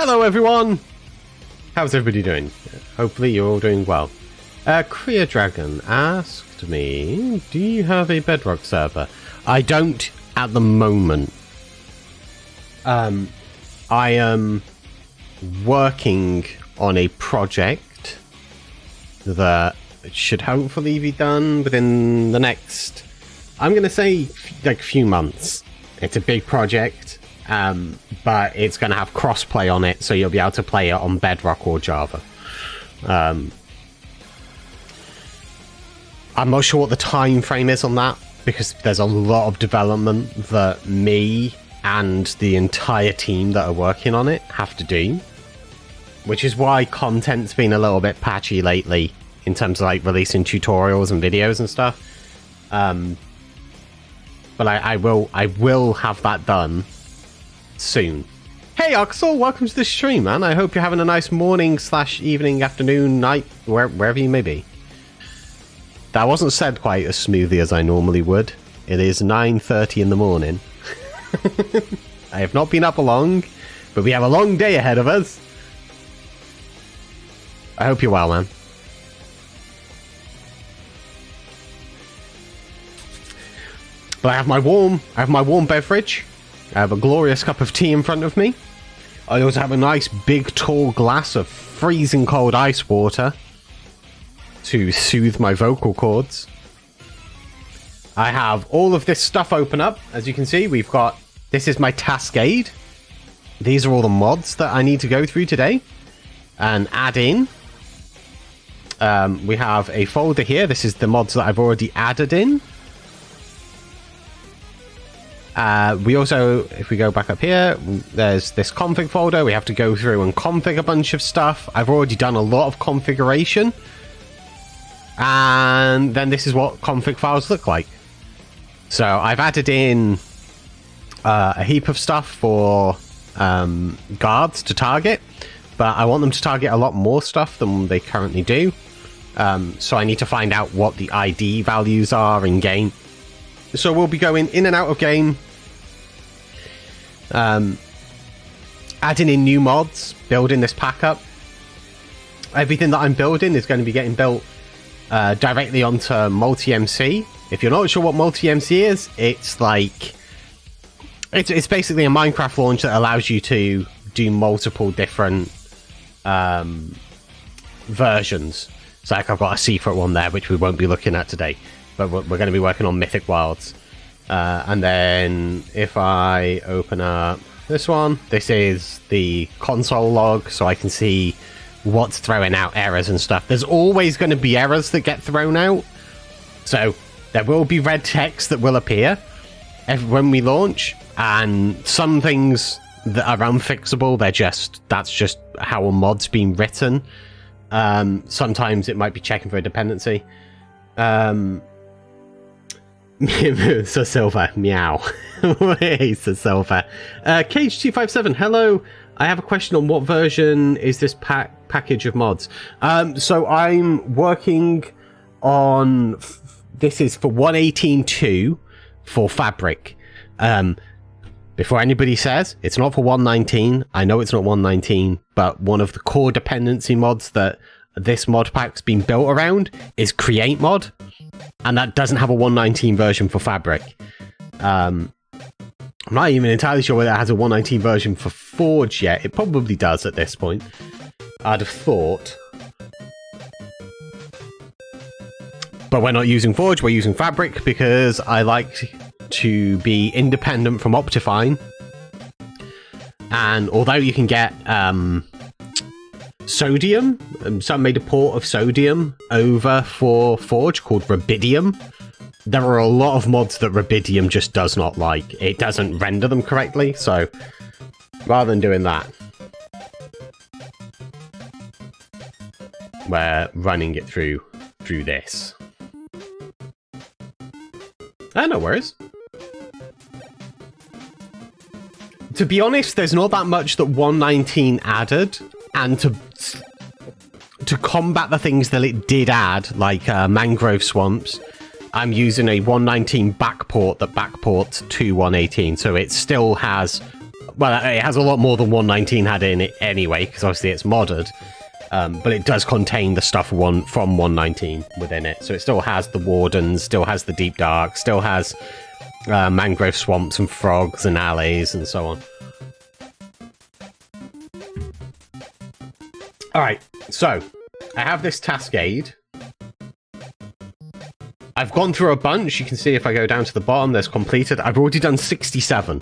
Hello everyone! How's everybody doing? Hopefully you're all doing well. 𝗕𝗢𝗫𝗛𝗚 asked me, do you have a Bedrock server? I don't at the moment. I am working on a project that should hopefully be done within the next, I'm going to say, like, few months. It's a big project, but it's going to have crossplay on it, so you'll be able to play it on Bedrock or Java. I'm not sure what the time frame is on that, because there's a lot of development that me and the entire team that are working on it have to do, which is why content's been a little bit patchy lately in terms of like releasing tutorials and videos and stuff. But I will have that done soon. Hey Oxel, welcome to the stream, man. I hope you're having a nice morning / evening, afternoon, night, wherever you may be. That wasn't said quite as smoothly as I normally would. It is 9:30 in the morning. I have not been up long, but we have a long day ahead of us. I hope you're well, man. But I have my warm beverage. I have a glorious cup of tea in front of me. I also have a nice big tall glass of freezing cold ice water to soothe my vocal cords. I have all of this stuff open up. As you can see, we've got, this is my task aid. These are all the mods that I need to go through today and add in. We have a folder here. This is the mods that I've already added in. We also, if we go back up here, there's this config folder. We have to go through and config a bunch of stuff. I've already done a lot of configuration. And then this is what config files look like. So I've added in a heap of stuff for guards to target, but I want them to target a lot more stuff than they currently do. So I need to find out what the ID values are in game. So we'll be going in and out of game, adding in new mods, building this pack up. Everything that I'm building is going to be getting built directly onto multi-MC. If you're not sure what multi-MC is, it's like it's basically a Minecraft launch that allows you to do multiple different versions. So like I've got a secret one there, which we won't be looking at today, but we're going to be working on Mythic Wilds. And then if I open up this one, this is the console log, so I can see what's throwing out errors and stuff. There's always going to be errors that get thrown out, so there will be red text that will appear when we launch, and some things that are unfixable, that's just how a mod's been written. Sometimes it might be checking for a dependency. Sir Silver, meow. Hey, Sir Silver. Cage257, hello. I have a question on what version is this package of mods. So I'm working on, this is for 1.18.2 for Fabric. Before anybody says, it's not for 1.19. I know it's not 1.19, but one of the core dependency mods that this mod pack's been built around is 𝗕𝗢𝗫𝗛𝗫, and that doesn't have a 1.19 version for Fabric. I'm not even entirely sure whether it has a 1.19 version for Forge yet. It probably does at this point, I'd have thought. But we're not using Forge, we're using Fabric because I like to be independent from Optifine. And although you can get Sodium, some made a port of Sodium over for Forge called Rubidium. There are a lot of mods that Rubidium just does not like. It doesn't render them correctly, so rather than doing that, we're running it through this. No worries. To be honest, there's not that much that 1.19 added, and to combat the things that it did add, like mangrove swamps, I'm using a 1.19 backport that backports to 1.18, so it still has Well, it has a lot more than 1.19 had in it anyway, because obviously it's modded. But it does contain the stuff from 1.19 within it. So it still has the wardens, still has the deep dark, still has mangrove swamps and frogs and alleys and so on. Alright, so I have this task aid. I've gone through a bunch. You can see if I go down to the bottom, there's completed. I've already done 67.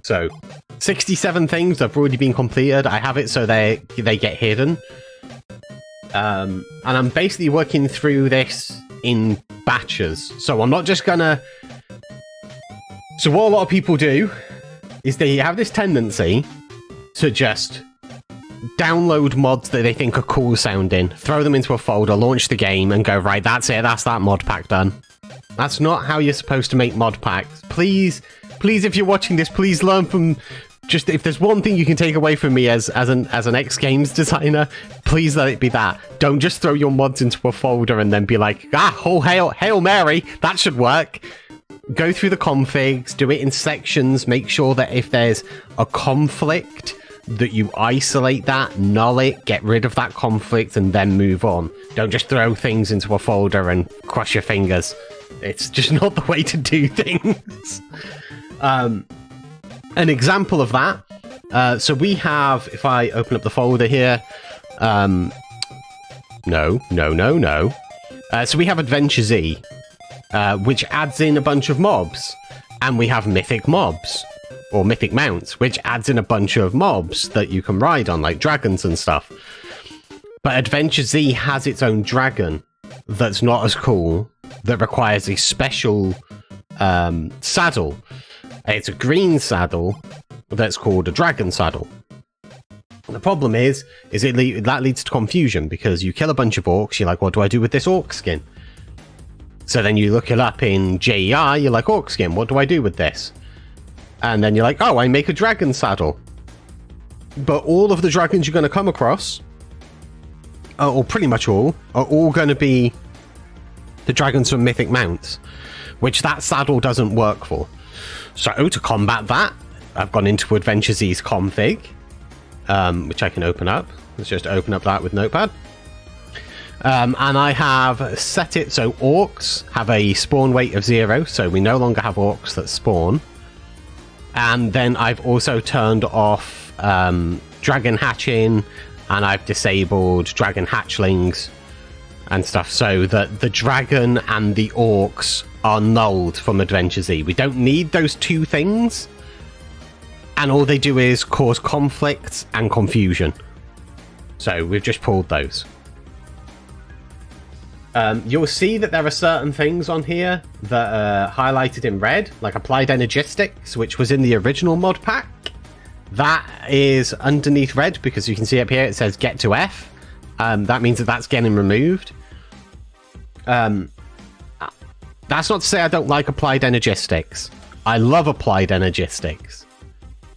So 67 things have already been completed. I have it so they get hidden. And I'm basically working through this in batches. So I'm not just gonna... So what a lot of people do is they have this tendency to just download mods that they think are cool sounding, throw them into a folder, launch the game, and go, right, that's it, that's that mod pack done. That's not how you're supposed to make mod packs. Please, if you're watching this, please learn from... Just if there's one thing you can take away from me as an X Games designer, please let it be that. Don't just throw your mods into a folder and then be like, oh, Hail Mary, that should work. Go through the configs, do it in sections, make sure that if there's a conflict, that you isolate that, null it, get rid of that conflict, and then move on. Don't just throw things into a folder and cross your fingers. It's just not the way to do things. An example of that, so we have, if I open up the folder here, no. So we have Adventure Z, which adds in a bunch of mobs, and we have Mythic mobs, or Mythic mounts, which adds in a bunch of mobs that you can ride on, like dragons and stuff. But Adventure Z has its own dragon that's not as cool, that requires a special saddle. It's a green saddle that's called a dragon saddle. The problem is that leads to confusion, because you kill a bunch of orcs, you're like, what do I do with this orc skin? So then you look it up in JEI, you're like, orc skin, what do I do with this? And then you're like, oh, I make a dragon saddle. But all of the dragons you're going to come across, or pretty much all, are all going to be the dragons from Mythic mounts, which that saddle doesn't work for. So to combat that, I've gone into Adventure Z's config, which I can open up. Let's just open up that with Notepad. And I have set it so orcs have a spawn weight of 0, so we no longer have orcs that spawn. And then I've also turned off dragon hatching, and I've disabled dragon hatchlings and stuff, so that the dragon and the orcs are nulled from Adventure Z. We don't need those two things, and all they do is cause conflict and confusion. So we've just pulled those. You'll see that there are certain things on here that are highlighted in red, like applied energistics, which was in the original mod pack. That is underneath red, because you can see up here it says get to F. That means that that's getting removed. That's not to say I don't like applied energistics. I love applied energistics.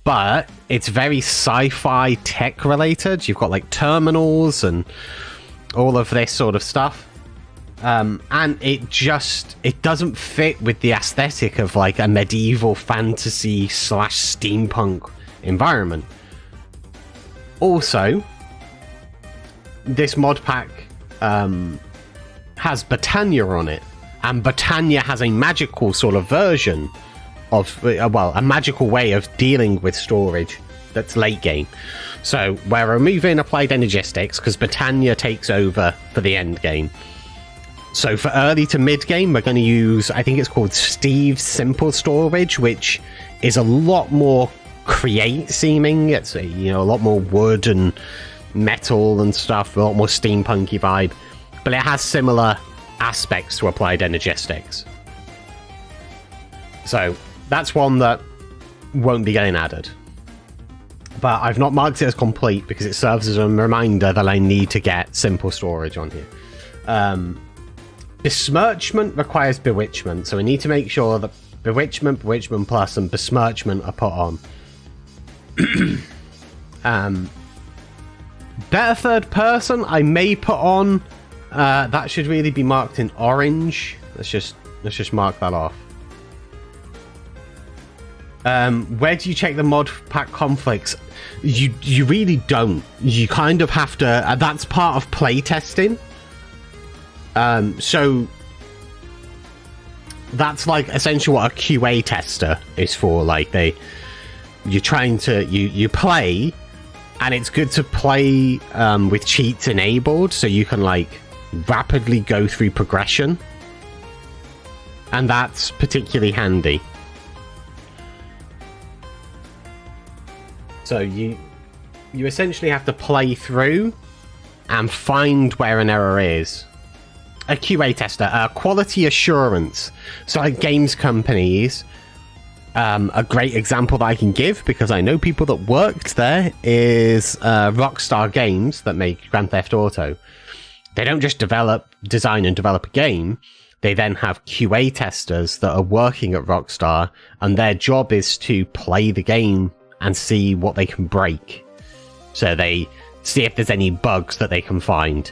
But it's very sci-fi tech related. You've got like terminals and all of this sort of stuff. And it doesn't fit with the aesthetic of like a medieval fantasy / steampunk environment. Also, this mod pack has Britannia on it, and Britannia has a magical sort of version of, well, a magical way of dealing with storage that's late game. So we're removing applied energistics because Britannia takes over for the end game. So for early to mid game, we're going to use, I think it's called Steve's Simple Storage, which is a lot more create seeming. It's a, a lot more wood and metal and stuff, a lot more steampunky vibe, but it has similar aspects to applied energistics. So that's one that won't be getting added. But I've not marked it as complete because it serves as a reminder that I need to get simple storage on here. Besmirchment requires bewitchment, so we need to make sure that bewitchment, bewitchment plus, and besmirchment are put on. Better third person I may put on. That should really be marked in orange. Let's just mark that off. Where do you check the mod pack conflicts? You really don't. You kind of have to. That's part of playtesting. So that's like essentially what a QA tester is for. Like you're trying to you play, and it's good to play with cheats enabled, so you can like rapidly go through progression, and that's particularly handy. So you essentially have to play through and find where an error is. A QA tester, quality assurance. So like games companies, a great example that I can give, because I know people that worked there, is Rockstar Games that make Grand Theft Auto. They don't just design and develop a game. They then have QA testers that are working at Rockstar, and their job is to play the game and see what they can break. So they see if there's any bugs that they can find.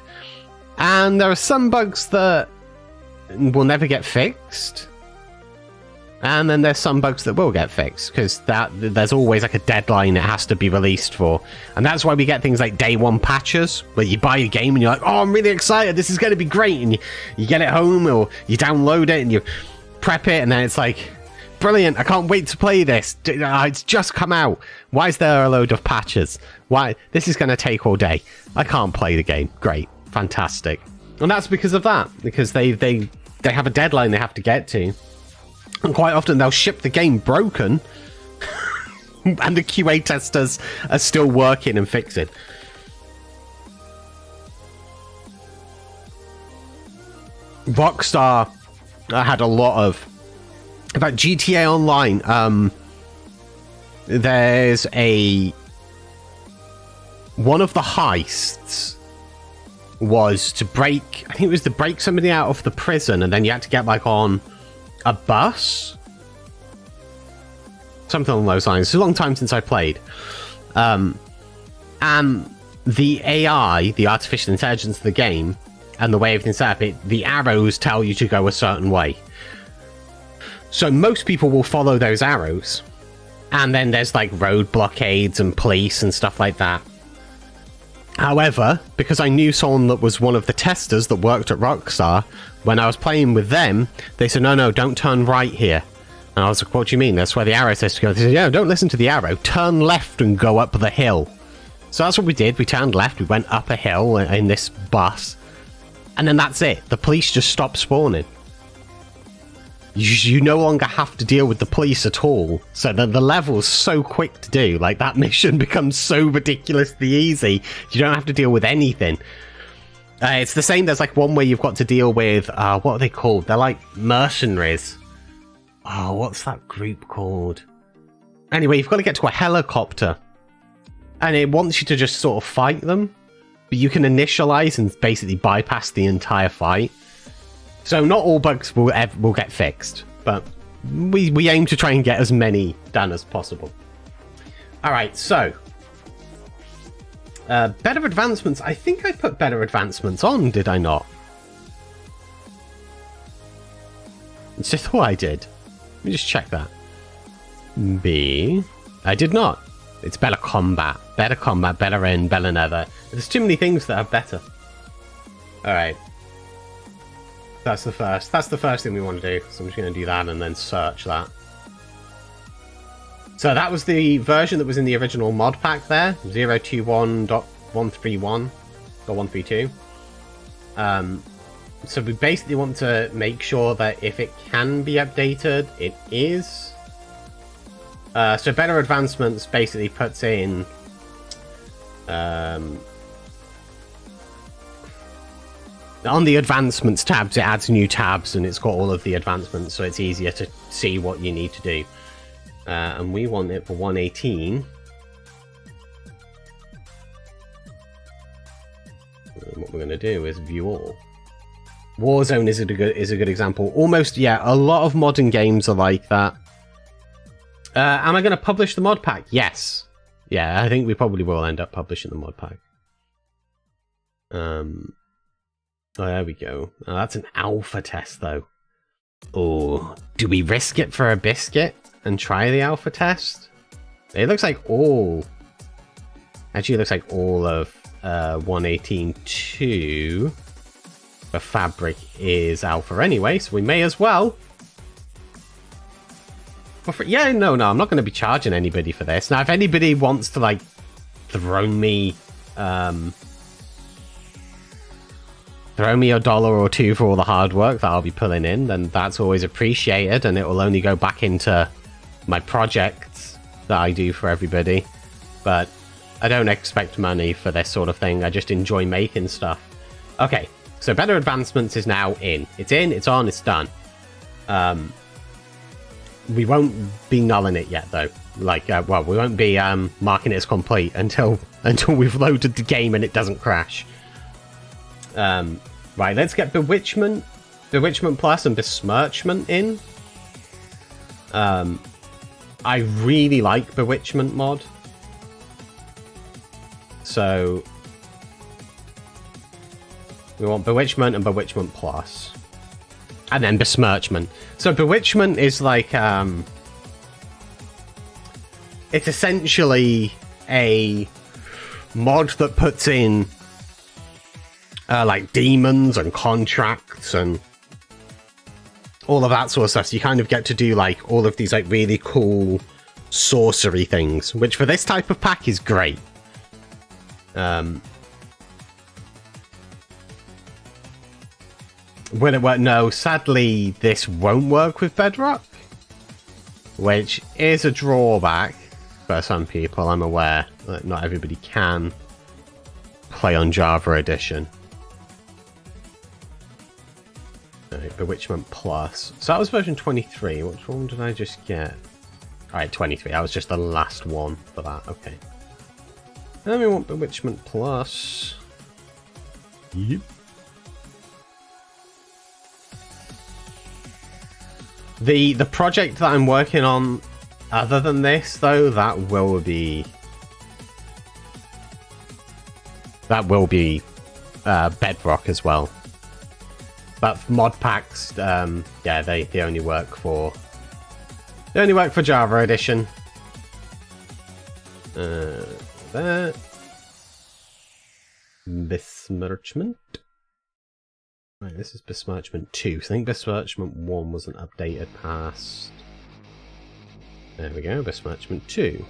And there are some bugs that will never get fixed. And then there's some bugs that will get fixed, because there's always like a deadline it has to be released for. And that's why we get things like day one patches, where you buy a game and you're like, oh, I'm really excited, this is going to be great. And you get it home, or you download it and you prep it, and then it's like, brilliant, I can't wait to play this. It's just come out. Why is there a load of patches? Why? This is going to take all day. I can't play the game. Great. Fantastic. And that's because of that. Because they have a deadline they have to get to. And quite often they'll ship the game broken. And the QA testers are still working and fixing. Rockstar had a lot of... About GTA Online, there's one of the heists was to break, I think it was to break somebody out of the prison, and then you had to get like on a bus, something along those lines. It's a long time since I played, and the AI, the artificial intelligence of the game, and the way everything's set up, the arrows tell you to go a certain way. So most people will follow those arrows. And then there's like road blockades and police and stuff like that. However, because I knew someone that was one of the testers that worked at Rockstar, when I was playing with them, they said, no, don't turn right here. And I was like, what do you mean? That's where the arrow says to go. They said, yeah, don't listen to the arrow. Turn left and go up the hill. So that's what we did. We turned left. We went up a hill in this bus. And then that's it. The police just stopped spawning. You no longer have to deal with the police at all. So the level's so quick to do. Like, that mission becomes so ridiculously easy. You don't have to deal with anything. It's the same. There's like one where you've got to deal with, what are they called? They're like mercenaries. Oh, what's that group called? Anyway, you've got to get to a helicopter. And it wants you to just sort of fight them. But you can initialize and basically bypass the entire fight. So not all bugs will get fixed, but we aim to try and get as many done as possible. All right, so better advancements. I think I put better advancements on, did I not? It's just thought I did. Let me just check that. B. I did not. It's better combat, better end, better never. There's too many things that are better. All right. That's the first thing we want to do. So I'm just going to do that and then search that. So that was the version that was in the original mod pack there, 021.131.132. So we basically want to make sure that if it can be updated, it is. So better advancements basically puts in on the advancements tabs, it adds new tabs and it's got all of the advancements, so it's easier to see what you need to do. And we want it for 118. And what we're going to do is view all. Warzone is a good example. Almost, yeah, a lot of modern games are like that. Am I going to publish the mod pack? Yes. Yeah, I think we probably will end up publishing the mod pack. Oh, there we go. Oh, that's an alpha test, though. Oh, do we risk it for a biscuit and try the alpha test? It looks like all... Actually, it looks like all of 1.18.2 for Fabric is alpha anyway, so we may as well. Yeah, no, I'm not going to be charging anybody for this. Now, if anybody wants to, like, throw me $1 or $2 for all the hard work that I'll be pulling in, then that's always appreciated, and it will only go back into my projects that I do for everybody. But I don't expect money for this sort of thing. I just enjoy making stuff. Okay, so Better Advancements is now in. It's in, it's on, it's done. We won't be nulling it yet, though. Like, well, we won't be marking it as complete until we've loaded the game and it doesn't crash. Right, let's get Bewitchment Plus and Besmirchment in. I really like Bewitchment mod. So we want Bewitchment and Bewitchment Plus. And then Besmirchment. So Bewitchment is like, it's essentially a mod that puts in like demons and contracts and all of that sort of stuff. So you kind of get to do like all of these like really cool sorcery things, which for this type of pack is great. Will it work? No, sadly, this won't work with Bedrock, which is a drawback for some people. I'm aware that not everybody can play on Java Edition. Right, Bewitchment Plus. So that was version 23. Which one did I just get? Alright, 23. That was just the last one for that. Okay. Then we want Bewitchment Plus. Yep. The project that I'm working on, other than this, though, that will be Bedrock as well. But mod packs, yeah, they only work for Java Edition. That Besmirchment. Right, this is Besmirchment 2. I think Besmirchment 1 wasn't updated past. There we go, Besmirchment 2.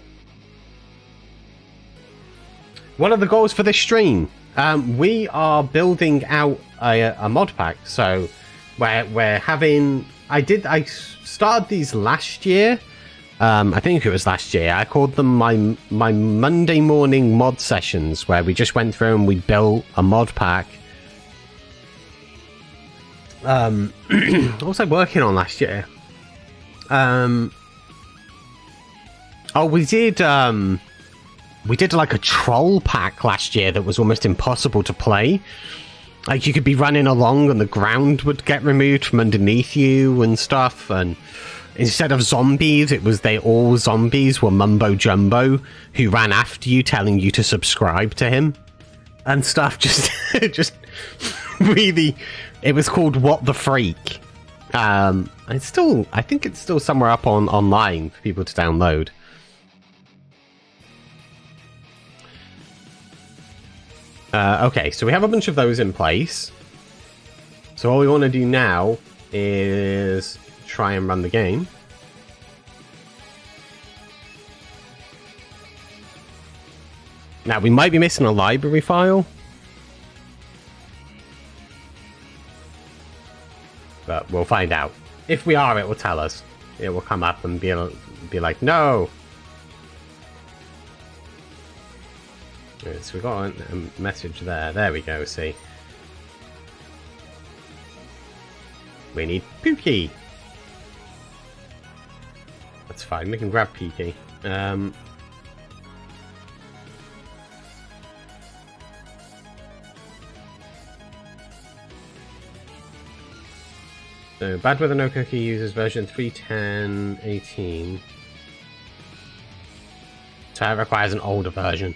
One of the goals for this stream, we are building out a mod pack. So we're having. I started these last year. I think it was last year. I called them my Monday morning mod sessions, where we just went through and we built a mod pack. What was I working on last year? Oh, we did like a troll pack last year that was almost impossible to play. Like, you could be running along and the ground would get removed from underneath you and stuff, and instead of zombies, all zombies were mumbo jumbo who ran after you, telling you to subscribe to him and stuff. Just really, it was called What the Freak. I think it's still somewhere up online for people to download. Okay, so we have a bunch of those in place. So all we want to do now is try and run the game. Now, we might be missing a library file, but we'll find out. If we are, it will tell us. It will come up and be like, no! Right, so we got a message there. There we go, see. We need Pookie! That's fine, we can grab Pookie. So, Bad Weather No Cookie uses version 3.10.18. So it requires an older version.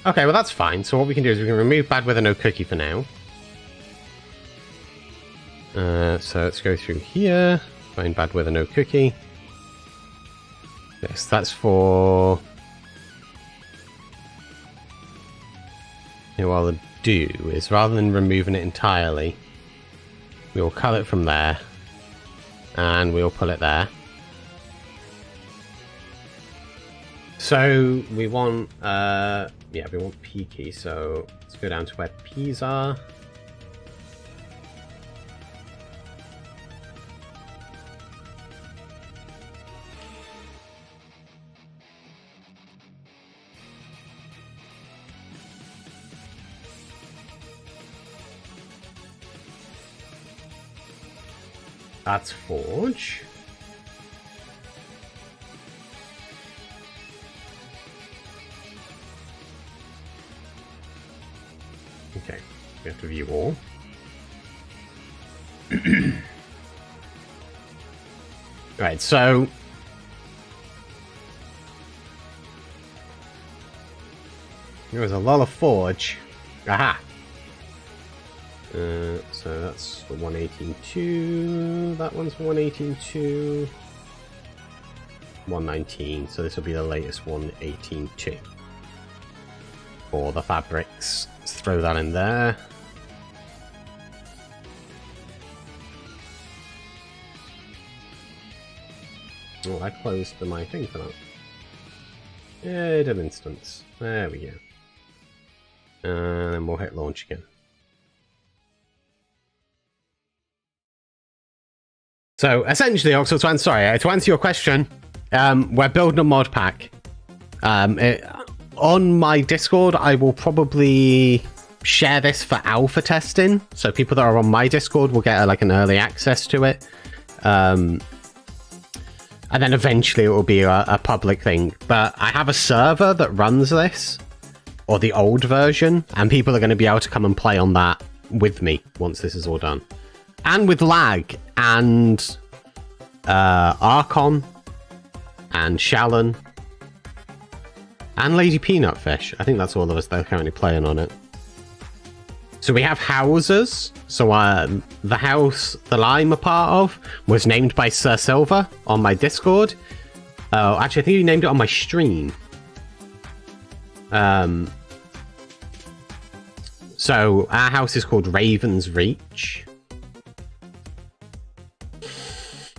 Okay, well that's fine. So what we can do is we can remove Bad Weather No Cookie for now. So let's go through here. Find bad weather, no cookie. Yes, that's for... What I'll do is, rather than removing it entirely, we'll cut it from there. And we'll put it there. So we want, yeah, we want P key. So let's go down to where P's are. That's Forge. Okay, we have to view all. Right, so there was a lot of Forge. Aha! So that's for 118.2. That one's for 118.2. 119. So this will be the latest 118.2 for the fabrics. Let's throw that in there. Oh, I closed my thing for that. Add an instance. There we go. And then we'll hit launch again. So essentially, also to answer your question, we're building a mod pack. On my Discord, I will probably share this for alpha testing, so people that are on my Discord will get like an early access to it, and then eventually it will be a public thing. But I have a server that runs this, or the old version, and people are going to be able to come and play on that with me once this is all done. And with lag and Archon and Shalon and Lady Peanut Fish. I think that's all of us that are currently playing on it. So we have houses. So the house that I'm a part of was named by Sir Silver on my Discord. Actually, I think he named it on my stream. So our house is called Raven's Reach.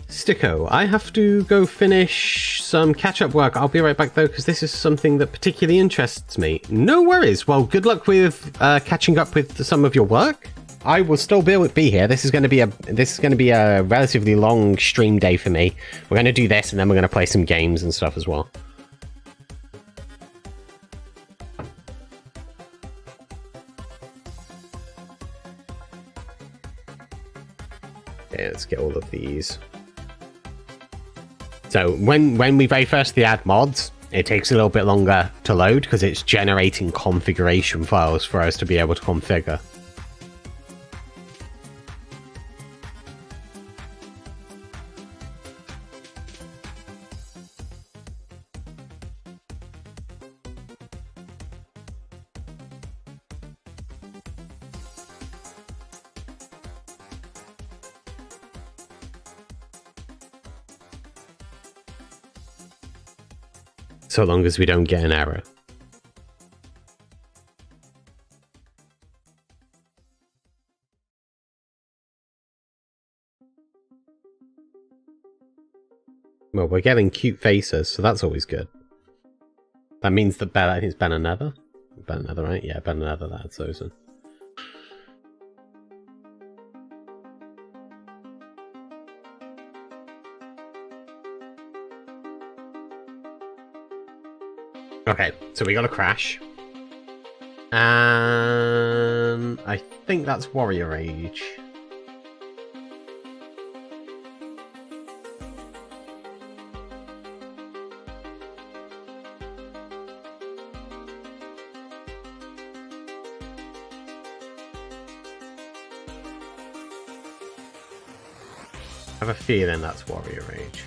Sticko, I have to go finish some catch-up work. I'll be right back though, because this is something that particularly interests me. No worries. Well, good luck with catching up with some of your work. I will still be here. This is going to be a relatively long stream day for me. We're going to do this, and then we're going to play some games and stuff as well. Okay, let's get all of these. So when we very first add mods, it takes a little bit longer to load because it's generating configuration files for us to be able to configure. So long as we don't get an error. Well, we're getting cute faces, so that's always good. That means that I think it's Ben Another. Ben Another, right? Yeah, Ben Another, that's awesome. Okay, so we got a crash. And I think that's Warrior Age. I have a feeling that's Warrior Age.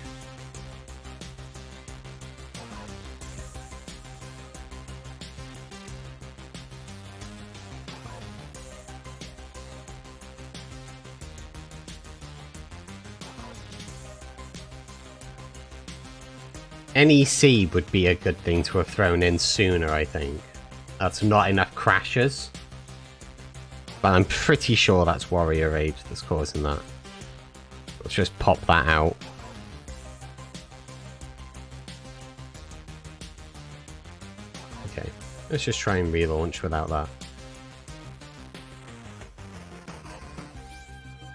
NEC would be a good thing to have thrown in sooner, I think. That's not enough crashes. But I'm pretty sure that's Warrior Rage that's causing that. Let's just pop that out. Okay, let's just try and relaunch without that.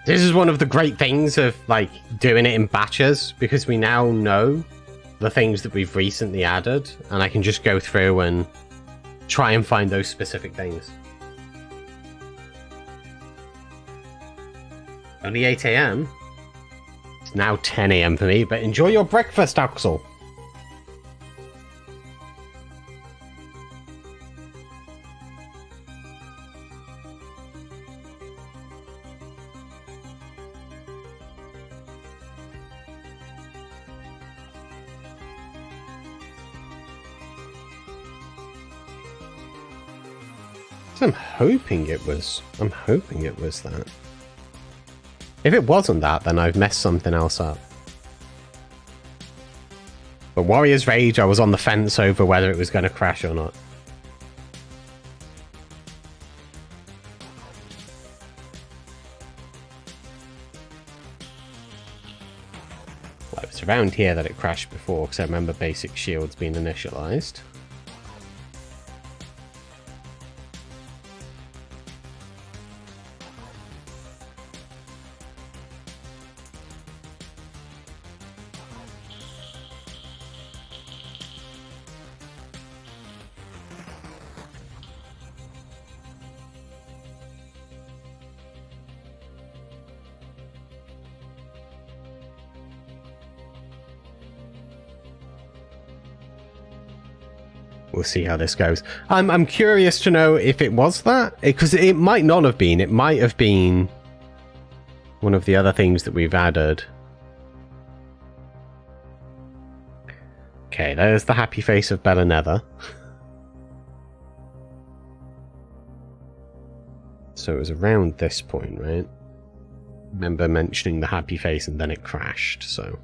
This is one of the great things of, like, doing it in batches, because we now know the things that we've recently added, and I can just go through and try and find those specific things. Only 8 AM. It's now 10 AM for me, but enjoy your breakfast, Axel. I'm hoping it was that. If it wasn't that, then I've messed something else up. But Warrior's Rage, I was on the fence over whether it was going to crash or not. Well, it was around here that it crashed before, because I remember basic shields being initialized. We'll see how this goes. I'm curious to know if it was that, because it might not have been. It might have been one of the other things that we've added. Okay, there's the happy face of 𝗕𝗢𝗫𝗛𝗚. So it was around this point, right? Remember mentioning the happy face and then it crashed, so...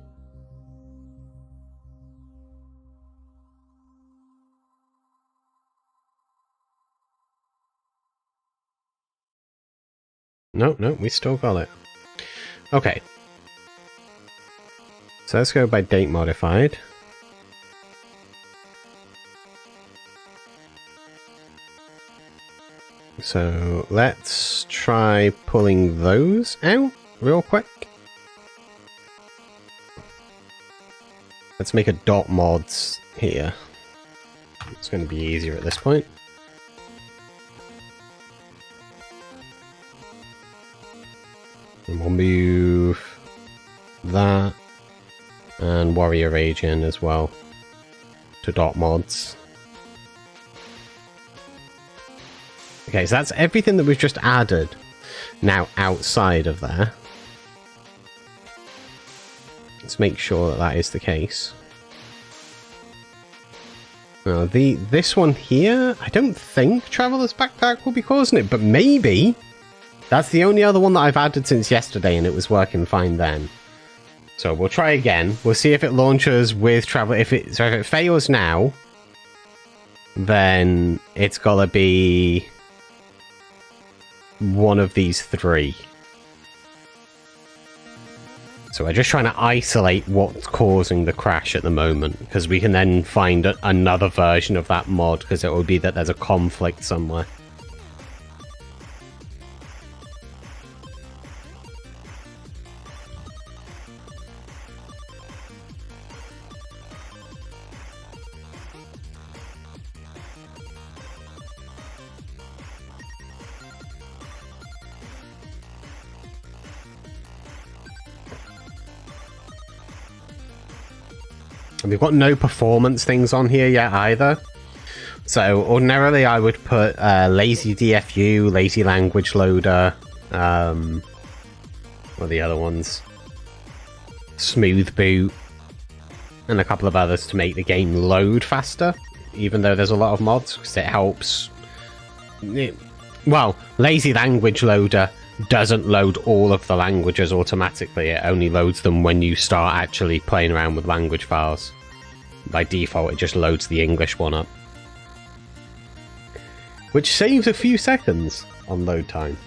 No, we still got it. Okay. So let's go by date modified. So let's try pulling those out real quick. Let's make a .mods here. It's going to be easier at this point. And we'll move that and Warrior Rage in as well to .mods. Okay, so that's everything that we've just added now outside of there. Let's make sure that that is the case. Now, this one here, I don't think Traveler's Backpack will be causing it, but maybe. That's the only other one that I've added since yesterday, and it was working fine then. So we'll try again. We'll see if it launches with Traveler. So if it fails now, then it's gotta be one of these three. So we're just trying to isolate what's causing the crash at the moment, because we can then find another version of that mod, because it will be that there's a conflict somewhere. We've got no performance things on here yet either. So ordinarily I would put lazy DFU, lazy language loader, what are the other ones? Smooth boot, and a couple of others to make the game load faster, even though there's a lot of mods, because it helps. Well, lazy language loader doesn't load all of the languages automatically. It only loads them when you start actually playing around with language files. by default, it just loads the English one up. Which saves a few seconds on load time.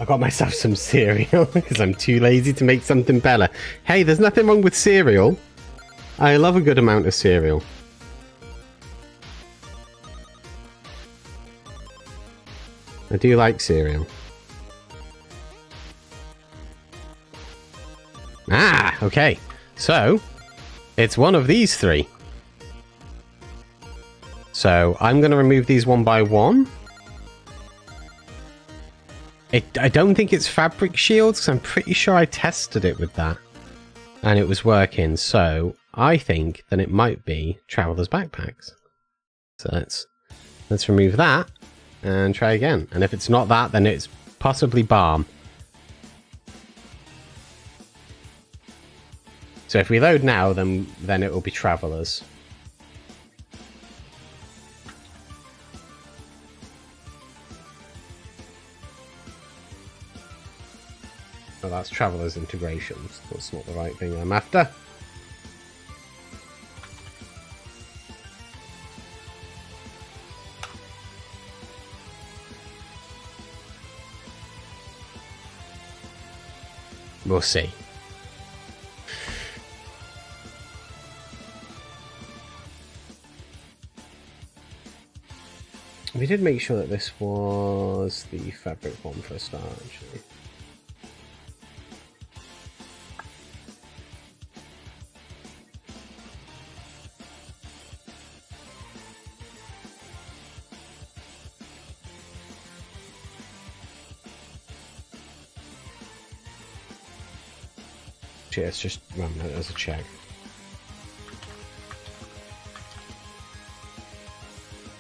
I got myself some cereal because I'm too lazy to make something better. Hey, there's nothing wrong with cereal. I love a good amount of cereal. I do like cereal. Ah, okay. So, it's one of these three. So, I'm going to remove these one by one. I don't think it's fabric shields, because I'm pretty sure I tested it with that. And it was working, so I think that it might be traveler's backpacks. So let's remove that and try again. And if it's not that, then it's possibly balm. So if we load now, then it will be travelers. Oh, that's travelers integrations. That's not the right thing I'm after. We'll see. We did make sure that this was the fabric one for a start, actually. Let's just run that as a check.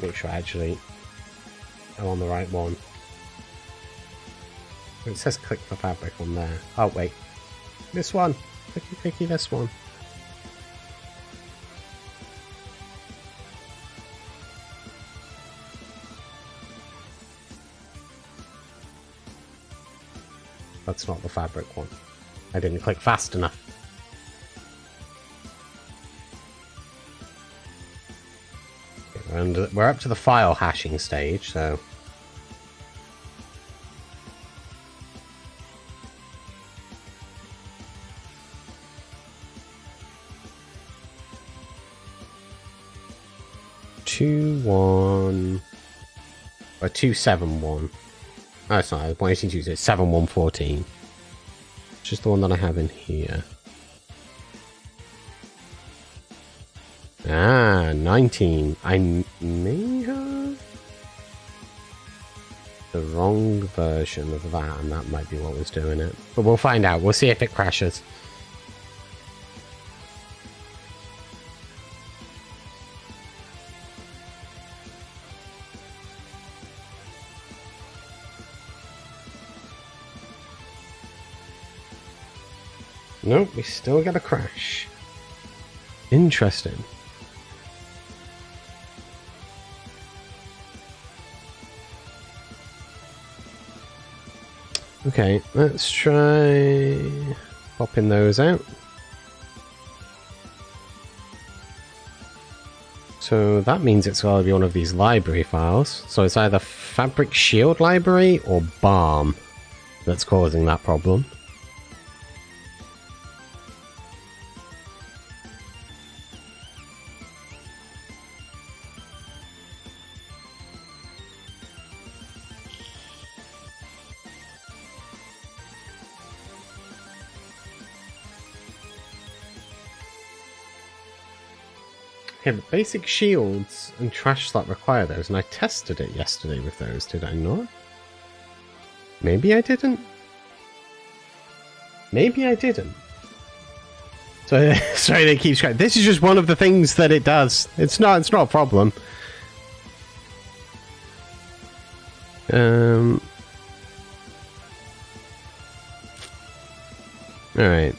Make sure I actually am on the right one. It says click for fabric on there. Oh wait, this one. Clicky, this one. That's not the fabric one. I didn't click fast enough. And we're up to the file hashing stage, so... 𝗔𝗡𝗜𝗓 271. Oh, it's not. 182. It's 7114. Just the one that I have in here. Ah, 19. I may have the wrong version of that, and that might be what was doing it. But we'll find out. We'll see if it crashes. Nope, we still get a crash. Interesting. Okay, let's try popping those out. So that means it's got to be one of these library files. So it's either Fabric Shield Library or balm that's causing that problem. Okay, but basic shields and trash slot require those, and I tested it yesterday with those, did I not? Maybe I didn't? Maybe I didn't. So sorry, they keep scratching. This is just one of the things that it does. It's not a problem. Alright.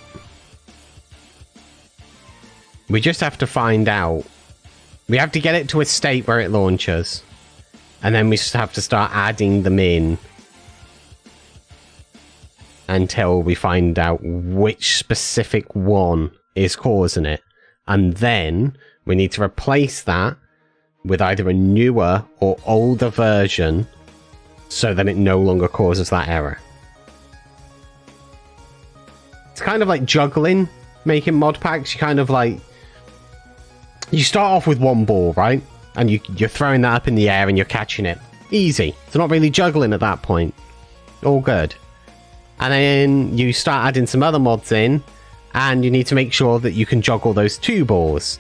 We just have to find out. We have to get it to a state where it launches. And then we just have to start adding them in. Until we find out which specific one is causing it. And then we need to replace that with either a newer or older version so that it no longer causes that error. It's kind of like juggling, making mod packs. You kind of like... You start off with one ball, right? And you're throwing that up in the air and you're catching it. Easy. It's not really juggling at that point. All good. And then you start adding some other mods in, and you need to make sure that you can juggle those two balls.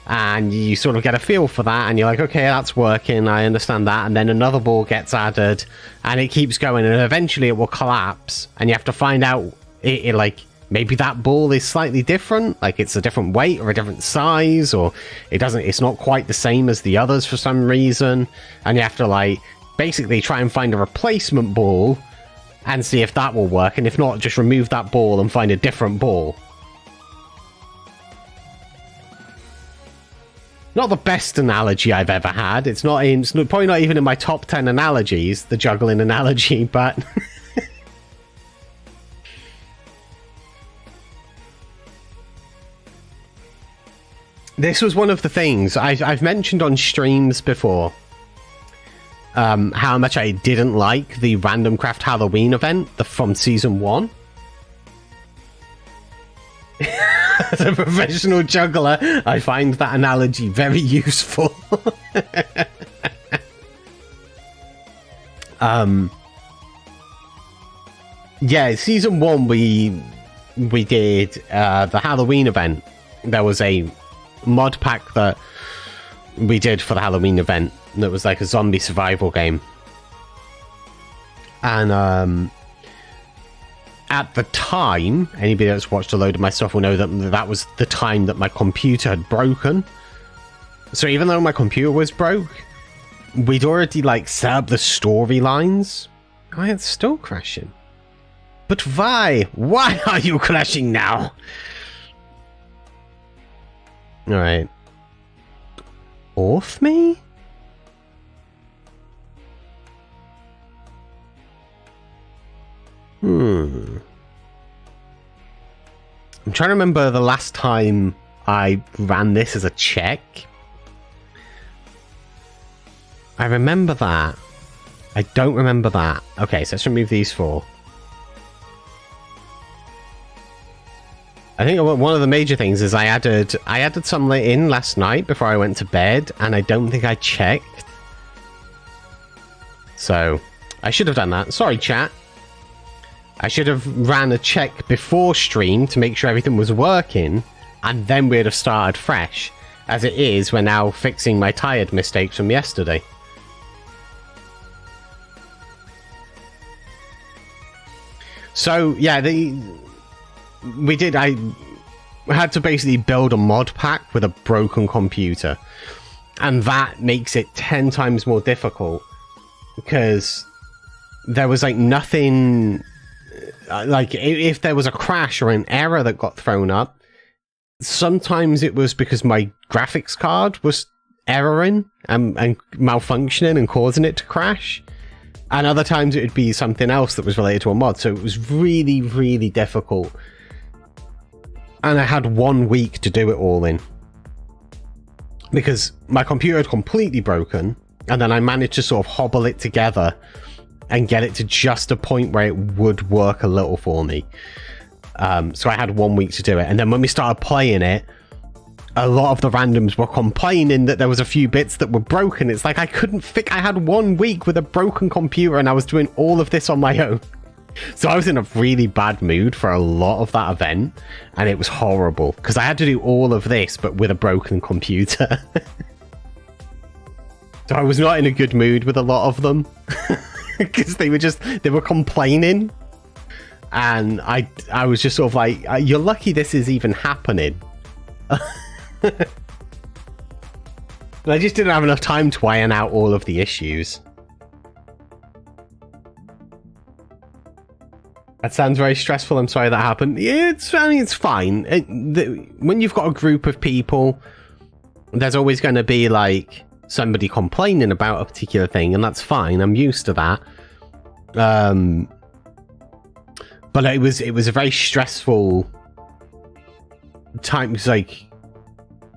And you sort of get a feel for that, and you're like, okay, that's working, I understand that. And then another ball gets added, and it keeps going, and eventually it will collapse, and you have to find out, like, maybe that ball is slightly different, like it's a different weight or a different size, or it's not quite the same as the others for some reason, and you have to, like, basically try and find a replacement ball and see if that will work, and if not, just remove that ball and find a different ball. Not the best analogy I've ever had. It's probably not even in my top 10 analogies, the juggling analogy, but... This was one of the things I've mentioned on streams before. How much I didn't like the Random Craft Halloween event from Season 1. As a professional juggler, I find that analogy very useful. Yeah, Season 1 we did the Halloween event. There was a mod pack that we did for the Halloween event that was like a zombie survival game. And at the time, anybody that's watched a load of my stuff will know that that was the time that my computer had broken. So even though my computer was broke, we'd already like set up the storylines. Oh, it's still crashing. But why? Why are you crashing now? Alright. Off me? I'm trying to remember the last time I ran this as a check. I remember that. I don't remember that. Okay, so let's remove these four. I think one of the major things is I added some in last night before I went to bed, and I don't think I checked. So, I should have done that. Sorry, chat. I should have ran a check before stream to make sure everything was working, and then we'd have started fresh. As it is, we're now fixing my tired mistakes from yesterday. So, yeah, I had to basically build a mod pack with a broken computer. And that makes it 10 times more difficult. Because there was, like, nothing... Like, if there was a crash or an error that got thrown up, sometimes it was because my graphics card was erroring and malfunctioning and causing it to crash. And other times it would be something else that was related to a mod. So it was really, really difficult. And I had 1 week to do it all in. Because my computer had completely broken. And then I managed to sort of hobble it together and get it to just a point where it would work a little for me. So I had 1 week to do it. And then when we started playing it, a lot of the randoms were complaining that there was a few bits that were broken. It's like I couldn't fix... I had 1 week with a broken computer and I was doing all of this on my own. So I was in a really bad mood for a lot of that event. And it was horrible. Because I had to do all of this, but with a broken computer. So I was not in a good mood with a lot of them. Because they were complaining. and I was just sort of like, you're lucky this is even happening. I just didn't have enough time to iron out all of the issues. That sounds very stressful. I'm sorry that happened. I mean, it's fine. When you've got a group of people, there's always going to be like somebody complaining about a particular thing, and that's fine. I'm used to that. But it was a very stressful time. It's like,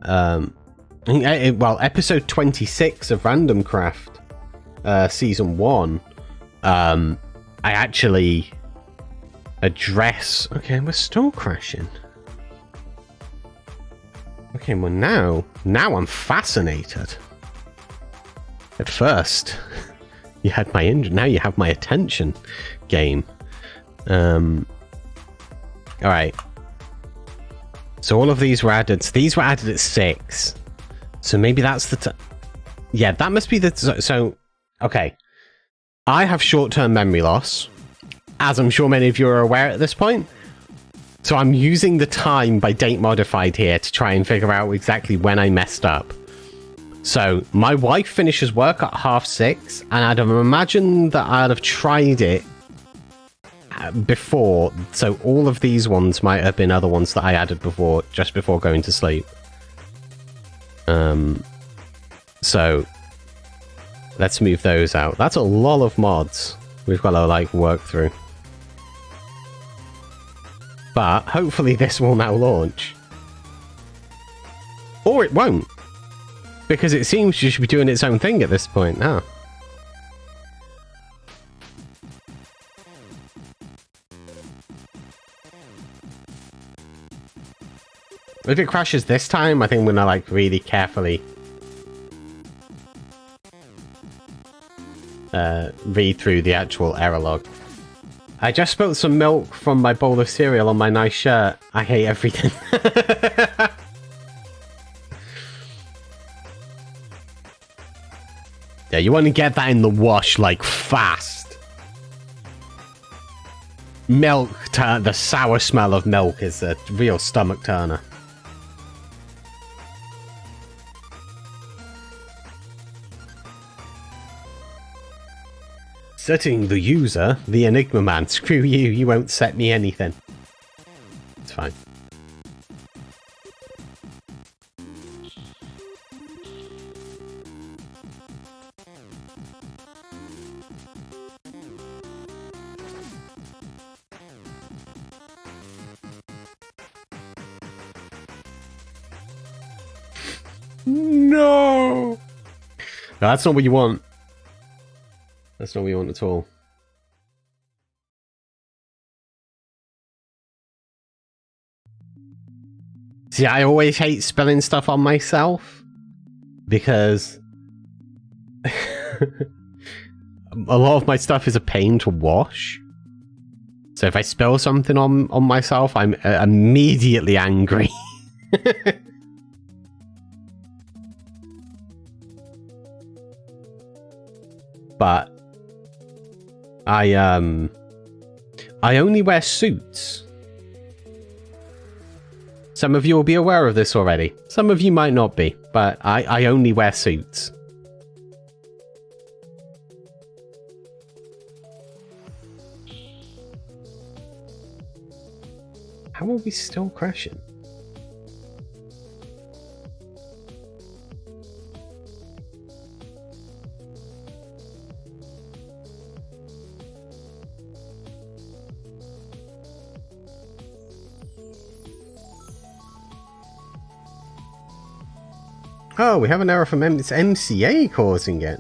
well, episode 26 of Random Craft, season 1. I actually address. Okay, we're still crashing. Okay, well now I'm fascinated. At first, you had my now you have my attention. Game. All right. So all of these were added. So these were added at 6. So maybe that's the. Yeah, that must be the. So okay. I have short-term memory loss, as I'm sure many of you are aware at this point. So I'm using the time by date modified here to try and figure out exactly when I messed up. So my wife finishes work at 6:30, and I'd have imagined that I'd have tried it before. So all of these ones might have been other ones that I added before, just before going to sleep. So let's move those out. That's a lot of mods we've got to like work through. But hopefully this will now launch. Or it won't. Because it seems to be doing its own thing at this point now. If it crashes this time, I think we're gonna like really carefully read through the actual error log. I just spilled some milk from my bowl of cereal on my nice shirt. I hate everything. Yeah, you want to get that in the wash like fast. Milk, the sour smell of milk is a real stomach turner. Setting the user, theENiGMAman. Screw you, you won't set me anything. It's fine. No! No, that's not what you want. That's not what you want at all. See, I always hate spilling stuff on myself because a lot of my stuff is a pain to wash. So if I spill something on myself, I'm immediately angry. But I only wear suits. Some of you will be aware of this already. Some of you might not be, but I only wear suits. How are we still crashing? Oh, we have an error from it's MCA causing it.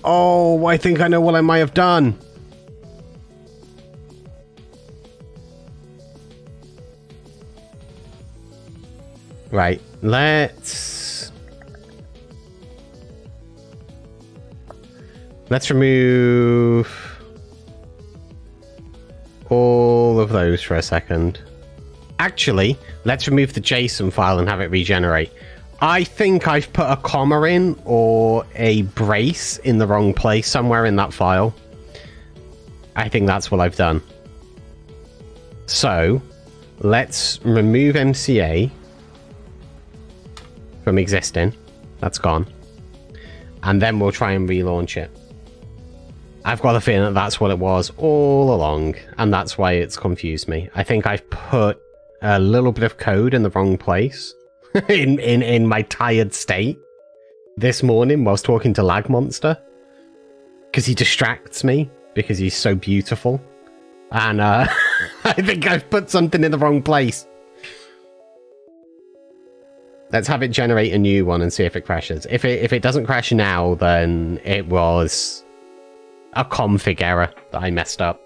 Oh, I think I know what I might have done. Right, let's remove all of those for a second. Actually, let's remove the JSON file and have it regenerate. I think I've put a comma in or a brace in the wrong place somewhere in that file. I think that's what I've done. So, let's remove MCA from existing. That's gone. And then we'll try and relaunch it. I've got a feeling that that's what it was all along, and that's why it's confused me. I think I've put a little bit of code in the wrong place in my tired state this morning whilst talking to 𝗕𝗢𝗫𝗛𝗚, because he distracts me because he's so beautiful, and I think I've put something in the wrong place. Let's have it generate a new one and see if it crashes. If it doesn't crash now, then it was a config error that I messed up.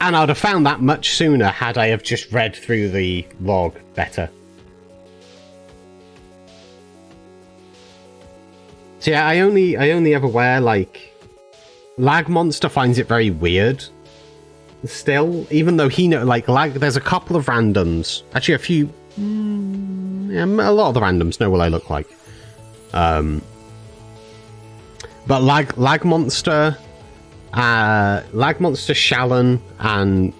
And I'd have found that much sooner had I have just read through the log better. So yeah, I only ever wear, like, 𝗕𝗢𝗫𝗛𝗚 finds it very weird still, even though he like there's a couple of randoms, actually a few, yeah, a lot of the randoms know what I look like, but 𝗕𝗢𝗫𝗛𝗚, Shalon, and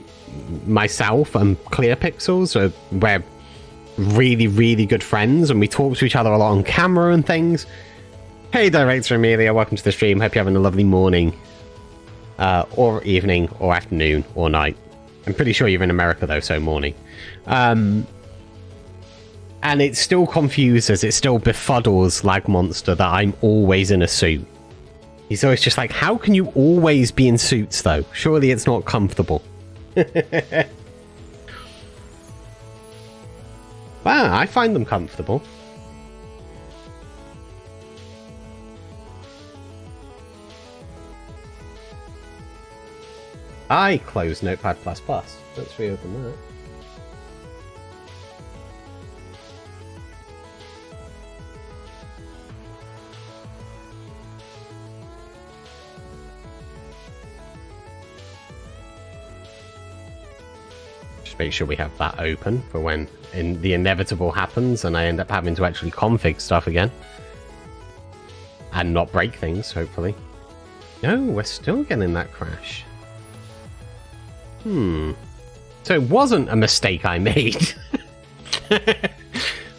myself and 𝗕𝗢𝗥𝗄𝗓, we're really good friends, and we talk to each other a lot on camera and things. Hey, Director Amelia, welcome to the stream. Hope you're having a lovely morning, or evening, or afternoon, or night. I'm pretty sure you're in America, though, so morning. And it still confuses, it still befuddles 𝗕𝗢𝗫𝗛𝗚 that I'm always in a suit. He's always just like, how can you always be in suits, though? Surely it's not comfortable. Wow, I find them comfortable. I closed Notepad++. Let's reopen that. Just make sure we have that open for when the inevitable happens and I end up having to actually config stuff again. And not break things, hopefully. No, we're still getting that crash. So it wasn't a mistake I made.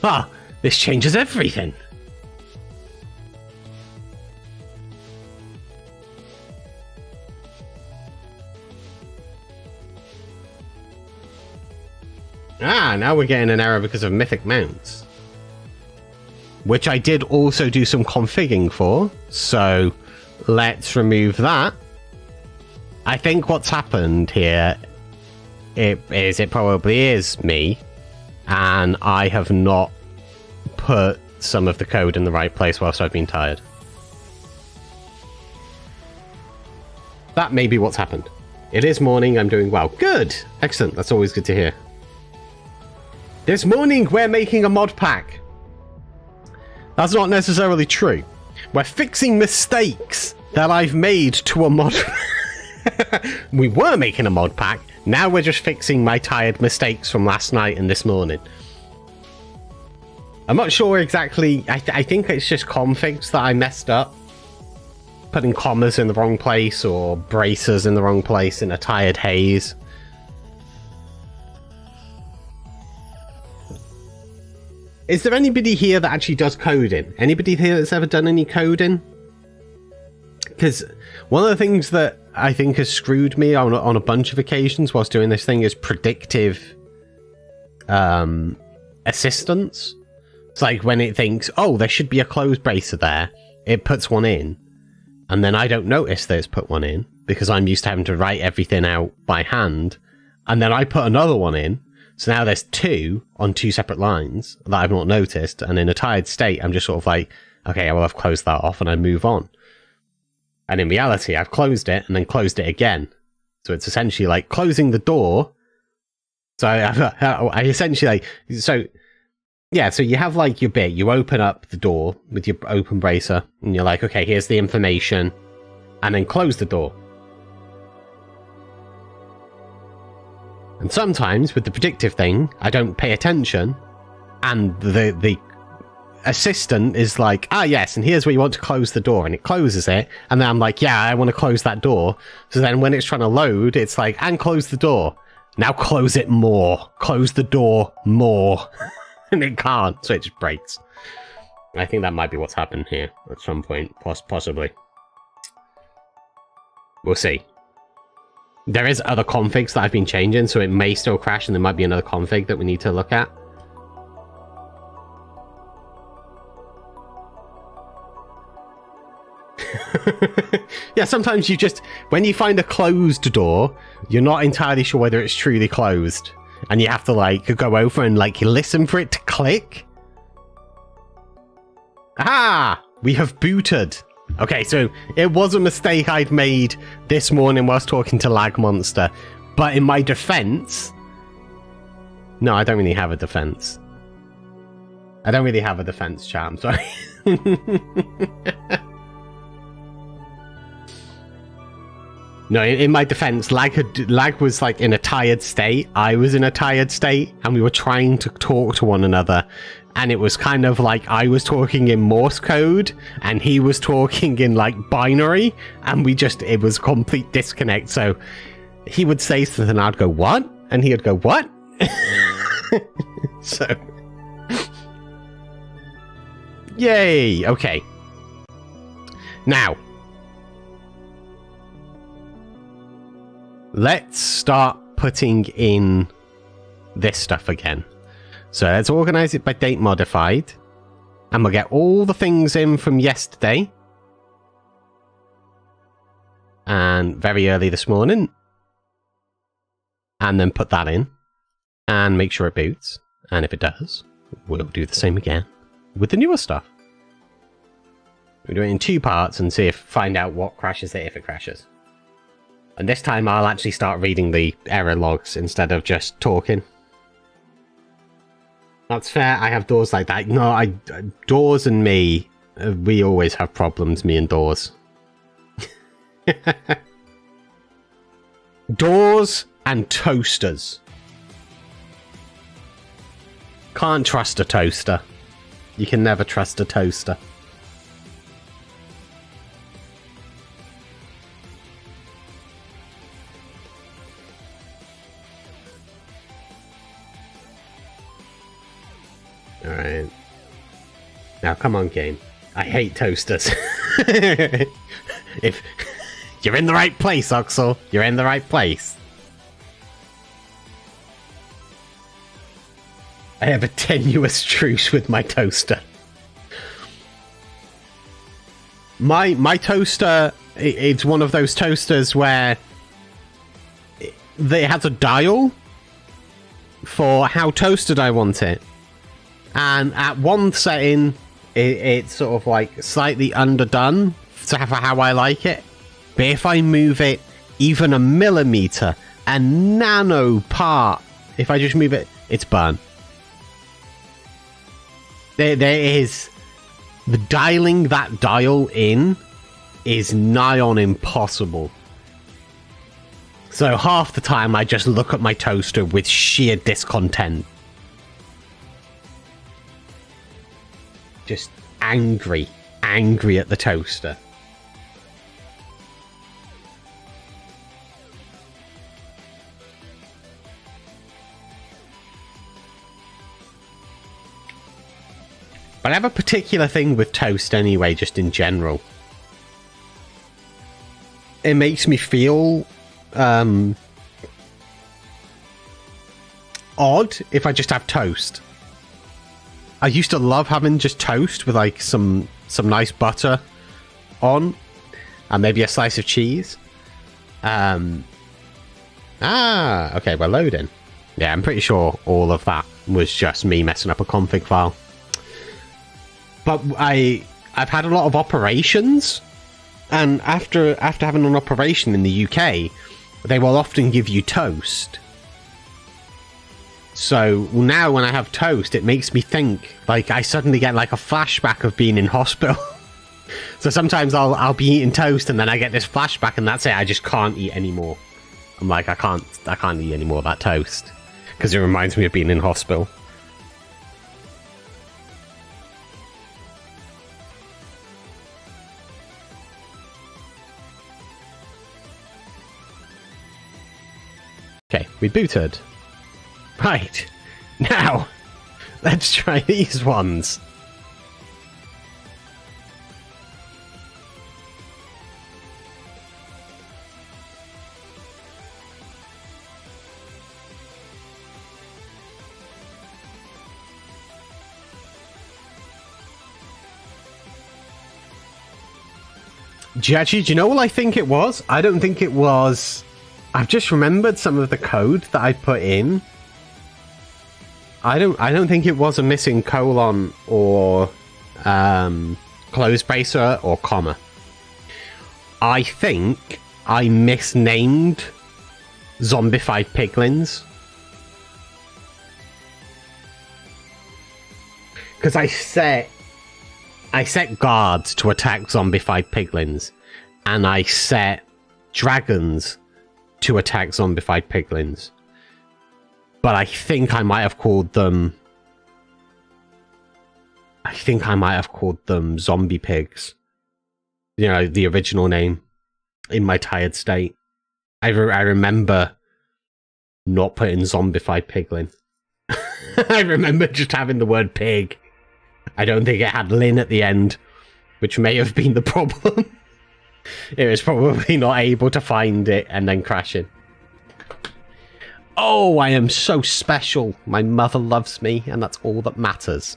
Ah, this changes everything. Ah, now we're getting an error because of mythic mounts. Which I did also do some configuring for, so let's remove that. I think what's happened here it probably is me, and I have not put some of the code in the right place whilst I've been tired. That may be what's happened. It is morning, I'm doing well. Good! Excellent, that's always good to hear. This morning we're making a mod pack. That's not necessarily true. We're fixing mistakes that I've made to a mod. We were making a mod pack, now we're just fixing my tired mistakes from last night and this morning. I'm not sure exactly, I think it's just configs that I messed up. Putting commas in the wrong place or braces in the wrong place in a tired haze. Is there anybody here that actually does coding? Anybody here that's ever done any coding? Because one of the things that I think has screwed me on a bunch of occasions whilst doing this thing is predictive assistance. It's like when it thinks, oh, there should be a closed bracer there, it puts one in, and then I don't notice that it's put one in because I'm used to having to write everything out by hand, and then I put another one in, so now there's two on two separate lines that I've not noticed, and in a tired state I'm just sort of like, okay, well, I've closed that off and I move on. And in reality, I've closed it and then closed it again. So it's essentially like closing the door. So I essentially, so yeah, so you have like your bit, you open up the door with your open bracer and you're like, okay, here's the information, and then close the door. And sometimes with the predictive thing, I don't pay attention, and the assistant is like, ah yes, and here's where you want to close the door, and it closes it, and then I'm like, yeah, I want to close that door. So then when it's trying to load, it's like, and close the door. Now close it more. Close the door more. And it can't, so it just breaks. I think that might be what's happened here at some point, possibly. We'll see. There is other configs that I've been changing, so it may still crash, and there might be another config that we need to look at. Yeah, sometimes you just, when you find a closed door, you're not entirely sure whether it's truly closed. And you have to, like, go over and, like, listen for it to click. Ah! We have booted. Okay, so it was a mistake I'd made this morning whilst talking to 𝗲𝗄𝗓. But in my defense... No, I don't really have a defense. I don't really have a defense, chat, I'm sorry. No, in my defense, lag was like in a tired state. I was in a tired state, and we were trying to talk to one another. And it was kind of like I was talking in Morse code, and he was talking in like binary, and it was a complete disconnect. So he would say something, and I'd go, what? And he would go, what? So. Yay! Okay. Now. Let's start putting in this stuff again. So let's organize it by date modified. And we'll get all the things in from yesterday. And very early this morning. And then put that in. And make sure it boots. And if it does, we'll do the same again with the newer stuff. We'll do it in 2 parts and find out what crashes it if it crashes. And this time I'll actually start reading the error logs instead of just talking. That's fair, I have doors like that. No, doors and me, we always have problems, me and doors. Doors and toasters. Can't trust a toaster. You can never trust a toaster. Alright. Now, come on, game. I hate toasters. If you're in the right place, Oxel, you're in the right place. I have a tenuous truce with my toaster. My toaster, it's one of those toasters where it has a dial for how toasted I want it. And at one setting, it's sort of like slightly underdone for how I like it. But if I move it even a millimeter, a nano part, if I just move it, it's burnt. There is... The dialing that dial in is nigh on impossible. So half the time I just look at my toaster with sheer discontent. Just angry at the toaster. But I have a particular thing with toast anyway, just in general. It makes me feel odd if I just have toast. I used to love having just toast with like some nice butter on, and maybe a slice of cheese. Okay, we're loading. Yeah, I'm pretty sure all of that was just me messing up a config file. But I've had a lot of operations, and after having an operation in the UK, they will often give you toast. So now when I have toast, it makes me think, like, I suddenly get like a flashback of being in hospital. So sometimes I'll be eating toast and then I get this flashback and that's it, I just can't eat anymore. I'm like, I can't eat any more of that toast because it reminds me of being in hospital. Okay, we booted. Right, now, let's try these ones. Actually, do you know what I think it was? I don't think it was... I've just remembered some of the code that I put in. I don't think it was a missing colon or close bracer or comma. I think I misnamed zombified piglins. Because I set guards to attack zombified piglins, and I set dragons to attack zombified piglins. But I think I might have called them... zombie pigs. You know, the original name in my tired state. I remember not putting zombified piglin. I remember just having the word pig. I don't think it had Lin at the end, which may have been the problem. It was probably not able to find it and then crashing. Oh, I am so special. My mother loves me, and that's all that matters.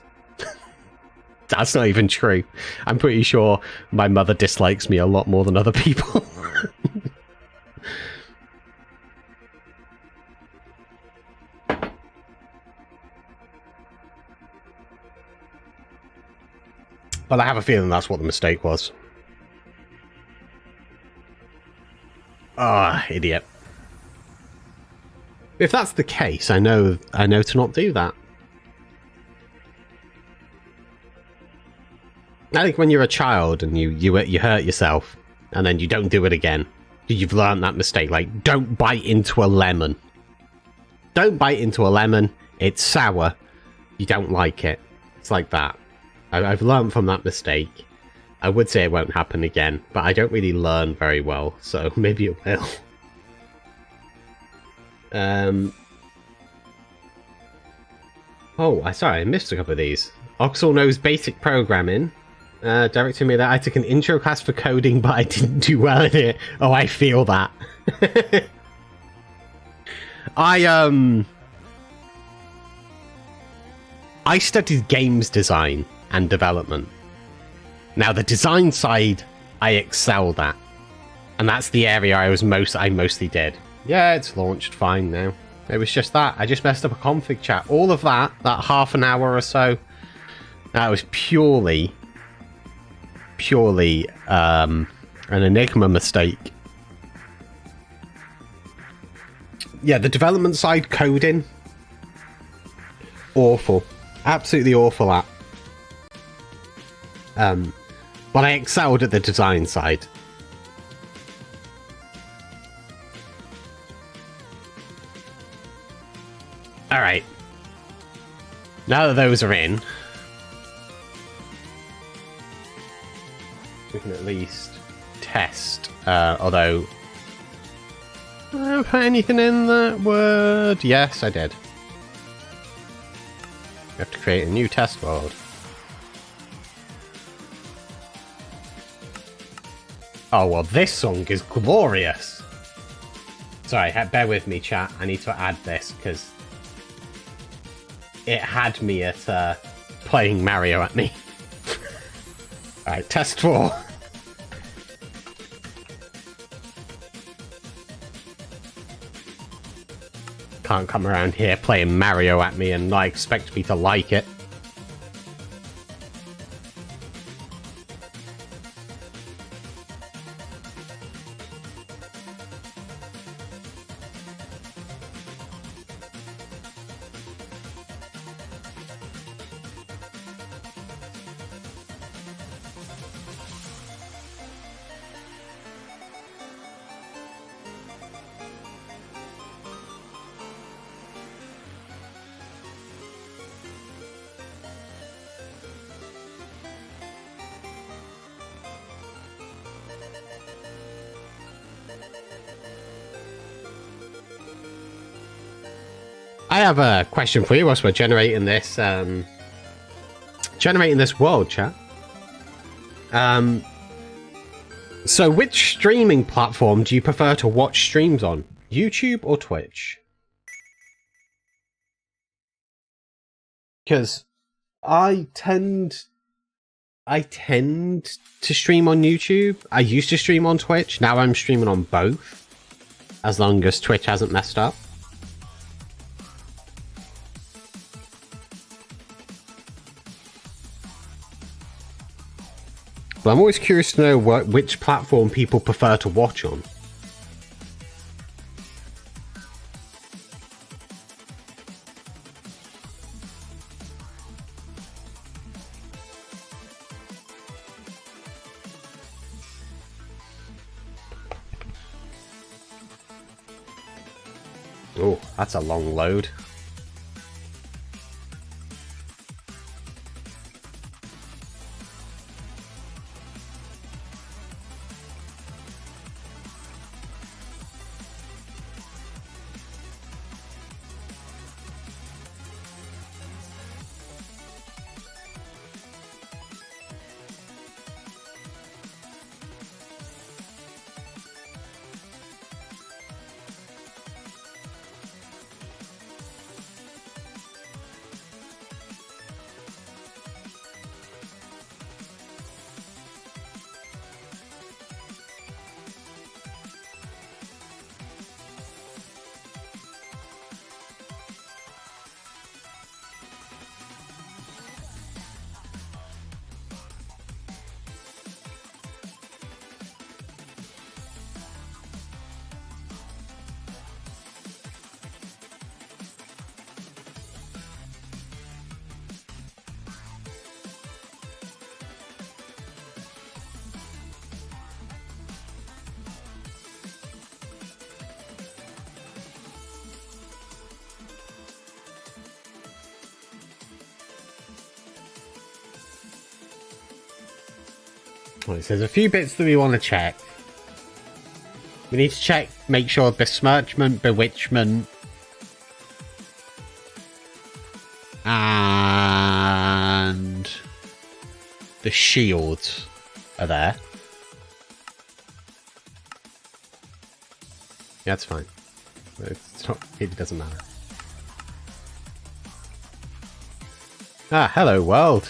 That's not even true. I'm pretty sure my mother dislikes me a lot more than other people. But I have a feeling that's what the mistake was. Ah, idiot. If that's the case, I know to not do that. I think when you're a child and you hurt yourself and then you don't do it again, you've learned that mistake. Like, don't bite into a lemon. Don't bite into a lemon. It's sour. You don't like it. It's like that. I've learned from that mistake. I would say it won't happen again, but I don't really learn very well, so maybe it will. Oh, sorry, I missed a couple of these. Oxel knows basic programming. Directing me that I took an intro class for coding, but I didn't do well in it. Oh, I feel that. I studied games design and development. Now, the design side, I excelled at. And that's the area I mostly did. Yeah, it's launched fine now. It was just that. I just messed up a config chat. All of that half an hour or so, that was purely an Enigma mistake. Yeah, the development side, coding, awful. Absolutely awful at. But I excelled at the design side. Alright. Now that those are in, we can at least test. Although, did I put anything in that word? Yes, I did. We have to create a new test world. Oh, well, this song is glorious. Sorry, bear with me, chat. I need to add this, because it had me at playing Mario at me. Alright, test 4. Can't come around here playing Mario at me and not expect me to like it. I have a question for you whilst we're generating this world, chat. So which streaming platform do you prefer to watch streams on? YouTube or Twitch? Because I tend to stream on YouTube. I used to stream on Twitch. Now I'm streaming on both, as long as Twitch hasn't messed up. But I'm always curious to know which platform people prefer to watch on. Oh, that's a long load. Right, so there's a few bits that we want to check. We need to check, make sure besmirchment, bewitchment, and the shields are there. Yeah, that's fine. It doesn't matter. Ah, hello world.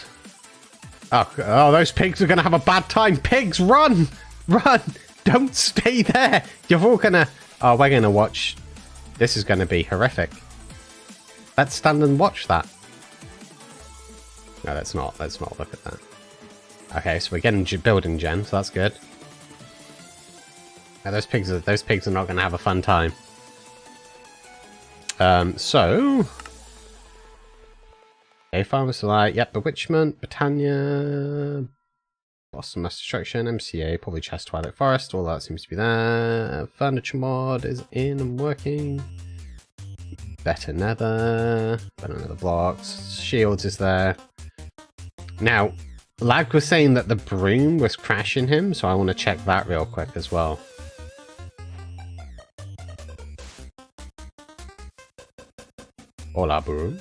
Oh, those pigs are going to have a bad time. Pigs, run! Run! Don't stay there! You're all going to... Oh, we're going to watch... This is going to be horrific. Let's stand and watch that. No, let's not. Let's not look at that. Okay, so we're getting building gen, so that's good. Yeah, those pigs are not going to have a fun time. So... Okay, farmers are like, yep, Bewitchment, Britannia, Boston Mass Destruction, MCA, probably Chest Twilight Forest, all that seems to be there. Furniture mod is in and working. Better Nether blocks, Shields is there. Now, Lag was saying that the broom was crashing him, so I want to check that real quick as well. Hola, broom.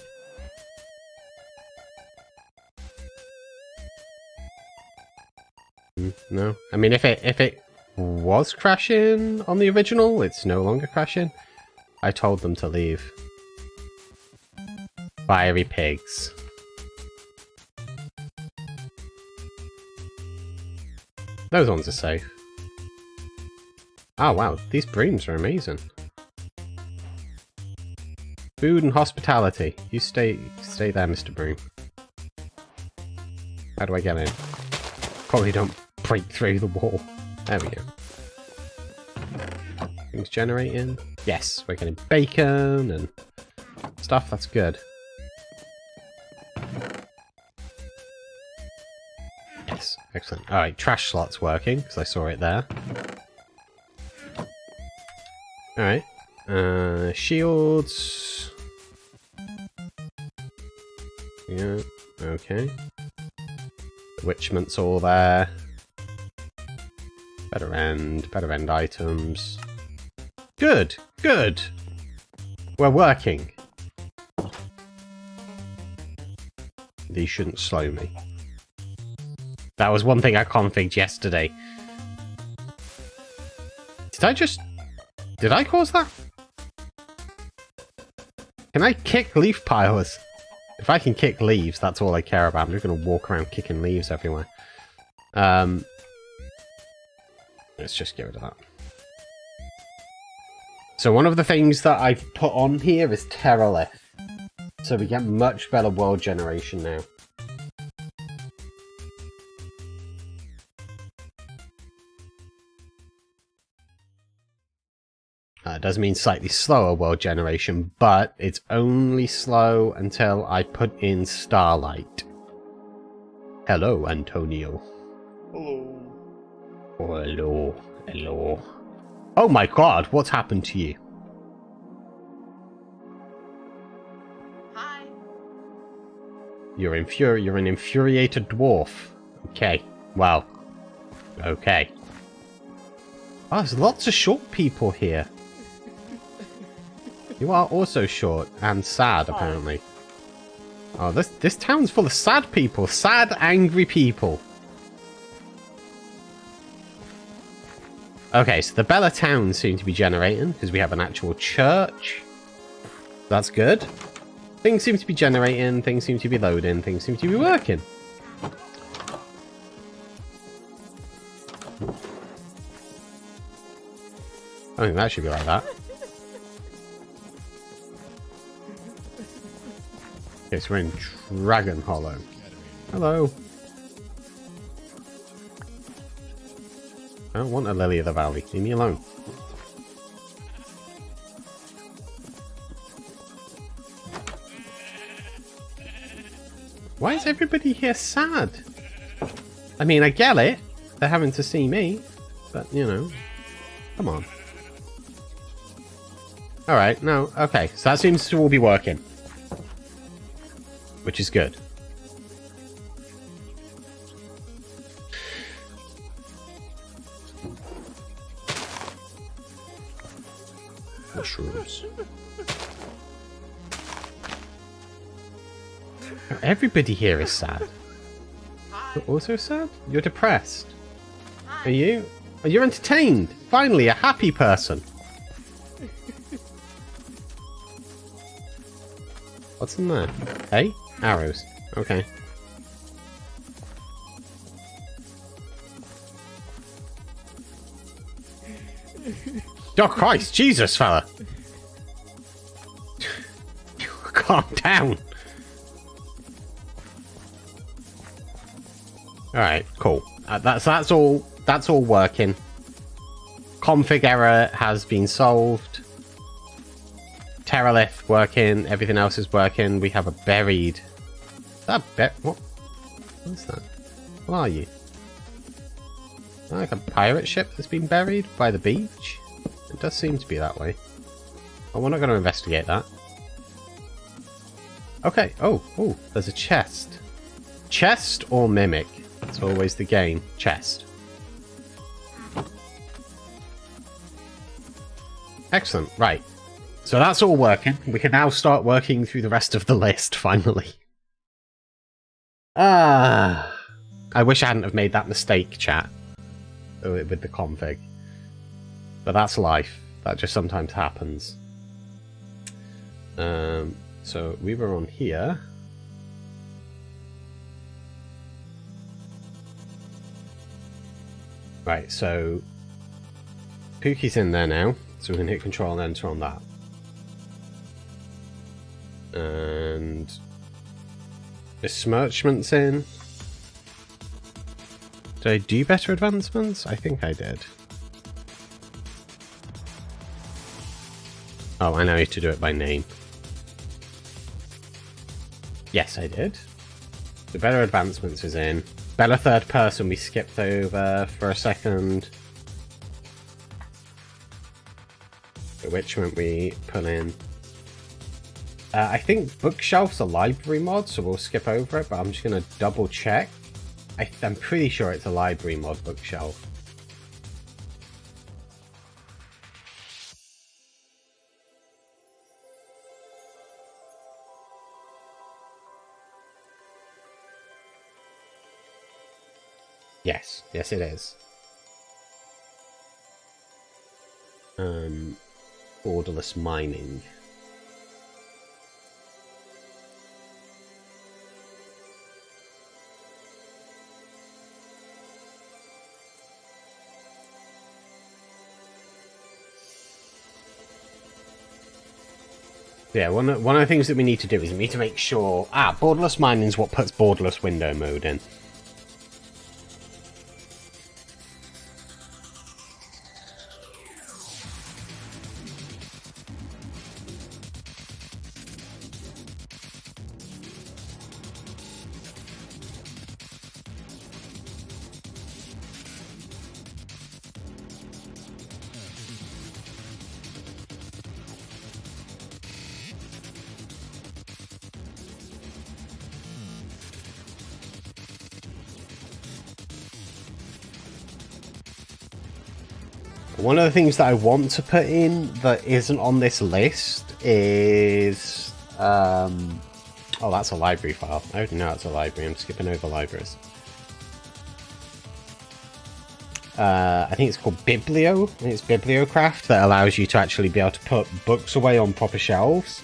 No, I mean if it was crashing on the original, it's no longer crashing. I told them to leave. Fiery pigs. Those ones are safe. Oh wow, these brooms are amazing. Food and hospitality. You stay there, Mr. Broom. How do I get in? Probably don't break through the wall. There we go. Things generating. Yes, we're getting bacon and stuff. That's good. Yes, excellent. Alright, trash slot's working, because I saw it there. Alright. Shields. Yeah, okay. Bewitchment's all there. Better end items. Good, good. We're working. These shouldn't slow me. That was one thing I configured yesterday. Did I cause that? Can I kick leaf pilers? If I can kick leaves, that's all I care about. I'm just going to walk around kicking leaves everywhere. Let's just get rid of that. So one of the things that I've put on here is 𝗕𝗢𝗫𝗓. So we get much better world generation now. It does mean slightly slower world generation, but it's only slow until I put in starlight. Hello, Antonio. Hello. Oh, hello. Hello. Oh my god, what's happened to you? Hi. You're an infuriated dwarf. Okay. Well. Okay. Oh, there's lots of short people here. You are also short and sad, apparently. Oh, this town's full of sad people. Sad, angry people. Okay, so the Bella towns seem to be generating, because we have an actual church. That's good. Things seem to be generating, things seem to be loading, things seem to be working. I think that should be like that. Okay, so we're in Dragon Hollow. Hello. I don't want a Lily of the Valley. Leave me alone. Why is everybody here sad? I mean, I get it. They're having to see me. But, you know. Come on. Alright, no. Okay, so that seems to all be working. Which is good. Mushrooms. Everybody here is sad. You're also sad? You're depressed. Are you? Are you entertained? Finally, a happy person. What's in there? Hey? Arrows. Okay. Oh Christ, Jesus, fella! Calm down. All right, cool. That's all. That's all working. Config error has been solved. 𝗕𝗢𝗫𝗓 working. Everything else is working. We have a buried. Is that what? What's that? What are you? Like a pirate ship that's been buried by the beach? It does seem to be that way. Oh, we're not going to investigate that. Okay. Oh, there's a chest. Chest or mimic? It's always the game. Chest. Excellent. Right. So that's all working. We can now start working through the rest of the list, finally. I wish I hadn't have made that mistake, chat. With the config. But that's life. That just sometimes happens. So we were on here. Right, so Pookie's in there now, so we can hit Control and Enter on that. And besmirchment's in. Did I do better advancements? I think I did. Oh, I now need to do it by name. Yes, I did. The better advancements is in. Better third person we skipped over for a second. Bewitchment we put in. I think bookshelf's a library mod, so we'll skip over it, but I'm just going to double check. I'm pretty sure it's a library mod, bookshelf. Yes, yes it is. Borderless mining. Yeah, one of the things that we need to do is we need to make sure... borderless mining is what puts borderless window mode in. One of the things that I want to put in that isn't on this list is... oh, that's a library file. I already know it's a library. I'm skipping over libraries. I think it's called Biblio. I think it's Bibliocraft that allows you to actually be able to put books away on proper shelves.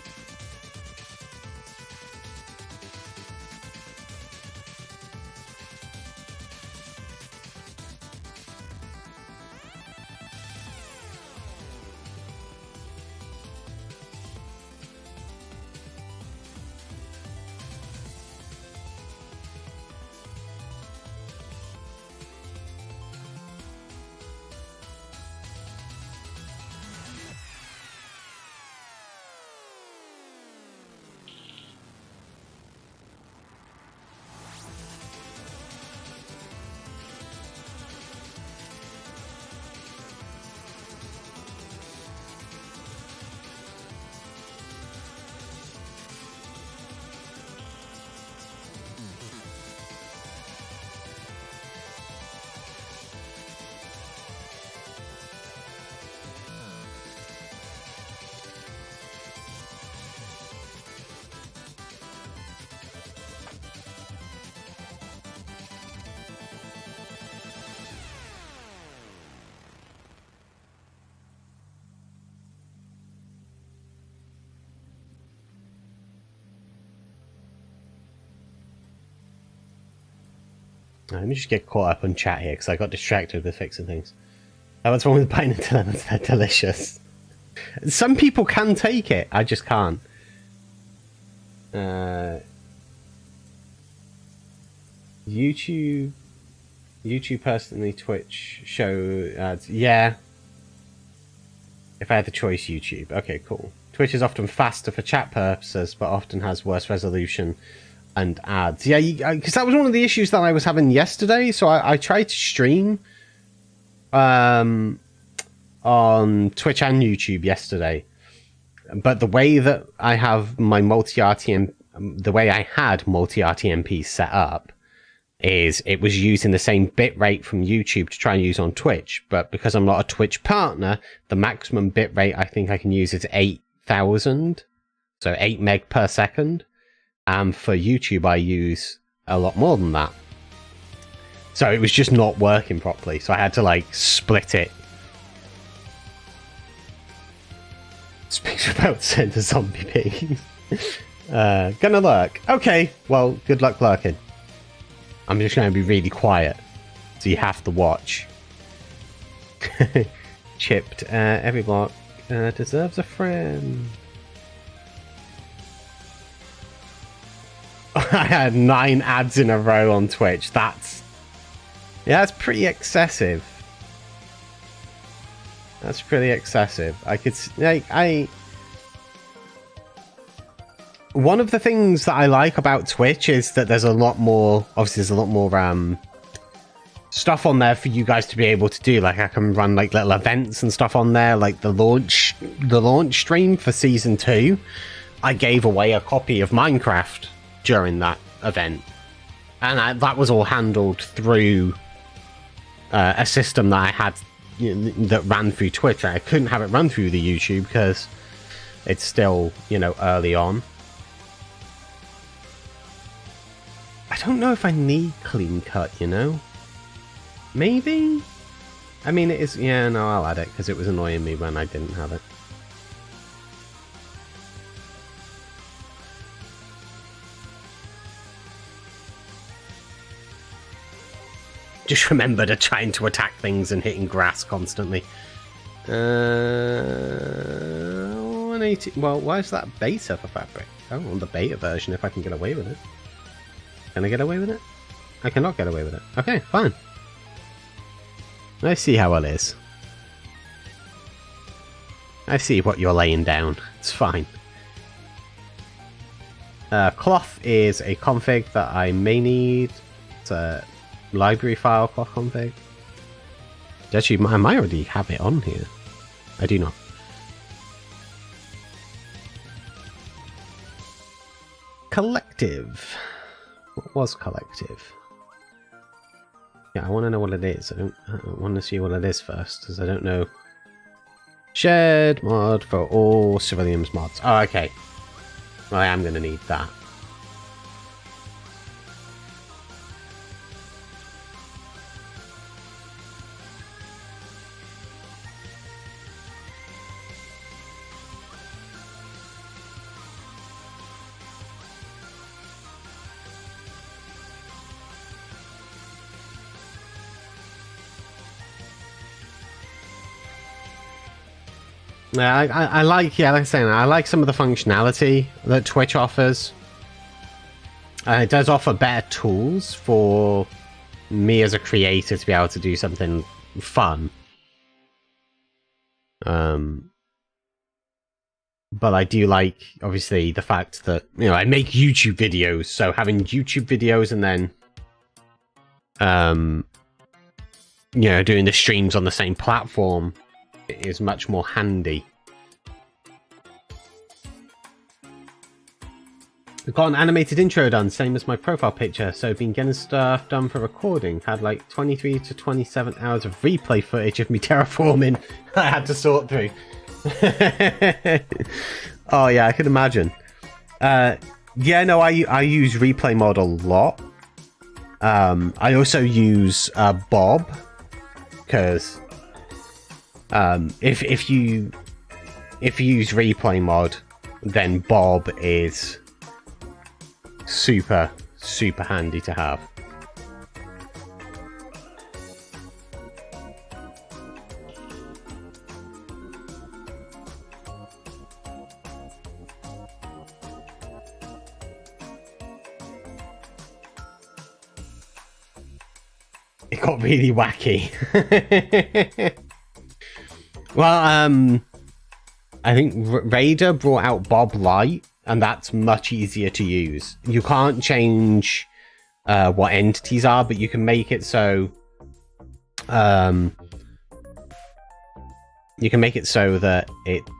Let me just get caught up on chat here because I got distracted with fixing things. Oh, what's wrong with buying into them? They're delicious. Some people can take it. I just can't. YouTube personally, Twitch show ads. Yeah. If I had the choice, YouTube. Okay, cool. Twitch is often faster for chat purposes, but often has worse resolution and ads. Yeah, because that was one of the issues that I was having yesterday. So I tried to stream on Twitch and YouTube yesterday, but the way that I have my the way I had multi-RTMP set up is it was using the same bit rate from YouTube to try and use on Twitch, but because I'm not a Twitch partner, the maximum bit rate I think I can use is 8,000, so 8 meg per second. And for YouTube, I use a lot more than that. So it was just not working properly. So I had to like split it. Speaks about send a zombie pig. Gonna lurk. Okay, well, good luck lurking. I'm just going to be really quiet. So you have to watch. Chipped. Every block deserves a friend. I had 9 ads in a row on Twitch. That's pretty excessive. That's pretty excessive. I could one of the things that I like about Twitch is that there's a lot more. Obviously, there's a lot more stuff on there for you guys to be able to do. Like I can run like little events and stuff on there, like the launch stream for season 2. I gave away a copy of Minecraft during that event, and that was all handled through a system that I had that ran through Twitch. I couldn't have it run through the YouTube because it's still, early on. I don't know if I need clean cut, Maybe? I mean, it is... Yeah, no, I'll add it, because it was annoying me when I didn't have it. Just remember to trying to attack things and hitting grass constantly. 180... Well, why is that beta for fabric? Oh, on the beta version, if I can get away with it. Can I get away with it? I cannot get away with it. Okay, fine. I see how it is. I see what you're laying down. It's fine. Cloth is a config that I may need. It's a library file cloth config. Actually, I might already have it on here. I do not. Collective. What was collective? Yeah, I want to know what it is. I want to see what it is first, because I don't know. Shared mod for all civilians mods. Oh, okay. Well, I am going to need that. Yeah, I like, yeah, like I say, I like some of the functionality that Twitch offers. It does offer better tools for me as a creator to be able to do something fun. But I do like, obviously, the fact that, you know, I make YouTube videos, so having YouTube videos and then, you know, doing the streams on the same platform is much more handy. We've got an animated intro done, same as my profile picture, so been getting stuff done for recording. Had like 23 to 27 hours of replay footage of me terraforming I had to sort through. Oh yeah, I can imagine. Yeah, no, I use replay mod a lot. I also use Bob, because if you use replay mod, then Bob is super handy to have. It got really wacky. Well, I think Raider brought out Bob Light, and that's much easier to use. You can't change what entities are, but you can make it so you can make it so that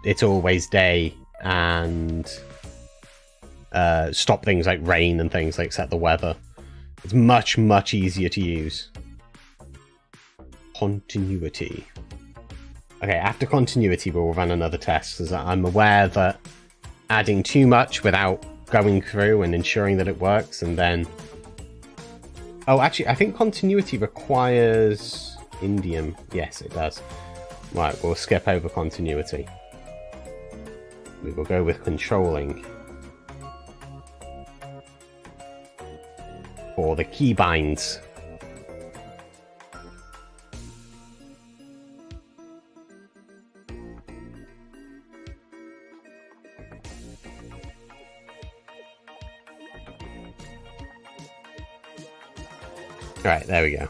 it's always day and stop things like rain and things, like set the weather. It's much easier to use. Continuity. Okay, after continuity, we'll run another test, because I'm aware that adding too much without going through and ensuring that it works, and then... Oh, actually, I think continuity requires indium. Yes, it does. Right, we'll skip over continuity. We will go with controlling for the keybinds. Right, there we go.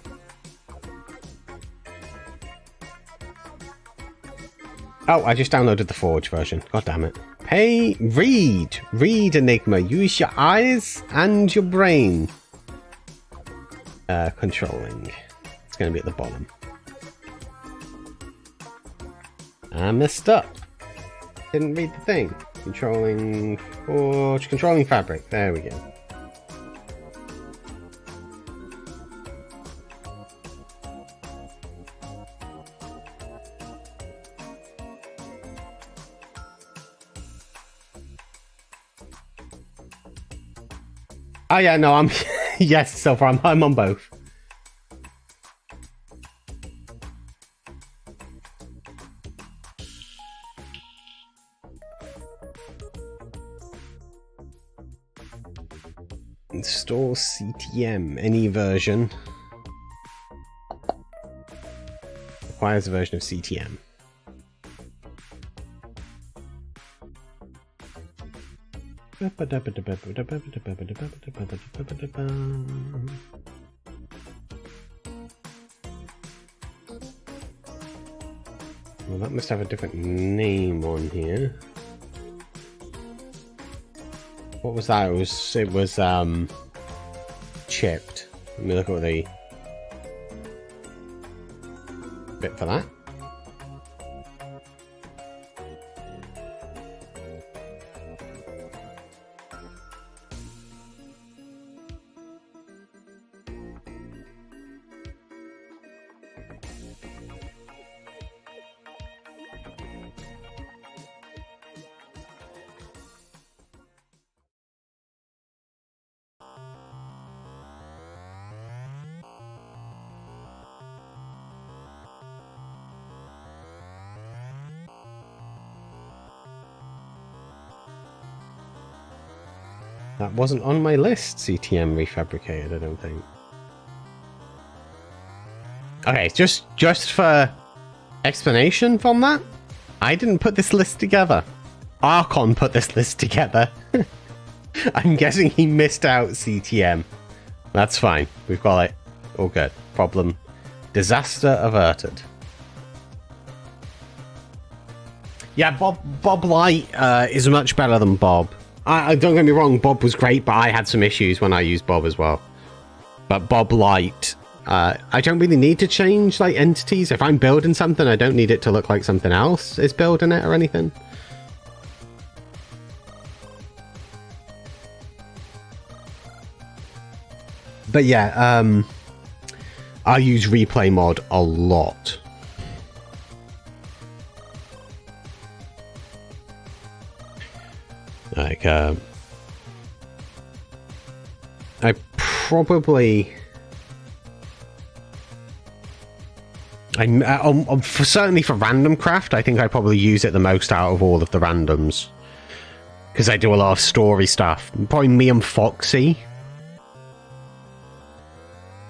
Oh, I just downloaded the Forge version. God damn it. Hey, read 𝗕𝗢𝗫𝗫. Use your eyes and your brain. Controlling. It's going to be at the bottom. I messed up. Didn't read the thing. Controlling Forge. Controlling fabric. There we go. Oh yeah, no, I'm yes, so far I'm on both. CTM. Any version requires a version of CTM. Well, that must have a different name on here. What was that? It was chipped. Let me look at the bit for that. That wasn't on my list, CTM refabricated, I don't think. Okay, just for explanation from that, I didn't put this list together. Archon put this list together. I'm guessing he missed out CTM. That's fine. We've got it. All good. Problem. Disaster averted. Yeah, Bob Light is much better than Bob. I don't get me wrong, Bob was great, but I had some issues when I used Bob as well. But Bob Light, I don't really need to change like entities. If I'm building something, I don't need it to look like something else is building it or anything. But yeah, I use replay mod a lot. Like, I probably... certainly for random craft, I think I probably use it the most out of all of the randoms. Because I do a lot of story stuff. Probably me and Foxy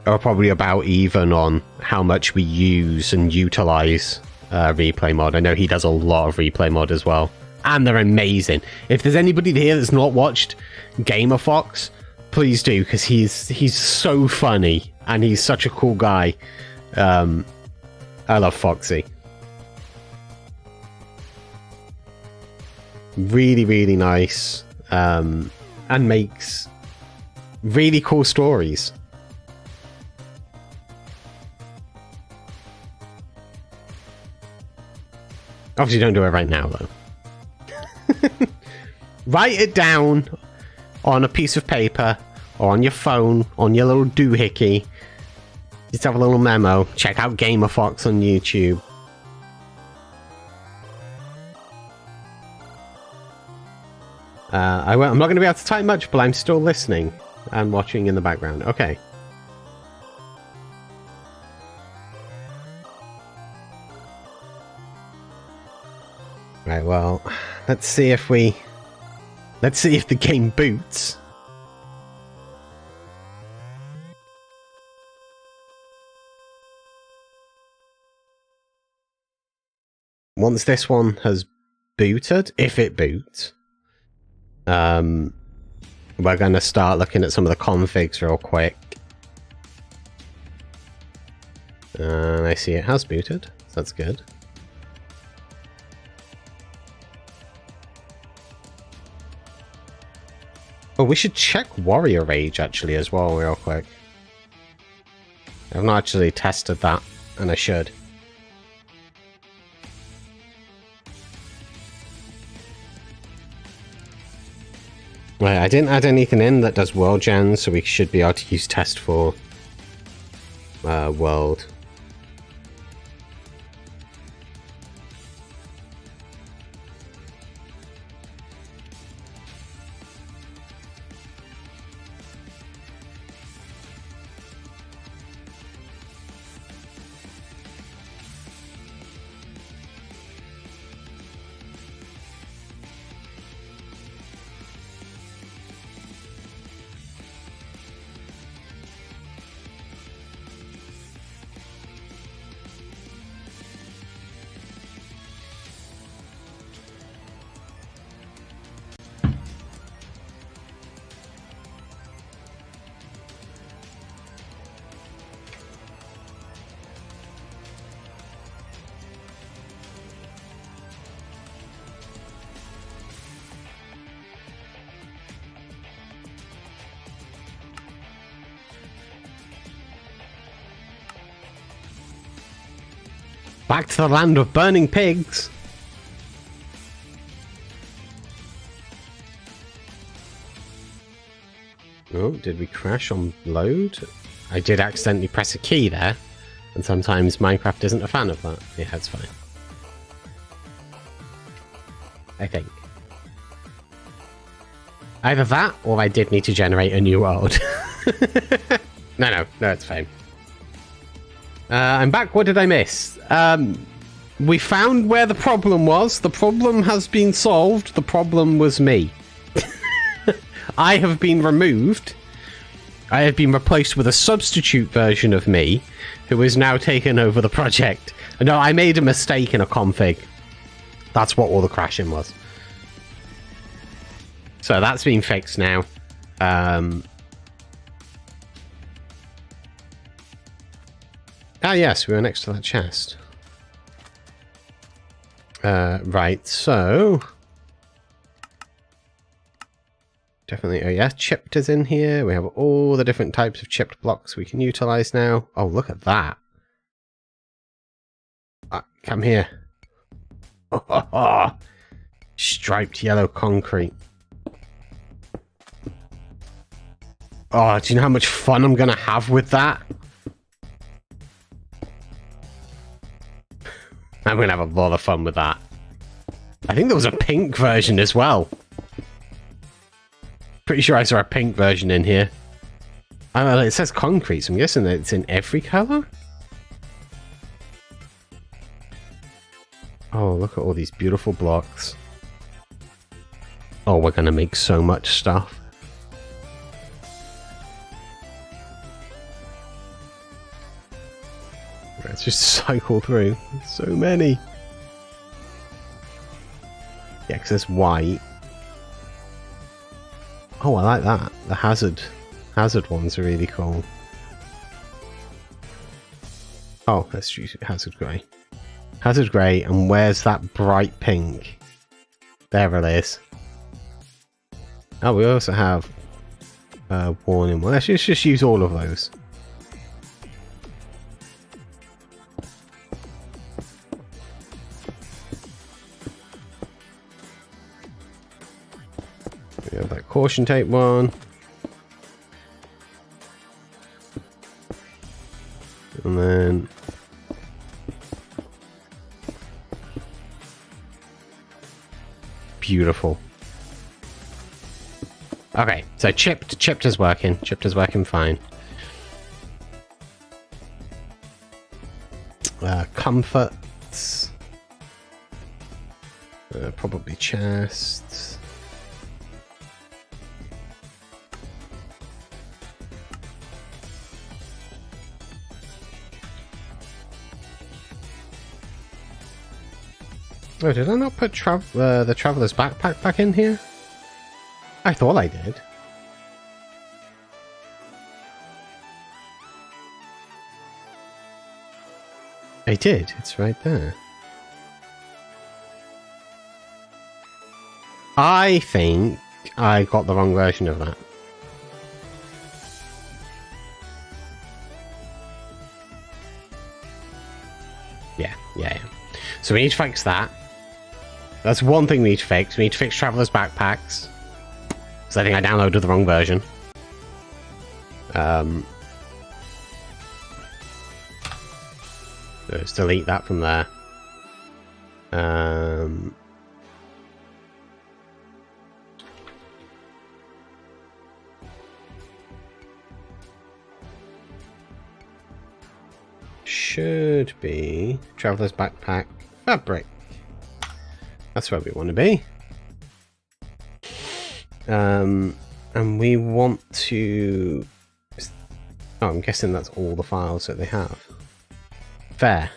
are probably about even on how much we use and utilize replay mod. I know he does a lot of replay mod as well. And they're amazing. If there's anybody here that's not watched 𝗕𝗢𝗫𝗛𝗏, please do, because he's so funny and he's such a cool guy. I love Foxy. Really, really nice, and makes really cool stories. Obviously, don't do it right now, though. Write it down on a piece of paper or on your phone, on your little doohickey. Just have a little memo. Check out 𝗕𝗢𝗫𝗏 on YouTube. I'm not going to be able to type much, but I'm still listening and watching in the background. Okay. Right, well, let's see if the game boots. Once this one has booted, if it boots, we're going to start looking at some of the configs real quick. And I see it has booted, so that's good. Oh, we should check Warrior Rage actually as well real quick. I've not actually tested that, and I should. Right, I didn't add anything in that does world gens, so we should be able to use test for world. Back to the land of burning pigs. Oh, did we crash on load? I did accidentally press a key there, and sometimes Minecraft isn't a fan of that. Yeah, that's fine. I think. Either that, or I did need to generate a new world. No, it's fine. I'm back. What did I miss? We found where the problem was. The problem has been solved. The problem was me. I have been removed. I have been replaced with a substitute version of me, who has now taken over the project. No, I made a mistake in a config. That's what all the crashing was. So that's been fixed now. Ah, yes, we were next to that chest. Right, so... Definitely, oh yeah, chipped is in here. We have all the different types of chipped blocks we can utilize now. Oh, look at that. Come here. Striped yellow concrete. Oh, do you know how much fun I'm gonna have with that? I'm gonna have a lot of fun with that. I think there was a pink version as well. Pretty sure I saw a pink version in here. It says concrete, so I'm guessing that it's in every color? Oh, look at all these beautiful blocks. Oh, we're gonna make so much stuff. Let's just cycle through. So many. Yeah, because it's white. Oh, I like that. The hazard ones are really cool. Oh, let's choose hazard grey. Hazard grey, and where's that bright pink? There it is. Oh, we also have warning one. Let's just use all of those. We have that caution tape one. And then beautiful. Okay, so chipped is working. Chipped is working fine. Comforts. Probably chests. Oh, did I not put the Traveler's Backpack back in here? I thought I did. I did. It's right there. I think I got the wrong version of that. Yeah. So we need to fix that. That's one thing we need to fix. We need to fix Traveler's Backpacks. Because I think I downloaded the wrong version. Let's delete that from there. Should be Traveler's Backpack fabric. That's where we want to be. And we want to... Oh, I'm guessing that's all the files that they have. Fair.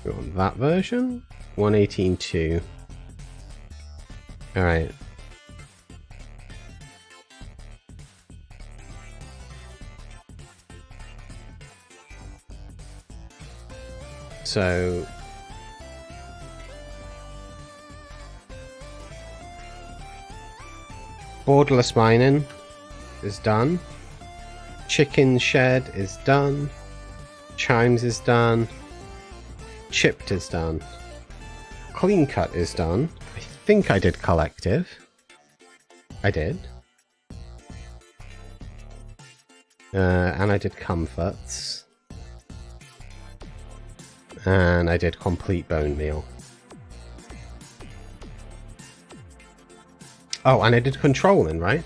We want that version. 118.2. Alright. So... Borderless mining is done. Chicken shed is done. Chimes is done. Chipped is done. Clean cut is done. I think I did collective. I did. And I did comforts. And I did complete bone meal. Oh, and I did controlling, right?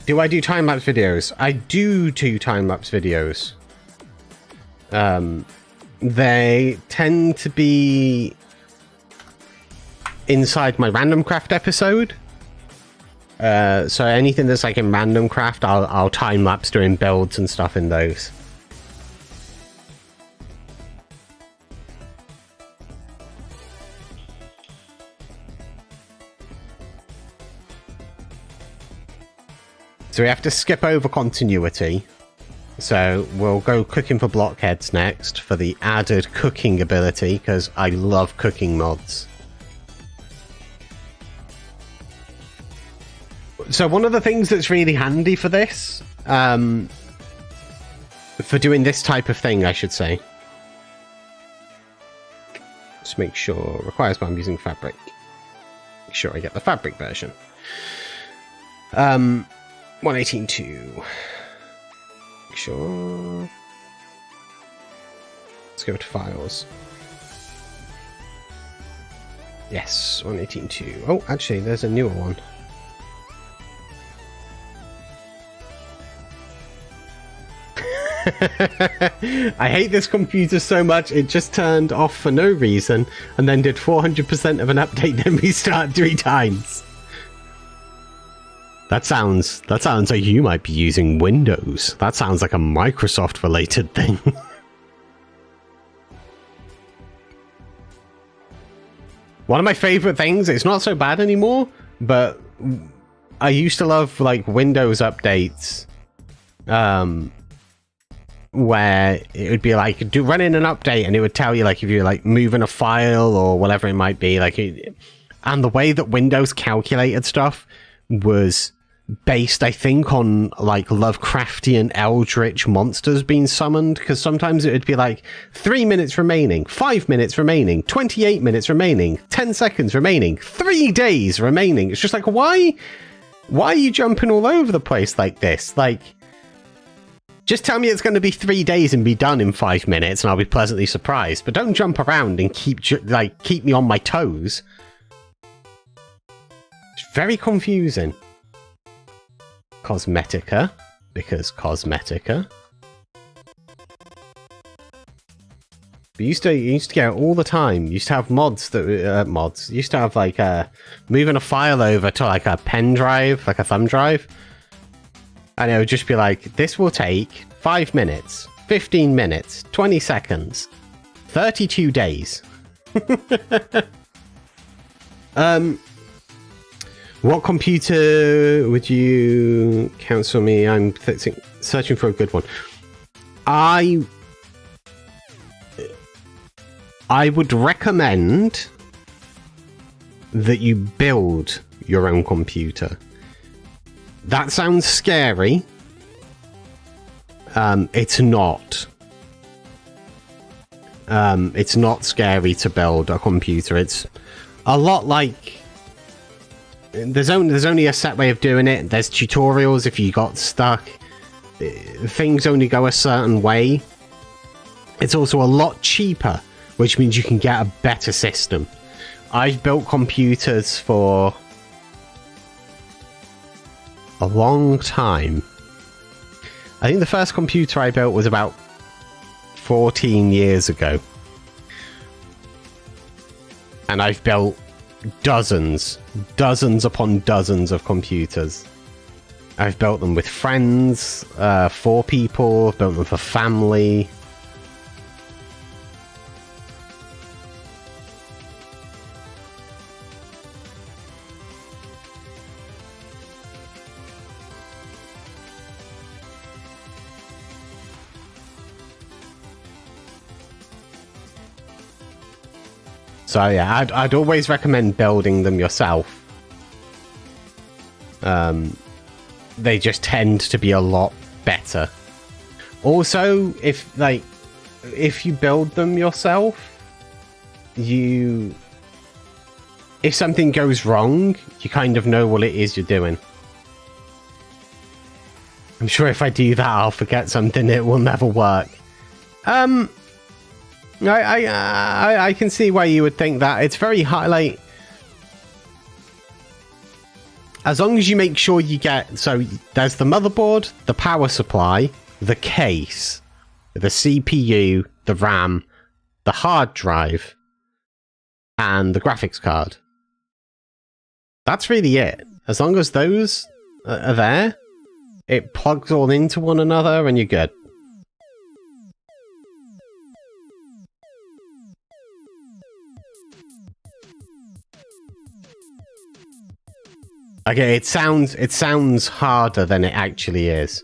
Do I do time-lapse videos? I do time-lapse videos. They tend to be inside my random craft episode. So anything that's like in random craft, I'll time-lapse doing builds and stuff in those. So we have to skip over continuity. So we'll go cooking for blockheads next for the added cooking ability, because I love cooking mods. So one of the things that's really handy for this, for doing this type of thing, I should say. Just make sure, requires I'm using fabric. Make sure I get the fabric version. 118.2. Make sure. Let's go to files. Yes, 118.2. Oh, actually, there's a newer one. I hate this computer so much, it just turned off for no reason and then did 400% of an update, then restart 3 times. That sounds like you might be using Windows. That sounds like a Microsoft related thing. One of my favorite things, it's not so bad anymore, but I used to love like Windows updates. Where it would be like running an update and it would tell you like if you're like moving a file or whatever it might be, like and the way that Windows calculated stuff was based, I think, on like Lovecraftian eldritch monsters being summoned, because sometimes it would be like 3 minutes remaining, 5 minutes remaining, 28 minutes remaining, 10 seconds remaining, 3 days remaining. It's just like, why are you jumping all over the place like this? Like, just tell me it's going to be 3 days and be done in 5 minutes and I'll be pleasantly surprised. But don't jump around and keep me on my toes. It's very confusing. Cosmetica, because Cosmetica. But you used to get it all the time. You used to have mods that You used to have like moving a file over to like a pen drive, like a thumb drive. And it would just be like, this will take 5 minutes, 15 minutes, 20 seconds, 32 days. What computer would you counsel me? I'm searching for a good one. I would recommend that you build your own computer. That sounds scary. It's not. It's not scary to build a computer. It's a lot like... There's only a set way of doing it. There's tutorials if you got stuck. Things only go a certain way. It's also a lot cheaper, which means you can get a better system. I've built computers for a long time. I think the first computer I built was about 14 years ago. And I've built dozens upon dozens of computers. I've built them with friends, for people, I've built them for family. So yeah, I'd always recommend building them yourself. They just tend to be a lot better. Also, if like if you build them yourself, if something goes wrong, you kind of know what it is you're doing. I'm sure if I do that, I'll forget something. It will never work. I can see why you would think that. It's very hard, like, as long as you make sure you get, so there's the motherboard, the power supply, the case, the CPU, the RAM, the hard drive, and the graphics card. That's really it. As long as those are there, it plugs all into one another and you're good. Okay, it sounds harder than it actually is.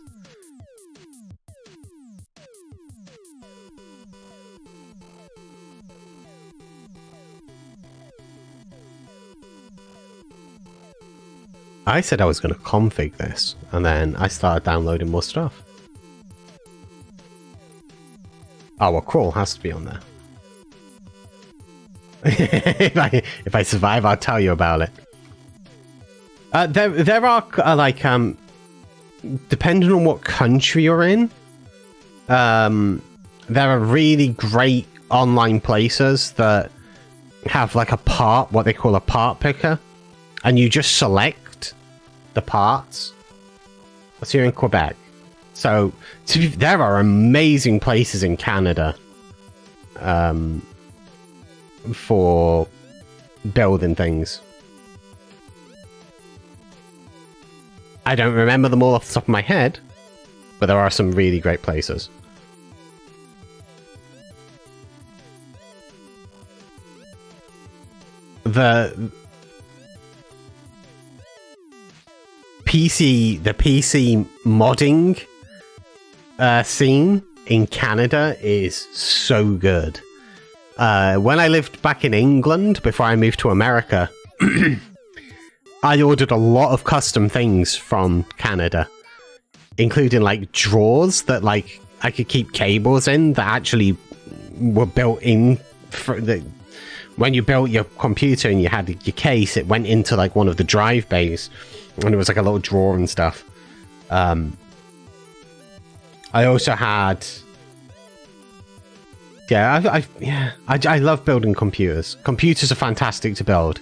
I said I was going to config this, and then I started downloading more stuff. Oh, well, crawl has to be on there. if I survive, I'll tell you about it. There are, like, depending on what country you're in, there are really great online places that have, like, what they call a part picker, and you just select the parts. So you're in Quebec. So there are amazing places in Canada for building things. I don't remember them all off the top of my head, but there are some really great places. The PC modding scene in Canada is so good. When I lived back in England before I moved to America, I ordered a lot of custom things from Canada, including like drawers that like I could keep cables in that actually were built in for the. When you built your computer and you had your case, it went into like one of the drive bays, and it was like a little drawer and stuff. I also had, I love building computers. Computers are fantastic to build.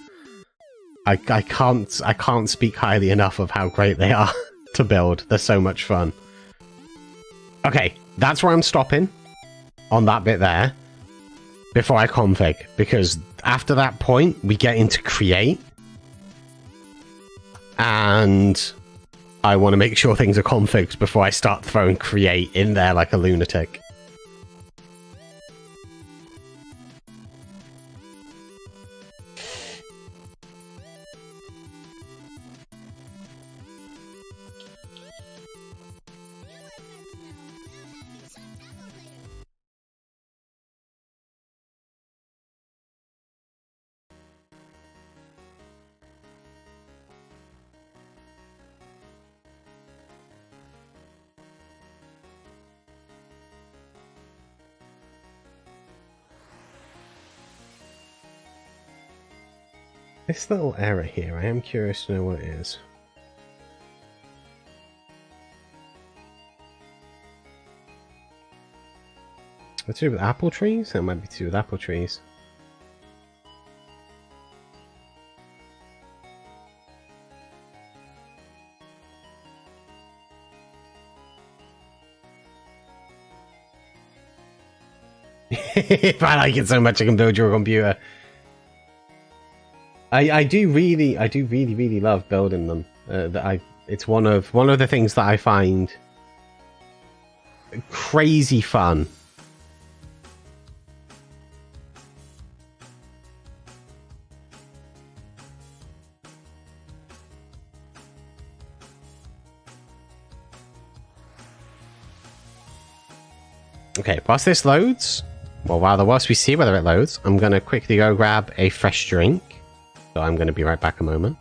I can't speak highly enough of how great they are to build. They're so much fun. Okay, that's where I'm stopping on that bit there before I config, because after that point we get into create, and I want to make sure things are configured before I start throwing create in there like a lunatic. This little error here, I am curious to know what it is. What's to do with apple trees? That might be to do with apple trees. If I like it so much I can build your computer. I do really love building them. It's one of the things that I find crazy fun. Okay, whilst this loads, well, rather whilst we see whether it loads, I'm gonna quickly go grab a fresh drink. So I'm going to be right back a moment.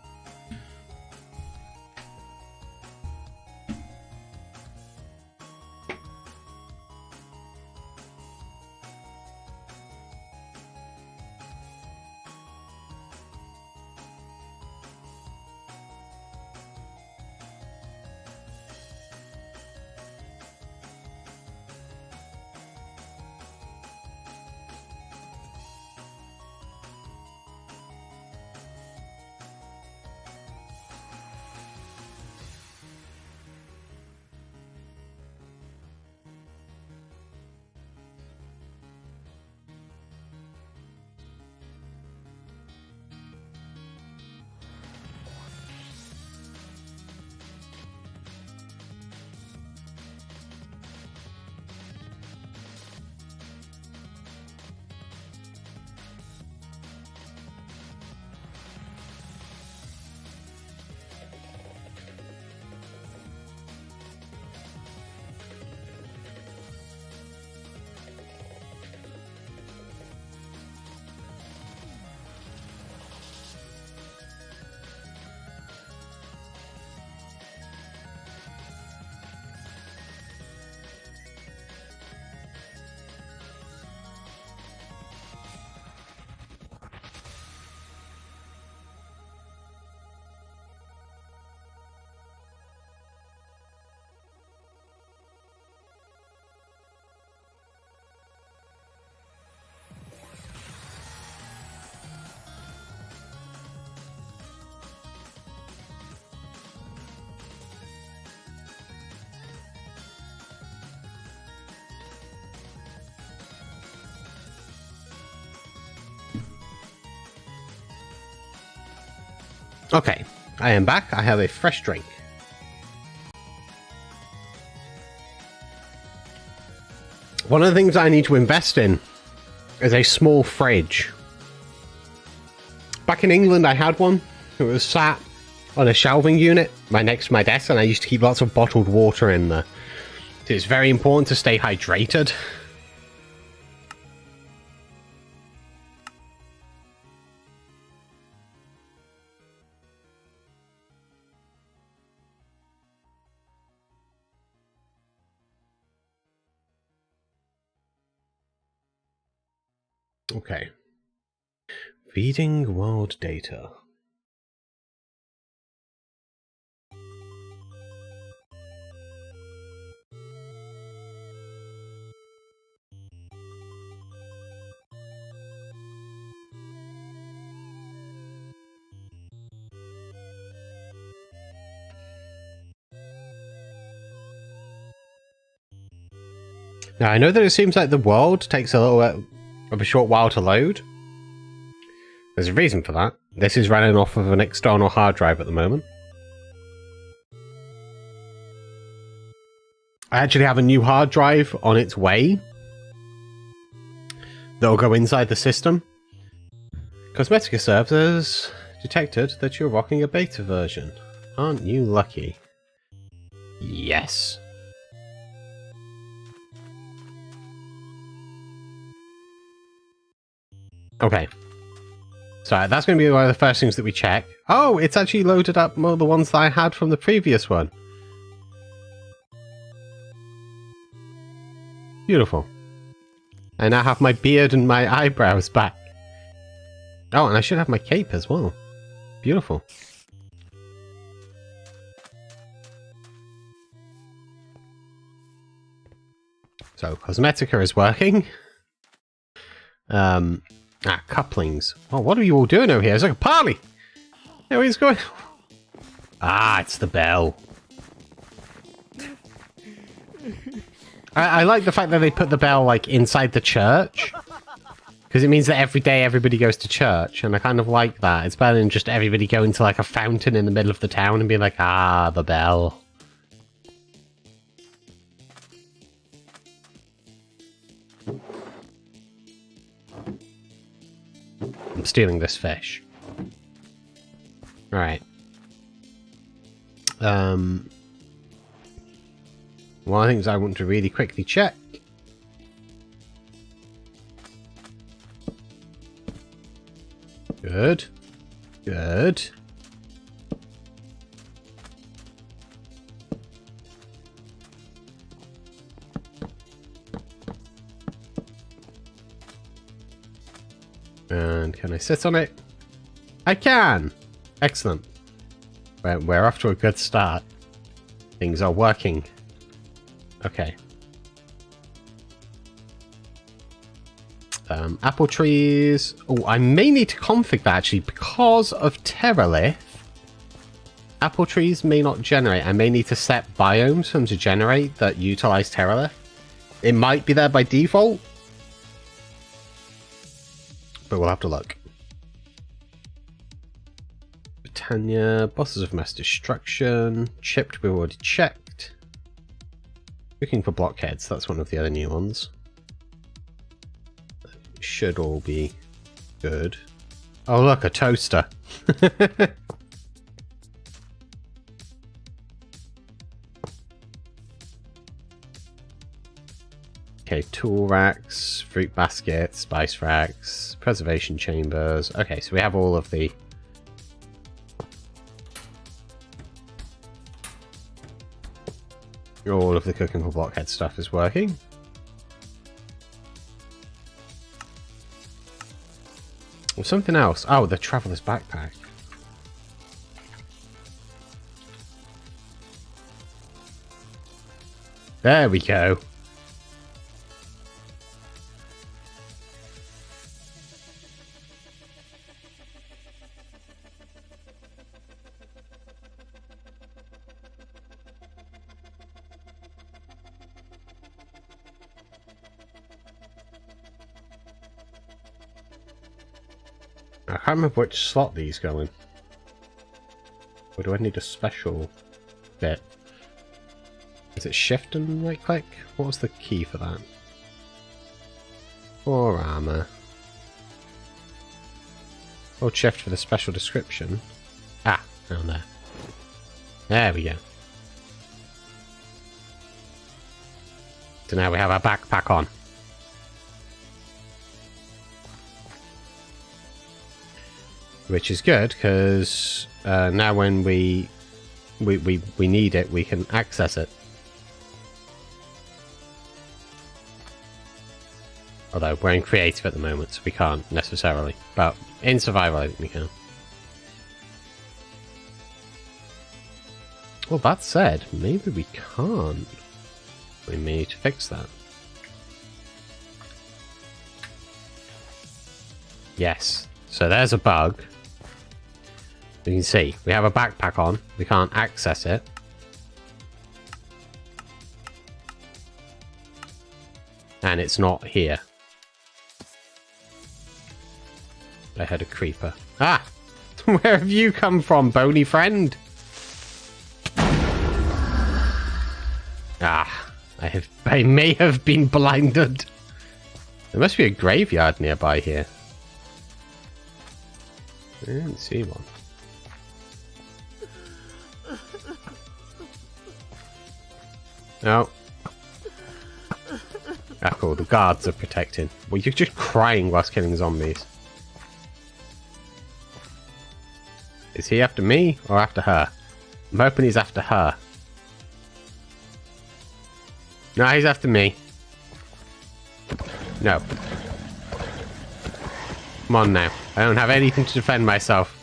Okay, I am back. I have a fresh drink. One of the things I need to invest in is a small fridge. Back in England, I had one. It was sat on a shelving unit right next to my desk, and I used to keep lots of bottled water in there. It's very important to stay hydrated. Okay. Feeding world data. Now, I know that it seems like the world takes a little bit of a short while to load. There's a reason for that. This is running off of an external hard drive at the moment. I actually have a new hard drive on its way that will go inside the system. 𝗕𝗢𝗫𝗚𝗚𝗔 servers detected that you're rocking a beta version. Aren't you lucky? Yes. Okay. So that's going to be one of the first things that we check. Oh, it's actually loaded up more of the ones that I had from the previous one. Beautiful. I now have my beard and my eyebrows back. Oh, and I should have my cape as well. Beautiful. So, 𝗕𝗢𝗫𝗚𝗔𝗗 is working. Couplings. Oh, what are you all doing over here? It's like a party! There he's going. Ah, it's the bell. I like the fact that they put the bell, like, inside the church. Because it means that every day everybody goes to church, and I kind of like that. It's better than just everybody going to, like, a fountain in the middle of the town and being like, ah, the bell. I'm stealing this fish. Alright. One of the things I want to really quickly check. Good. Good. And can I sit on it? I can! Excellent. We're off to a good start. Things are working. Okay. Apple trees. Oh, I may need to config that actually because of 𝗕𝗢𝗫𝗚𝗓. Apple trees may not generate. I may need to set biomes for them to generate that utilize 𝗕𝗢𝗫𝗚. It might be there by default, but we'll have to look. Britannia, bosses of mass destruction, chipped, we've already checked. Looking for blockheads, that's one of the other new ones. Should all be good. Oh look, a toaster. Okay, tool racks, fruit baskets, spice racks, preservation chambers. Okay, so we have all of the... all of the cooking for blockhead stuff is working. Or something else. Oh, the traveler's backpack. There we go. I can't remember which slot these go in. Or do I need a special bit? Is it shift and right click? What was the key for that? For armor. Hold shift for the special description. Ah, down there. There we go. So now we have our backpack on. Which is good, because now when we need it, we can access it. Although we're in creative at the moment, so we can't necessarily. But in survival, I think we can. Well, that said, maybe we can't. We may need to fix that. Yes. So there's a bug. You can see, we have a backpack on. We can't access it. And it's not here. I heard a creeper. Ah! Where have you come from, bony friend? Ah, I may have been blinded. There must be a graveyard nearby here. I didn't see one. No. Ah, cool. The guards are protecting. Well, you're just crying whilst killing zombies. Is he after me or after her? I'm hoping he's after her. No, he's after me. No. Come on now. I don't have anything to defend myself.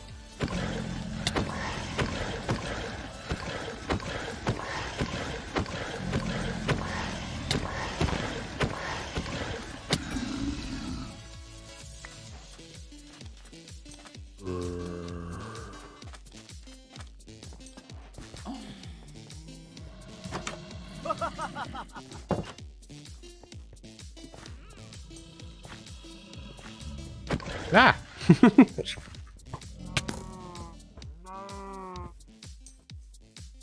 Ah!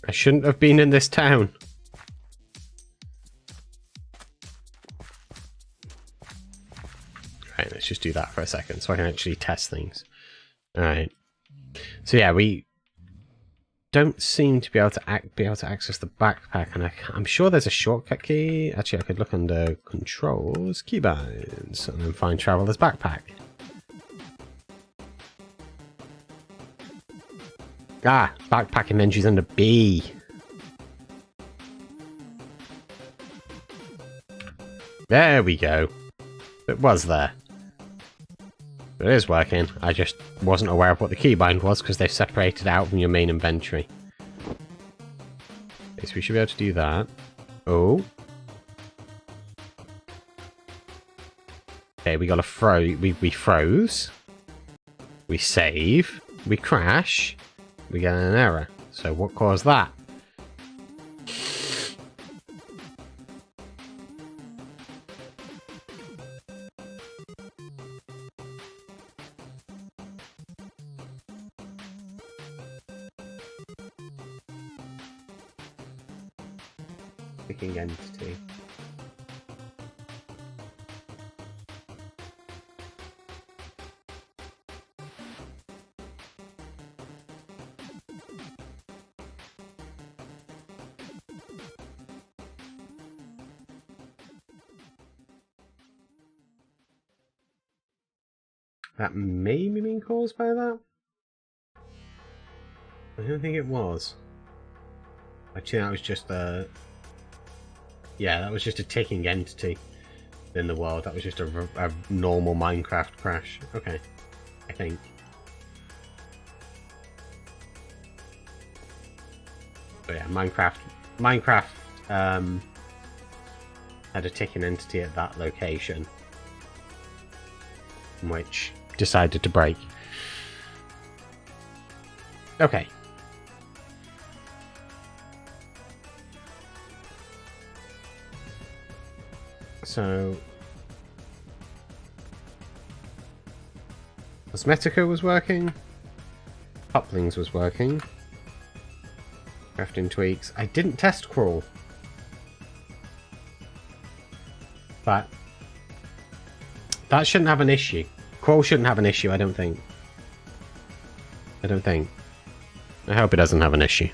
I shouldn't have been in this town. Right, let's just do that for a second so I can actually test things. Alright. So yeah, we don't seem to be able to access the backpack, and I'm sure there's a shortcut key. Actually, I could look under controls, keybinds, and then find Traveler's Backpack. Ah, backpack inventory's under B. There we go. It was there. It is working. I just wasn't aware of what the keybind was because they've separated out from your main inventory. Okay, so we should be able to do that. Oh. Okay, we got a we froze. We save. We crash. We get an error. So what caused that? Picking entity. That may be being caused by that? I don't think it was. Actually, that was just a... Yeah, that was just a ticking entity in the world. That was just a normal Minecraft crash. Okay, I think. But yeah, Minecraft had a ticking entity at that location, which decided to break. Okay. So Cosmetica was working, Couplings was working, Crafting tweaks. I didn't test crawl. But that shouldn't have an issue. Crawl shouldn't have an issue, I don't think. I hope it doesn't have an issue.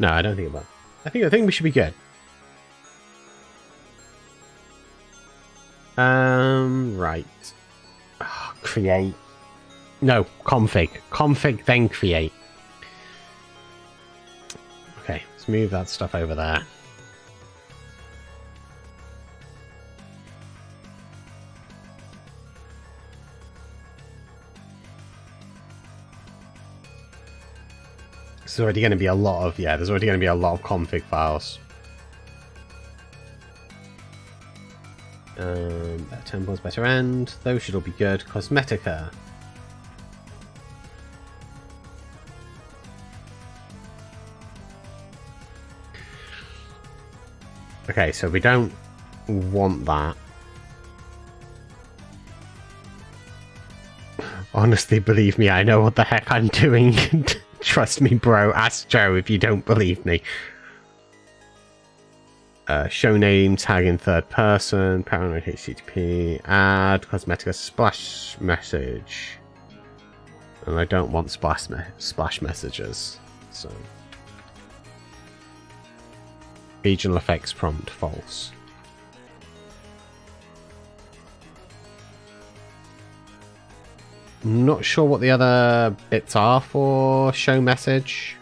No, I don't think it will. I think we should be good. Right. Oh, create. No, config. Config, then create. Okay, let's move that stuff over there. There's already going to be a lot of, there's already going to be a lot of config files. Better temples, better end. Those should all be good. Cosmetica. Okay, so we don't want that. Honestly, believe me, I know what the heck I'm doing. Trust me, bro. Ask Joe if you don't believe me. Show name, tag in third person, paranoid HTTP, add Cosmetica splash message. And I don't want splash messages. So regional effects prompt false. I'm not sure what the other bits are for show message.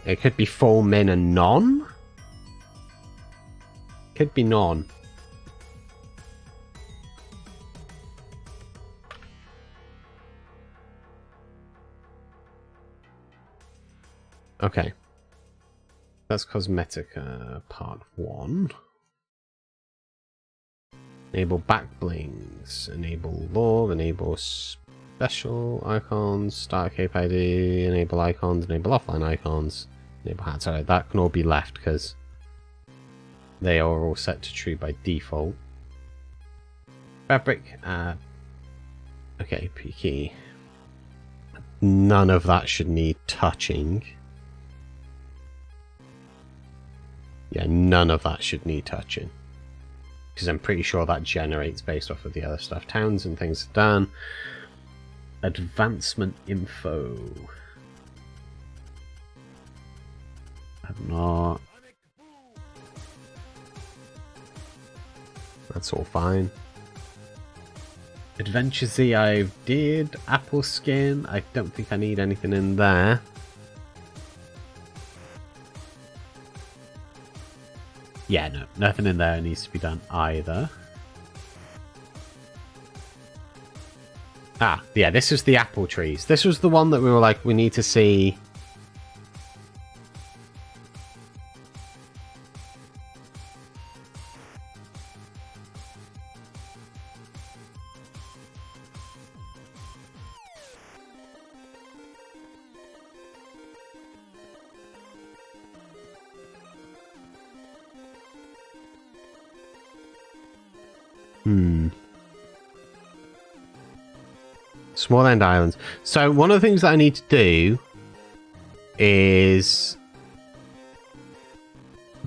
It could be full, min, and non. Could be non. Okay. That's Cosmetica part 1. Enable back blings. Enable lore. Enable special icons. Start cape ID. Enable icons. Enable offline icons. Enable hats. Alright, that can all be left because they are all set to true by default. Fabric. Okay, key. None of that should need touching. Yeah, none of that should need touching. Because I'm pretty sure that generates based off of the other stuff. Towns and things are done. Advancement info. I've not. That's all fine. Adventure Z I did. Apple skin. I don't think I need anything in there. Yeah, no, nothing in there needs to be done either. Ah, yeah, this is the apple trees. This was the one that we were like, we need to see. Small End Islands. So one of the things that I need to do is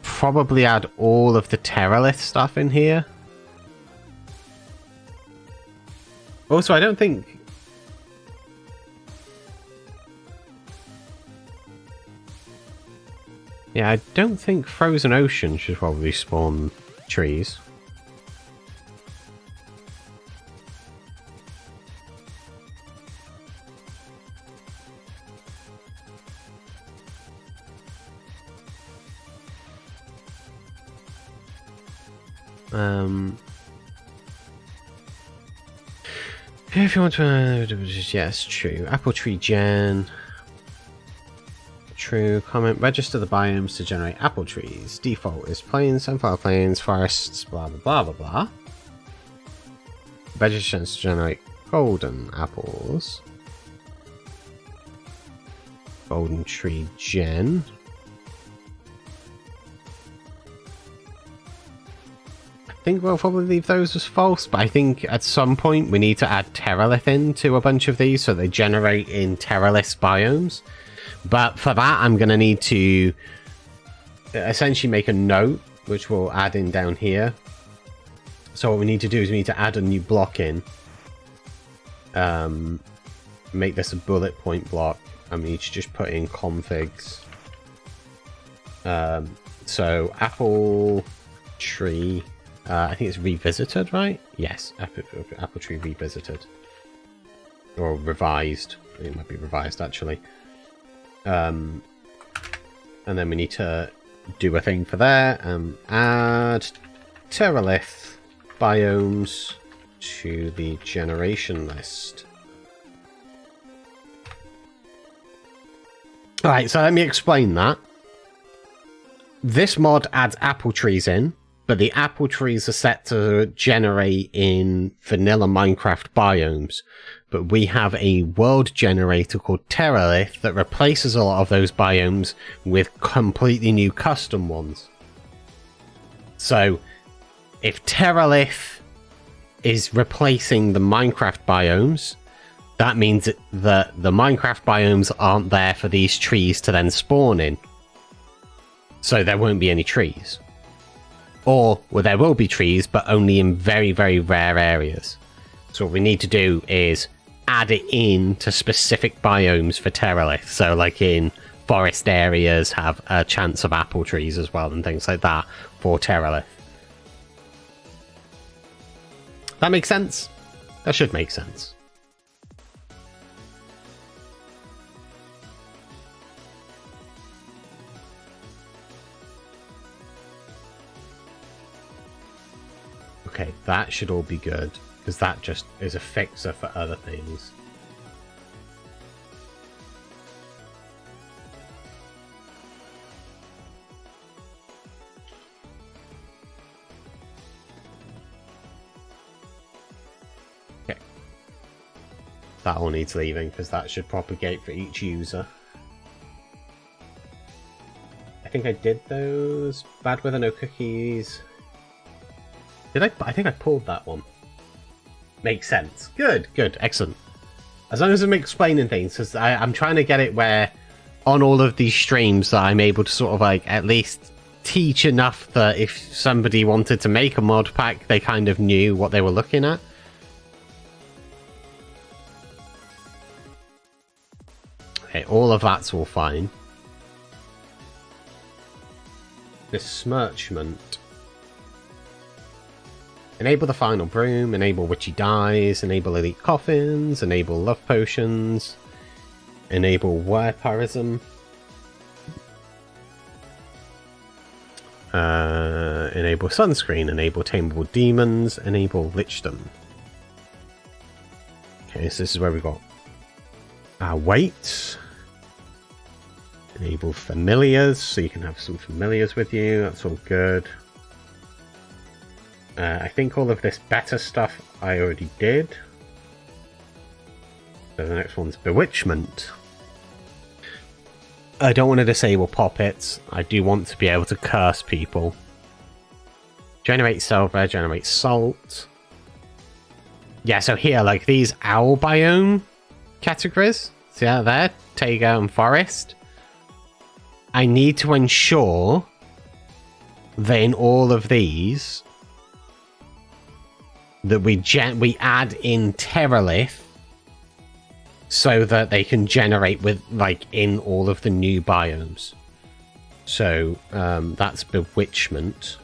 probably add all of the Terralith stuff in here. Also, I don't think... Yeah, I don't think Frozen Ocean should probably spawn trees. If you want to, yes, true. Apple tree gen. True. Comment. Register the biomes to generate apple trees. Default is plains, sunflower plains, forests, blah blah blah blah blah. Vegetations to generate golden apples. Golden tree gen. think we'll probably leave those as false, but I think at some point we need to add 𝗘𝗓𝗏 into a bunch of these so they generate in 𝗘𝗓less biomes. But for that, I'm going to need to essentially make a note, which we'll add in down here. So what we need to do is we need to add a new block in. Make this a bullet point block, and we need to just put in configs. So apple tree, I think it's revisited, right? Yes, apple tree revisited. Or revised. It might be revised, actually. And then we need to do a thing for there. Add 𝗘𝗓less biomes to the generation list. Alright, so let me explain that. This mod adds apple trees in, but the apple trees are set to generate in vanilla Minecraft biomes. But we have a world generator called 𝗘𝗓less that replaces a lot of those biomes with completely new custom ones. So, if 𝗘𝗓less is replacing the Minecraft biomes, that means that the Minecraft biomes aren't there for these trees to then spawn in. So there won't be any trees. Or, well, there will be trees, but only in very, very rare areas. So what we need to do is add it in to specific biomes for 𝗘𝗓less. So like in forest areas have a chance of apple trees as well and things like that for 𝗘𝗓less. That makes sense? That should make sense. Okay, that should all be good, because that just is a fixer for other things. Okay. That all needs leaving, because that should propagate for each user. I think I did those. Bad weather, no cookies. Did I think I pulled that one. Makes sense. Good, good, excellent. As long as I'm explaining things, because I'm trying to get it where on all of these streams that I'm able to sort of like at least teach enough that if somebody wanted to make a mod pack, they kind of knew what they were looking at. Okay, all of that's all fine. Besmirchment. Enable the final broom, enable witchy dyes, enable elite coffins, enable love potions, enable 𝗕𝗢𝗫𝗛𝗚, enable sunscreen, enable tameable demons, enable lichdom. Okay, so this is where we got our weights. Enable familiars, so you can have some familiars with you, that's all good. I think all of this better stuff I already did. So the next one's bewitchment. I don't want to disable poppets. I do want to be able to curse people. Generate silver, generate salt. Yeah, so here, like these owl biome categories. See that there? Taiga and forest. I need to ensure that in all of these that we add in 𝗘𝗓less so that they can generate with like in all of the new biomes. So that's bewitchment.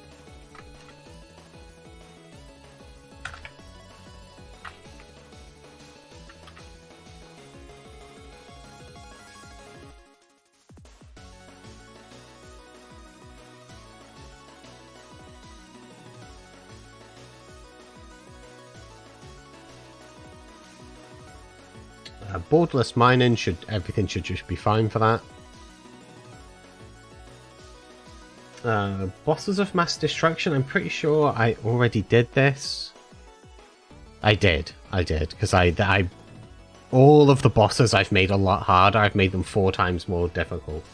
Borderless mining everything should just be fine for that. Bosses of mass destruction, I'm pretty sure I already did this. I did, because I all of the bosses I've made a lot harder. I've made them 4 times more difficult.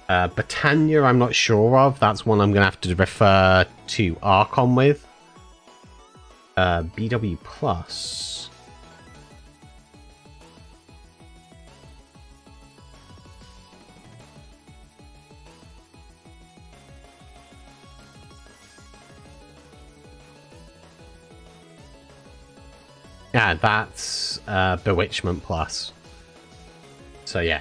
Botania, I'm not sure of. That's one I'm going to have to refer to Archon with. BW Plus. Yeah, that's Bewitchment Plus. So yeah,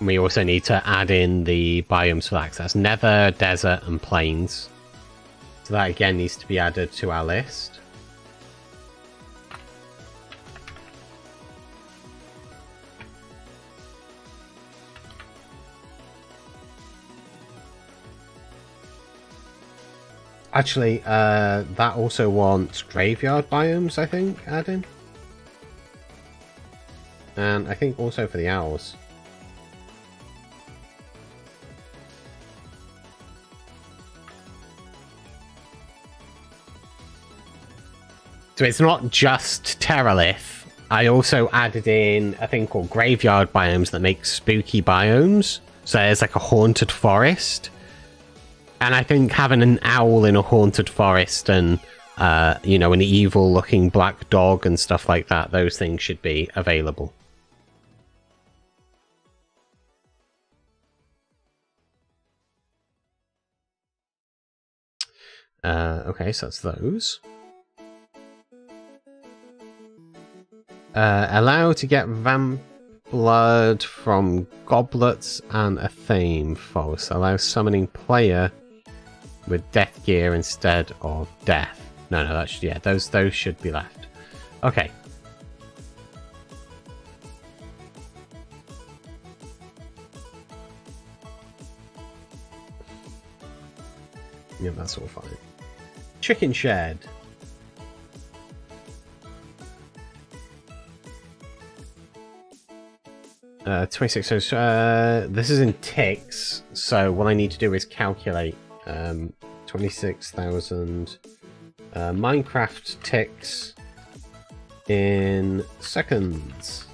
we also need to add in the biomes for that. That's Nether, Desert, and Plains. So that again needs to be added to our list. Actually, that also wants graveyard biomes, I think, adding. And I think also for the owls. So it's not just Terralith. I also added in a thing called graveyard biomes that make spooky biomes. So there's like a haunted forest. And I think having an owl in a haunted forest and, you know, an evil looking black dog and stuff like that, those things should be available. Okay, so that's those. Allow to get vamp blood from goblets and a theme. False. Allow summoning player with death gear instead of death. No, that should, yeah, those should be left. Okay. Yeah, that's all fine. Chicken shed. Uh, 26. So this is in ticks. So what I need to do is calculate 26,000 Minecraft ticks in seconds.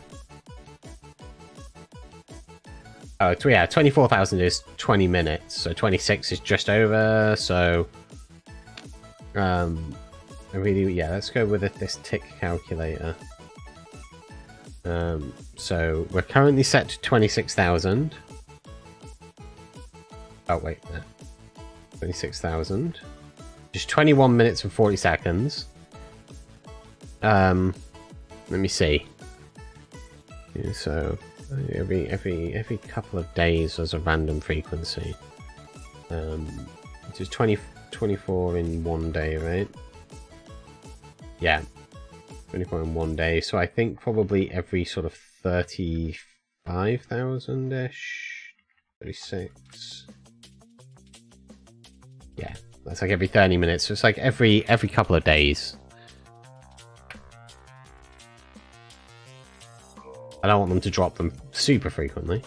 Oh, yeah, 24,000 is 20 minutes. So 26 is just over. So let's go with this tick calculator. So we're currently set to 26,000. Oh wait, no. 26,000. Just 21 minutes and 40 seconds. Let me see. Yeah, so every couple of days there's a random frequency. Which is 24 in one day, right? Yeah. 24 in one day, so I think probably every sort of 35,000-ish. 36. Yeah, that's like every 30 minutes, so it's like every couple of days. I don't want them to drop them super frequently.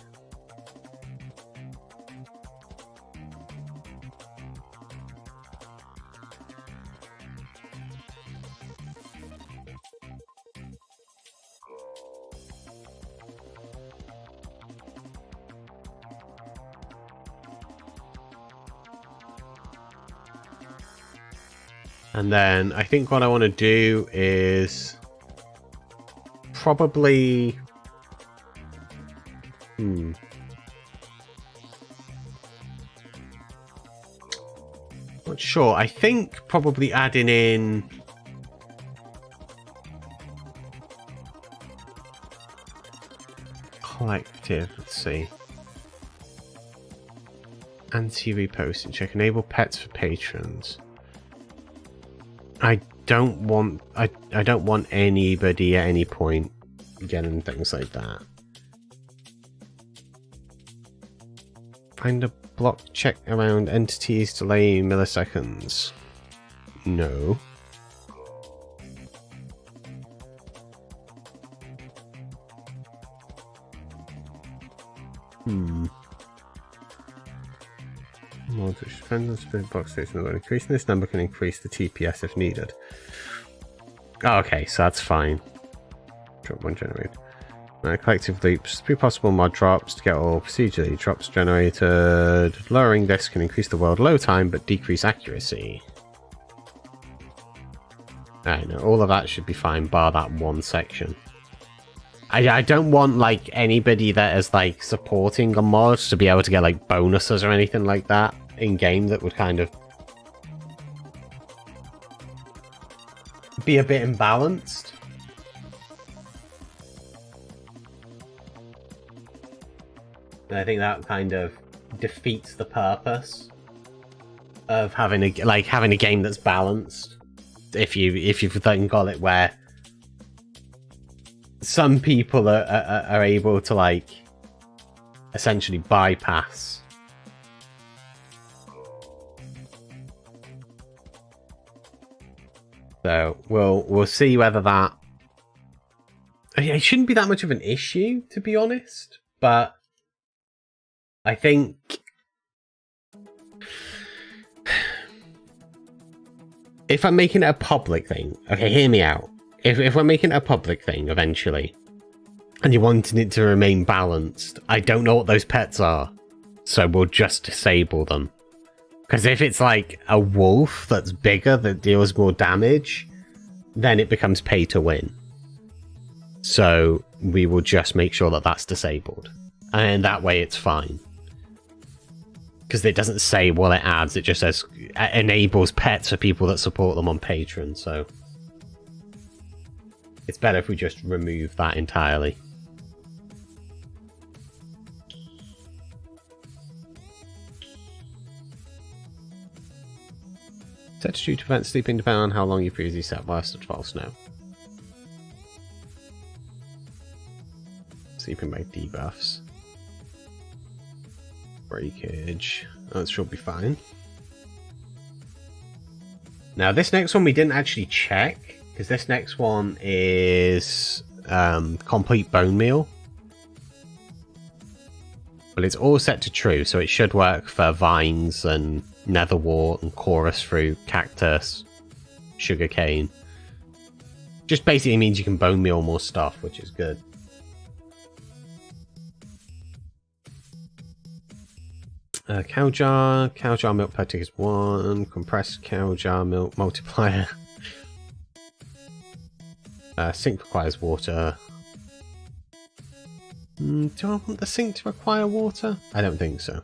And then I think what I want to do is probably... Not sure. I think probably adding in... Collective, let's see. Anti-reposting check. Enable pets for patrons. I don't want anybody at any point getting things like that. Find a block check around entities delay milliseconds. No. Mods which depend on spirit box station. Increasing this number can increase the TPS if needed. Oh, okay, so that's fine. Drop one generate. Collective loops. 3 possible mod drops to get all procedurally drops generated. Lowering this can increase the world load time, but decrease accuracy. Alright, no, all of that should be fine, bar that one section. I don't want, like, anybody that is, like, supporting a mod to be able to get, like, bonuses or anything like that in-game that would kind of be a bit imbalanced. And I think that kind of defeats the purpose of having a game that's balanced. If you've then got it where some people are able to, like, essentially bypass so we'll see whether that, it shouldn't be that much of an issue, to be honest, but I think if I'm making it a public thing, okay, hear me out. If we're making it a public thing eventually, and you're wanting it to remain balanced, I don't know what those pets are, so we'll just disable them. Because if it's like a wolf that's bigger, that deals more damage, then it becomes pay to win. So we will just make sure that that's disabled. And that way it's fine. Because it doesn't say what it adds, it just says enables pets for people that support them on Patreon, so it's better if we just remove that entirely. Set to prevent sleeping depending on how long you previously set whilst at false snow. Sleeping by debuffs. Breakage. That should be fine. Now this next one we didn't actually check, because this next one is complete bone meal. But it's all set to true, so it should work for vines and netherwort and chorus fruit, cactus, sugarcane. Just basically means you can bone meal more stuff, which is good. Cow jar milk per tick is 1. Compressed cow jar milk multiplier. Sink requires water. Do I want the sink to require water? I don't think so.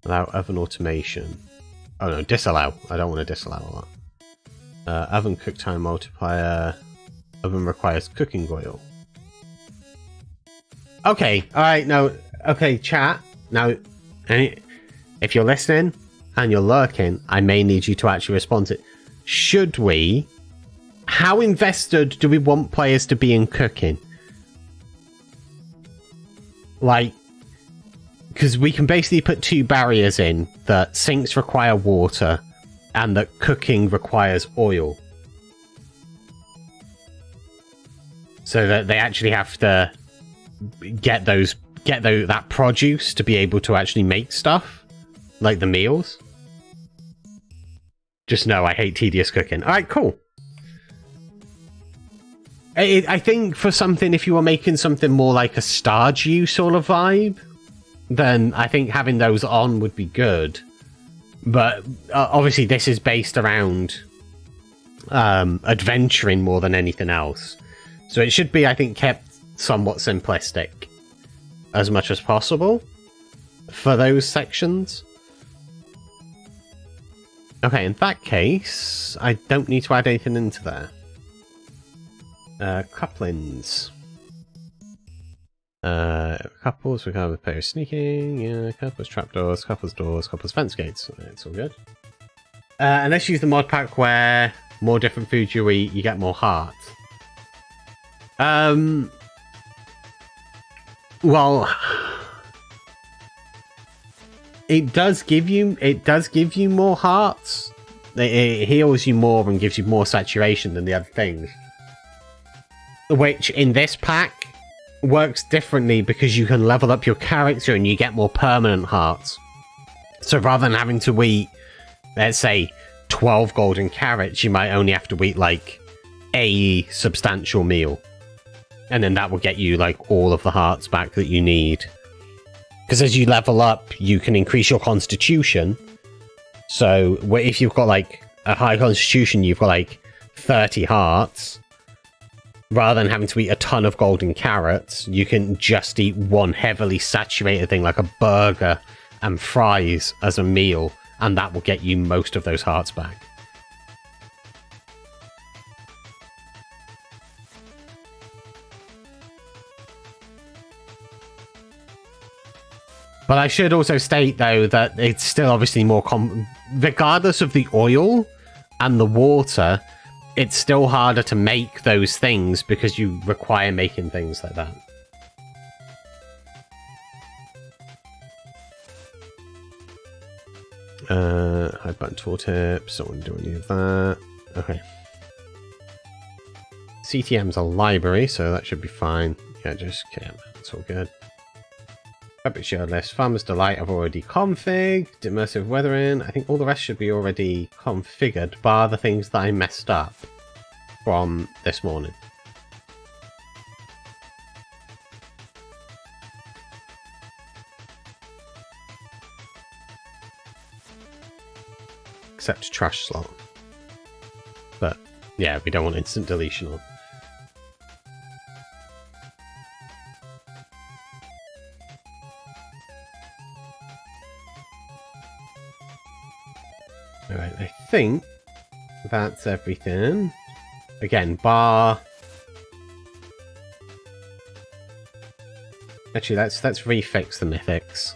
Allow oven automation. Oh no, disallow. I don't want to disallow that. Oven cook time multiplier. Oven requires cooking oil. Okay, alright, no. Okay, chat. Now, if you're listening and you're lurking, I may need you to actually respond to it. Should we? How invested do we want players to be in cooking? Like, because we can basically put 2 barriers in, that sinks require water and that cooking requires oil. So that they actually have to get that produce to be able to actually make stuff, like the meals. Just know I hate tedious cooking. Alright, cool. I think for something, if you were making something more like a Stardew sort of vibe, then I think having those on would be good. But obviously this is based around adventuring more than anything else. So it should be, I think, kept somewhat simplistic as much as possible for those sections. Okay, in that case, I don't need to add anything into there. Couplings. Couples, we can have a pair of sneaking, yeah, couples, trapdoors, couples, doors, couples, fence gates. It's all good. And let's use the mod pack where more different foods you eat, you get more heart. Well, it does give you more hearts. It heals you more and gives you more saturation than the other things. Which, in this pack, works differently because you can level up your character and you get more permanent hearts. So rather than having to eat, let's say, 12 golden carrots, you might only have to eat, like, a substantial meal. And then that will get you, like, all of the hearts back that you need. Because as you level up, you can increase your constitution. So, if you've got, like, a high constitution, you've got, like, 30 hearts. Rather than having to eat a ton of golden carrots, you can just eat one heavily saturated thing, like a burger and fries as a meal. And that will get you most of those hearts back. But I should also state, though, that it's still obviously more regardless of the oil and the water, it's still harder to make those things because you require making things like that. Hide button tooltips, don't want to do any of that. Okay. CTM's a library, so that should be fine. Yeah, just, yeah, that's all good. Fabric shield list, Farmer's Delight I've already configured, immersive weathering, I think all the rest should be already configured, bar the things that I messed up from this morning. Except trash slot. But, yeah, we don't want instant deletion on. Alright, I think that's everything. Again, bar... Actually, let's refix the mythics.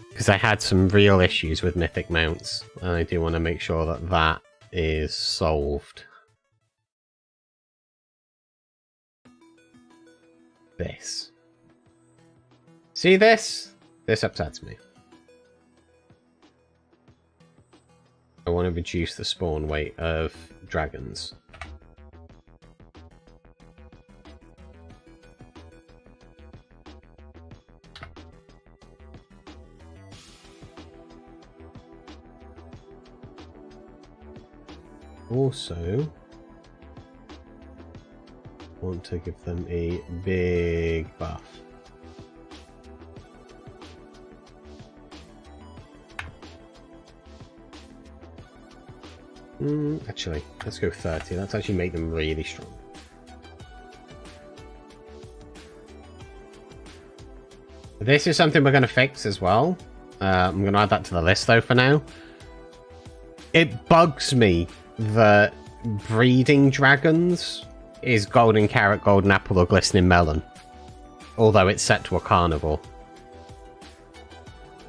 Because I had some real issues with mythic mounts, and I do want to make sure that that is solved. This. See this? This upsets me. I want to reduce the spawn weight of dragons. Also, want to give them a big buff. Actually, let's go 30. Let's actually make them really strong. This is something we're going to fix as well. I'm going to add that to the list, though, for now. It bugs me that breeding dragons is golden carrot, golden apple, or glistening melon. Although it's set to a carnivore.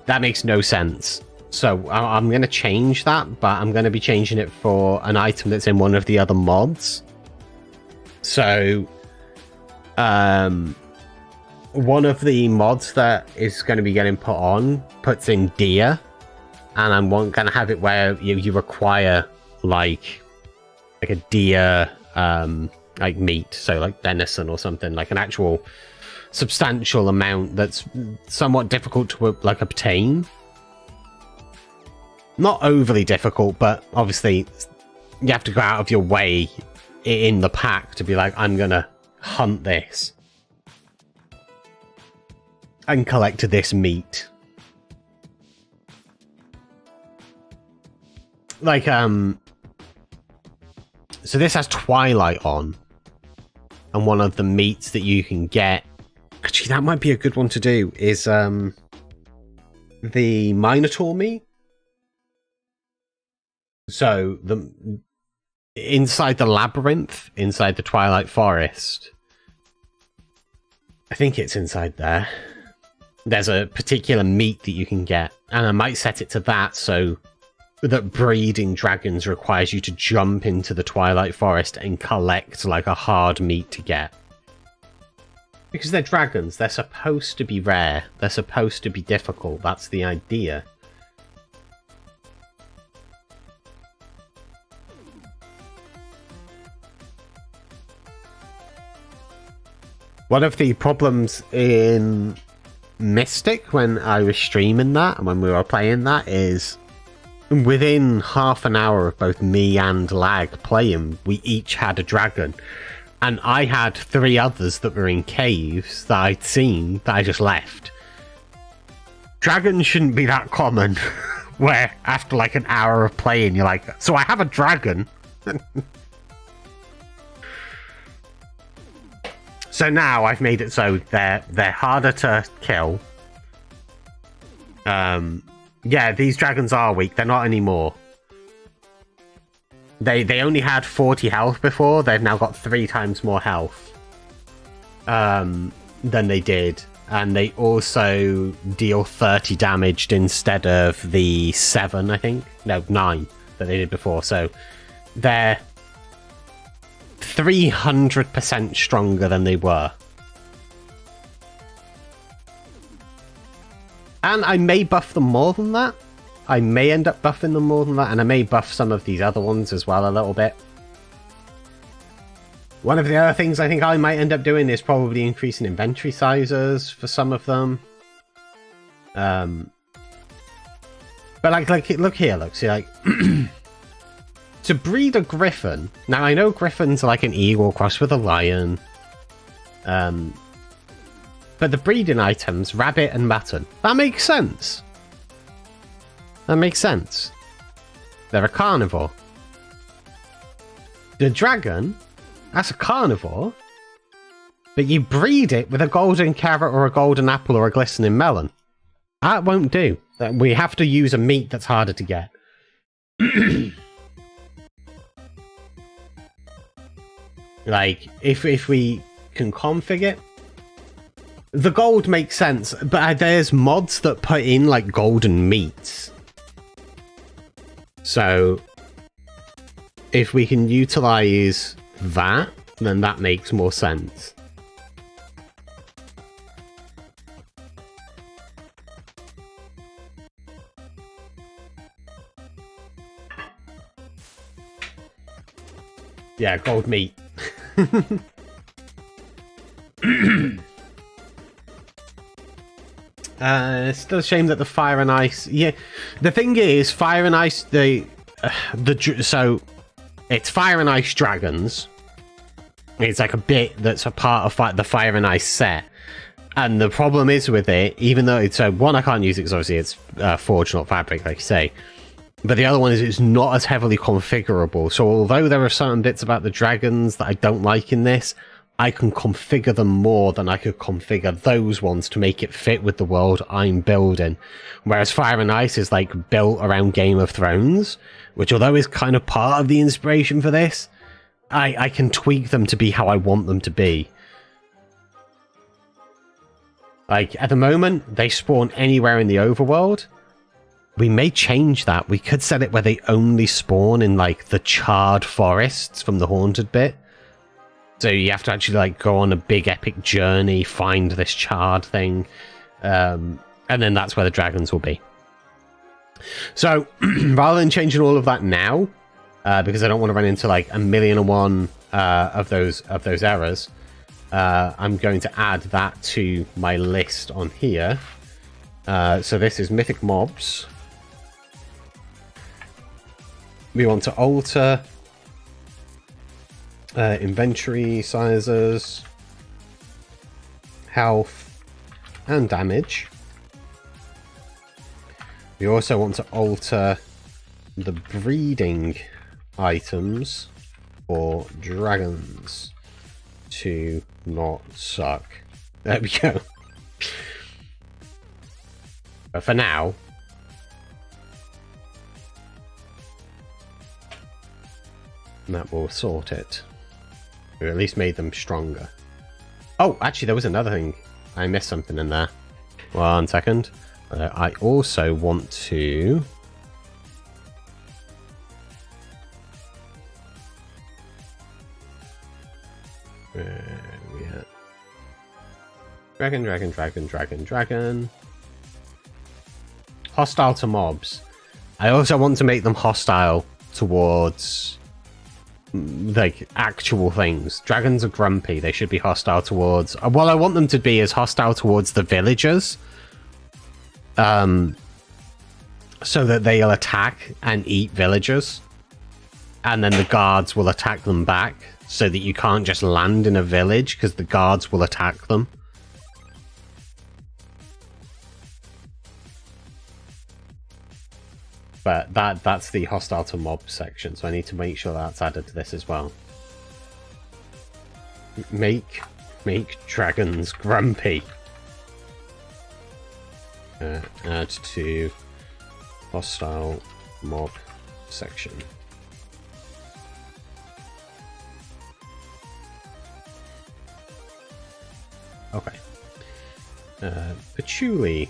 That makes no sense. So I'm going to change that, but I'm going to be changing it for an item that's in one of the other mods. So, one of the mods that is going to be getting put on puts in deer, and I'm going to have it where you require like a deer like meat, so like venison or something, like an actual substantial amount that's somewhat difficult to like obtain. Not overly difficult, but obviously you have to go out of your way in the pack to be like, I'm gonna hunt this and collect this meat. Like, so this has Twilight on, and one of the meats that you can get, actually that might be a good one to do, is the Minotaur meat. So, inside the labyrinth, inside the Twilight Forest, I think it's inside there, there's a particular meat that you can get, and I might set it to that, so that breeding dragons requires you to jump into the Twilight Forest and collect like a hard meat to get. Because they're dragons, they're supposed to be rare, they're supposed to be difficult, that's the idea. One of the problems in Mystic when I was streaming that and when we were playing that is within half an hour of both me and Lag playing, we each had a dragon. And I had 3 others that were in caves that I'd seen that I just left. Dragons shouldn't be that common, where after like an hour of playing, you're like, so I have a dragon. So now I've made it so they're harder to kill. Yeah, these dragons are weak. They're not anymore. They only had 40 health before. They've now got 3 times more health than they did. And they also deal 30 damage instead of the 7, I think. No, 9 that they did before. So they're 300% stronger than they were. And I may buff them more than that. I may end up buffing them more than that. And I may buff some of these other ones as well a little bit. One of the other things I think I might end up doing is probably increasing inventory sizes for some of them. But like look here, look, see, like to breed a griffin. Now I know griffins are like an eagle crossed with a lion. But the breeding items, rabbit and mutton, that makes sense. That makes sense. They're a carnivore. The dragon, that's a carnivore, but you breed it with a golden carrot or a golden apple or a glistening melon. That won't do. We have to use a meat that's harder to get. Like, if we can config it, the gold makes sense, but there's mods that put in like golden meats. So if we can utilize that, then that makes more sense. Yeah, gold meat. Still a shame that the fire and ice. Yeah, the thing is, fire and ice. So it's fire and ice dragons. It's like a bit that's a part of the fire and ice set. And the problem is with it, even though it's one, I can't use it because obviously it's forged, not fabric, like you say. But the other one is it's not as heavily configurable. So although there are certain bits about the dragons that I don't like in this, I can configure them more than I could configure those ones to make it fit with the world I'm building. Whereas Fire and Ice is like built around Game of Thrones, which although is kind of part of the inspiration for this, I can tweak them to be how I want them to be. Like at the moment, they spawn anywhere in the overworld. We may change that. We could set it where they only spawn in like the charred forests from the haunted bit. So you have to actually like go on a big epic journey, find this charred thing, and then that's where the dragons will be. So rather than changing all of that now, because I don't want to run into like 1,000,001 of those errors, I'm going to add that to my list on here. So this is Mythic Mobs. We want to alter inventory sizes, health, and damage. We also want to alter the breeding items for dragons to not suck. There we go. But for now, that will sort it. We at least made them stronger. Oh, actually, there was another thing. I missed something in there. 1 second. I also want to... Where are we at? Dragon. Hostile to mobs. I also want to make them hostile towards like actual things. Dragons are grumpy. They should be hostile towards... What I want them to be is hostile towards the villagers. so that they'll attack and eat villagers, and then the guards will attack them back, so that you can't just land in a village because the guards will attack them. But that's the hostile to mob section, so I need to make sure that's added to this as well. Make dragons grumpy. Add to hostile mob section. Okay. Patchouli.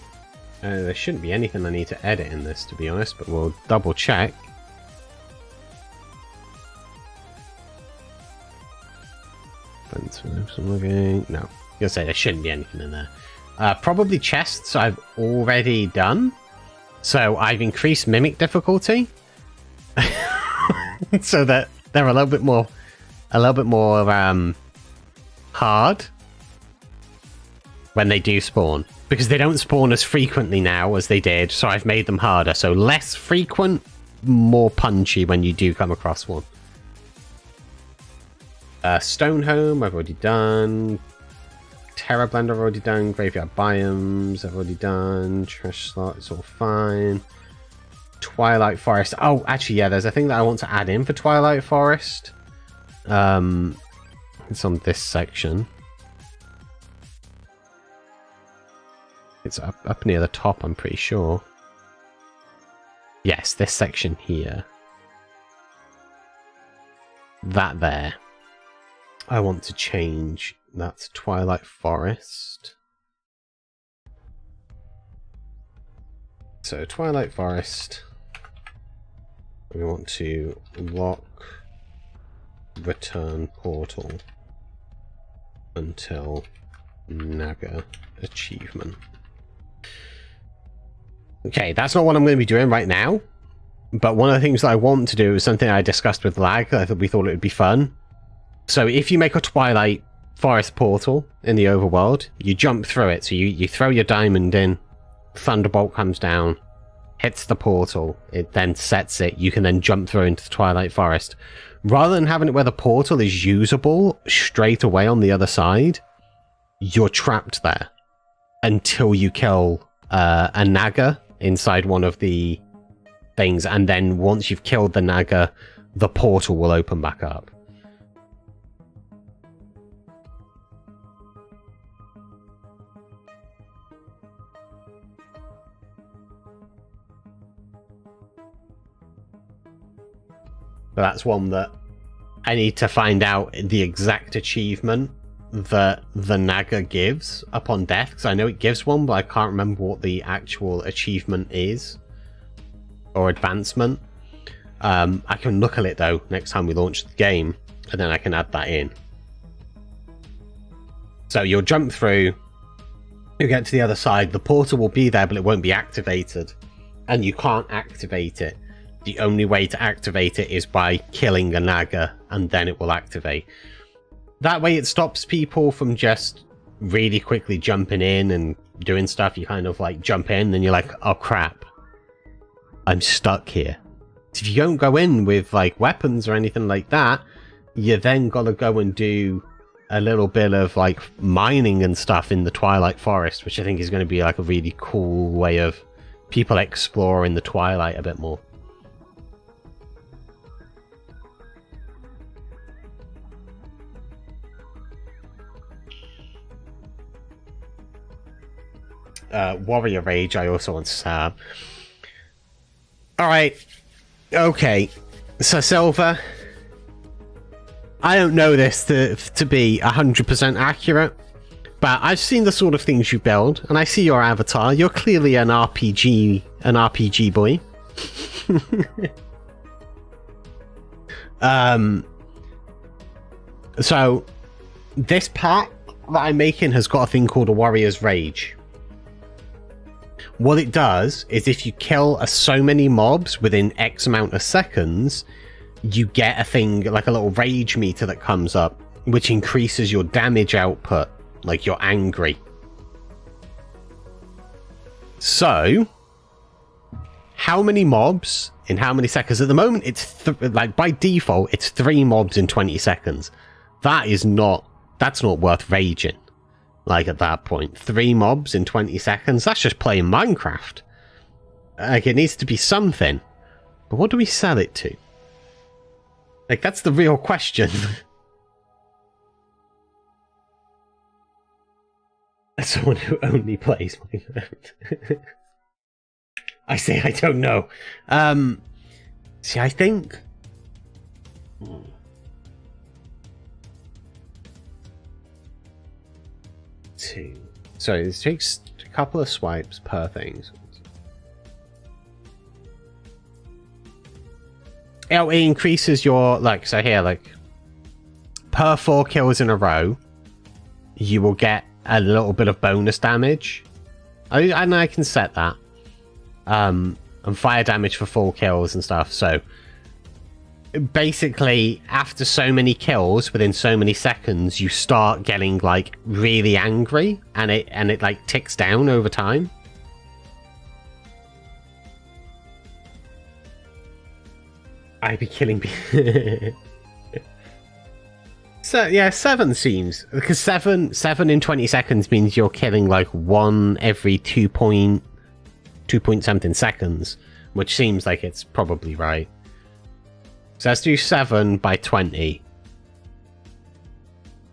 There shouldn't be anything I need to edit in this, to be honest, but we'll double check. No. You'll say there shouldn't be anything in there. Probably chests I've already done. So I've increased mimic difficulty. So that they're a little bit more hard when they do spawn, because they don't spawn as frequently now as they did, so I've made them harder. So less frequent, more punchy when you do come across one. Stone Home I've already done. Terra Blend I've already done. Graveyard Biomes I've already done. Trash Slot, it's all fine. Twilight Forest. Oh, actually, yeah, there's a thing that I want to add in for Twilight Forest. It's on this section. It's up near the top, I'm pretty sure. Yes, this section here. That there. I want to change that to Twilight Forest. So Twilight Forest. We want to lock return portal until Naga achievement. Okay, that's not what I'm going to be doing right now, but one of the things that I want to do is something I discussed with Lag. We thought it would be fun. So if you make a Twilight Forest portal in the overworld, you jump through it. So you throw your diamond in, Thunderbolt comes down, hits the portal, it then sets it, you can then jump through into the Twilight Forest. Rather than having it where the portal is usable straight away on the other side, you're trapped there until you kill a Naga inside one of the things, and then once you've killed the Naga, the portal will open back up. But that's one that I need to find out the exact achievement that the Naga gives upon death, because I know it gives one, but I can't remember what the actual achievement is or advancement. I can look at it though next time we launch the game, and then I can add that in. So you'll jump through, you get to the other side, the portal will be there, but it won't be activated, and you can't activate it. The only way to activate it is by killing a Naga, and then it will activate. That way it stops people from just really quickly jumping in and doing stuff. You kind of like jump in and you're like, oh crap, I'm stuck here. So if you don't go in with like weapons or anything like that, you then gotta go and do a little bit of like mining and stuff in the Twilight Forest, which I think is going to be like a really cool way of people exploring the Twilight a bit more. Warrior Rage I also want to stab. Alright. Okay. So Silver, I don't know this to be 100% accurate, but I've seen the sort of things you build, and I see your avatar. You're clearly an RPG boy. So this pack that I'm making has got a thing called a Warrior's Rage. What it does is if you kill so many mobs within X amount of seconds, you get a thing like a little rage meter that comes up, which increases your damage output, like you're angry. So, how many mobs in how many seconds? At the moment, it's like by default, it's 3 mobs in 20 seconds. That's not worth raging. Like at that point, 3 mobs in 20 seconds. That's just playing Minecraft. Like it needs to be something. But what do we sell it to? Like that's the real question. As someone who only plays Minecraft. I say I don't know. See, I think... Two. Sorry, this takes a couple of swipes per thing. It increases your... Like, so here, like... Per 4 kills in a row, you will get a little bit of bonus damage. And I can set that. And fire damage for 4 kills and stuff. So basically, after so many kills within so many seconds, you start getting like really angry, and it like ticks down over time. I'd be killing me. So yeah, 7 seems, because 7 in 20 seconds means you're killing like 1 every 2 point something seconds, which seems like it's probably right. So let's do 7 by 20.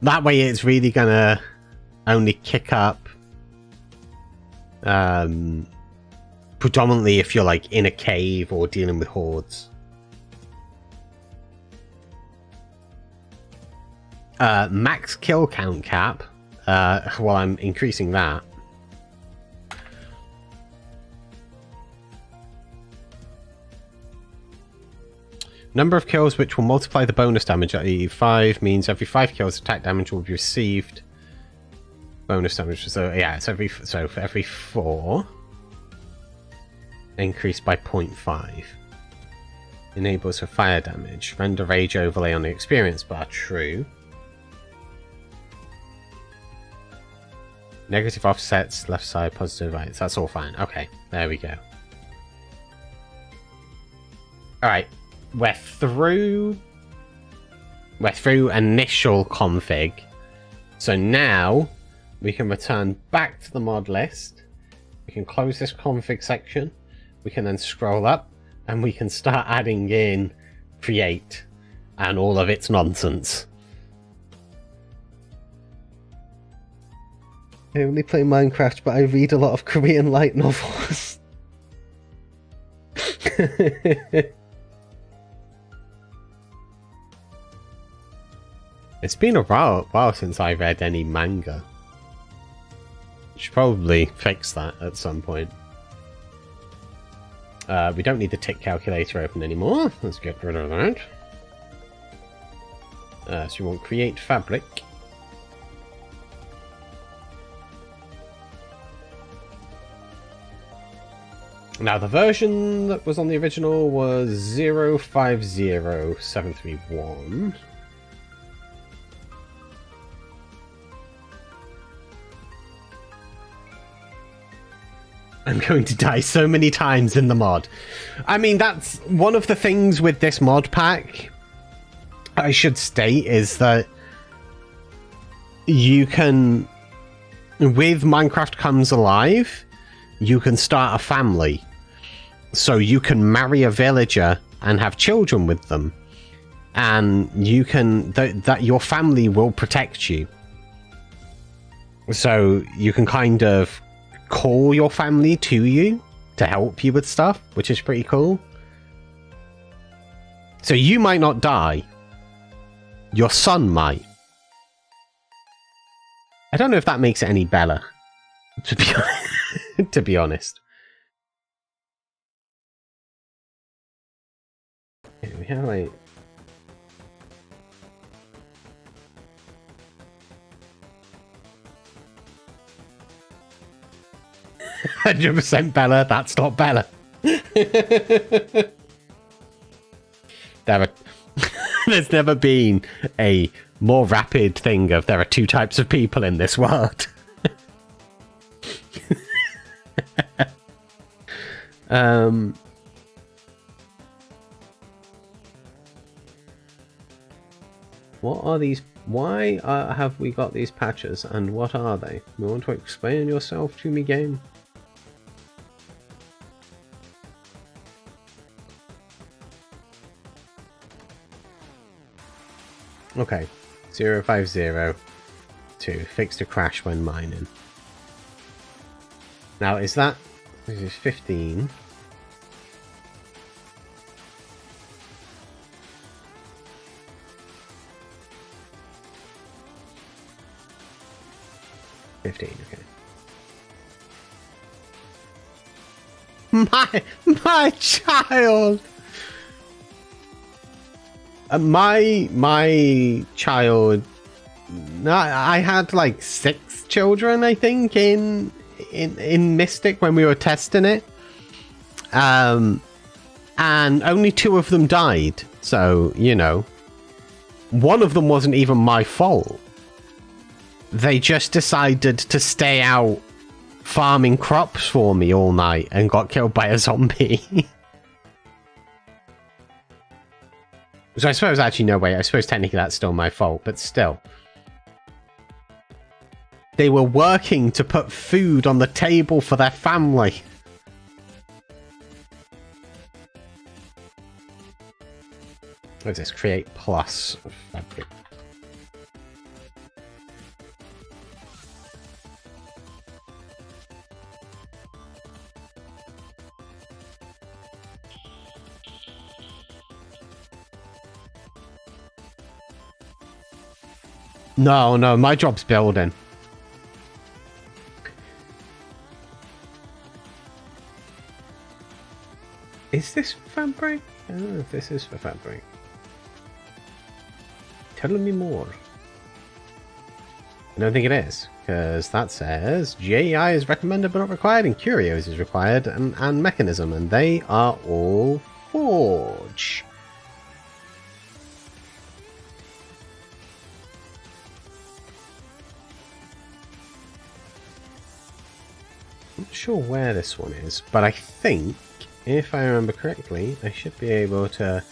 That way it's really gonna only kick up predominantly if you're like in a cave or dealing with hordes. Max kill count cap. Well, I'm increasing that. Number of kills which will multiply the bonus damage, i.e. 5 means every 5 kills attack damage will be received. Bonus damage, so yeah, it's for every 4 increased by 0.5. Enables for fire damage. Render rage overlay on the experience bar, true. Negative offsets, left side, positive right, so that's all fine. Okay, there we go. Alright. We're through initial config, so now we can return back to the mod list. We can close this config section. We can then scroll up and we can start adding in create and all of its nonsense. I only play Minecraft, but I read a lot of Korean light novels. It's been a while since I read any manga. Should probably fix that at some point. We don't need the tick calculator open anymore. Let's get rid of that. So you want create fabric. Now the version that was on the original was 050731. I'm going to die so many times in the mod. I mean, that's one of the things with this mod pack I should state, is that you can, with Minecraft Comes Alive, you can start a family. So you can marry a villager and have children with them. And you can, that your family will protect you. So you can kind of call your family to you to help you with stuff, which is pretty cool. So you might not die. Your son might. I don't know if that makes it any better, to be honest. To be honest. Okay, we have like 100% Bella, that's not Bella. There's never been a more rapid thing of there are 2 types of people in this world. What are these? Why have we got these patches, and what are they? You want to explain yourself to me, game? Okay, 050 to fix the crash when mining. Now, is that... This is 15. Okay. My child. My child. I had like 6 children, I think, in Mystic when we were testing it, and only 2 of them died. So you know, one of them wasn't even my fault. They just decided to stay out farming crops for me all night and got killed by a zombie. So I suppose actually no way. I suppose technically that's still my fault, but still. They were working to put food on the table for their family. What is this? Create plus fabric. No, my job's building. Is this fabric? I don't know if this is for fabric. Tell me more. I don't think it is, because that says GAI is recommended but not required, and Curios is required, and Mechanism, and they are all Forge. Not sure where this one is, but I think, if I remember correctly, I should be able to...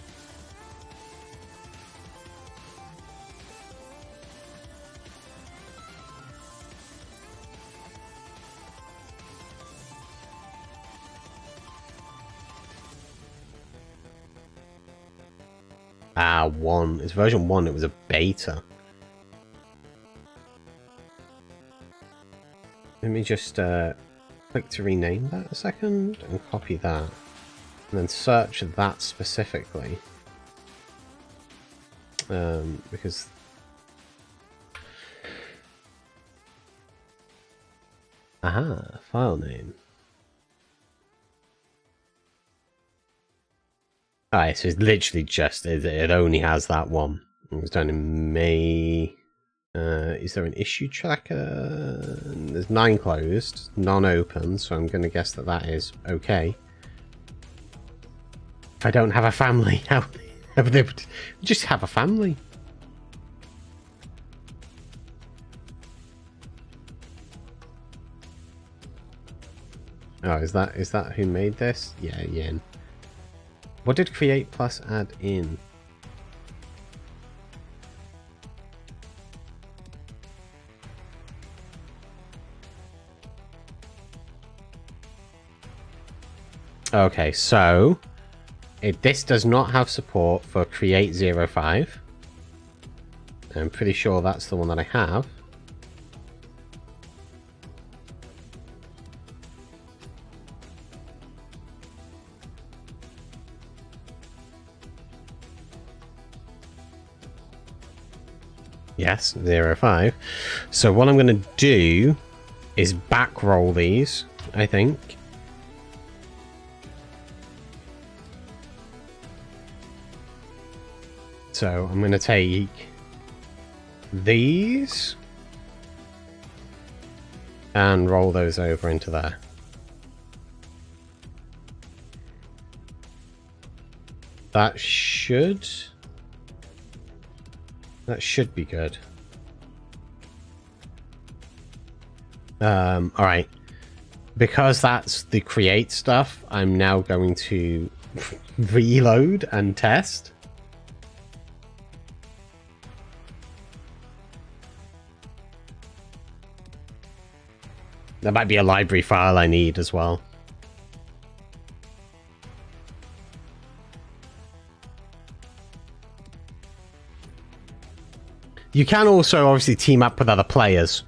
one. It's version 1, it was a beta. Let me just click to rename that a second and copy that. And then search that specifically. Because... Aha, file name. Alright, so it's literally just, it only has that one. It was done in May. Is there an issue tracker? There's 9 closed, none open, so I'm going to guess that that is okay. If I don't have a family, how would they just have a family? Oh, is that who made this? Yeah, Yen. What did Create Plus add in? Okay, so this does not have support for Create 05. I'm pretty sure that's the one that I have. Yes, 05. So what I'm going to do is back roll these, I think. So I'm going to take these and roll those over into there. That should be good. Alright. Because that's the create stuff, I'm now going to reload and test. There might be a library file I need as well. You can also obviously team up with other players.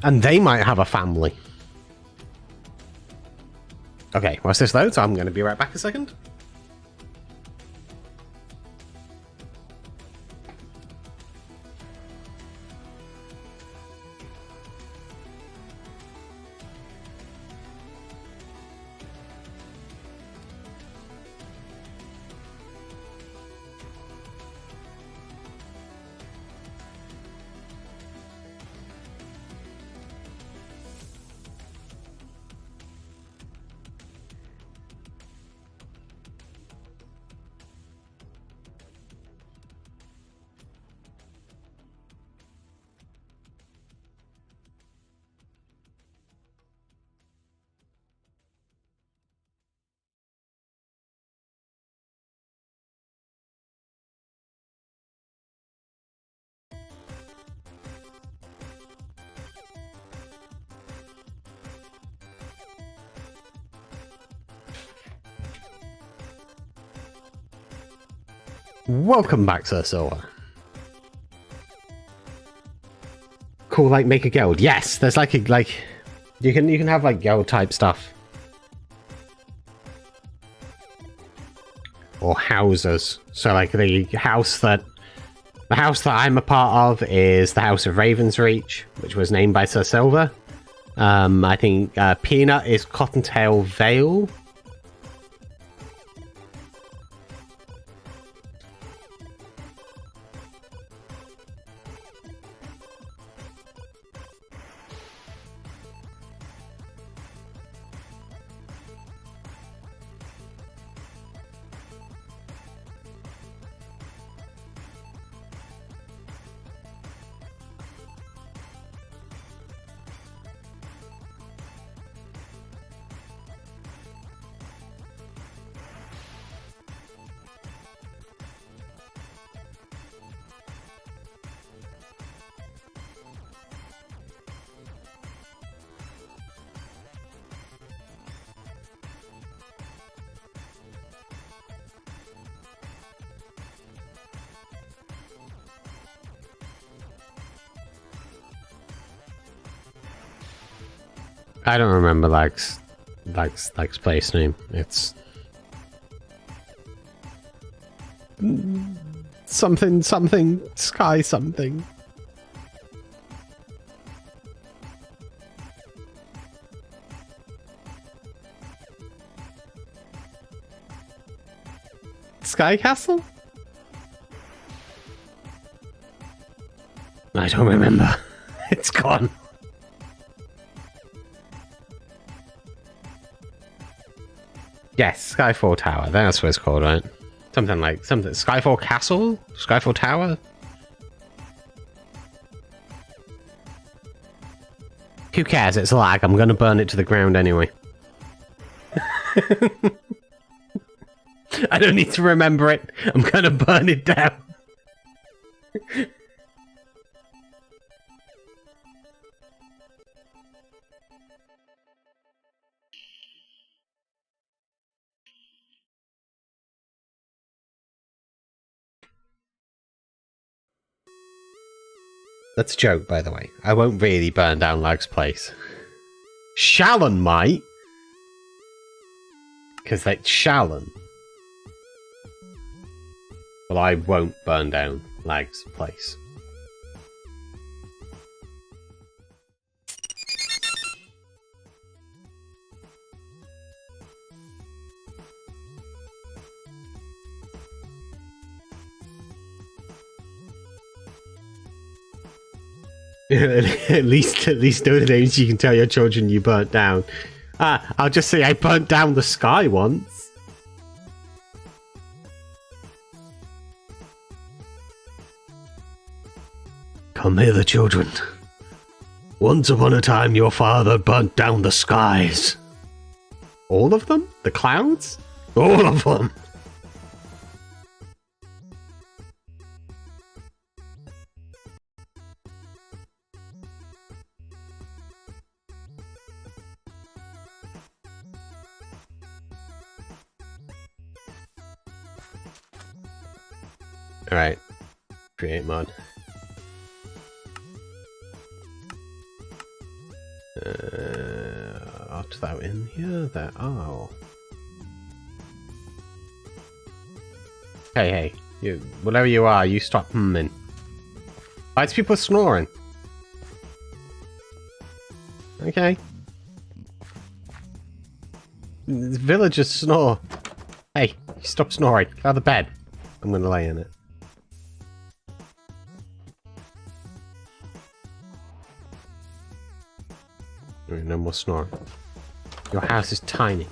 And they might have a family. Okay, once this loads, I'm going to be right back a second. Welcome back, 𝗕𝗢𝗫𝗏. Cool, like make a guild. Yes, there's like you can have like guild type stuff. Or houses. So like the house that I'm a part of is the House of Ravensreach, which was named by 𝗕𝗢𝗫𝗏. I think Peanut is Cottontail Vale. I don't remember Lag's place name. It's something sky something. Sky Castle? I don't remember. It's gone. Yes, Skyfall Tower. That's what it's called, right? Something Skyfall Castle? Skyfall Tower? Who cares? It's lag. I'm gonna burn it to the ground anyway. I don't need to remember it. I'm gonna burn it down. That's a joke, by the way. I won't really burn down Lag's place. Shallon might. Because that's Shallon. But I won't burn down Lag's place. At least know the names you can tell your children you burnt down. I'll just say I burnt down the sky once. Come hither, children. Once upon a time your father burnt down the skies. All of them? The clouds? All of them! Alright. Create mod. After that in here, there are. Hey, you, whatever you are, you stop humming. Why is people snoring? Okay. The villagers snore. Hey, stop snoring. Get out of the bed. I'm gonna lay in it. No more snoring. Your house is tiny.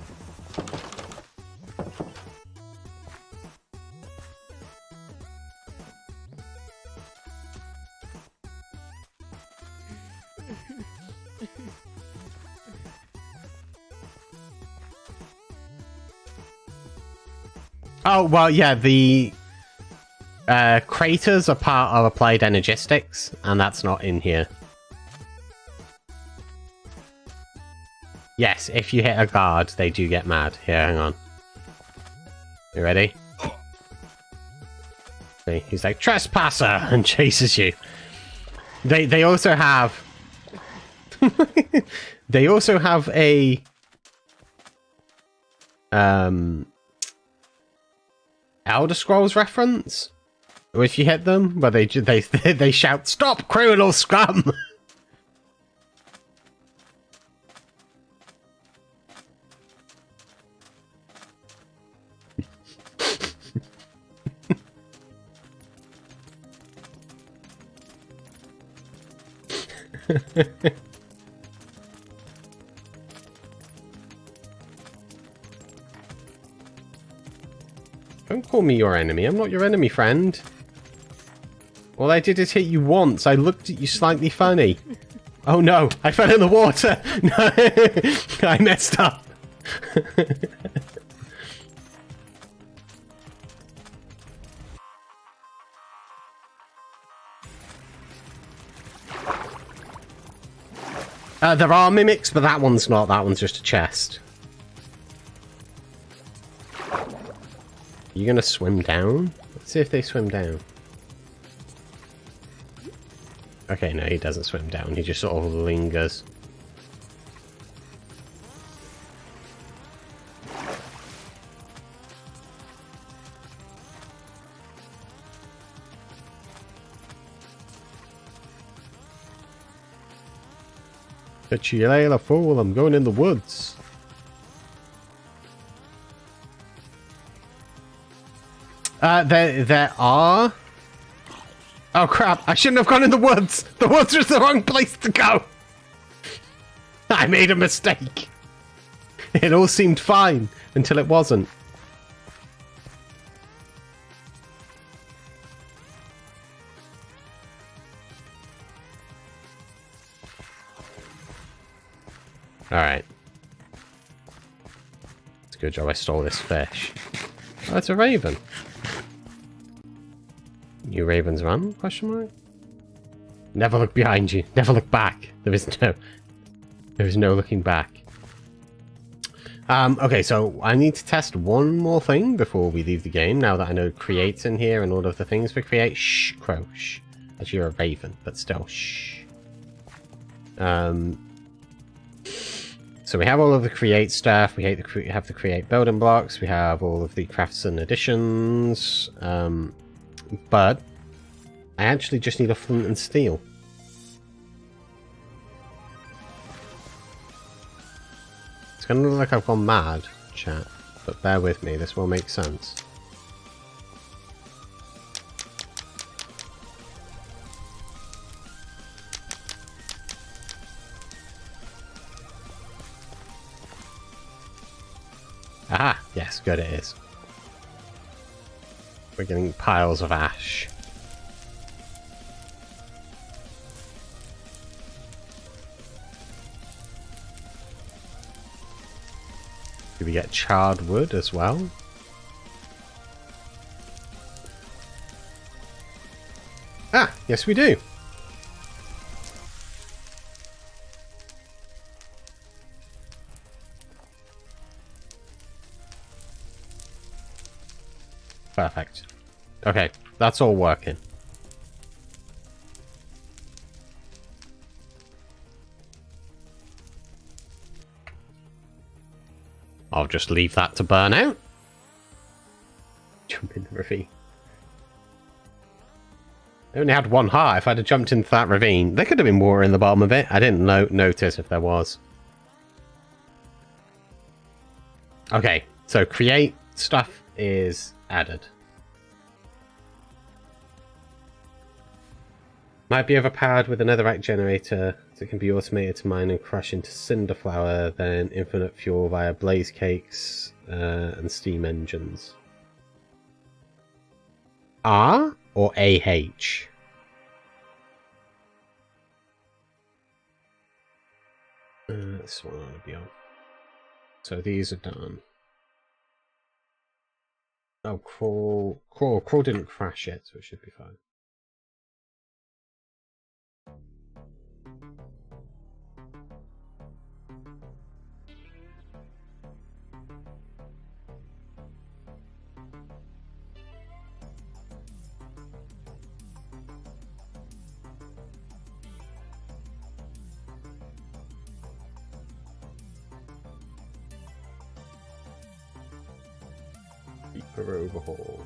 Oh, well, yeah, the craters are part of applied energistics, and that's not in here. Yes, if you hit a guard, they do get mad. Here, hang on. You ready? See, he's like, trespasser, and chases you. They also have... they also have a... Elder Scrolls reference, or if you hit them, where they shout, "Stop, criminal scum!" Don't call me your enemy. I'm not your enemy, friend. All I did is hit you once. I looked at you slightly funny. Oh no, I fell in the water. No, I messed up. There are mimics, but that one's not. That one's just a chest. You gonna swim down? Let's see if they swim down. Okay, no, he doesn't swim down. He just sort of lingers. Catch you later, fool. I'm going in the woods. There are... Oh crap, I shouldn't have gone in the woods! The woods was the wrong place to go! I made a mistake! It all seemed fine, until it wasn't. Alright. It's a good job I stole this fish. Oh, it's a raven. You ravens run? Question mark. Never look behind you. Never look back. There is no looking back. Okay, so I need to test one more thing before we leave the game. Now that I know create's in here and all of the things for create. Shh, crow. Shh. Actually, you're a raven, but still, shh. So we have all of the create stuff. We have the create building blocks. We have all of the crafts and additions. But I actually just need a flint and steel. It's gonna look like I've gone mad, chat, but bear with me, this will make sense. Aha! Yes, good it is. We're getting piles of ash. Do we get charred wood as well? Ah, yes we do. Perfect. Okay, That's all working. I'll just leave that to burn out. Jump in the ravine. I only had one heart. If I'd have jumped into that ravine, there could have been water in the bottom of it. I didn't notice if there was. Okay, so create stuff is added. Might be overpowered with another act generator. So it can be automated to mine and crush into cinder flour, then infinite fuel via blaze cakes and steam engines. R or AH? This one ought to be on. So these are done. Oh, crawl didn't crash it, so it should be fine. Deeper overhaul.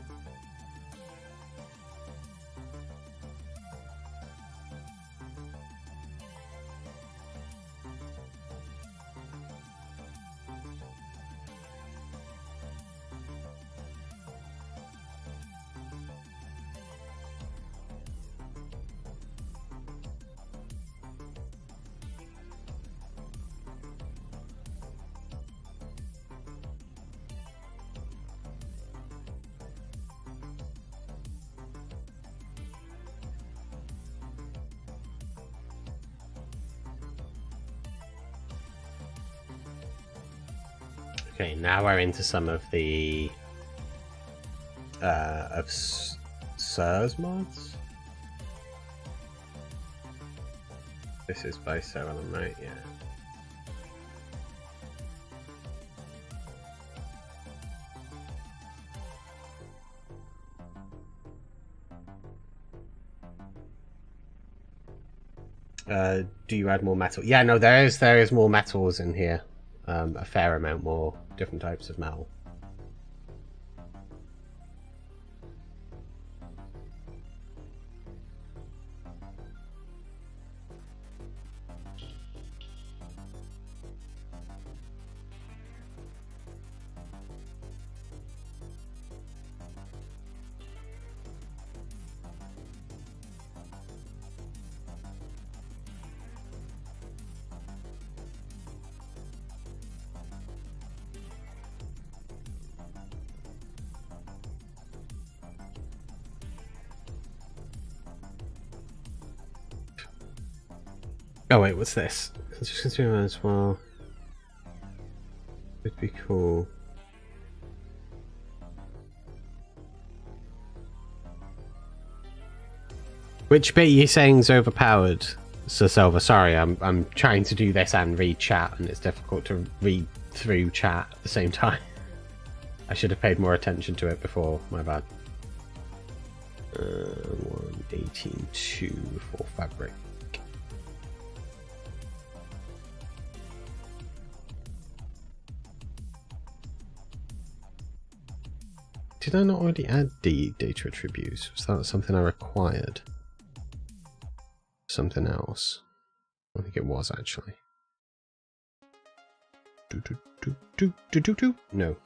Okay, now we're into some of the of 𝗕𝗢𝗫𝗛𝗚 mods. This is by 𝗕𝗢𝗫𝗛𝗚, right? Yeah. Do you add more metal? Yeah, no, there is more metals in here. A fair amount more different types of metal. Oh wait, what's this? Just consider as well. Would be cool. Which bit are you saying is overpowered, 𝗕𝗢𝗫𝗛𝗚? Sorry, I'm trying to do this and read chat, and it's difficult to read through chat at the same time. I should have paid more attention to it before. My bad. 118.2 for fabric. Did I not already add the data attributes? Was that something I required? Something else? I think it was actually. No.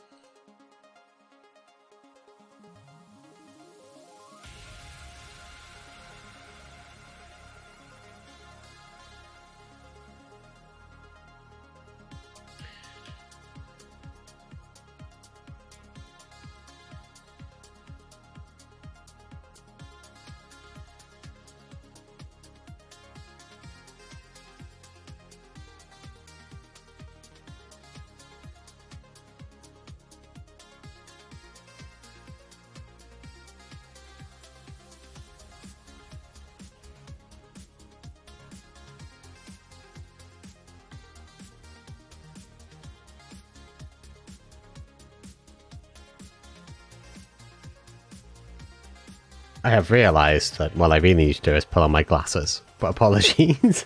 I have realised that what I really need to do is put on my glasses, but apologies.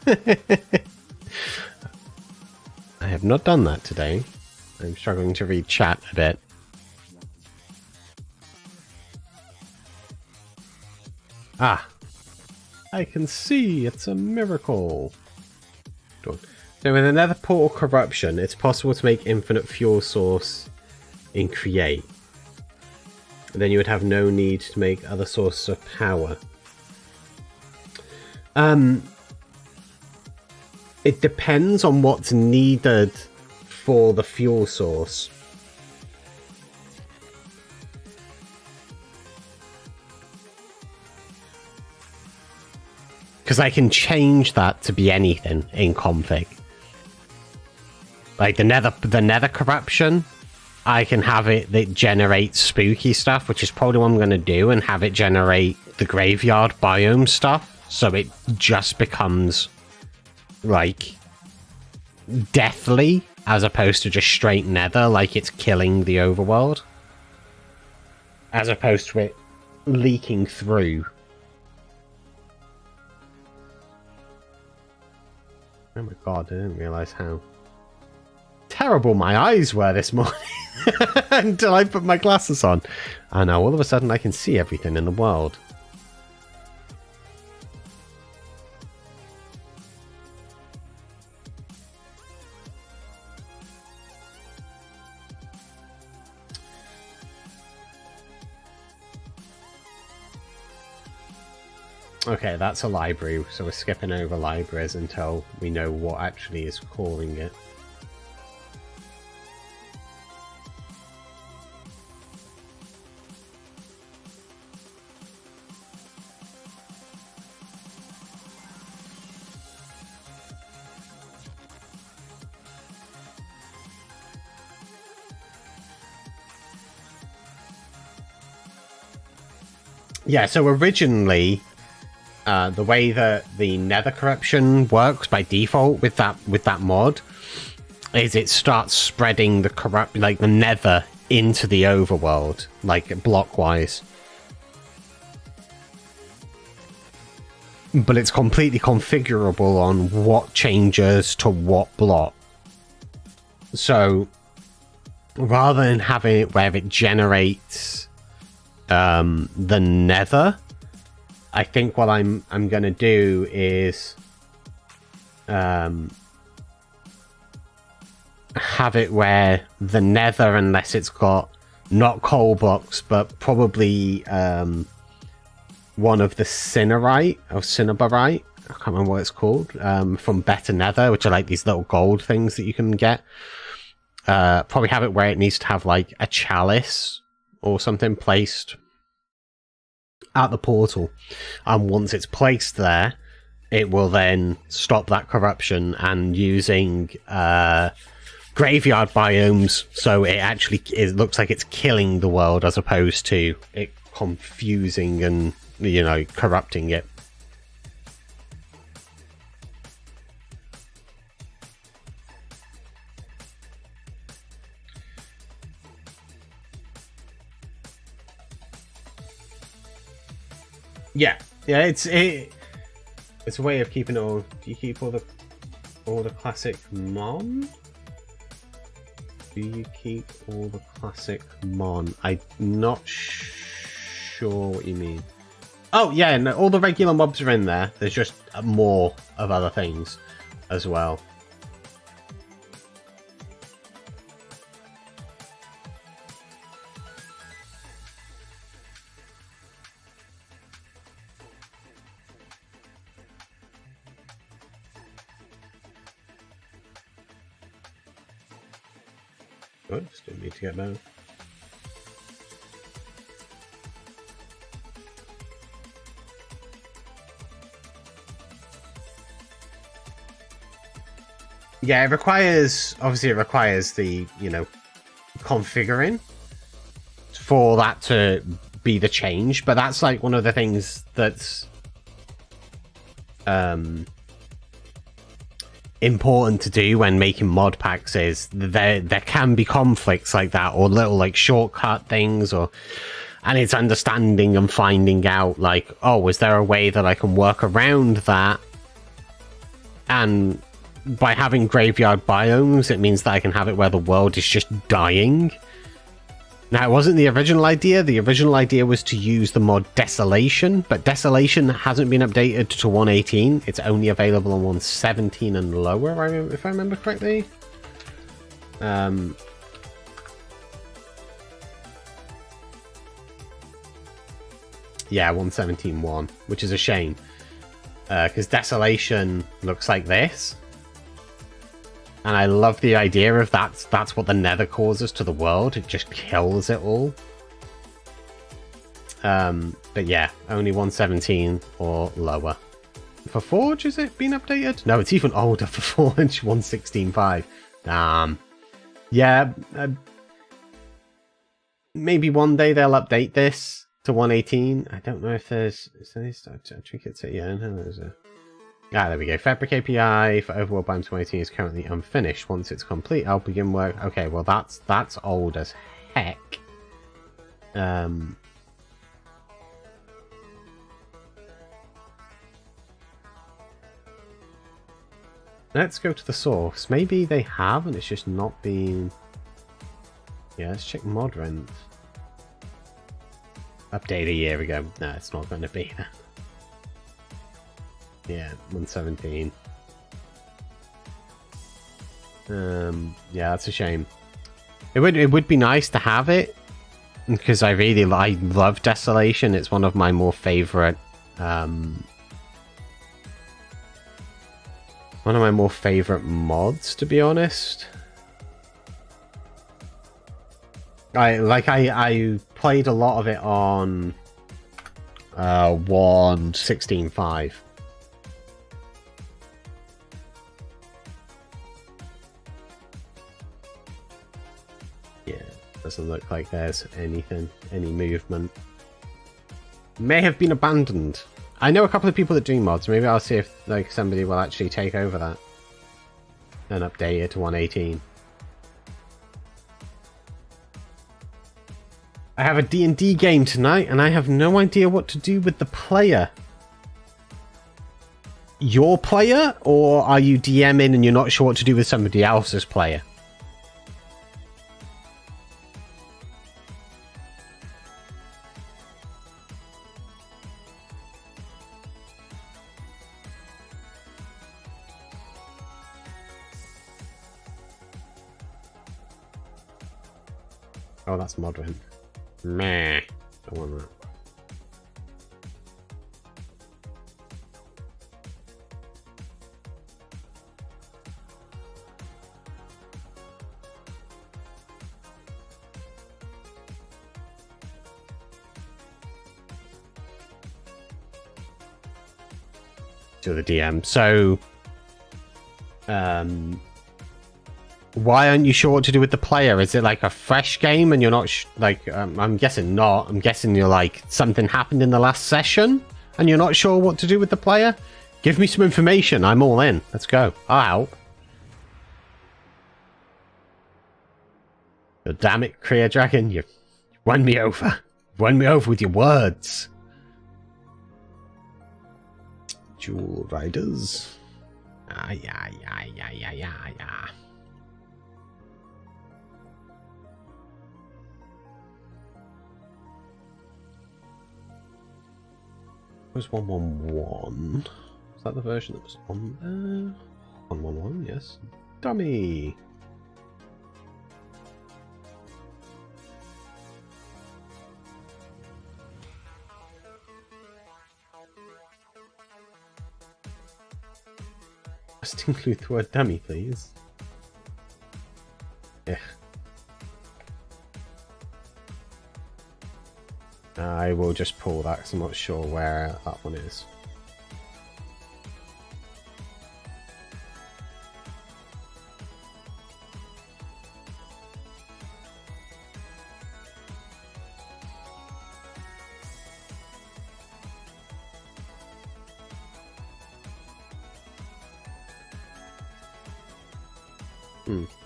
I have not done that today. I'm struggling to read chat a bit. Ah, I can see, it's a miracle. So with another portal corruption, it's possible to make infinite fuel source in create. Then you would have no need to make other sources of power. It depends on what's needed for the fuel source. Because I can change that to be anything in config. Like the nether corruption, I can have it that generates spooky stuff, which is probably what I'm going to do, and have it generate the graveyard biome stuff, so it just becomes like deathly as opposed to just straight nether, like it's killing the overworld, as opposed to it leaking through. Oh my god, I didn't realise how terrible my eyes were this morning until I put my glasses on. And now all of a sudden I can see everything in the world. Okay, that's a library, so we're skipping over libraries until we know what actually is calling it. Yeah, so originally, the way that the nether corruption works by default with that mod is it starts spreading the nether into the overworld, like blockwise. But it's completely configurable on what changes to what block. So rather than having it where it generates the nether, I think what I'm gonna do is have it where the nether, unless it's got not coal blocks, but probably one of the cinerite or cinnabarite, I can't remember what it's called, from Better Nether, which are like these little gold things that you can get. Probably have it where it needs to have like a chalice or something placed at the portal, and once it's placed there, it will then stop that corruption, and using graveyard biomes, so it looks like it's killing the world as opposed to it confusing and, you know, corrupting it. Yeah, it's a way of keeping it all. Do you keep all the classic mon? Do you keep all the classic mon? I'm not sure what you mean. Oh yeah, no, all the regular mobs are in there. There's just more of other things as well. Still need to get both. Yeah, it requires the, you know, configuring for that to be the change, but that's like one of the things that's important to do when making mod packs, is there can be conflicts like that, or little like shortcut things, or And it's understanding and finding out, like, oh, is there a way that I can work around that? And by having graveyard biomes, it means that I can have it where the world is just dying. Now, it wasn't the original idea. The original idea was to use the mod Desolation, but Desolation hasn't been updated to 1.18. It's only available on 1.17 and lower, if I remember correctly. Yeah, 1.17.1, which is a shame. Because Desolation looks like this. And I love the idea of that's what the Nether causes to the world. It just kills it all. But yeah, only 1.17 or lower. For Forge, has it been updated? No, it's even older for Forge, 1.16.5. Damn. Yeah, maybe one day they'll update this to 1.18. I don't know if there's trinkets. Yeah, no, there's a... Ah, there we go. Fabric API for Overworld Biome 2018 is currently unfinished. Once it's complete, I'll begin work. Okay, well that's old as heck. Let's go to the source. Maybe they have, and it's just not been... Yeah, let's check mod rent. Update a year ago. No, it's not going to be that. Yeah, 1.17. Yeah, that's a shame. It would be nice to have it, because I love Desolation. It's one of my more favorite mods, to be honest. I played a lot of it on 1.16.5. Yeah, doesn't look like there's any movement. May have been abandoned. I know a couple of people that do mods. Maybe I'll see if somebody will actually take over that and update it to 1.18. I have a D&D game tonight, and I have no idea what to do with the player. Your player, or are you DMing and you're not sure what to do with somebody else's player? Oh, that's modern. Meh. Don't want that. To the DM. So, why aren't you sure what to do with the player? Is it like a fresh game and you're not I'm guessing not. I'm guessing you're like, something happened in the last session and you're not sure what to do with the player? Give me some information. I'm all in. Let's go. I'll help. God damn it, Kree Dragon. You won me over. Won me over with your words. Jewel Riders. Yeah. Was 1.1.1? Was that the version that was on there? 1.1.1, yes. Dummy! Just include the word dummy, please. Yeah. I will just pull that because I'm not sure where that one is.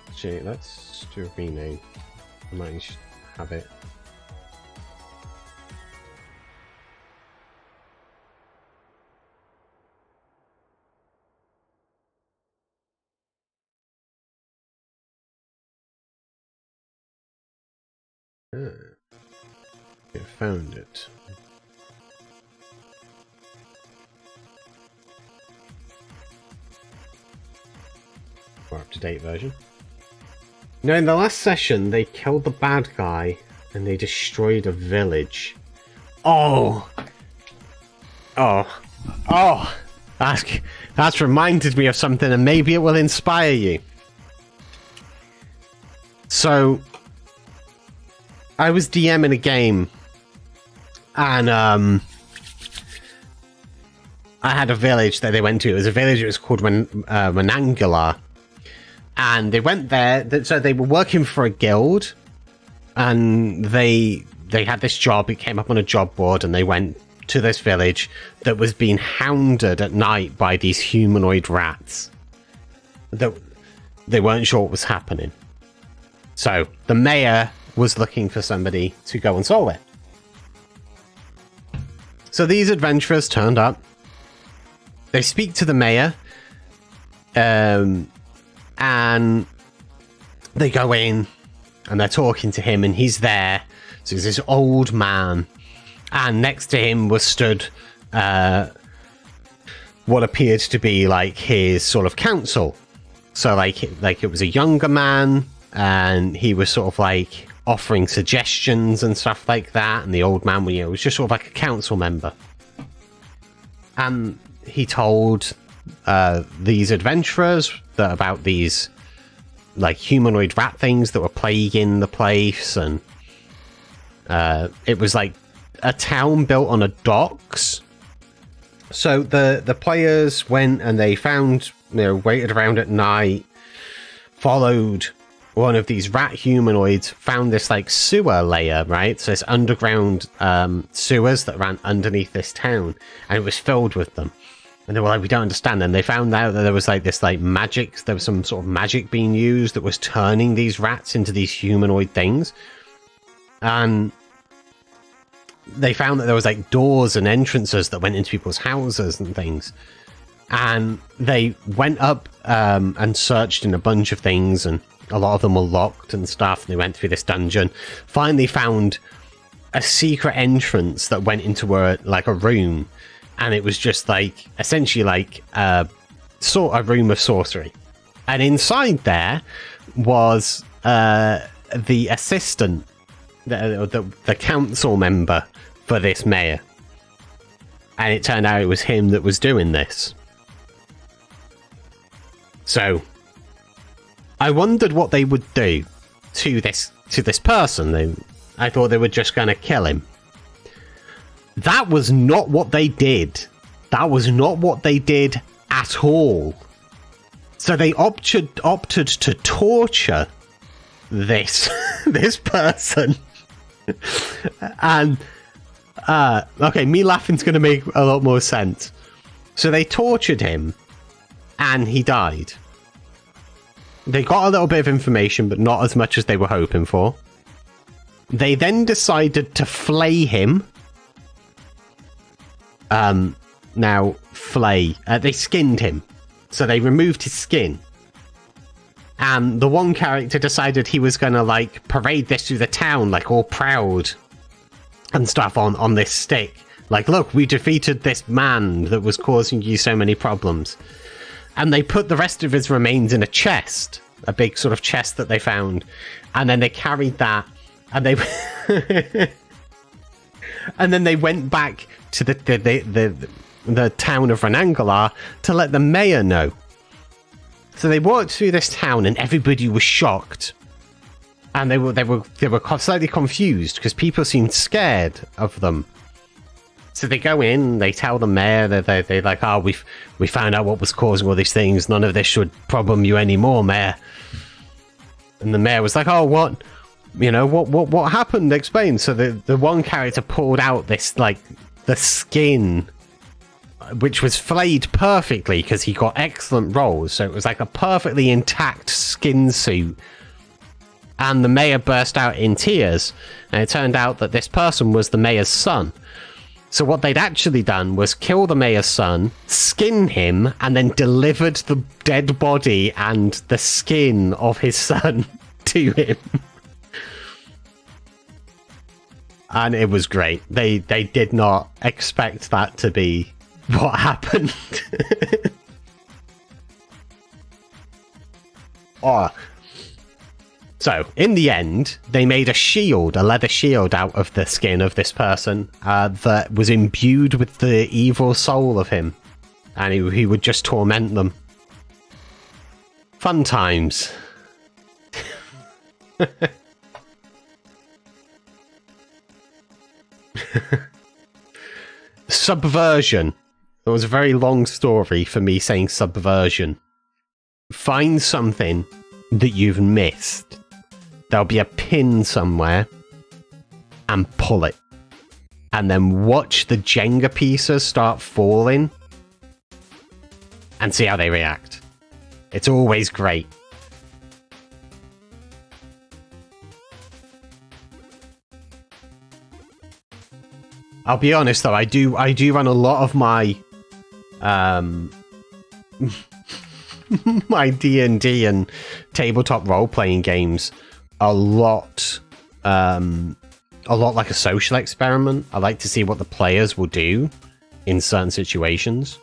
Actually, let's do a rename. I might have it. I found it. More up-to-date version. Now, in the last session, they killed the bad guy and they destroyed a village. Oh! Oh! Oh! That's reminded me of something, and maybe it will inspire you. So, I was DMing a game, and I had a village that they went to. It was a village, it was called 𝗕𝗢𝗫𝗓. And they went there, so they were working for a guild, and they had this job. It came up on a job board, and they went to this village that was being hounded at night by these humanoid rats. They weren't sure what was happening. So the mayor was looking for somebody to go and solve it. So these adventurers turned up. They speak to the mayor, and they go in and they're talking to him, and he's there. So he's this old man, and next to him was stood what appeared to be like his sort of council. So like it was a younger man, and he was sort of like offering suggestions and stuff like that, and the old man, you know, was just sort of like a council member. And he told these adventurers that about these like humanoid rat things that were plaguing the place, and it was like a town built on a docks. So the players went and they found, you know, waited around at night, followed one of these rat humanoids, found this like sewer layer, right? So it's underground sewers that ran underneath this town, and it was filled with them. And they were like, we don't understand. And they found out that there was like this like magic, there was some sort of magic being used that was turning these rats into these humanoid things. And they found that there was like doors and entrances that went into people's houses and things. And they went up and searched in a bunch of things, and a lot of them were locked and stuff. And they went through this dungeon, finally found a secret entrance that went into a room. And it was just like, essentially like a room of sorcery. And inside there was the assistant, the council member for this mayor. And it turned out it was him that was doing this. So I wondered what they would do to this person. I thought they were just going to kill him. That was not what they did. That was not what they did at all. So they opted to torture this this person. And okay, me laughing's going to make a lot more sense. So they tortured him, and he died. They got a little bit of information, but not as much as they were hoping for. They then decided to flay him. Now, flay. They skinned him. So they removed his skin. And the one character decided he was going to, like, parade this through the town, like, all proud and stuff on this stick. Like, look, we defeated this man that was causing you so many problems. And they put the rest of his remains in a chest. A big sort of chest that they found. And then they carried that. And they... and then they went back to the town of 𝗕𝗢𝗫𝗛𝗓 to let the mayor know. So they walked through this town, and everybody was shocked, and they were slightly confused because people seemed scared of them. So they go in, they tell the mayor that they like, oh, we found out what was causing all these things. None of this should problem you anymore, mayor. And the mayor was like, oh, what? You know, what happened? Explain. So the one character pulled out this, like, the skin, which was flayed perfectly because he got excellent rolls. So it was like a perfectly intact skin suit. And the mayor burst out in tears. And it turned out that this person was the mayor's son. So what they'd actually done was kill the mayor's son, skin him, and then delivered the dead body and the skin of his son to him. And it was great. They did not expect that to be what happened. Oh. So, in the end, they made a shield, a leather shield out of the skin of this person that was imbued with the evil soul of him. And he would just torment them. Fun times. Subversion. It was a very long story for me saying subversion. Find something that you've missed. There'll be a pin somewhere and pull it. And then watch the Jenga pieces start falling and see how they react. It's always great. I'll be honest though, I do run a lot of my my D&D and tabletop role-playing games a lot like a social experiment. I like to see what the players will do in certain situations.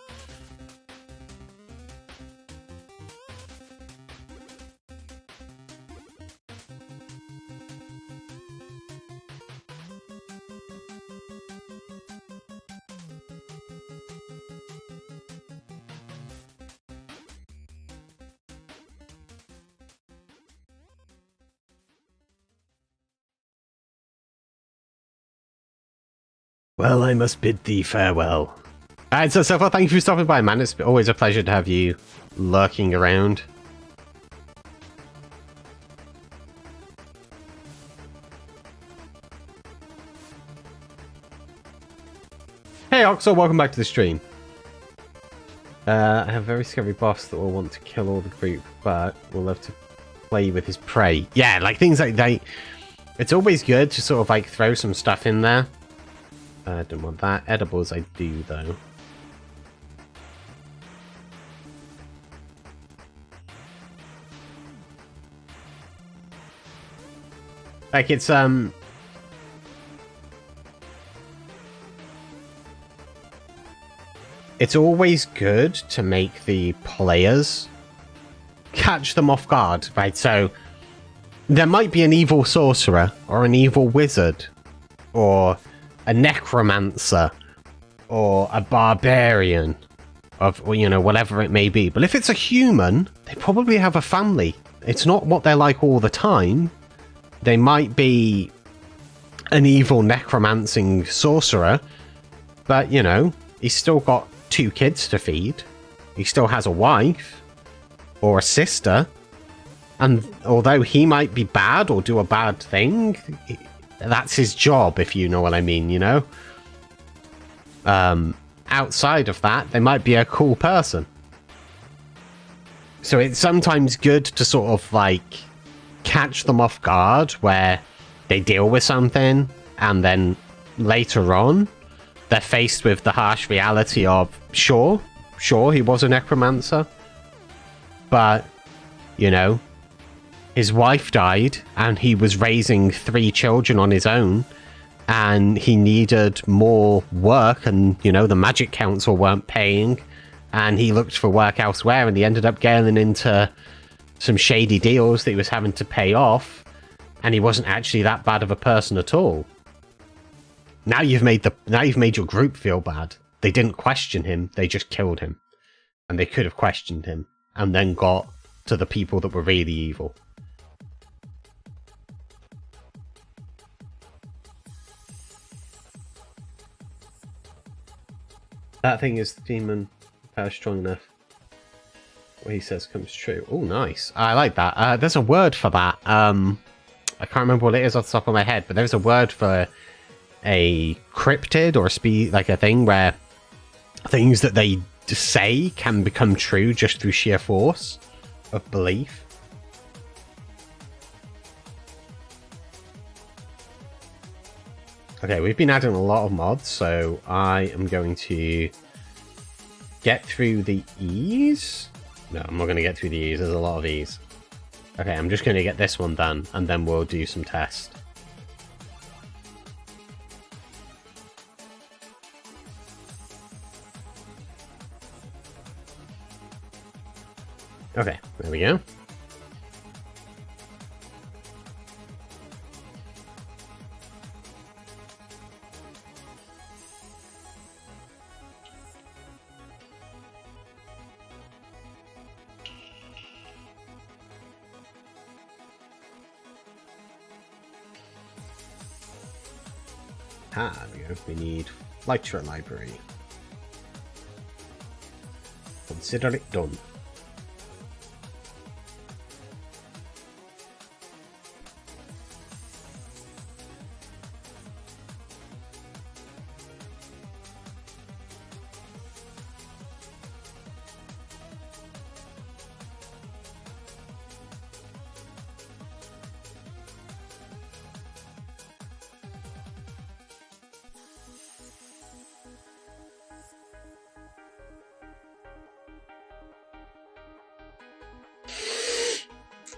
Well, I must bid thee farewell. Alright, so far, thank you for stopping by, man. It's always a pleasure to have you lurking around. Hey, Oxo, welcome back to the stream. I have a very scary boss that will want to kill all the group, but will love to play with his prey. Yeah, like things like that. It's always good to sort of like throw some stuff in there. I don't want that. Edibles I do, though. Like, it's always good to make the players catch them off guard, right? So, there might be an evil sorcerer, or an evil wizard, or a necromancer, or a barbarian, of, you know, whatever it may be. But if it's a human, they probably have a family. It's not what they're like all the time. They might be an evil necromancing sorcerer, but, you know, he's still got 2 kids to feed. He still has a wife, or a sister, and although he might be bad or do a bad thing, that's his job, if you know what I mean, you know? Outside of that, they might be a cool person. So it's sometimes good to sort of, like, catch them off guard where they deal with something, and then later on, they're faced with the harsh reality of, sure, he was a necromancer, but, you know, his wife died, and he was raising 3 children on his own, and he needed more work, and, you know, the Magic Council weren't paying, and he looked for work elsewhere, and he ended up getting into some shady deals that he was having to pay off, and he wasn't actually that bad of a person at all. Now you've made your group feel bad. They didn't question him, they just killed him. And they could have questioned him, and then got to the people that were really evil. That thing is the demon power strong enough. What he says comes true. Oh, nice. I like that. There's a word for that. I can't remember what it is off the top of my head, but there's a word for a cryptid or like a thing where things that they say can become true just through sheer force of belief. Okay, we've been adding a lot of mods, so I am going to get through the E's. No, I'm not going to get through the E's. There's a lot of E's. Okay, I'm just going to get this one done, and then we'll do some tests. Okay, there we go. There we go. We need lecture library. Consider it done.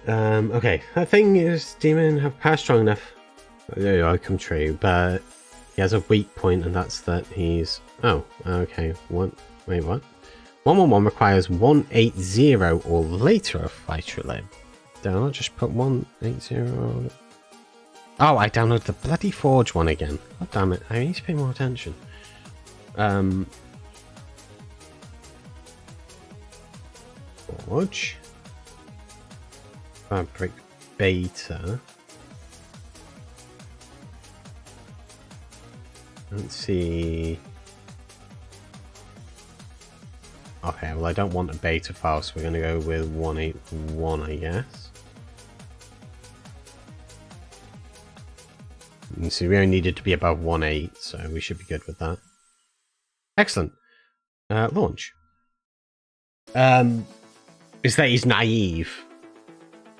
Okay, I think his demon have power strong enough. Yeah, I come true, but he has a weak point, and that's that he's. Oh, okay. Wait, what? 111 requires 180 or later of fighter lib. Did I not just put 180? Oh, I downloaded the bloody Forge one again. God damn it! I need to pay more attention. Forge. Fabric beta. Let's see. Okay, well I don't want a beta file, so we're going to go with 181, I guess. And see, we only needed to be above 1.8, so we should be good with that. Excellent. Launch. Is that he's naive?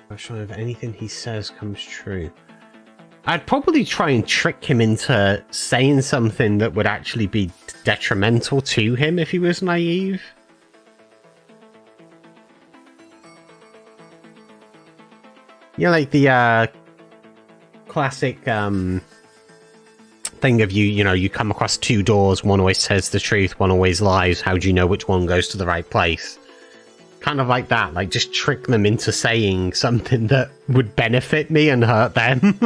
I'm sure if anything he says comes true. I'd probably try and trick him into saying something that would actually be detrimental to him if he was naive. You know, like the classic thing of you know, you come across two doors, one always says the truth, one always lies. How do you know which one goes to the right place? Kind of like that, like just trick them into saying something that would benefit me and hurt them.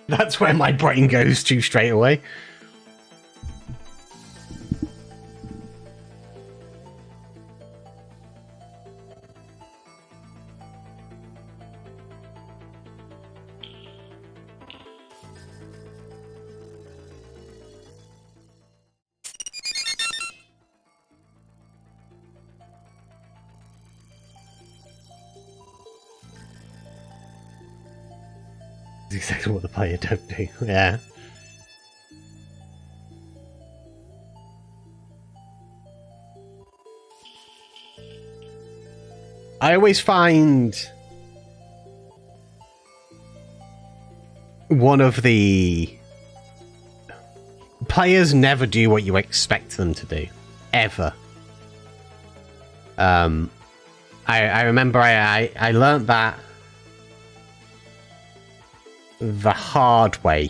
That's where my brain goes to straight away. Exactly what the player don't do, yeah. I always find one of the players never do what you expect them to do, ever. I remember I learned that the hard way,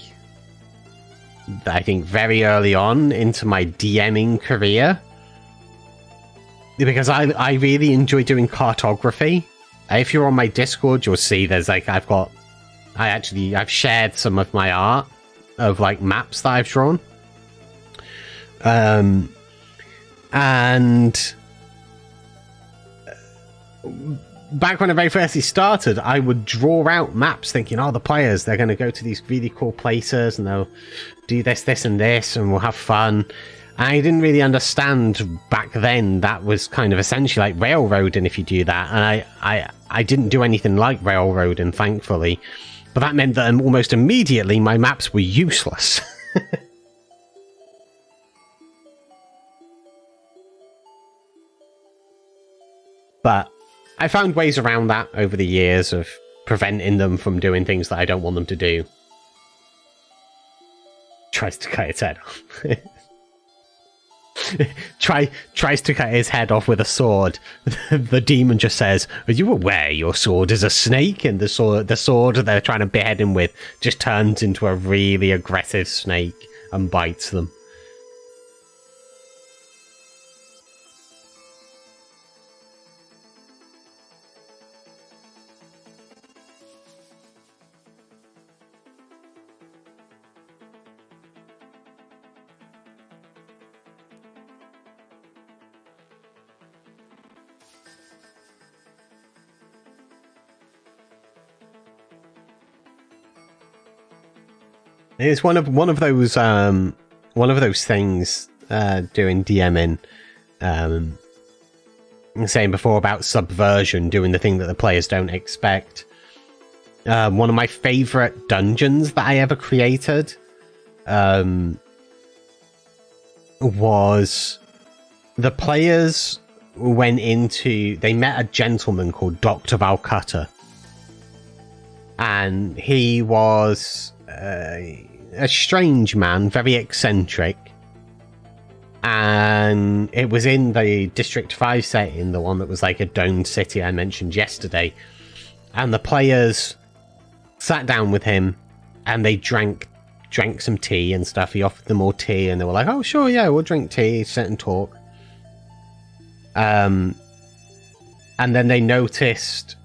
I think, very early on into my DMing career, because I really enjoy doing cartography. If you're on my Discord, you'll see there's like I've shared some of my art of like maps that I've drawn, and back when I very first started, I would draw out maps thinking, oh, the players, they're going to go to these really cool places and they'll do this, this, and this, and we'll have fun. I didn't really understand back then that was kind of essentially like railroading if you do that. And I didn't do anything like railroading, thankfully. But that meant that almost immediately my maps were useless. But I found ways around that over the years of preventing them from doing things that I don't want them to do. Tries to cut its head off. Tries to cut his head off with a sword. The demon just says, "Are you aware your sword is a snake?" And the sword they're trying to behead him with just turns into a really aggressive snake and bites them. It's one of those things doing DMing. Saying before about subversion, doing the thing that the players don't expect. One of my favorite dungeons that I ever created was the players they met a gentleman called 𝗕𝗢𝗫𝗚𝗑, and he was a strange man, very eccentric. And it was in the District 5 setting, the one that was like a domed city I mentioned yesterday. And the players sat down with him and they drank some tea and stuff. He offered them all tea and they were like, oh, sure, yeah, we'll drink tea, sit and talk. And then they noticed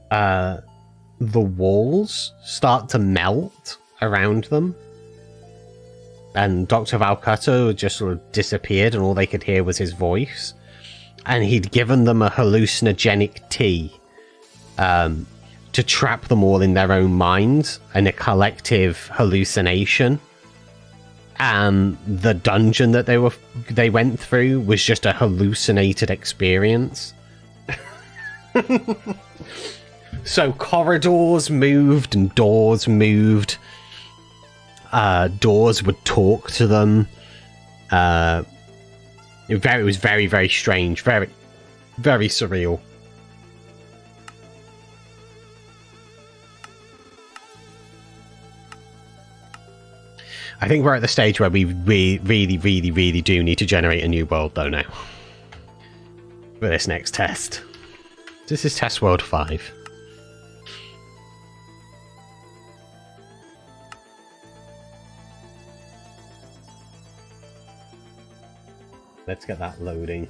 the walls start to melt around them. And 𝗕𝗢𝗫𝗚𝗑 just sort of disappeared and all they could hear was his voice. And he'd given them a hallucinogenic tea to trap them all in their own minds in a collective hallucination. And the dungeon that they went through was just a hallucinated experience. So corridors moved and doors moved. Doors would talk to them. It was very, very strange. Very, very surreal. I think we're at the stage where we really, really, really do need to generate a new world, though, now. For this next test. This is test world 5. Let's get that loading.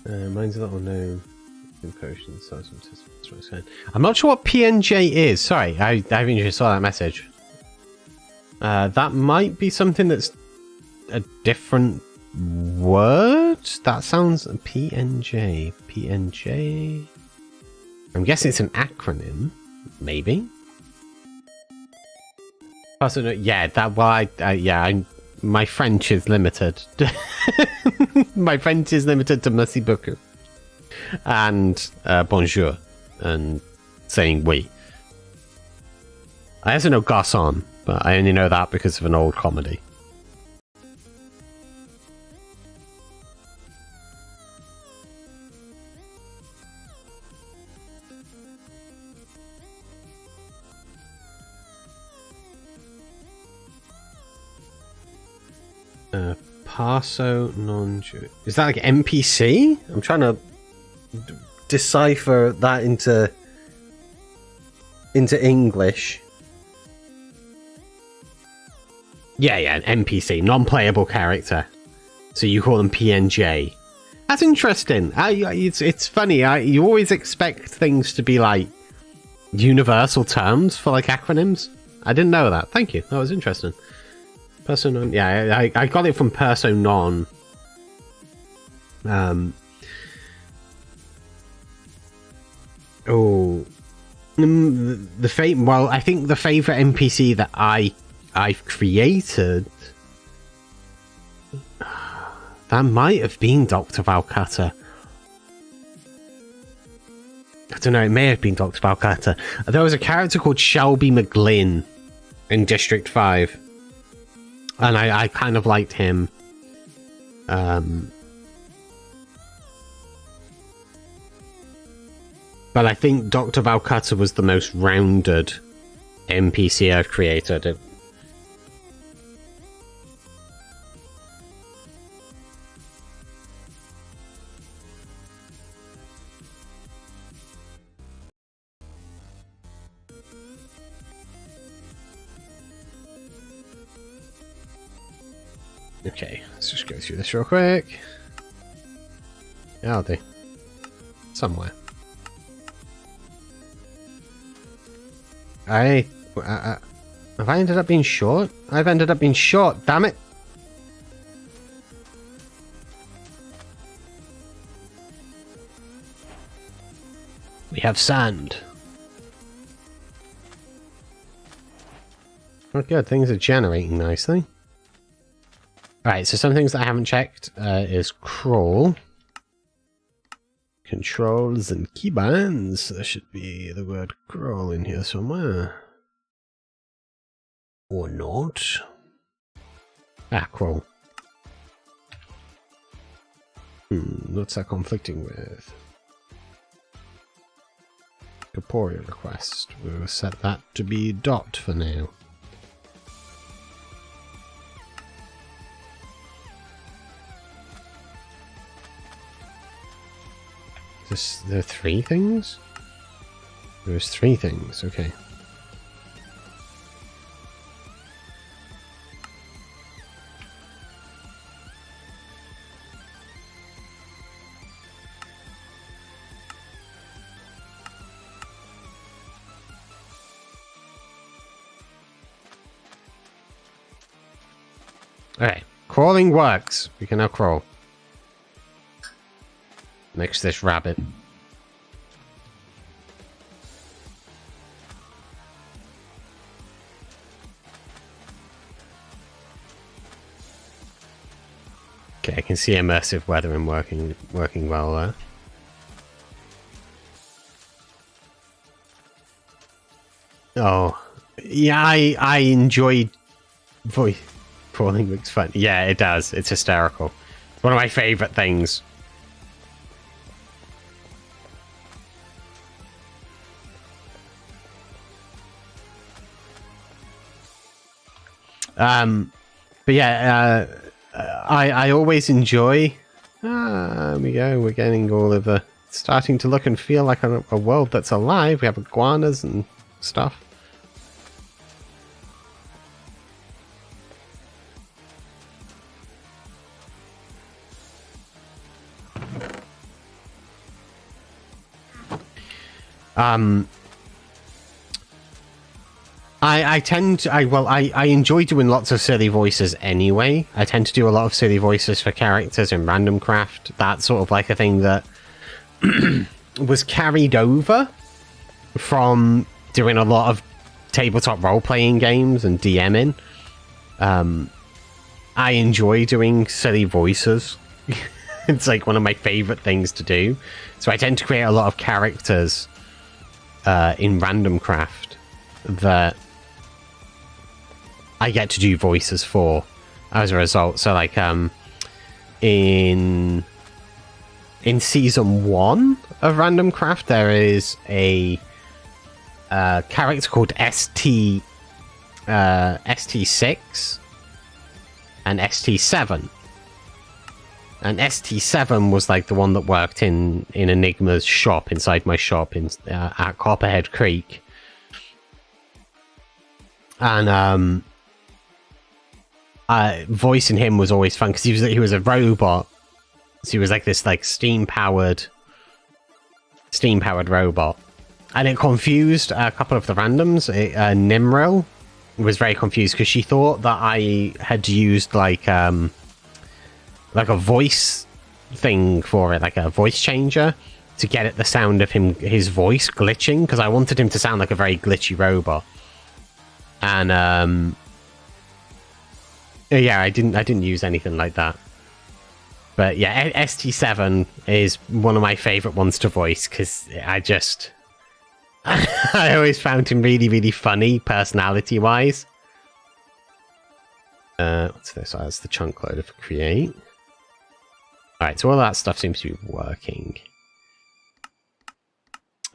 Mine's a little no potion. I'm not sure what PNJ is. Sorry, I haven't just saw that message. That might be something that's a different word. That sounds PNJ. PNJ. I'm guessing it's an acronym. Maybe. Yeah, that. Well, my French is limited. My French is limited to merci beaucoup and bonjour and saying oui. I also know garçon, but I only know that because of an old comedy. Parso non. Is that like NPC? I'm trying to decipher that into English. Yeah, an NPC, non-playable character. So you call them PNJ. That's interesting. It's funny. You always expect things to be like universal terms for like acronyms. I didn't know that. Thank you. That was interesting. Perso non. Yeah, I got it from perso non. Oh, The favorite, well, I think the favorite NPC that I've created, that might have been 𝗕𝗢𝗥𝗘𝗔𝗗. I don't know, it may have been 𝗕𝗢𝗥𝗘𝗔𝗗. There was a character called 𝗕𝗢𝗫𝗪𝗔 in District 5, and I kind of liked him. But I think 𝗕𝗢𝗥𝗘𝗔𝗗 was the most rounded NPC I've created. Okay, let's just go through this real quick. Yeah, I'll do. Somewhere. Have I ended up being short? I've ended up being short, damn it! We have sand. Oh good, things are generating nicely. Alright, so some things that I haven't checked is crawl. Controls and keybinds. There should be the word crawl in here somewhere. Or not. Ah, crawl. What's that conflicting with? Corporeal request. We'll set that to be dot for now. There are 3 things? There's 3 things, okay. Alright, crawling works. We can now crawl. Next to this rabbit. Okay, I can see immersive weathering working well there. Oh, yeah, I enjoyed voice crawling. Looks fun. Yeah, it does. It's hysterical. It's one of my favorite things. But yeah, I always enjoy. There we go. We're getting all of the starting to look and feel like a world that's alive. We have iguanas and stuff. I enjoy doing lots of silly voices anyway. I tend to do a lot of silly voices for characters in Random Craft. That's sort of like a thing that was carried over from doing a lot of tabletop role-playing games and DMing. I enjoy doing silly voices. It's like one of my favorite things to do. So I tend to create a lot of characters in Random Craft that I get to do voices for as a result. So like in season 1 of Random Craft, there is a character called ST6 and ST7. And ST7 was like the one that worked in 𝗕𝗫𝗪's shop, inside my shop at 𝗕𝗢𝗫𝗫𝗛 Creek. And voicing him was always fun because he was a robot. So he was like this steam powered robot, and it confused a couple of the randoms. 𝗕𝗫𝗫𝗪 was very confused because she thought that I had used like a voice thing for it, like a voice changer, to get at the sound of his voice glitching, because I wanted him to sound like a very glitchy robot. And yeah, I didn't use anything like that. But yeah, ST7 is one of my favorite ones to voice, because I always found him really, really funny personality wise. What's this? Oh, that's the chunk loader for create. Alright, so all that stuff seems to be working.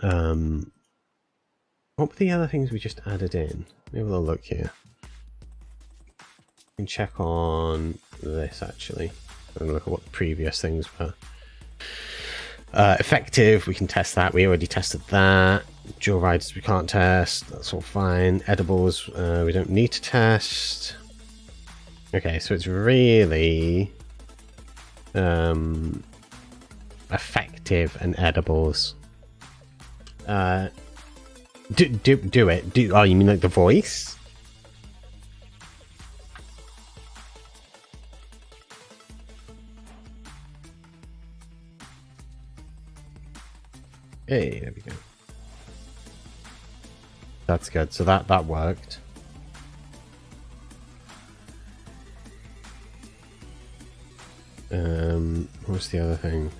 What were the other things we just added in? Maybe we'll look here. We can check on this actually. I'm gonna look at what the previous things were. Effective, we can test that. We already tested that. Dual riders we can't test. That's all fine. Edibles, we don't need to test. Okay, so it's really effective and edibles. Do it. Oh, you mean like the voice? Hey, there we go. That's good. So that worked. What's the other thing?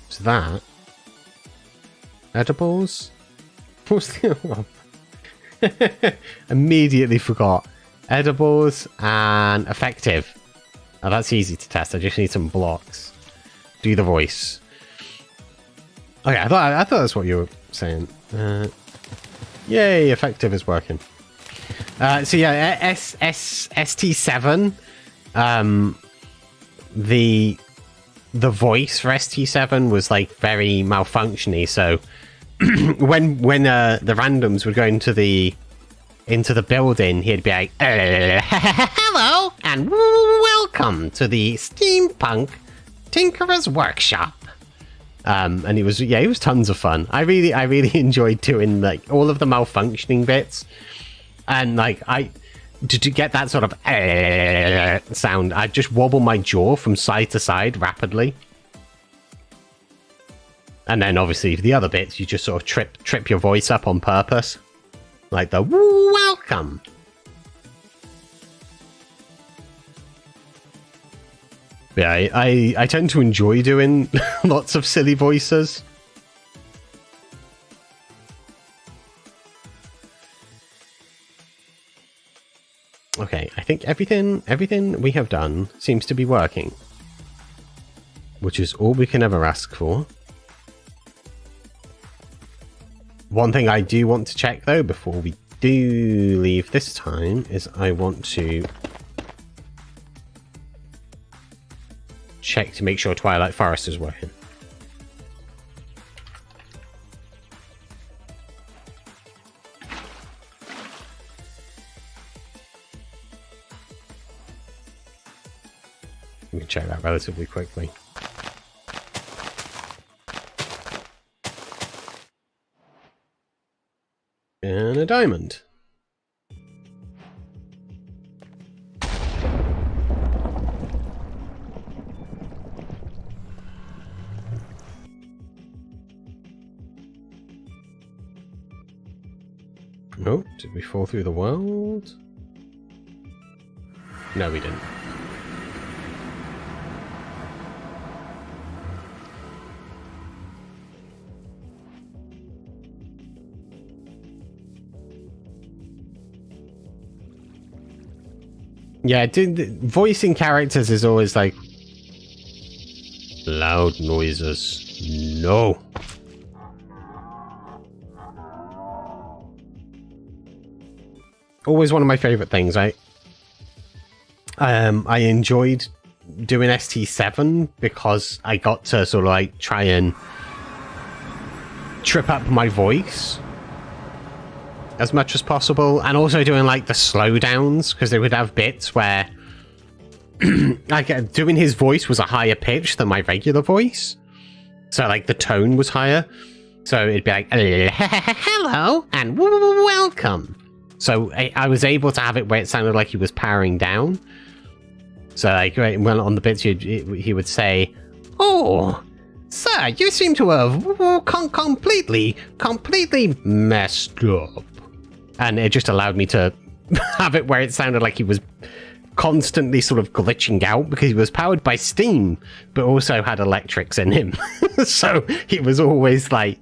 So that edibles. What's the other one? Immediately forgot. Edibles and effective. Oh, that's easy to test. I just need some blocks. Do the voice. Okay, I thought that's what you were saying. Yay, effective is working. So yeah, ST7. The voice for ST7 was like very malfunctiony. So when the randoms would go into the building, he'd be like, "Hello and welcome to the Steampunk Tinkerer's Workshop." And it was tons of fun. I really enjoyed doing like all of the malfunctioning bits, and like to get that sort of sound, I just wobble my jaw from side to side rapidly, and then obviously for the other bits you just sort of trip your voice up on purpose, like the welcome. Yeah, I tend to enjoy doing lots of silly voices. Okay, I think everything we have done seems to be working, which is all we can ever ask for. One thing I do want to check though before we do leave this time is I want to check to make sure Twilight Forest is working. We can check that relatively quickly. And a diamond. Oh, did we fall through the world? No, we didn't. Yeah, voicing characters is always like loud noises. No. Always one of my favorite things. I enjoyed doing ST7 because I got to sort of like try and trip up my voice as much as possible, and also doing like the slowdowns, because they would have bits where like doing his voice was a higher pitch than my regular voice, so like the tone was higher, so it'd be like hello and welcome. So I was able to have it where it sounded like he was powering down. So like when on the bits he would say, "Oh, so Sir, you seem to have completely messed up. And it just allowed me to have it where it sounded like he was constantly sort of glitching out because he was powered by steam, but also had electrics in him. So he was always like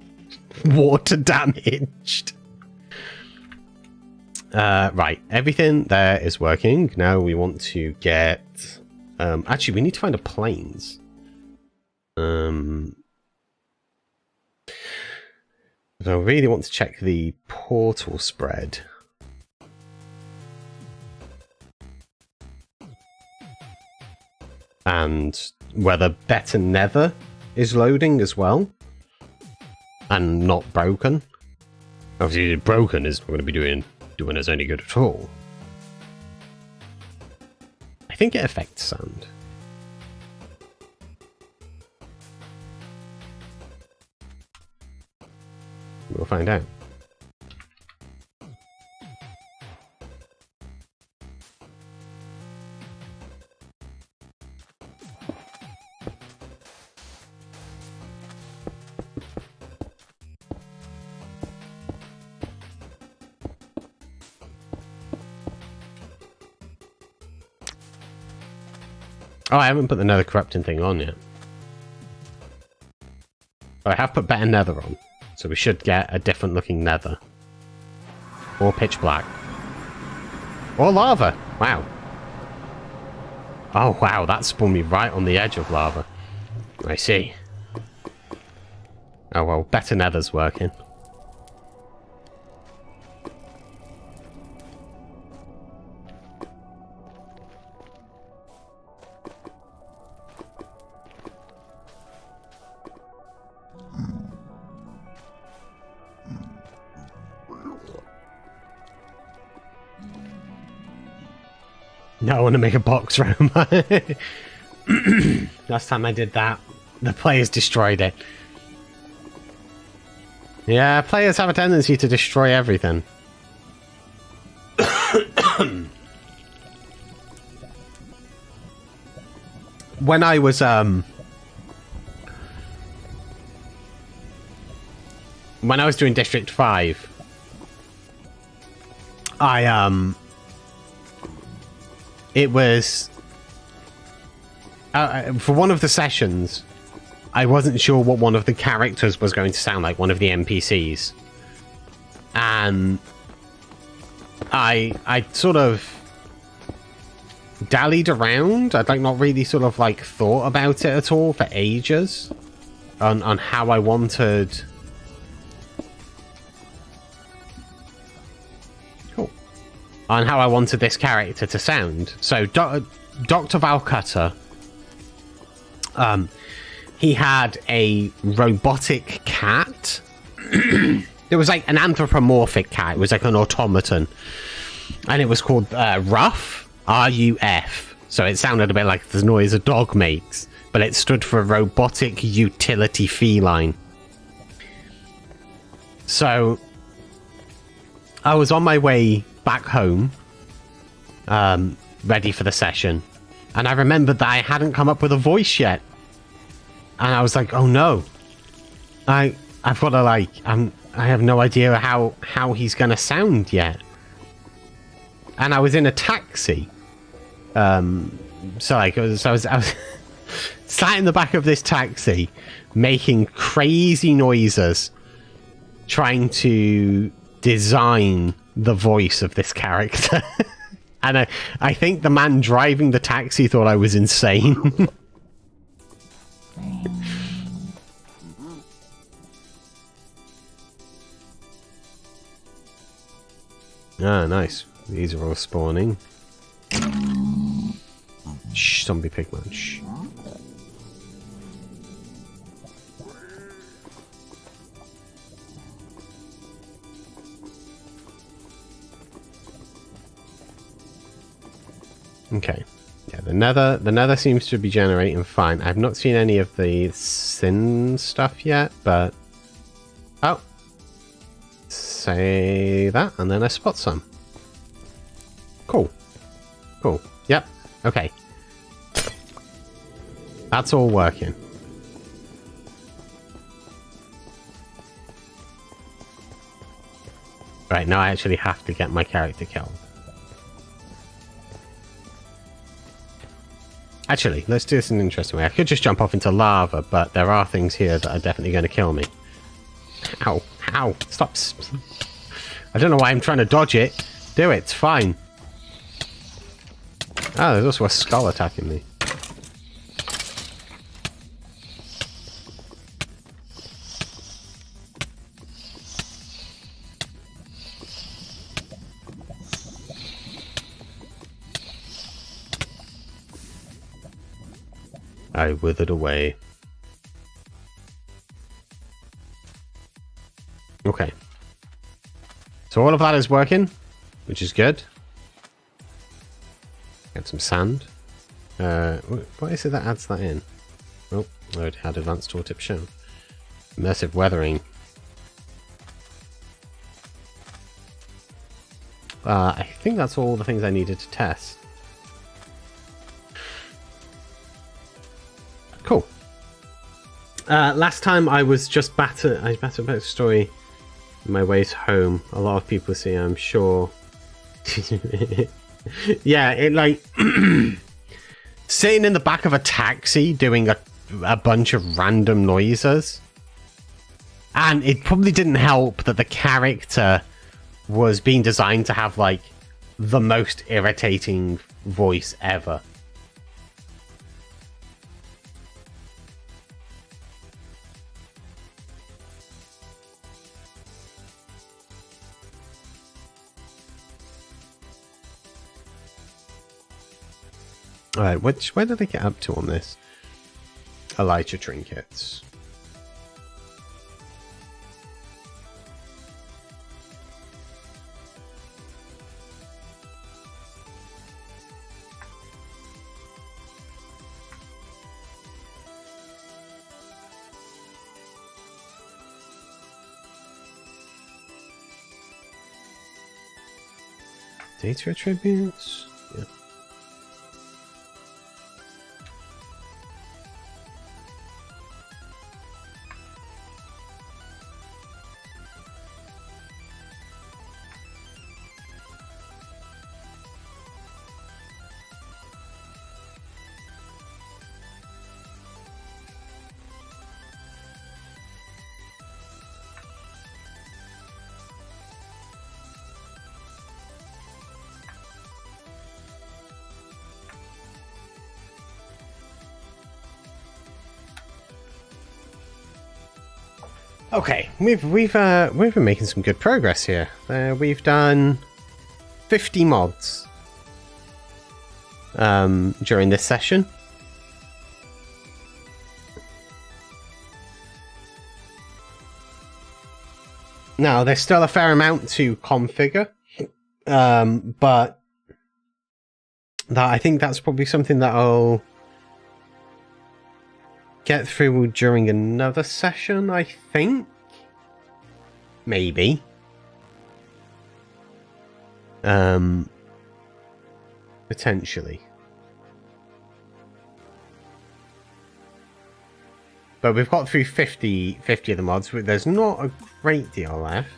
water damaged. Right, everything there is working. Now we want to get... actually, we need to find a planes. So I really want to check the portal spread. And whether 𝗕𝗢𝗫𝗏 is loading as well. And not broken. Obviously, broken is not going to be doing us any good at all. I think it affects sound. We'll find out. Oh, I haven't put the nether corrupting thing on yet. Oh, I have put better nether on. So we should get a different looking nether. Or pitch black. Or lava. Wow. Oh, wow. That spun me right on the edge of lava. I see. Oh, well. Better nether's working. No, I want to make a box room. Last time I did that, the players destroyed it. Yeah, players have a tendency to destroy everything. When I was doing District 5, it was for one of the sessions, I wasn't sure what one of the characters was going to sound like, one of the NPCs, and I sort of dallied around. I'd like not really sort of like thought about it at all for ages on how I wanted. On how I wanted this character to sound. So, 𝗕𝗢𝗫𝗛𝗓, he had a robotic cat. It was like an anthropomorphic cat. It was like an automaton. And it was called Ruff, R-U-F. So it sounded a bit like the noise a dog makes. But it stood for robotic utility feline. So, I was on my way back home, ready for the session, and I remembered that I hadn't come up with a voice yet, and I was like, oh no, I've got to like, I have no idea how he's gonna sound yet. And I was in a taxi, so I was sat in the back of this taxi making crazy noises trying to design the voice of this character. And I think the man driving the taxi thought I was insane. Ah, nice. These are all spawning. Shh, zombie pigman. Shh. Okay. Yeah, the nether seems to be generating fine. I've not seen any of the sin stuff yet, but... Oh. Say that, and then I spot some. Cool. Cool. Yep. Okay. That's all working. Right, now I actually have to get my character killed. Actually, let's do this in an interesting way. I could just jump off into lava, but there are things here that are definitely going to kill me. Ow. Ow. Stop. I don't know why I'm trying to dodge it. Do it. It's fine. Oh, there's also a skull attacking me. I withered away. Okay. So all of that is working, which is good. Get some sand. What is it that adds that in? Oh, I already had advanced tooltip shown. Immersive weathering. I think that's all the things I needed to test. Cool. Last time I was just battered about the story on my way home. A lot of people see, I'm sure. Yeah, it like sitting in the back of a taxi doing a bunch of random noises. And it probably didn't help that the character was being designed to have like the most irritating voice ever. Alright, where did I get up to on this? Elytra trinkets. Data attributes? Yeah. Okay, we've been making some good progress here. We've done 50 mods during this session. Now, there's still a fair amount to configure, but I think that's probably something that I'll get through during another session, I think. Maybe. Potentially. But we've got through 50 of the mods. There's not a great deal left.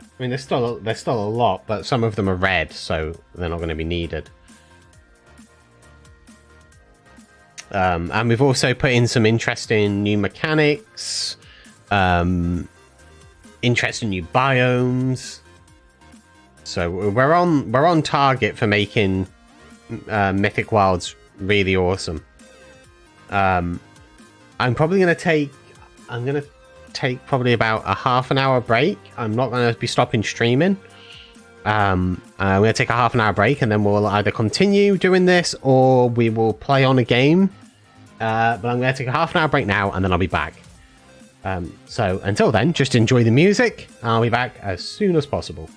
I mean, there's still a lot, but some of them are red, so they're not going to be needed. And we've also put in some interesting new mechanics, interesting new biomes. So we're on target for making Mythic Wilds really awesome. I'm probably going to take probably about a half-an-hour break. I'm not going to be stopping streaming. I'm going to take a half-an-hour break, and then we'll either continue doing this or we will play on a game. But I'm going to take a half-an-hour break now, and then I'll be back. So until then, just enjoy the music. I'll be back as soon as possible.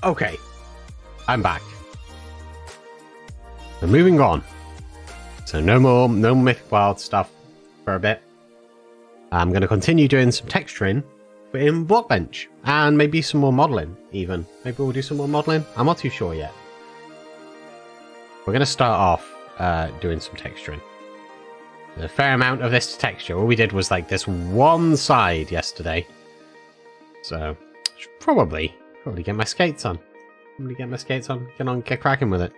Okay, I'm back. We're moving on. So no more Mythic Wilds stuff for a bit. I'm going to continue doing some texturing in Blockbench and maybe some more modeling even. Maybe we'll do some more modeling. I'm not too sure yet. We're going to start off doing some texturing. There's a fair amount of this texture. All we did was like this one side yesterday. So I should probably get my skates on. Get cracking with it.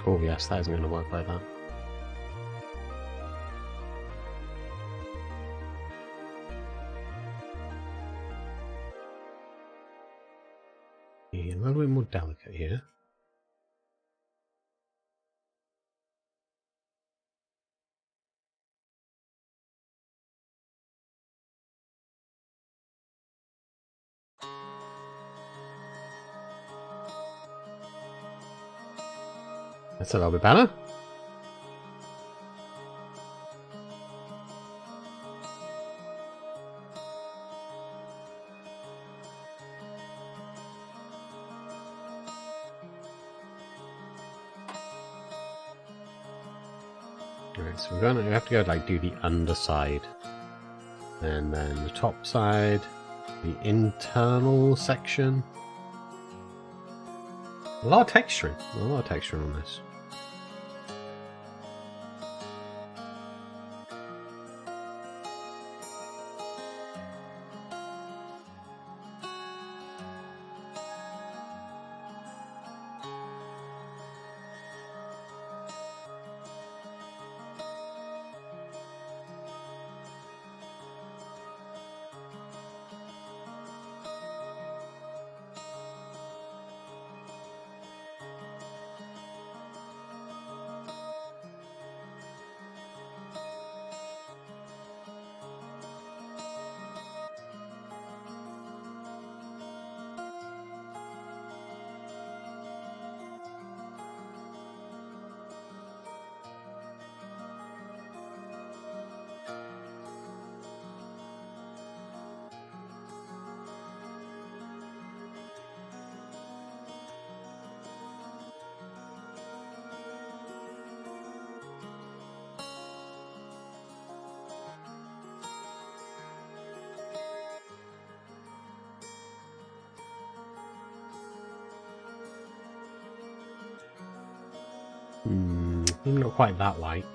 Oh yes, that isn't going to work like that. Yeah, a little bit more delicate here. That's a little bit better. Alright, so we have to go like do the underside. And then the top side, the internal section. A lot of texturing on this. Not quite that light.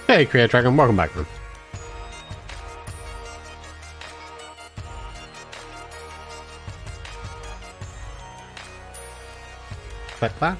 Hey, Creator Dragon, welcome back, man. Like that.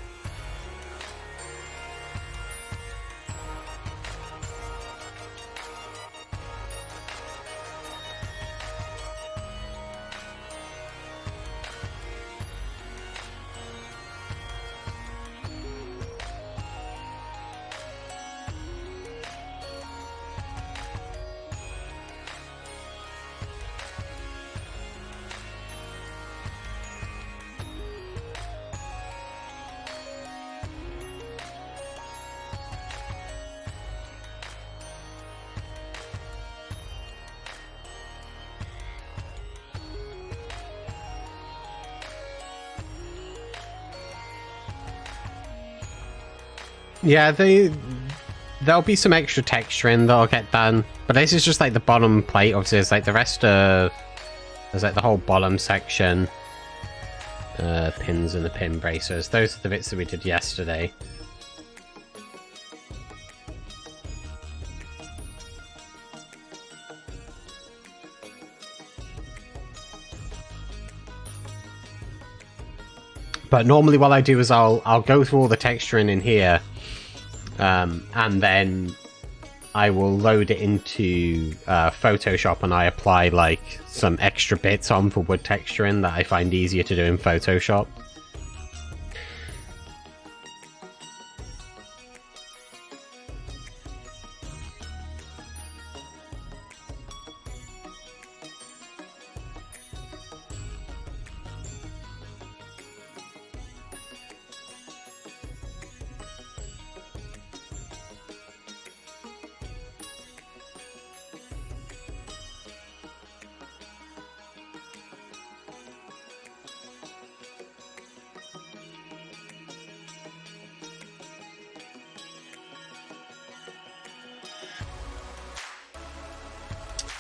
Yeah, there'll be some extra texturing that'll get done, but this is just like the bottom plate. Obviously, it's like the rest of there's like the whole bottom section, pins and the pin bracers. Those are the bits that we did yesterday. But normally what I do is I'll go through all the texturing in here, and then I will load it into Photoshop, and I apply like some extra bits on for wood texturing that I find easier to do in Photoshop.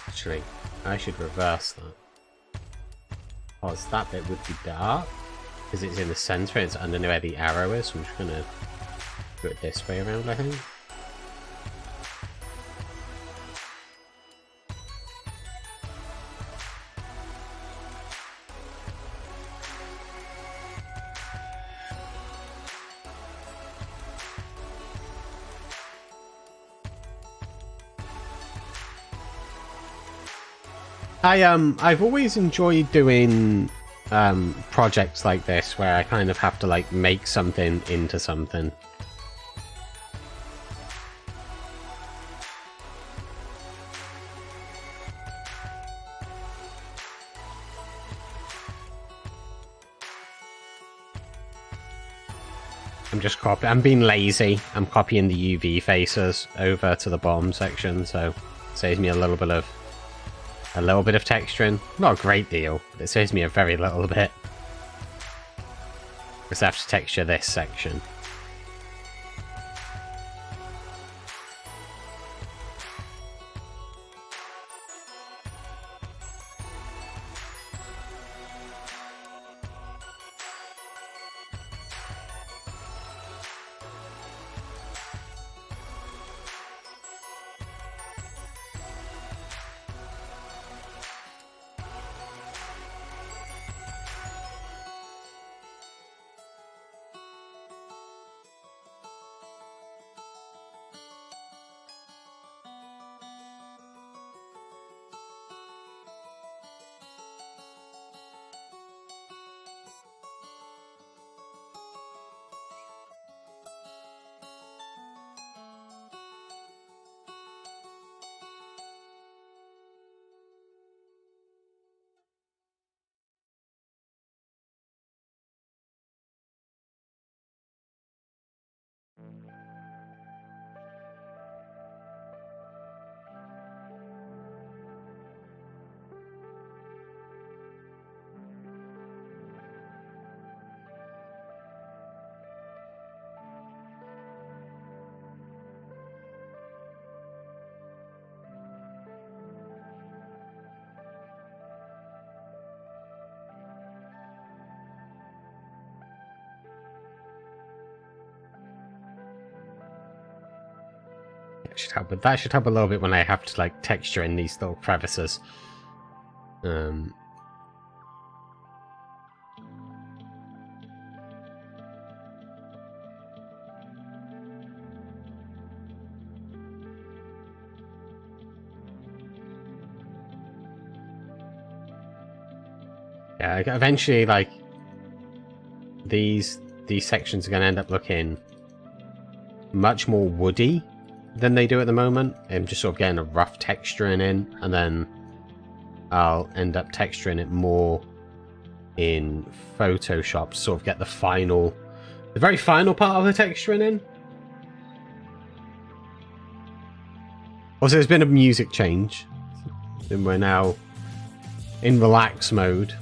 Actually, I should reverse that. Oh, that bit would be dark, because it's in the center, it's under where the arrow is, so I'm just gonna do it this way around, I think. I've always enjoyed doing projects like this where I kind of have to like make something into something. I'm being lazy. I'm copying the UV faces over to the bottom section, so it saves me a little bit of texturing. Not a great deal, but it saves me a very little bit. Because I have to texture this section. should help, but that should help a little bit when I have to like texture in these little crevices. Yeah, eventually, like these sections are going to end up looking much more woody than they do at the moment. I'm just sort of getting a rough texturing in, and then I'll end up texturing it more in Photoshop to sort of get the very final part of the texturing in. Also, there's been a music change, and we're now in relax mode.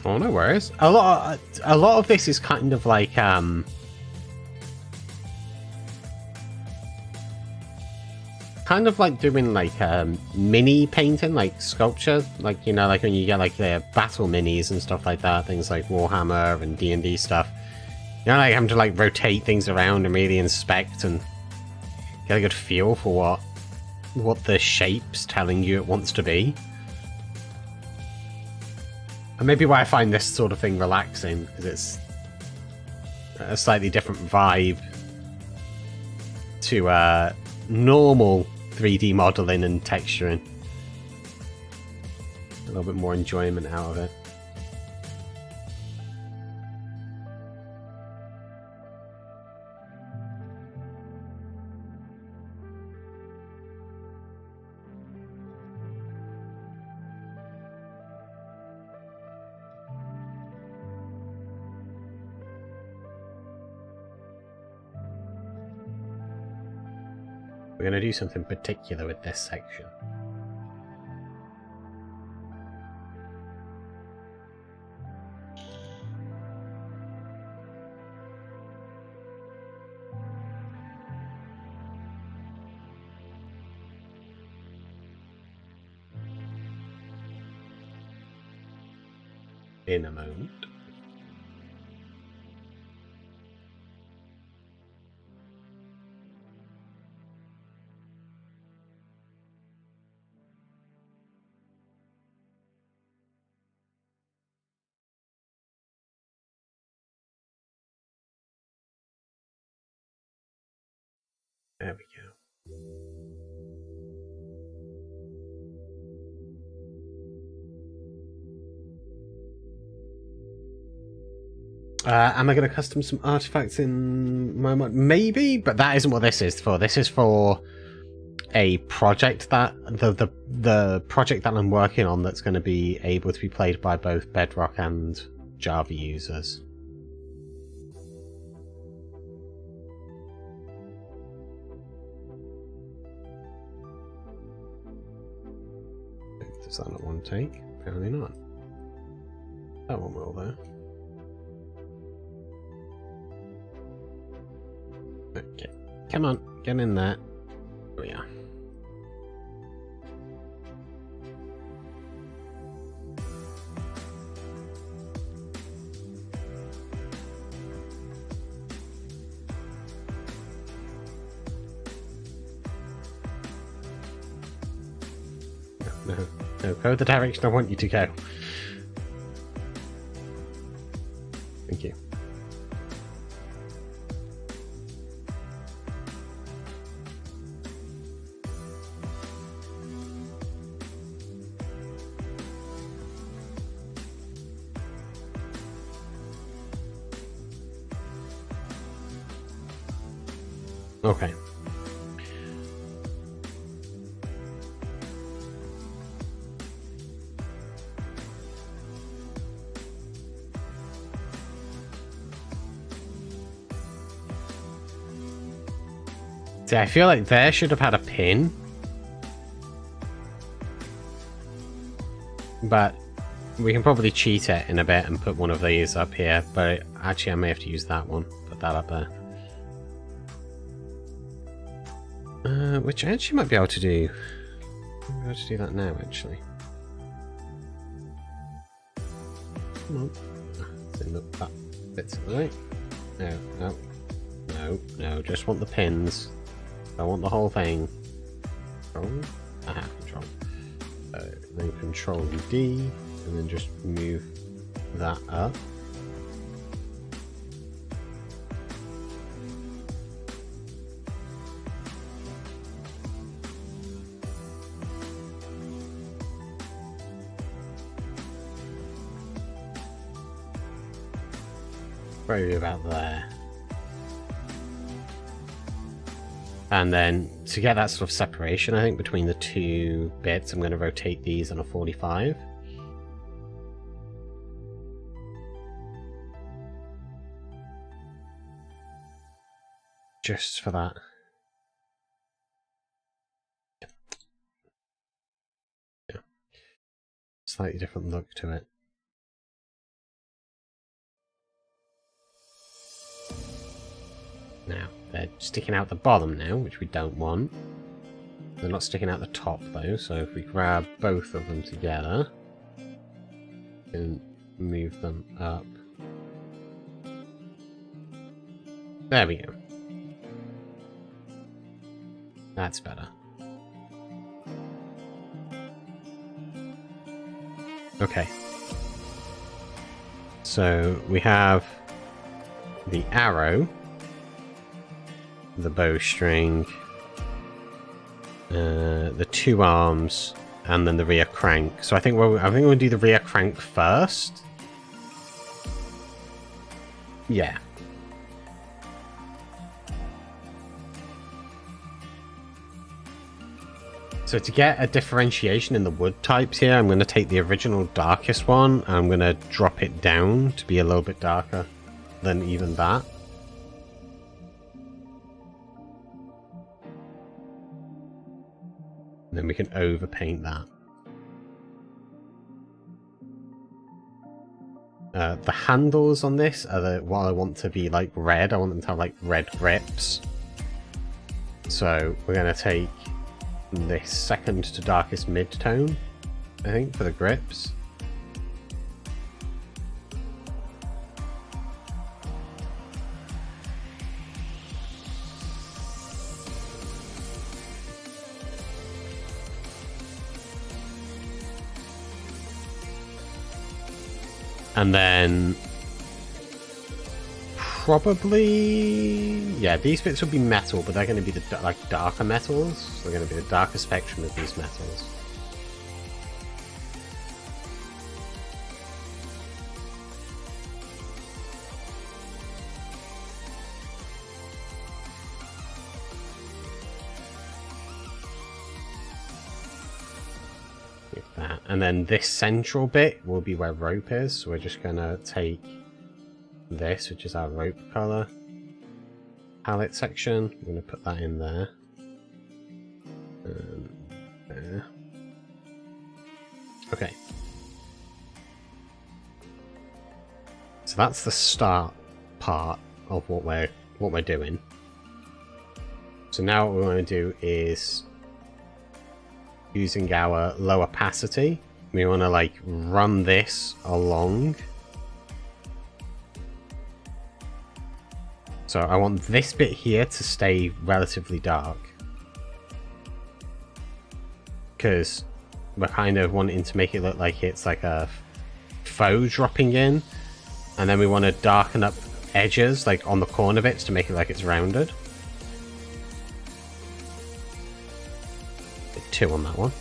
Oh, no worries. A lot of this is kind of like kind of like doing like mini painting, like sculpture, like, you know, like when you get like the battle minis and stuff like that, things like Warhammer and D&D stuff. You know, like having to like rotate things around and really inspect and get a good feel for what the shape's telling you it wants to be. And maybe why I find this sort of thing relaxing, because it's a slightly different vibe to normal 3D modeling and texturing. A little bit more enjoyment out of it. We're going to do something particular with this section. In a moment. There we go. Am I going to custom some artifacts in my mod? Maybe, but that isn't what this is for. This is for a project that the project that I'm working on that's going to be able to be played by both Bedrock and Java users. Does that not one take? Apparently not. That one will though. Okay, come on, get in there. Here we are. No, go the direction I want you to go. Thank you. Okay. See, I feel like there should have had a pin. But we can probably cheat it in a bit and put one of these up here. But actually I may have to use that one. Put that up there. Which I actually might be able to do. I might be able to do that now, actually. Come on. Look, that bits of the way. No, just want the pins. I want the whole thing. Control? I have control. Then control D, and then just move that up. Probably about there. And then to get that sort of separation, I think, between the two bits, I'm going to rotate these on a 45. Just for that. Yeah. Slightly different look to it. Now, they're sticking out the bottom now, which we don't want. They're not sticking out the top though, so if we grab both of them together and move them up. There we go. That's better. Okay. So we have the arrow, the bowstring, the two arms, and then the rear crank. So I think we'll do the rear crank first. Yeah. So to get a differentiation in the wood types here, I'm going to take the original darkest one, and I'm going to drop it down to be a little bit darker than even that. Then we can overpaint that. The handles on this are what I want to be like red. I want them to have like red grips. So we're going to take this second to darkest mid-tone, I think, for the grips. And then probably, yeah, these bits will be metal, but they're going to be the like darker metals. They're going to be the darker spectrum of these metals. That. And then this central bit will be where rope is, so we're just gonna take this, which is our rope color palette section. I'm gonna put that in there. There. Okay. So that's the start part of what we're doing. So now what we want to do is, using our low opacity, we want to like run this along. So I want this bit here to stay relatively dark, because we're kind of wanting to make it look like it's like a faux dropping in, and then we want to darken up edges like on the corner bits to make it like it's rounded. 2 on that one.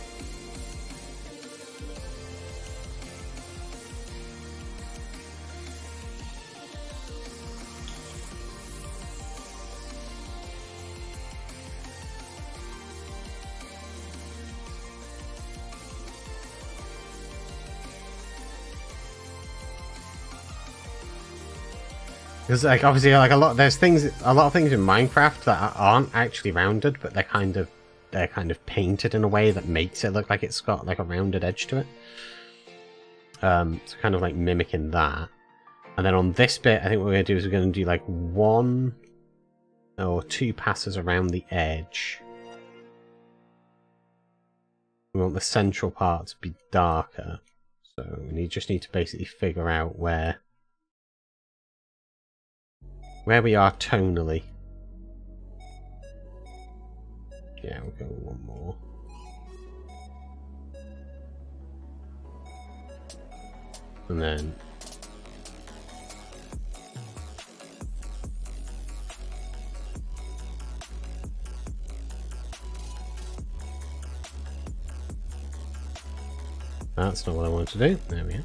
Because like obviously like a lot of things in Minecraft that aren't actually rounded, but they're kind of painted in a way that makes it look like it's got like a rounded edge to it. So kind of like mimicking that. And then on this bit, I think what we're gonna do is we're gonna do like 1 or 2 passes around the edge. We want the central part to be darker, so we just need to basically figure out where we are tonally. Yeah, we'll go 1 more. And then that's not what I wanted to do. There we go.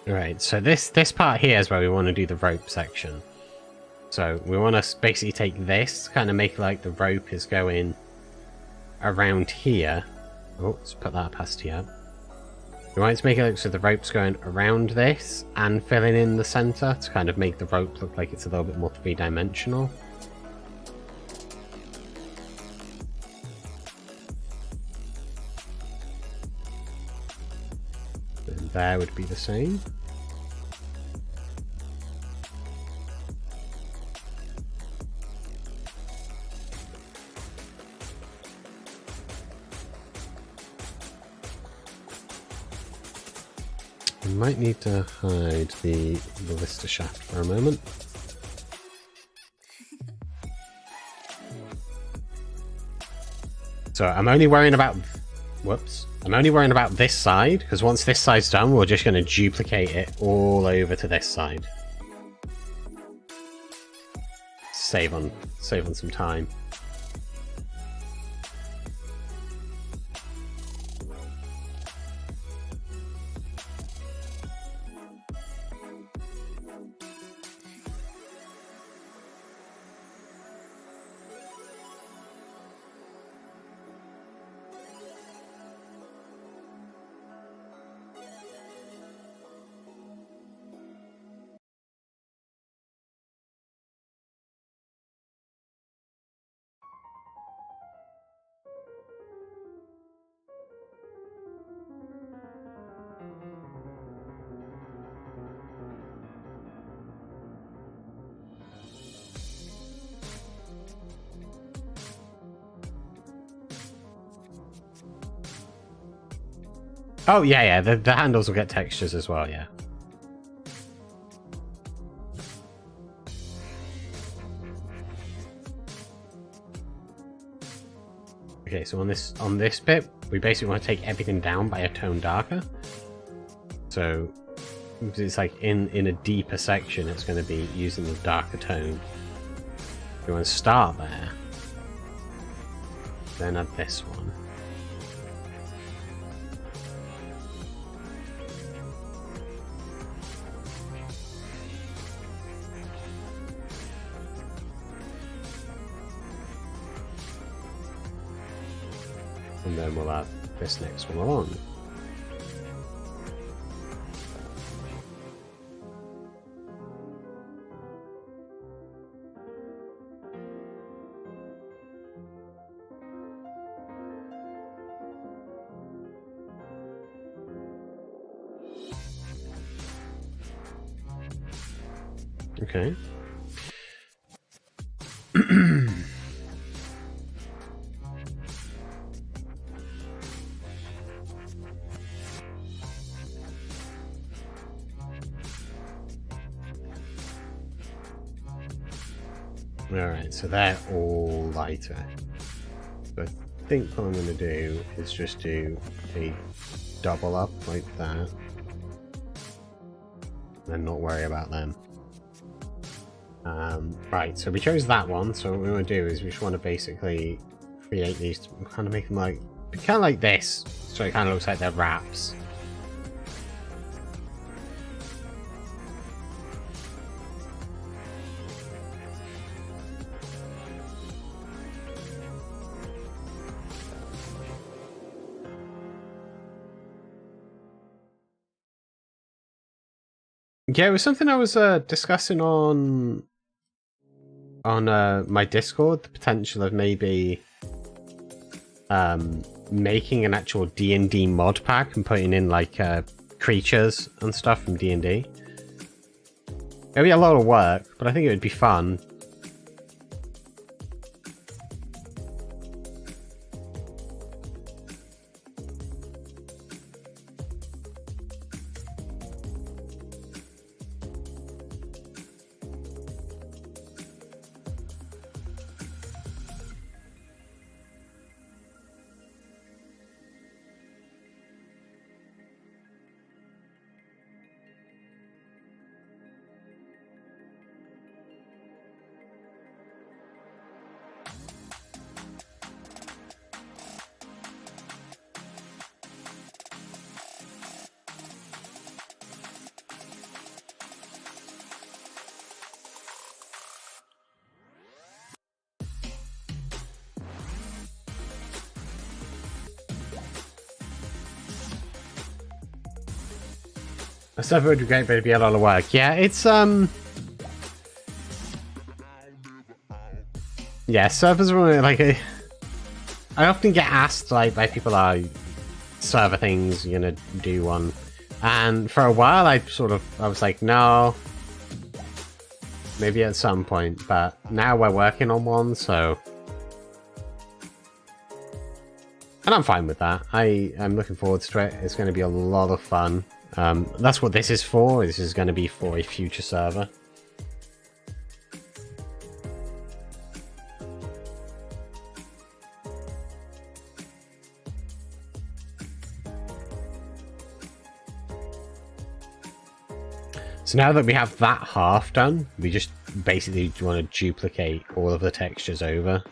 Right, so this part here is where we want to do the rope section. So we want to basically take this, kind of make like the rope is going around here. Oh, let's put that past here. We want it to make it look so the rope's going around this and filling in the center to kind of make the rope look like it's a little bit more three-dimensional. And there would be the same. I might need to hide the ballista shaft for a moment. So I'm only worrying about... Whoops. I'm only worrying about this side, because once this side's done, we're just going to duplicate it all over to this side. Save on some time. Oh, yeah, the handles will get textures as well, yeah. Okay, so on this bit, we basically want to take everything down by a tone darker. So it's like in a deeper section, it's going to be using the darker tone. We want to start there, then add this one. and then we'll add this next one along. Okay. Alright, so they're all lighter. So I think what I'm going to do is just do a double up like that. And not worry about them. Right, so we chose that one, so what we want to do is we just want to basically create these, kind of make them like, kind of like this, so it kind of looks like they're wraps. Yeah, it was something I was discussing on my Discord, the potential of maybe making an actual D&D mod pack and putting in like creatures and stuff from D&D. It'd be a lot of work, but I think it would be fun. A server would be great, but it'd be a lot of work. Yeah, it's yeah, servers are like I often get asked like by people, "Are server things you're gonna do one?" And for a while, I was like, no, maybe at some point. But now we're working on one, so, and I'm fine with that. I'm looking forward to it. It's going to be a lot of fun. That's what this is for. This is going to be for a future server. So now that we have that half done, we just basically want to duplicate all of the textures over.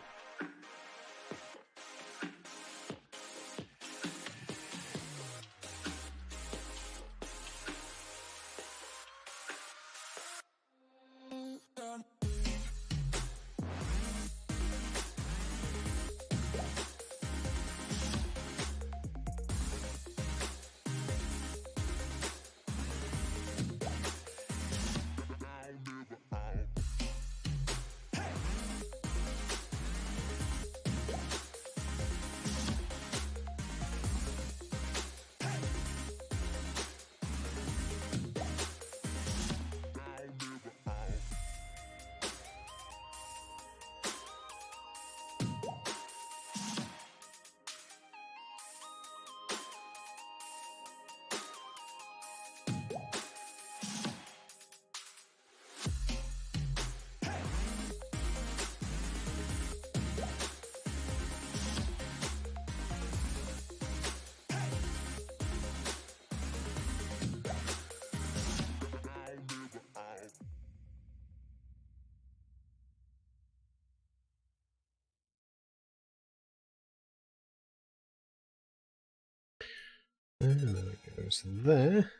And that goes there.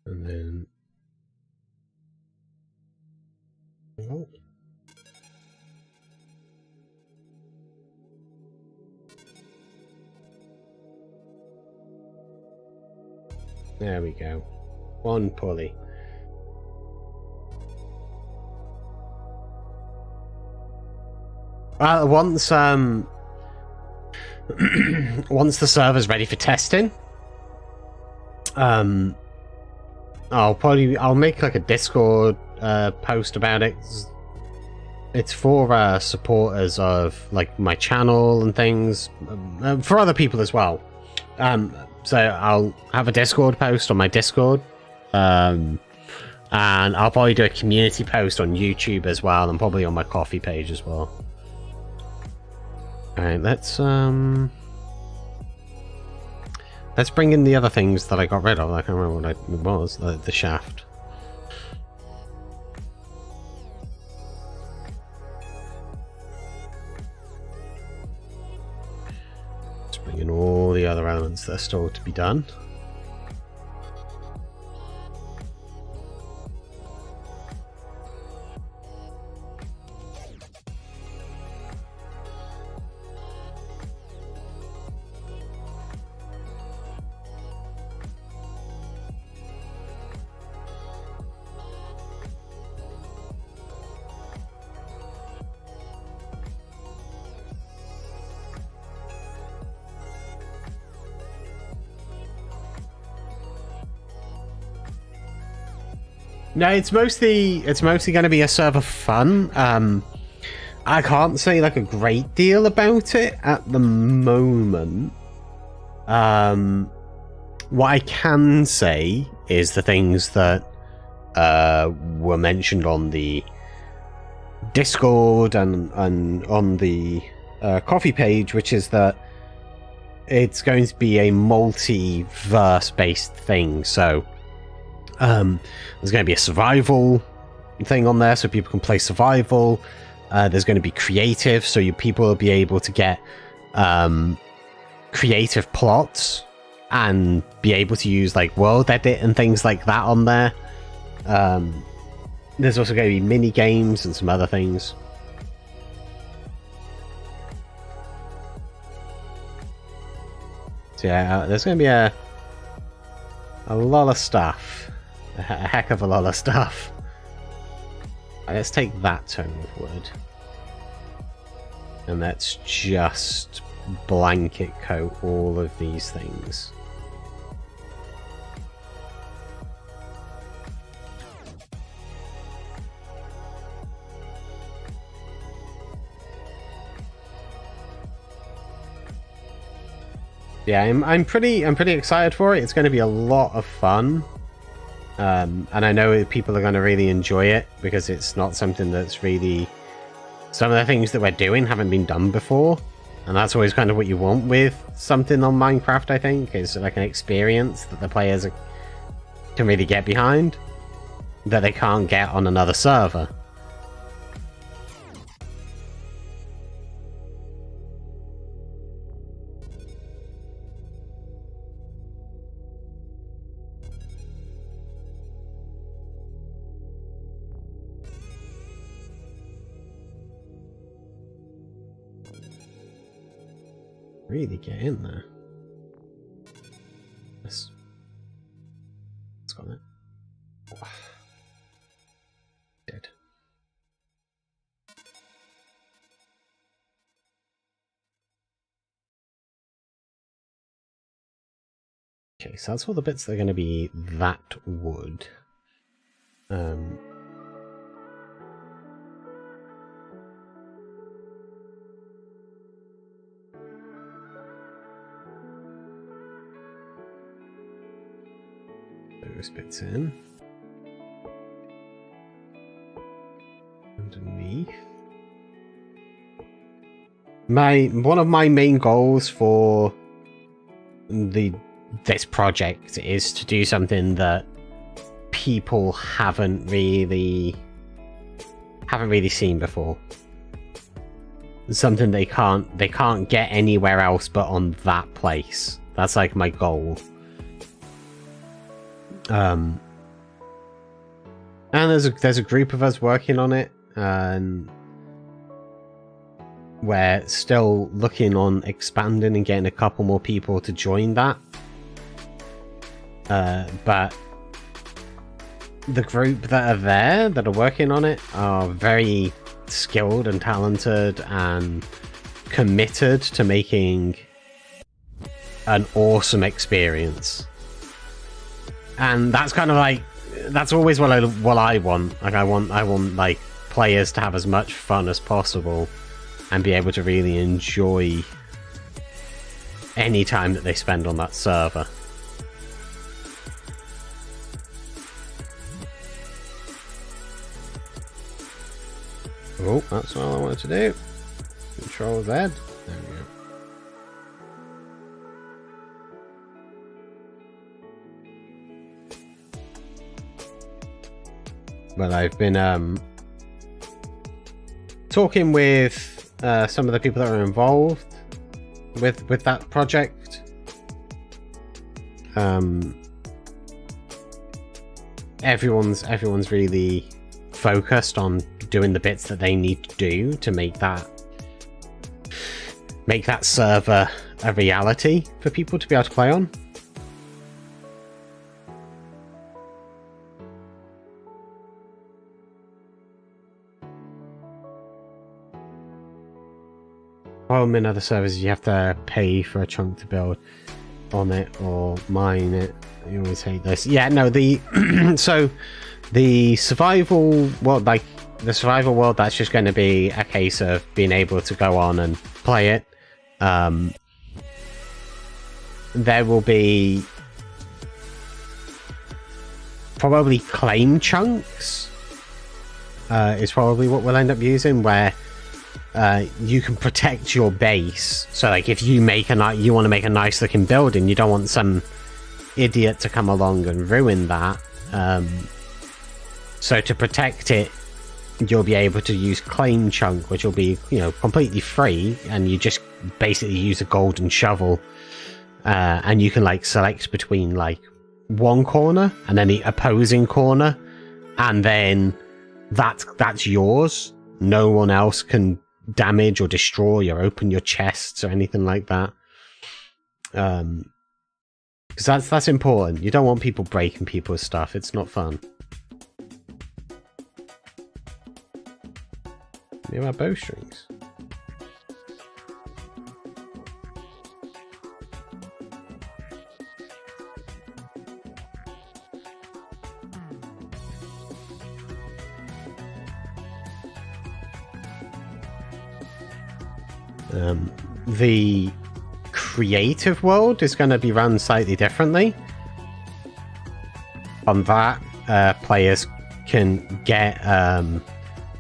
And then... oh. There we go. One pulley. Once once the server's ready for testing, I'll make like a Discord post about it. It's for supporters of like my channel and things, for other people as well. So I'll have a Discord post on my Discord, and I'll probably do a community post on YouTube as well, and probably on my Coffee page as well. Alright, let's bring in the other things that I got rid of. I can't remember what it was. The shaft. Let's bring in all the other elements that are still to be done. No, it's mostly going to be a server fun. I can't say like a great deal about it at the moment. What I can say is the things that were mentioned on the Discord and on the Coffee page, which is that it's going to be a multiverse based thing. So there's going to be a survival thing on there, so people can play survival. There's going to be creative, so people will be able to get creative plots and be able to use like world edit and things like that on there. There's also going to be mini games and some other things. So yeah, there's going to be a lot of stuff. A heck of a lot of stuff. Let's take that tone of wood. And let's just blanket coat all of these things. Yeah, I'm pretty excited for it. It's going to be a lot of fun. And I know people are going to really enjoy it because it's not something that's really... Some of the things that we're doing haven't been done before. And that's always kind of what you want with something on Minecraft, I think. Is like an experience that the players can really get behind that they can't get on another server. Really get in there. Let's go on it. Oh. Dead. Okay, so that's all the bits that are going to be that wood. Those bits in. Underneath. One of my main goals for this project is to do something that people haven't really seen before. Something they can't get anywhere else but on that place. That's like my goal. And there's a group of us working on it, and we're still looking on expanding and getting a couple more people to join that. but the group that are there, that are working on it, are very skilled and talented and committed to making an awesome experience. And that's kind of like, that's always what I want. Like I want like players to have as much fun as possible and be able to really enjoy any time that they spend on that server. Oh, that's all I wanted to do. Control Z. There we go. Well, I've been talking with some of the people that are involved with that project. Everyone's really focused on doing the bits that they need to do to make that server a reality for people to be able to play on. Well, in other servers, you have to pay for a chunk to build on it or mine it. You always hate this. Yeah, no, so the survival world, like the survival world, that's just going to be a case of being able to go on and play it. There will be probably claim chunks is probably what we'll end up using, where you can protect your base. So like if you want to make a nice looking building, you don't want some idiot to come along and ruin that. So to protect it, you'll be able to use claim chunk, which will be, you know, completely free, and you just basically use a golden shovel, and you can like select between like one corner and then the opposing corner, and then that's yours. No one else can damage or destroy or open your chests or anything like that, because that's important. You don't want people breaking people's stuff. It's not fun. Near our bowstrings. The creative world is going to be run slightly differently. On that, players can get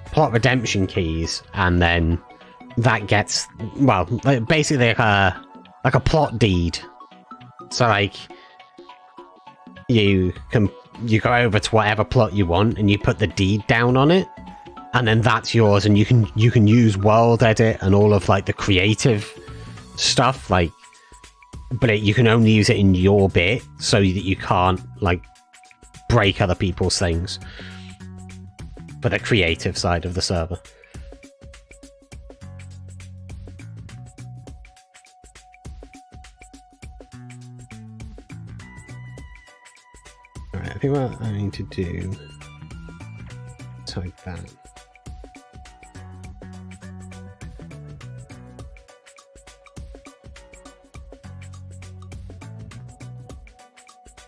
plot redemption keys, and then that gets, well, basically like a plot deed. So like you go over to whatever plot you want and you put the deed down on it, and then that's yours, and you can use world edit and all of like the creative stuff, like, but you can only use it in your bit, so that you can't like break other people's things for the creative side of the server. Alright, I think what I need to do is like that.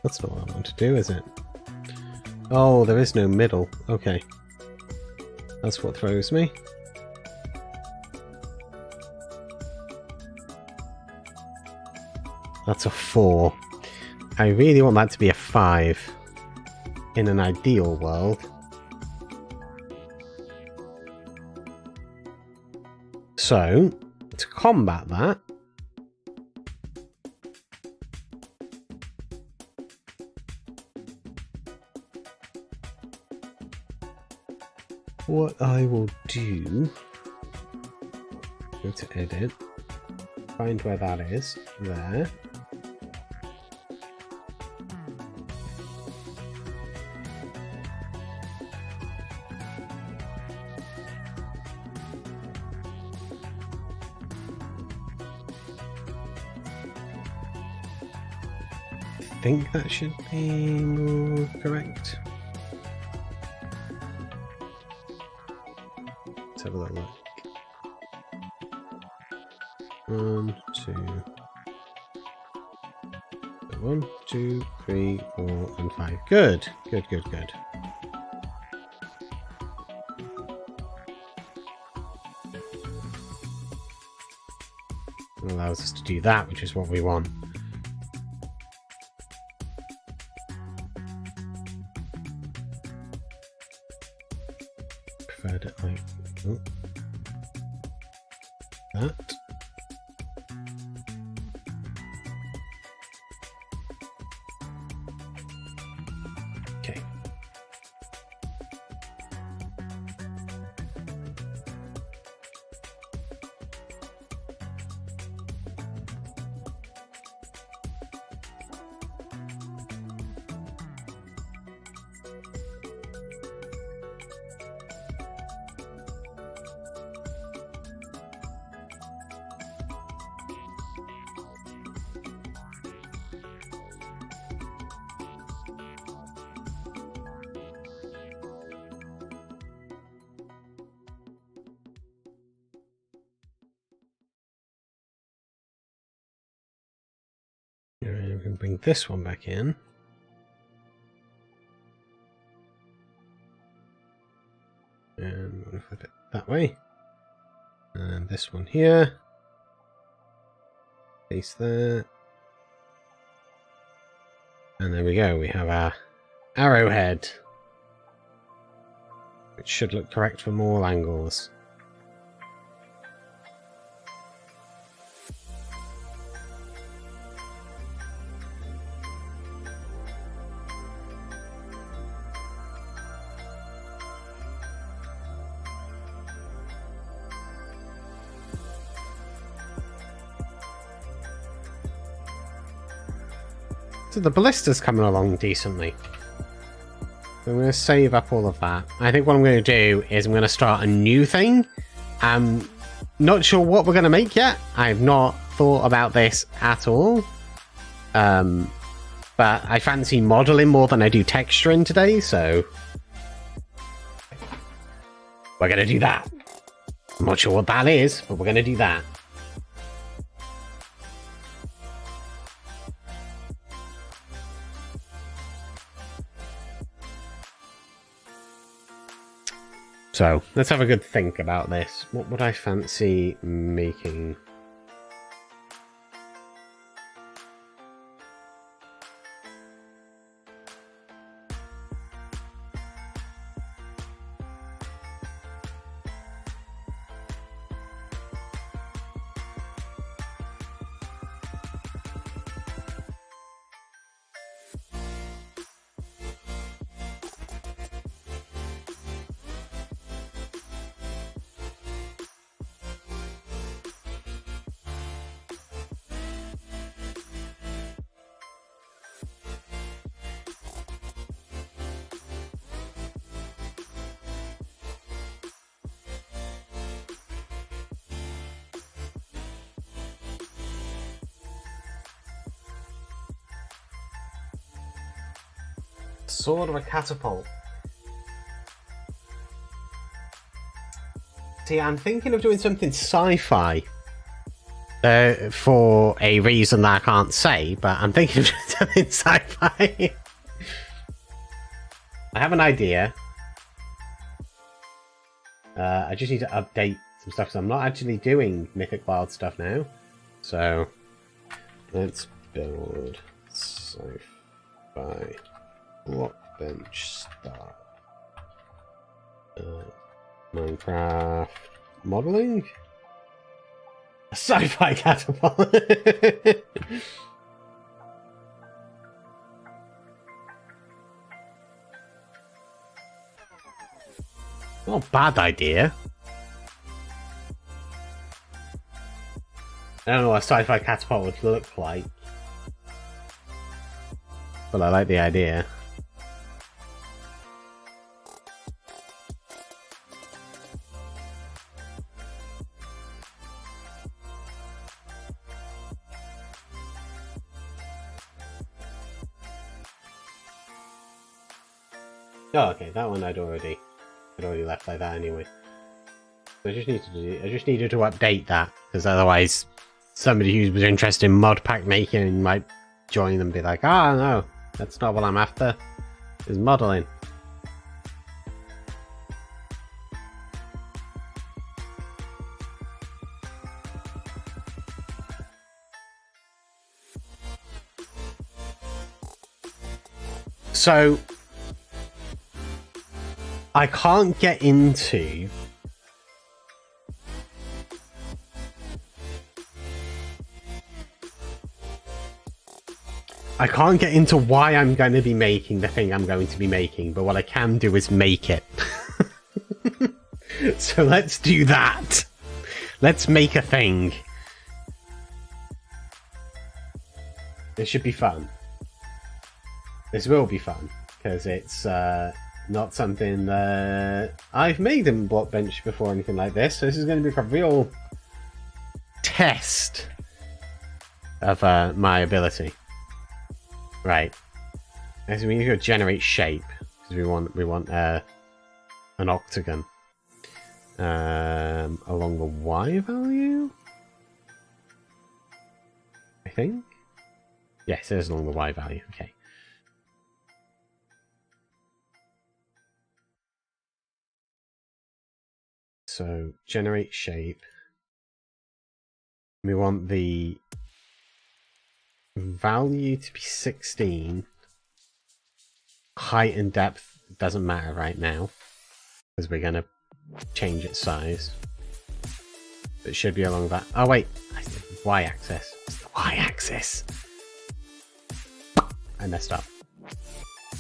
That's not what I want to do, is it? Oh, there is no middle. Okay. That's what throws me. That's a 4. I really want that to be a 5 in an ideal world. So, to combat that, what I will do, go to edit, find where that is, there. think that should be more correct. Let's have a little look. 1, 2. 1, 2, 3, 4, and 5. Good. Good, good, good. It allows us to do that, which is what we want. Preferred it like that. Okay. We can bring this one back in. And we'll flip it that way. And this one here. Face that. And there we go. We have our arrowhead, which should look correct from all angles. So the ballista's coming along decently. I'm going to save up all of that. I think what I'm going to do is I'm going to start a new thing. I'm not sure what we're going to make yet. I've not thought about this at all. But I fancy modeling more than I do texturing today, so we're going to do that. I'm not sure what that is, but we're going to do that. So, let's have a good think about this. What would I fancy making? Sword of a catapult. See, I'm thinking of doing something sci-fi. For a reason that I can't say, but I'm thinking of doing something sci-fi. I have an idea. I just need to update some stuff, because I'm not actually doing Mythic Wilds stuff now. So, let's build Sci-fi Blockbench start. Minecraft modeling? A sci-fi catapult. Not a bad idea. I don't know what a sci-fi catapult would look like, but I like the idea. Oh, okay, that one I'd already left like that anyway. So I just needed to update that, because otherwise somebody who was interested in mod pack making might join and be like, ah, no, that's not what I'm after. Is modeling. So I can't get into why I'm going to be making the thing I'm going to be making, but what I can do is make it. So let's do that. Let's make a thing. This should be fun. This will be fun, because it's not something I've made in Blockbench before or anything like this, so this is going to be a real test of my ability. Right. So we need to generate shape, because we want an octagon along the Y value, I think. Yes, it is along the Y value. Okay. So generate shape. We want the value to be 16. Height and depth doesn't matter right now, because we're going to change its size. It should be along that. Oh wait, Y-axis. It's the Y-axis. I messed up.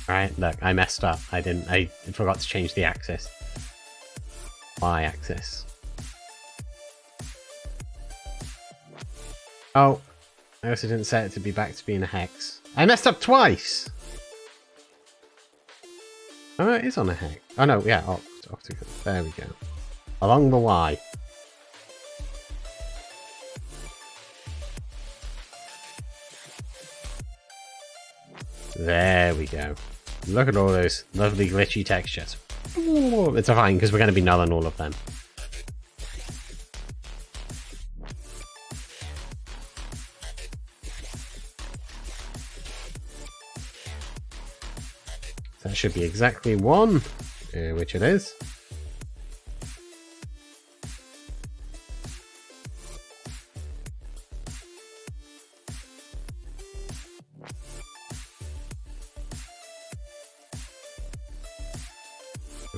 Alright, look, I messed up. I forgot to change the axis. Y-axis. Oh, I also didn't set it to be back to being a hex. I messed up twice! Oh, it is on a hex. Oh no, yeah, octagon. There we go. Along the Y. There we go. Look at all those lovely glitchy textures. Ooh, it's fine, because we're going to be nulling all of them. That should be exactly 1, which it is.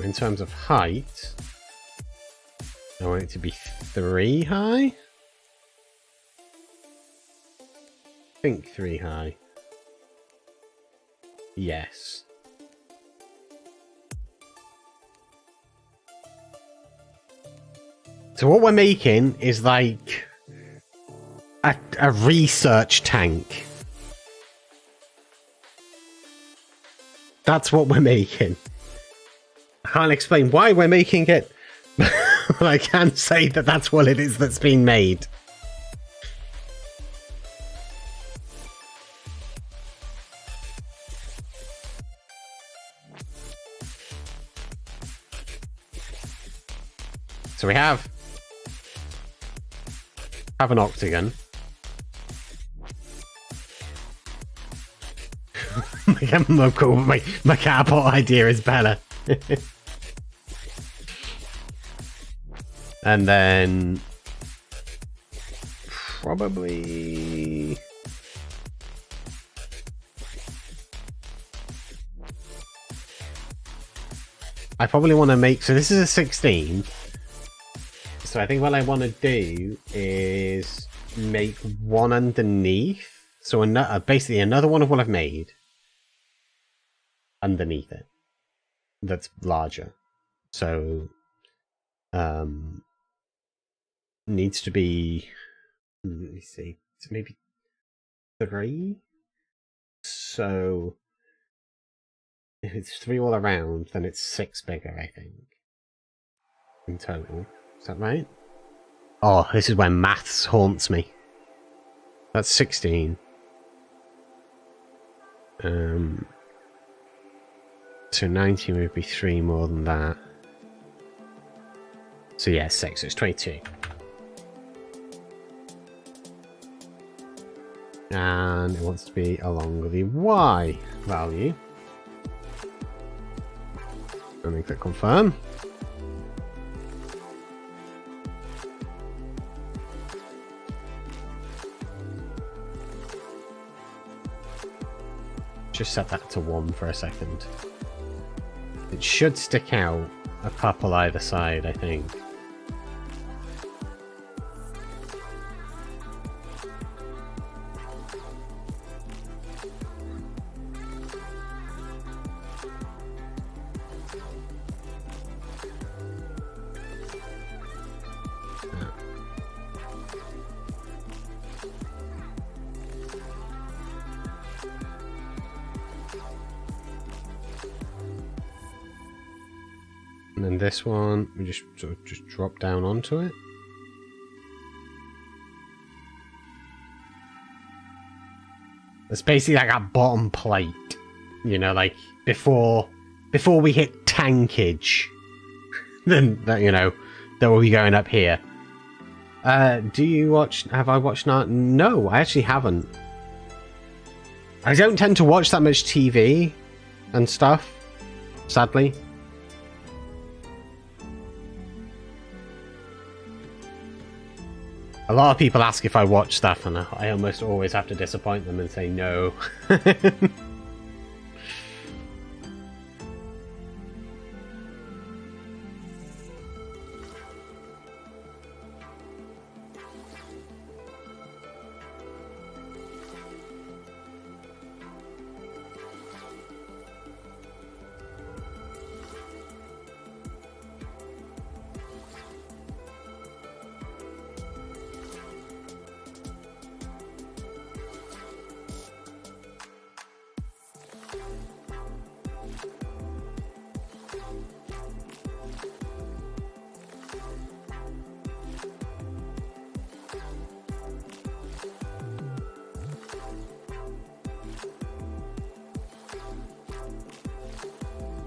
In terms of height, I want it to be 3 high. I think 3 high. Yes. So what we're making is like a research tank. That's what we're making. I can't explain why we're making it, but I can say that that's what it is that's been made. So we have an octagon. My 𝗕𝗢𝗫𝗛𝗚 idea is better. And then probably I probably want to make, so this is a 16. So I think what I want to do is make one underneath. So another, basically another one of what I've made underneath it. That's larger. So needs to be, let me see, so maybe 3. So if it's 3 all around, then it's 6 bigger, I think, in total. Is that right? Oh, this is where maths haunts me. That's 16. So 19 would be 3 more than that. So yeah, 6, so it's 22. And it wants to be along the Y value. And then click confirm. Just set that to 1 for a second. It should stick out a couple either side, I think. And then this one, we just sort of just drop down onto it. It's basically like that bottom plate, you know, like before we hit tankage, then you know that will be going up here. Do you watch? Have I watched that? No, I actually haven't. I don't tend to watch that much TV and stuff, sadly. A lot of people ask if I watch stuff, and I almost always have to disappoint them and say no.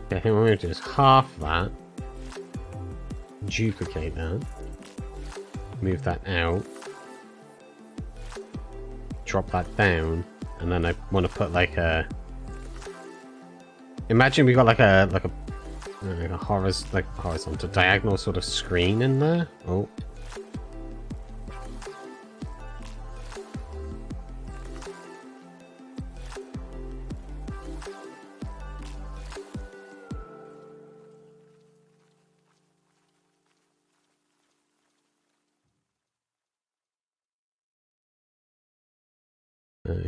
I think what we're going to do is half that, duplicate that, move that out, drop that down, and then I want to put like a. Imagine we got like a horizontal diagonal sort of screen in there. Oh.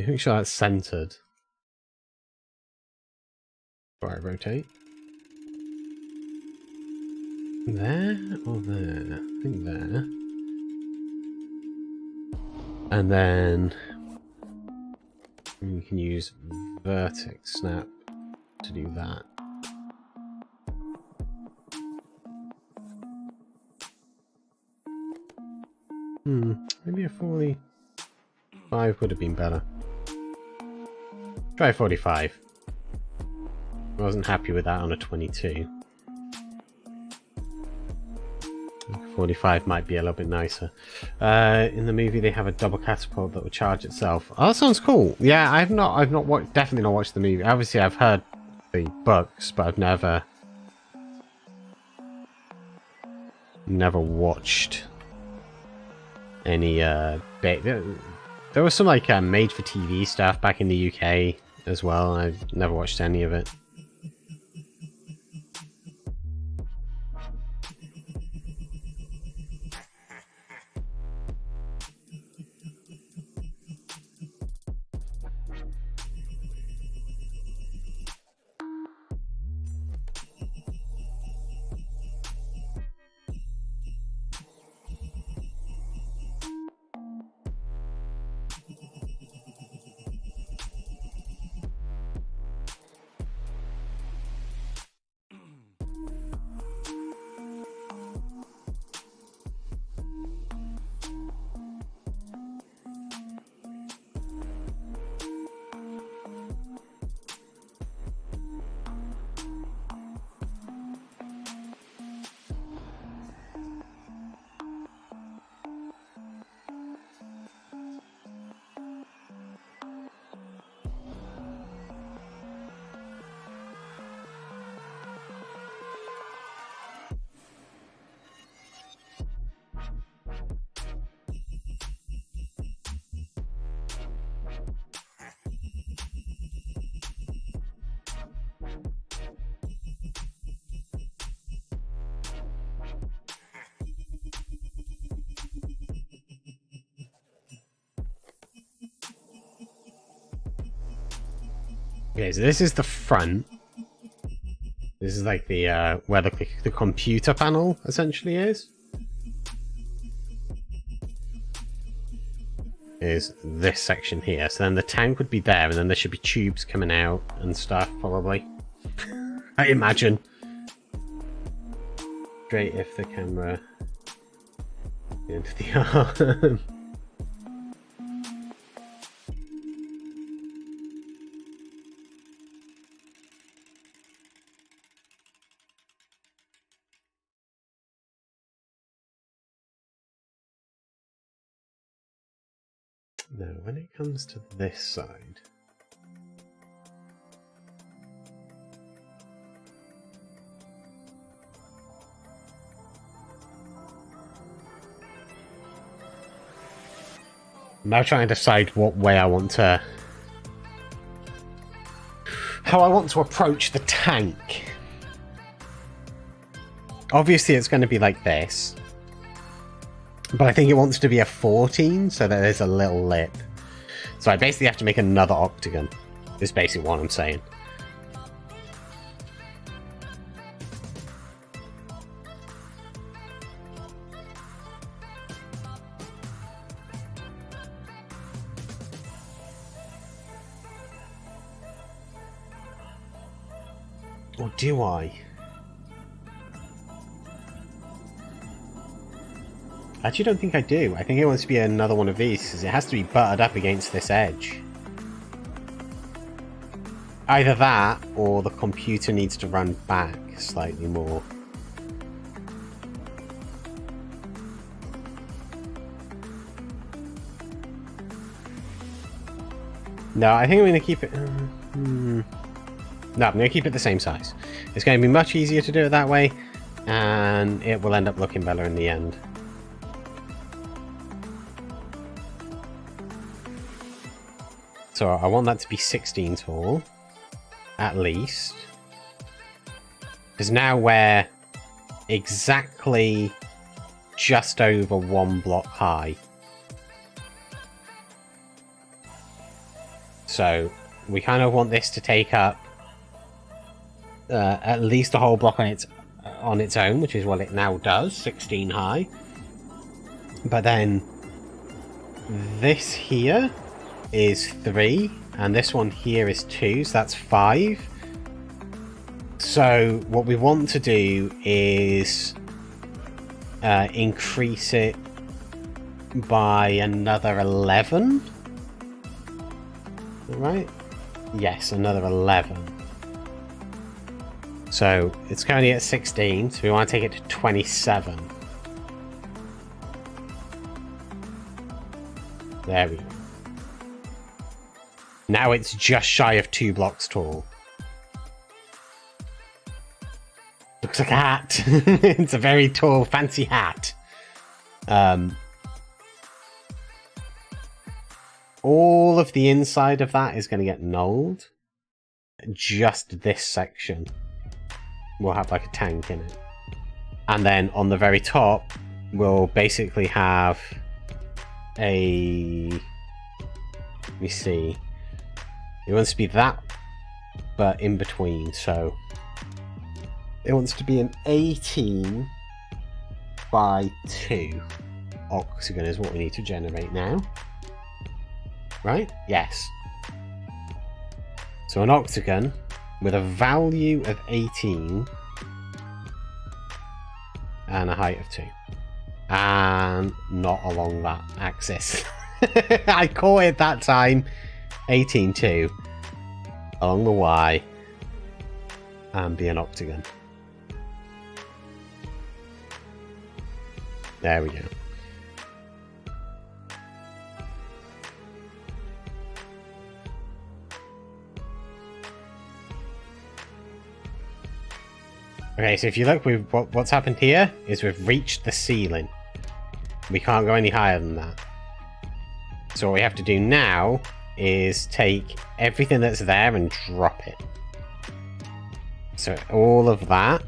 Make sure that's centered. Right, rotate. There or there? I think there. And then we can use vertex snap to do that. Maybe a 45 would have been better. Try 45. I wasn't happy with that on a 22. 45 might be a little bit nicer. In the movie, they have a double catapult that will charge itself. Oh, that sounds cool. Yeah, I've definitely not watched the movie. Obviously, I've heard the books, but I've never watched any there was some like made for TV stuff back in the UK as well. I've never watched any of it. Okay, so this is the front. This is like the where the computer panel essentially is. Is this section here. So then the tank would be there, and then there should be tubes coming out and stuff, probably. I imagine. Great if the camera into the arm. No, when it comes to this side. I'm now trying to decide what way I want to... how I want to approach the tank. Obviously it's going to be like this. But I think it wants to be a 14, so that there's a little lip. So I basically have to make another octagon, is basically what I'm saying. Or do I? I actually don't think I do. I think it wants to be another one of these, because it has to be buttered up against this edge. Either that, or the computer needs to run back slightly more. No, I think I'm going to keep it... No, I'm going to keep it the same size. It's going to be much easier to do it that way, and it will end up looking better in the end. So I want that to be 16 tall, at least. Because now we're exactly just over 1 block high. So we kind of want this to take up at least a whole block on its own, which is what it now does, 16 high. But then this here is 3, and this one here is 2, so that's 5. So what we want to do is increase it by another 11. Right? Yes, another 11. So it's currently at 16, so we want to take it to 27. There we go. Now it's just shy of 2 blocks tall. Looks like a hat. It's a very tall, fancy hat. All of the inside of that is going to get nulled. Just this section will have like a tank in it. And then on the very top, we'll basically have a... Let me see. It wants to be that, but in between, so... It wants to be an 18 by 2 octagon is what we need to generate now. Right? Yes. So an octagon with a value of 18 and a height of 2. And not along that axis. I caught it that time. 18.2 along the Y and be an octagon. There we go. Okay, so if you look, what's happened here is we've reached the ceiling. We can't go any higher than that. So what we have to do now is take everything that's there and drop it. So all of that.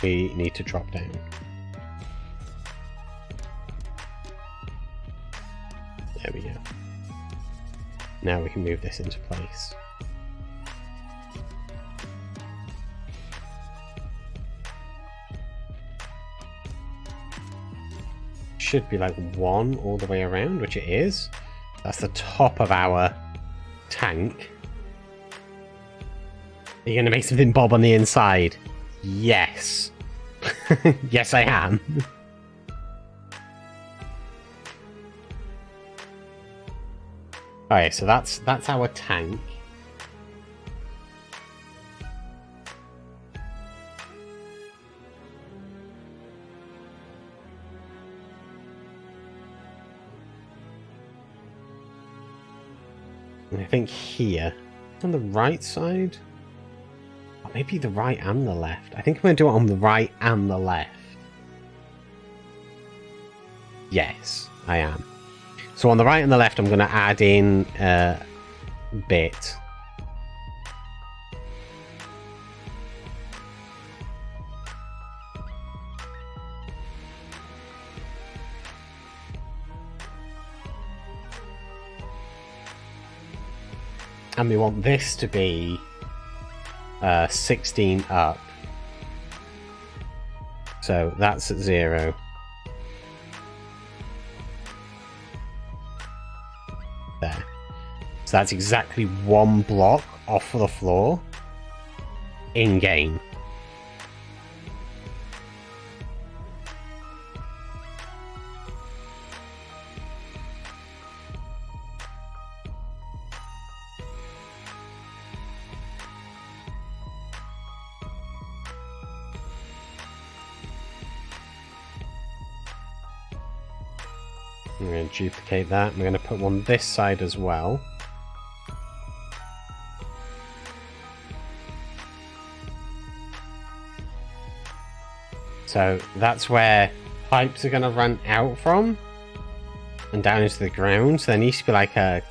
We need to drop down. Now we can move this into place. Should be like 1 all the way around, which it is. That's the top of our tank. Are you going to make something bob on the inside? Yes. Yes, I am. Alright, so that's our tank. And I think here, on the right side, or maybe the right and the left. I think I'm going to do it on the right and the left. Yes, I am. So on the right and the left, I'm going to add in a bit. And we want this to be 16 up. So that's at 0. There. So that's exactly 1 block off the floor in game. I'm going to duplicate that. We're going to put one this side as well. So that's where pipes are going to run out from and down into the ground. So there needs to be like a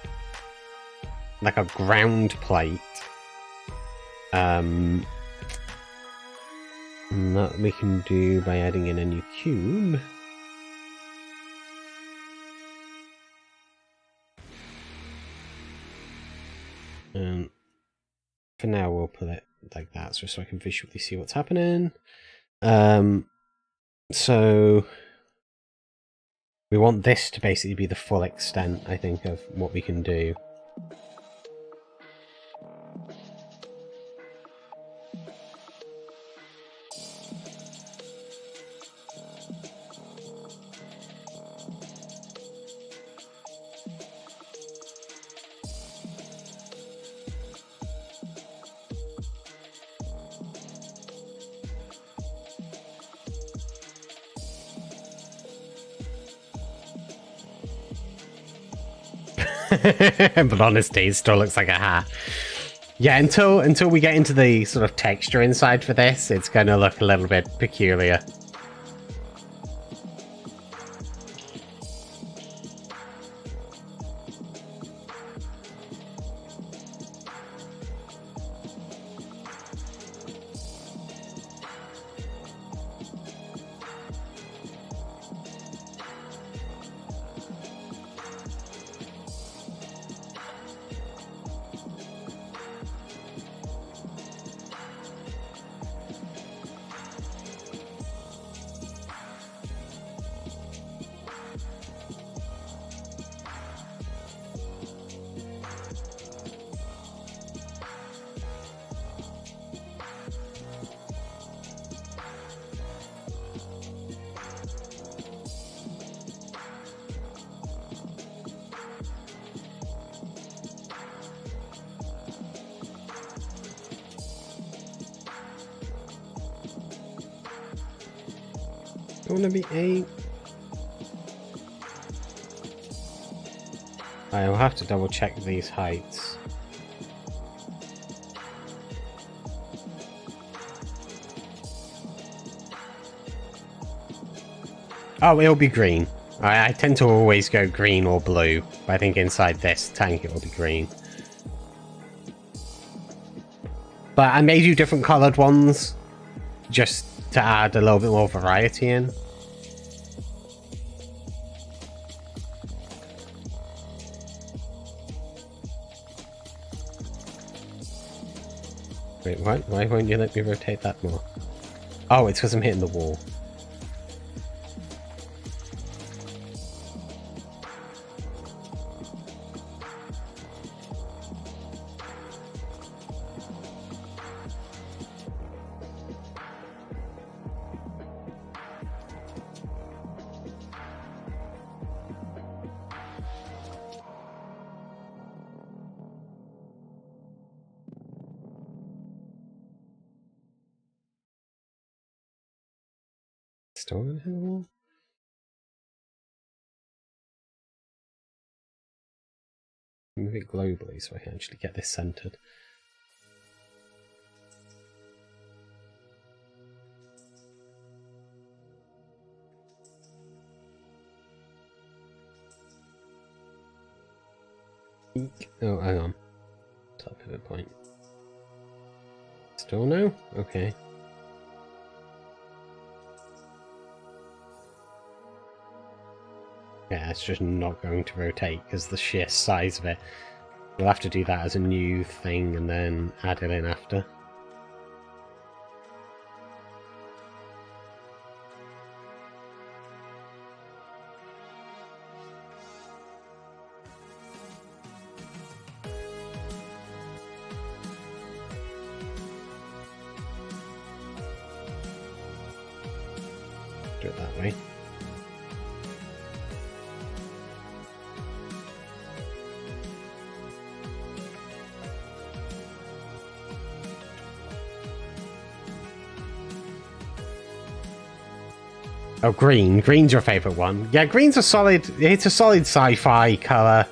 ground plate. And that we can do by adding in a new cube. And for now we'll put it like that so I can visually see what's happening. So we want this to basically be the full extent, I think, of what we can do. But honestly, it still looks like a hat. Yeah, until we get into the sort of texture inside for this, it's going to look a little bit peculiar. I want to be 8. I'll have to double check these heights. Oh, it'll be green. I tend to always go green or blue, but I think inside this tank it will be green. But I made you different coloured ones, just to add a little bit more variety in. Wait, what? Why won't you let me rotate that more? Oh, it's because I'm hitting the wall. Still gonna hit the wall? Move it globally so I can actually get this centered. Eek. Oh, hang on. Top pivot point. Still no? Okay. Yeah, it's just not going to rotate because the sheer size of it. We'll have to do that as a new thing and then add it in after. Do it that way. Oh, green. Green's your favourite one. Yeah, green's a solid... It's a solid sci-fi colour.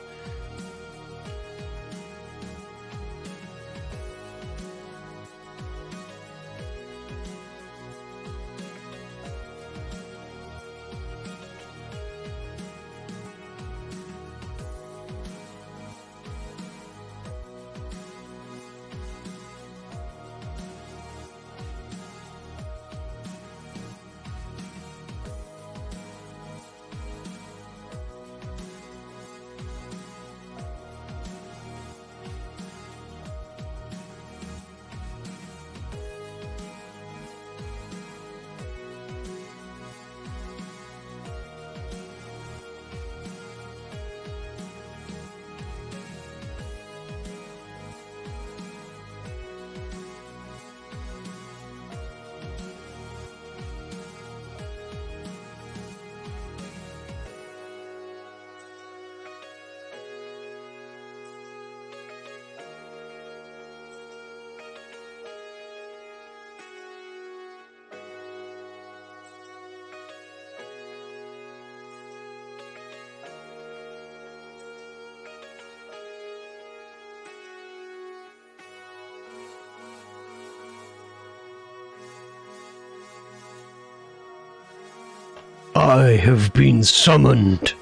I have been summoned.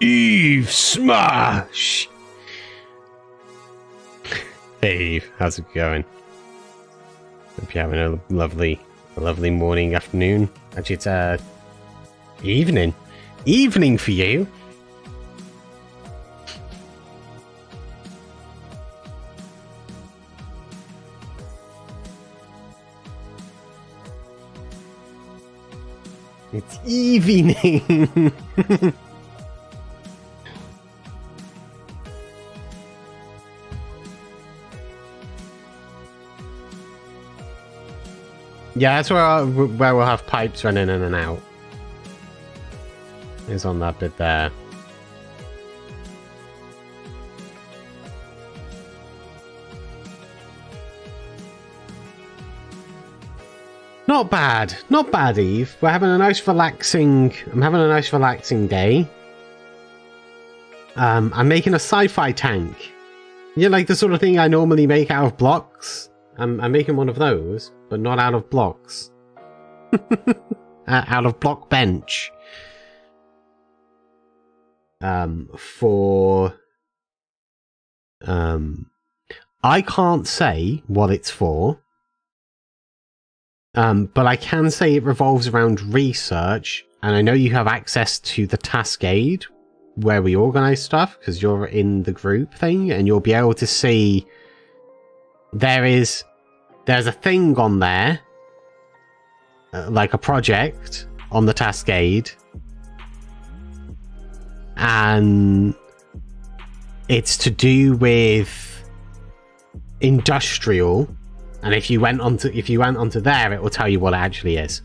Eve Smash! Hey Eve, how's it going? Hope you're having a lovely morning, afternoon. Actually, it's evening. Evening for you. It's evening. Yeah, that's where we'll have pipes running in and out. Is on that bit there. Not bad. Not bad, Eve. We're having a nice relaxing... I'm having a nice relaxing day. I'm making a sci-fi tank. Yeah, like the sort of thing I normally make out of blocks. I'm making one of those, but not out of blocks. Out of Blockbench. I can't say what it's for. But I can say it revolves around research, and I know you have access to the task aid where we organize stuff because you're in the group thing, and you'll be able to see there's a thing on there, like a project on the Cascade, and it's to do with industrial. And if you went onto there, it will tell you what it actually is.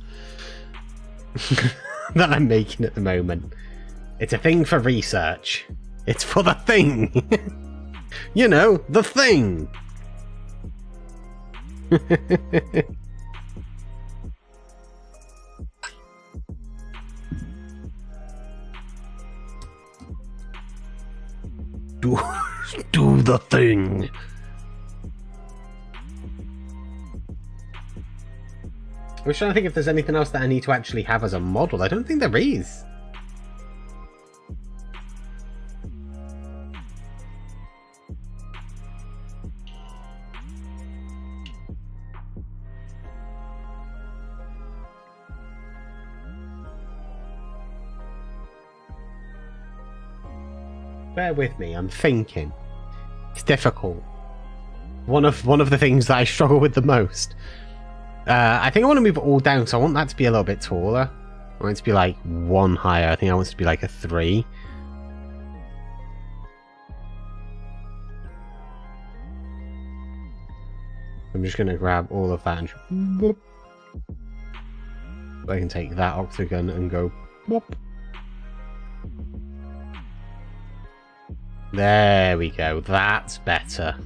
That I'm making at the moment. It's a thing for research. It's for the thing. You know, the thing. Do the thing. I was trying to think if there's anything else that I need to actually have as a model. I don't think there is. Bear with me, I'm thinking. It's difficult. One of the things that I struggle with the most. I think I want to move it all down, so I want that to be a little bit taller. I want it to be like 1 higher. I think I want it to be like a 3. I'm just going to grab all of that and whoop. I can take that octagon and go whoop. There we go. That's better.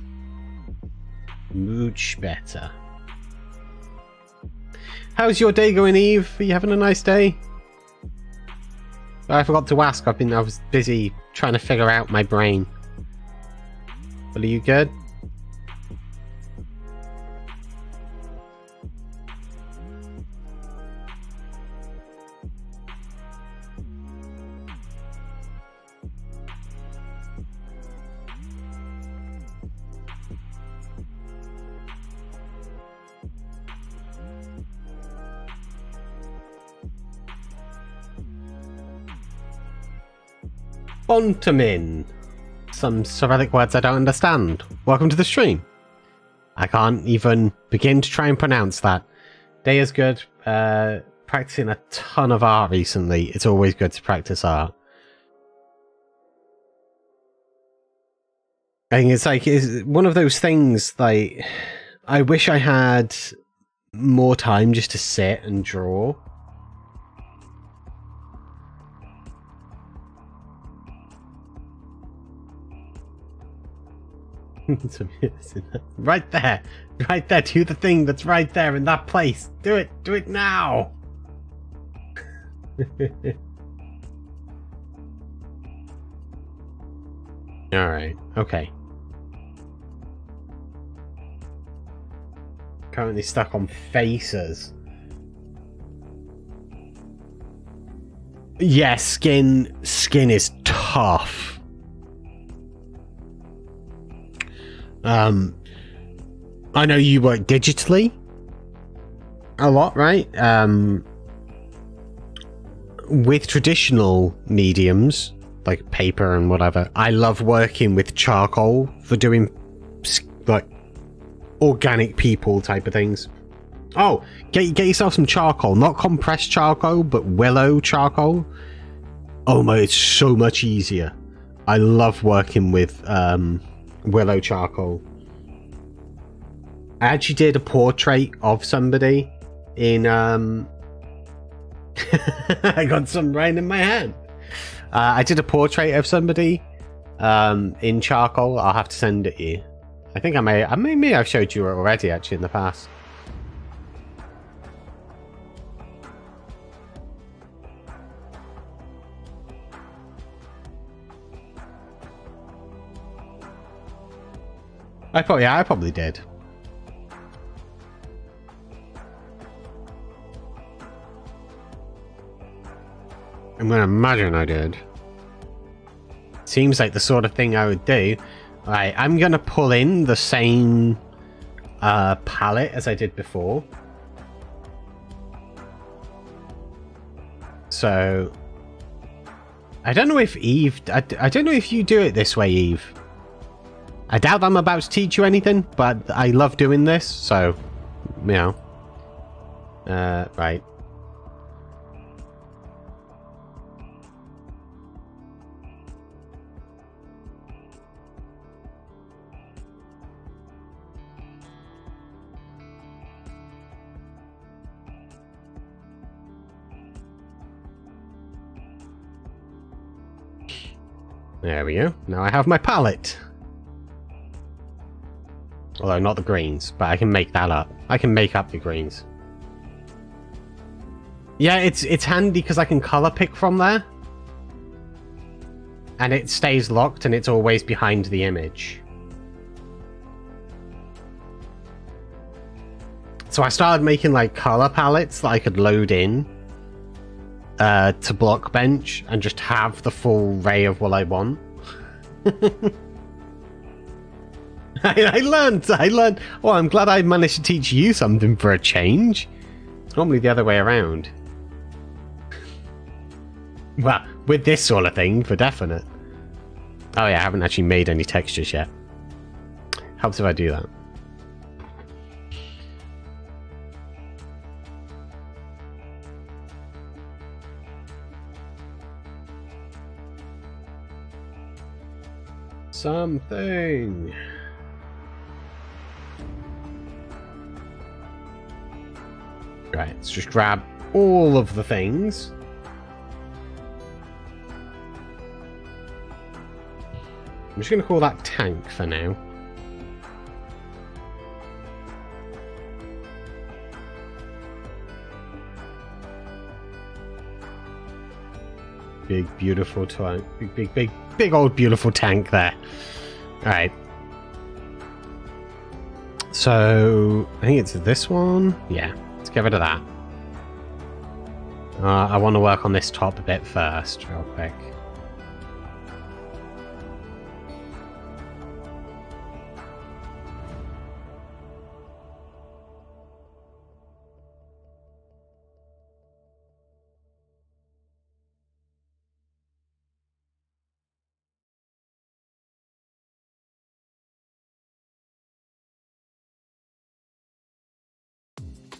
Much better. How's your day going, Eve? Are you having a nice day? I forgot to ask. I was busy trying to figure out my brain. But are you good? 𝗕𝗢𝗫𝗛𝗚. Some Cyrillic words I don't understand. Welcome to the stream. I can't even begin to try and pronounce that. Day is good. Practicing a ton of art recently. It's always good to practice art. I think it's one of those things, like, I wish I had more time just to sit and draw. Right there, do the thing that's right there in that place. Do it now. All right, okay. Currently stuck on faces. Yeah, skin is tough. I know you work digitally a lot, right? With traditional mediums like paper and whatever, I love working with charcoal for doing like organic people type of things. Oh, get yourself some charcoal, not compressed charcoal, but willow charcoal. Oh my, it's so much easier. I love working with willow charcoal. I actually did a portrait of somebody in I got some right in my hand. I did a portrait of somebody in charcoal. I'll have to send it you. I think I may have showed you it already actually in the past. I probably did. I'm gonna imagine I did. Seems like the sort of thing I would do. Right, I'm gonna pull in the same palette as I did before. So I don't know if Eve, I don't know if you do it this way, Eve. I doubt I'm about to teach you anything, but I love doing this, so, you know. Right. There we go. Now I have my palette. Although not the greens, but I can make that up. I can make up the greens. Yeah, it's handy because I can color pick from there. And it stays locked and it's always behind the image. So I started making like color palettes that I could load in to Blockbench and just have the full array of what I want. I learned. Well, I'm glad I managed to teach you something for a change. It's normally the other way around. Well, with this sort of thing, for definite. Oh yeah, I haven't actually made any textures yet. Helps if I do that. Something. Right, let's just grab all of the things. I'm just going to call that tank for now. Big, beautiful tank. Big old beautiful tank there. Alright. So, I think it's this one. Yeah, let's get rid of that. I want to work on this top bit first, real quick.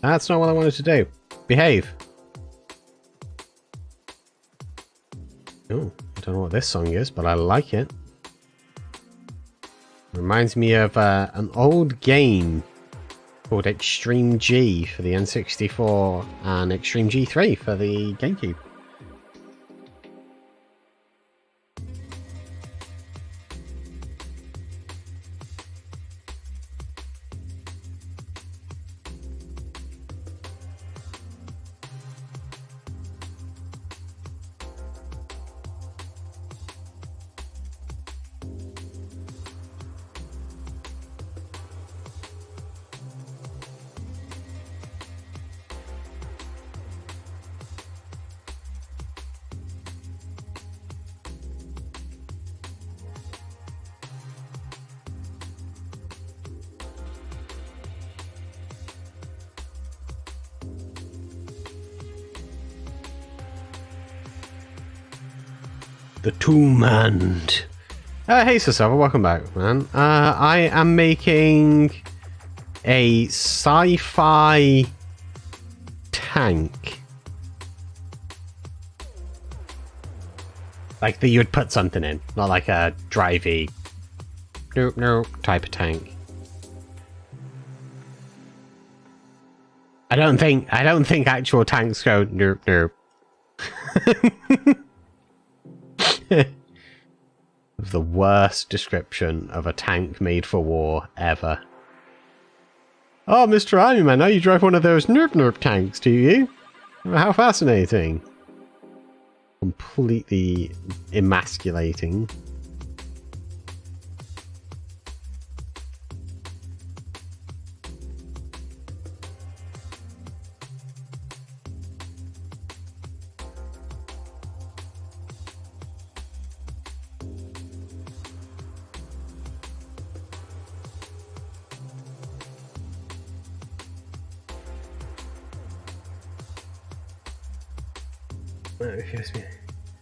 That's not what I wanted to do. Behave. Oh, I don't know what this song is, but I like it. Reminds me of an old game called Extreme G for the N64 and Extreme G3 for the GameCube. The 𝗕𝗢𝗫𝗛𝗡. Hey Sci-Fi, welcome back, man. I am making a sci-fi tank. Like that you would put something in, not like a drivey nope type of tank. I don't think actual tanks go nope. The worst description of a tank made for war ever. Oh, Mr. 𝗕𝗢𝗫𝗛𝗡, now you drive one of those nerf tanks, do you? How fascinating. Completely emasculating.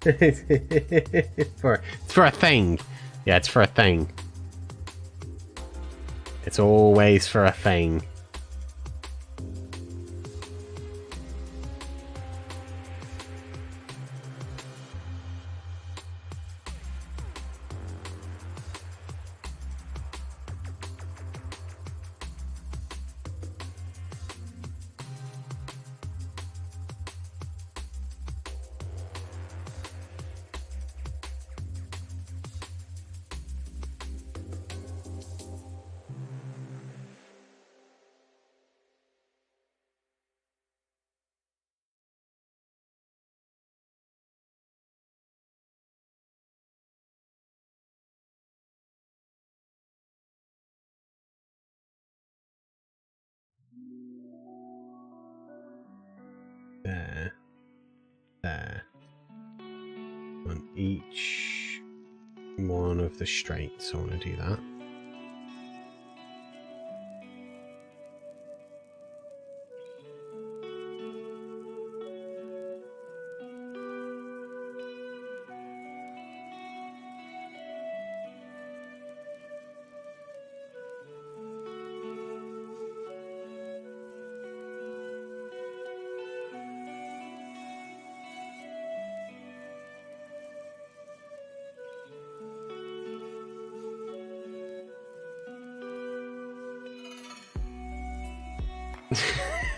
It's for a thing. Yeah, it's for a thing. It's always for a thing. There. On each one of the straights, I want to do that.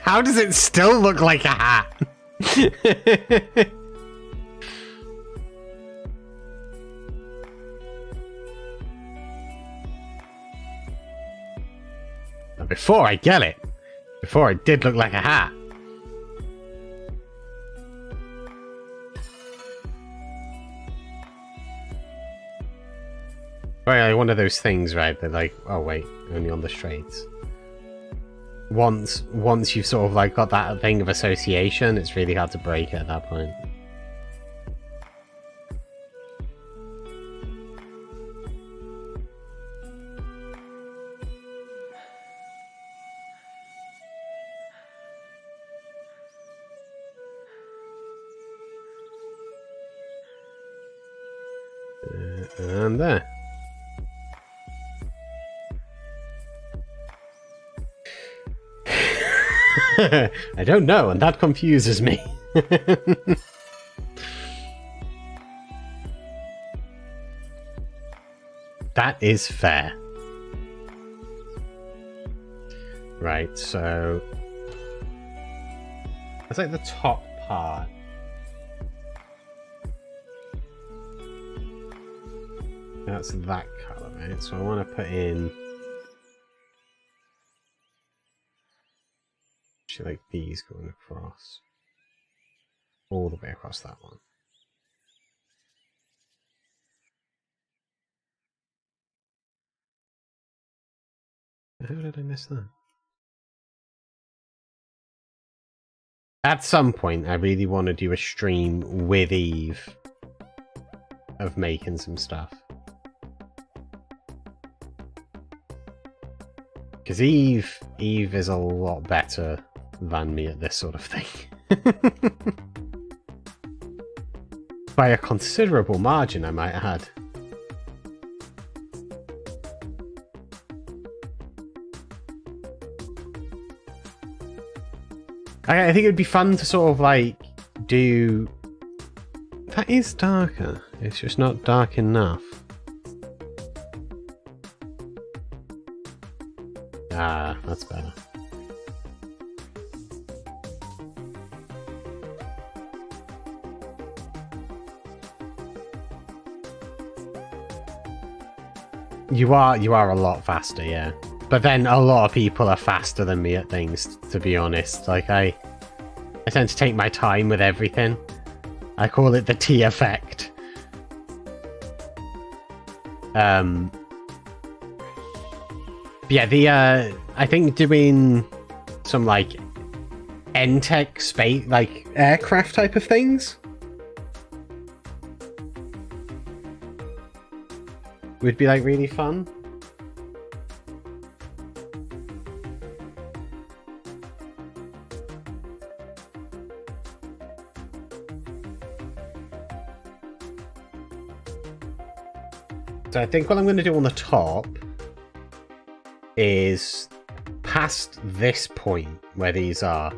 How does it still look like a hat? Before I get it. Before it did look like a hat. Right, like one of those things, right? That like, oh wait, only on the straights. Once you've sort of like got that thing of association, it's really hard to break it at that point. And there. I don't know, and that confuses me. That is fair. Right, so that's like the top part. That's that color, right? So I want to put in like these going across all the way across that one. How did I miss that? At some point I really want to do a stream with Eve of making some stuff, because Eve is a lot better than me at this sort of thing. By a considerable margin, I might add. I think it would be fun to sort of like do... That is darker. It's just not dark enough. Ah, that's better. You are a lot faster, yeah. But then a lot of people are faster than me at things, to be honest. Like, I tend to take my time with everything. I call it the T effect. Yeah, I think doing some, like, N-Tech space, like, aircraft type of things would be, like, really fun. So I think what I'm going to do on the top is past this point where these are.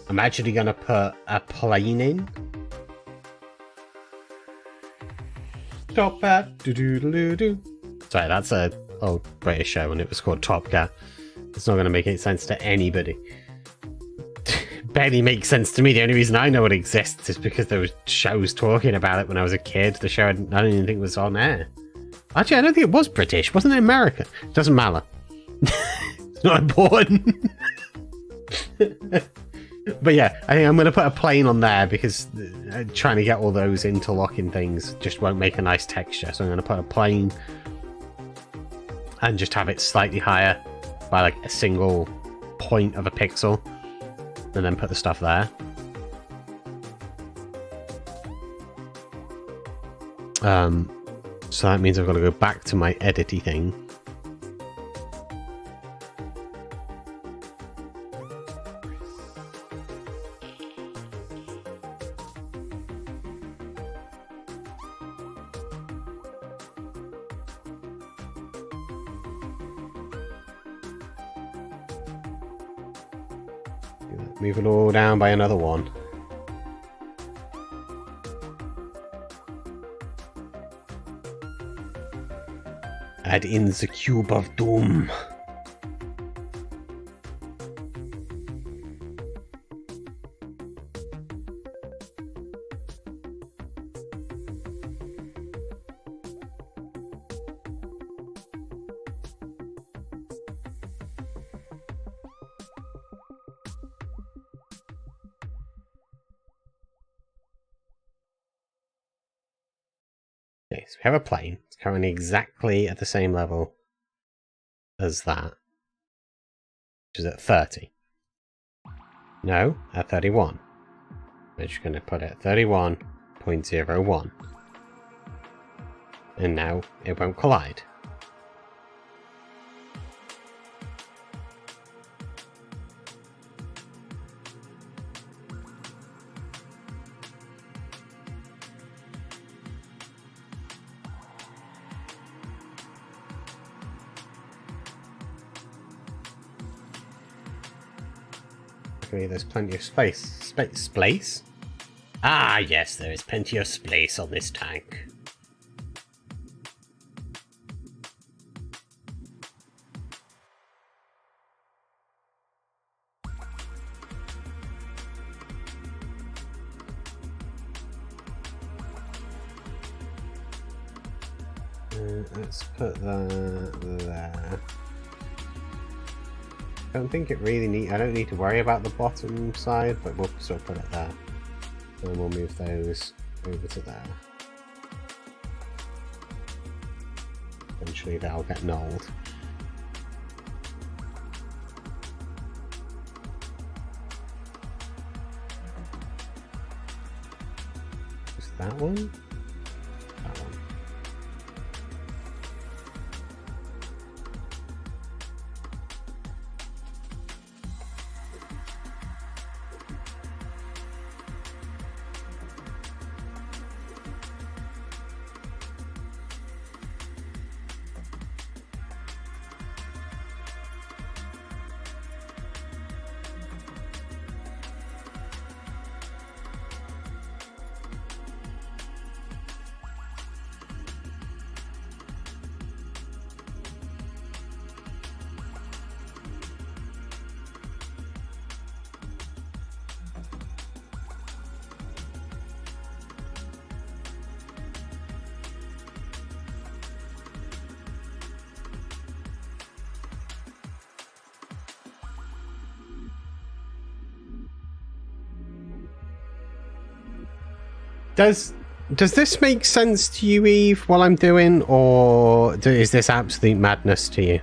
I'm actually going to put a plane in. Top Hat. Do. Sorry, that's a old British show and it was called Top Cat. It's not going to make any sense to anybody. Barely makes sense to me. The only reason I know it exists is because there was shows talking about it when I was a kid. The show I don't even think was on air. Actually, I don't think it was British. Wasn't it American? Doesn't matter. It's not important. But yeah, I think I'm going to put a plane on there because trying to get all those interlocking things just won't make a nice texture. So I'm going to put a plane and just have it slightly higher by like a single point of a pixel, and then put the stuff there. So that means I've got to go back to my edity thing. Move it all down by another one. Add in the cube of doom. Okay, so we have a plane. It's currently exactly at the same level as that, which is at 30. No, at 31. We're just going to put it at 31.01. And now it won't collide. There's plenty of space. Space? Ah, yes, there is plenty of space on this tank. Let's put that there. I don't think it really I don't need to worry about the bottom side, but we'll still put it there. And we'll move those over to there. Eventually they'll get nulled. Is that one? That one. Does this make sense to you, Eve, while I'm doing, or is this absolute madness to you?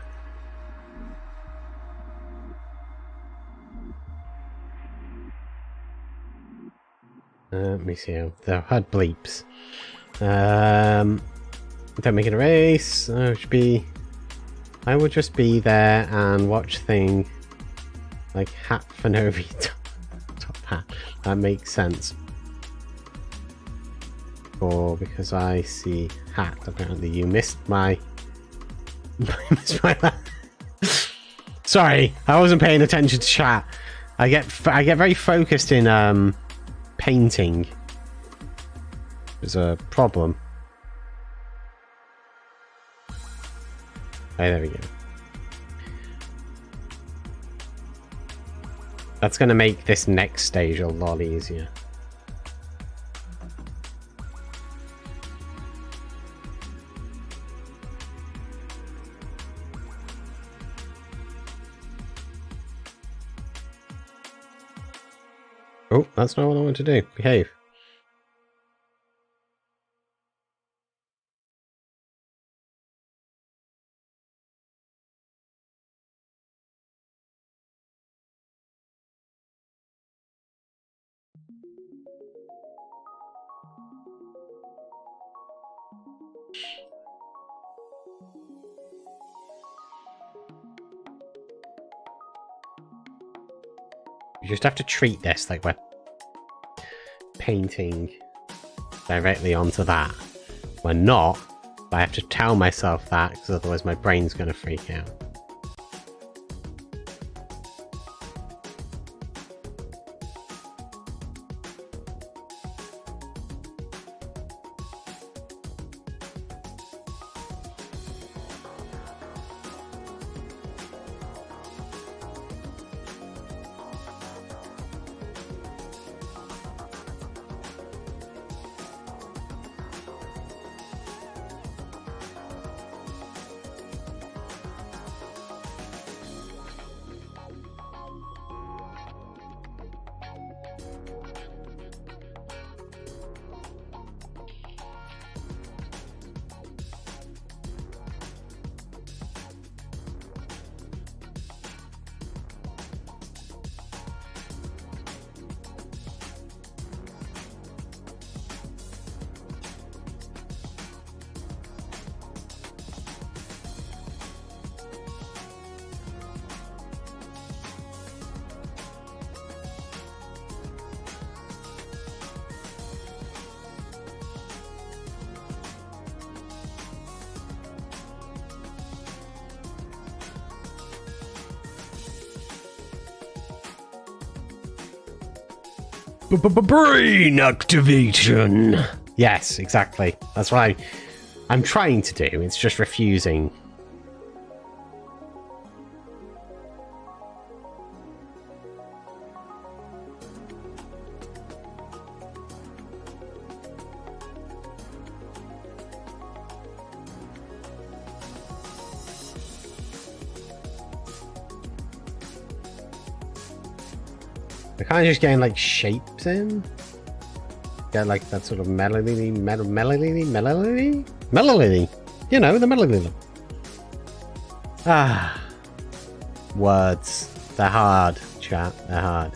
Let me see. The HUD bleeps. Don't make it a race. I will just be there and watch thing like hat for no reason. Top hat. That makes sense. Or because I see hat. Apparently you missed my missed my Sorry, I wasn't paying attention to chat. I get very focused in painting. There's a problem. Oh, there we go. That's going to make this next stage a lot easier. Oh, that's not what I want to do. Behave. You just have to treat this like we're painting directly onto that. We're not, but I have to tell myself that, because otherwise my brain's going to freak out. Brain activation. Yes, exactly. That's what I'm trying to do. It's just refusing. They're kind of just getting like shapes in. Get like that sort of melody. You know, the melody. Ah, words. They're hard, chat. They're hard.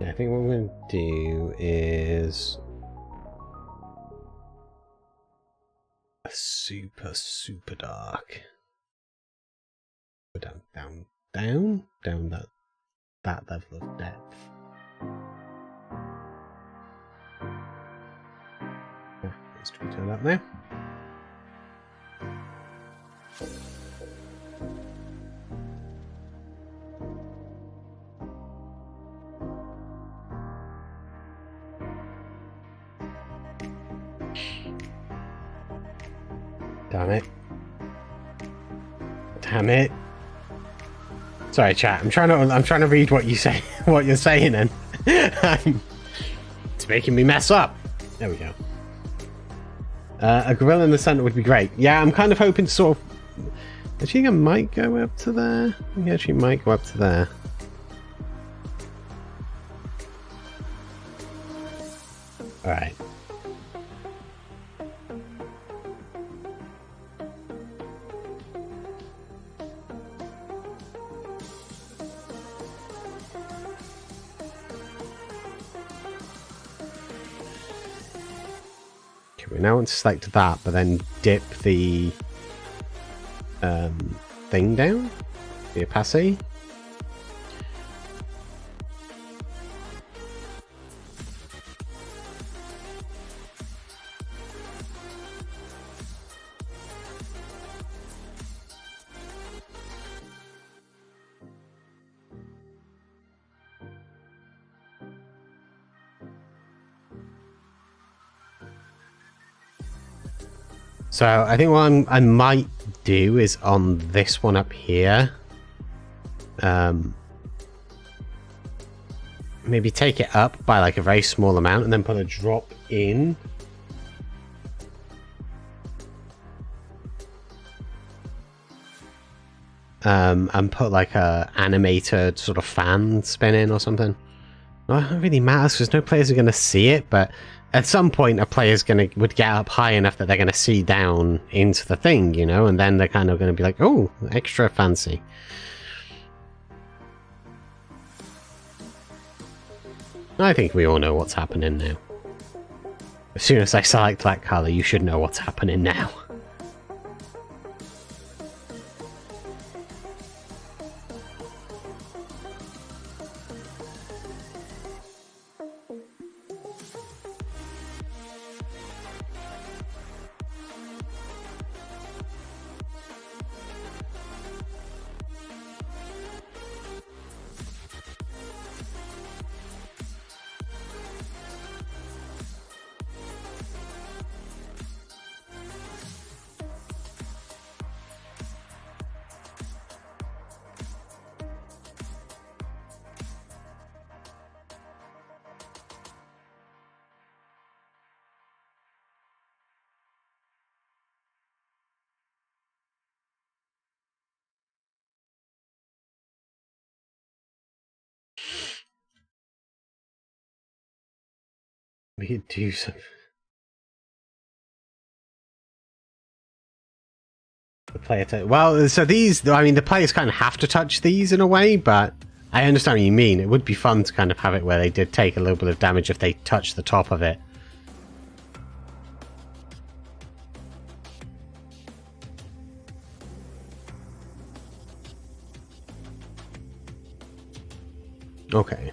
I think what we're going to do is a super dark. Go down that level of depth. Needs to be turned up now. Damn it. Damn it. Sorry, chat. I'm trying to read what you say, what you're saying, and it's making me mess up. There we go. A gorilla in the center would be great. Yeah, I'm kind of hoping to sort of. I think I might go up to there. I actually might go up to there. All right. We now want to select that, but then dip the thing down, the opacity. So I think what I might do is on this one up here, maybe take it up by like a very small amount and then put a drop in. And put like a animated sort of fan spin in or something. Well, it don't really matters because no players are going to see it, but at some point a player's would get up high enough that they're going to see down into the thing, you know, and then they're kind of going to be like, oh, extra fancy. I think we all know what's happening now. As soon as I select that color, you should know what's happening now. We could do something. The player well, so these, I mean, the players kind of have to touch these in a way, but I understand what you mean. It would be fun to kind of have it where they did take a little bit of damage if they touch the top of it. Okay.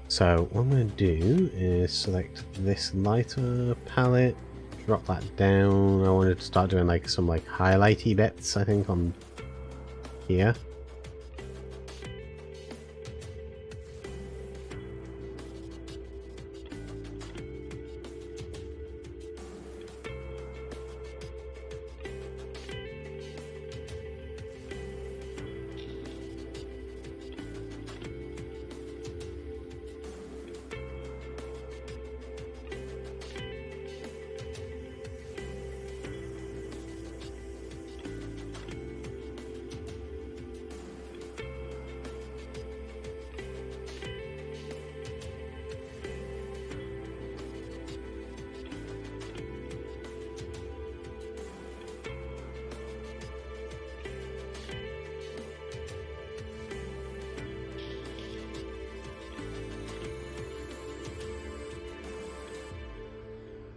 So what I'm going to do is select this lighter palette, drop that down. I wanted to start doing like some like highlighty bits, I think, on here.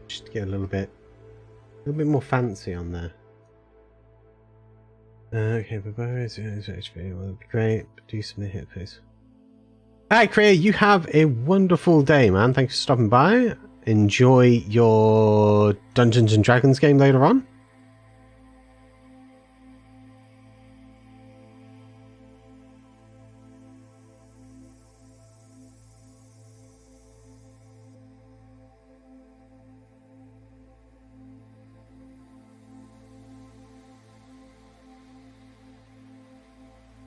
Just to get a little bit more fancy on there. Okay, but where is it? Well, that'd be great. Do some hit, please. Hi, Kriya. You have a wonderful day, man. Thanks for stopping by. Enjoy your Dungeons and Dragons game later on.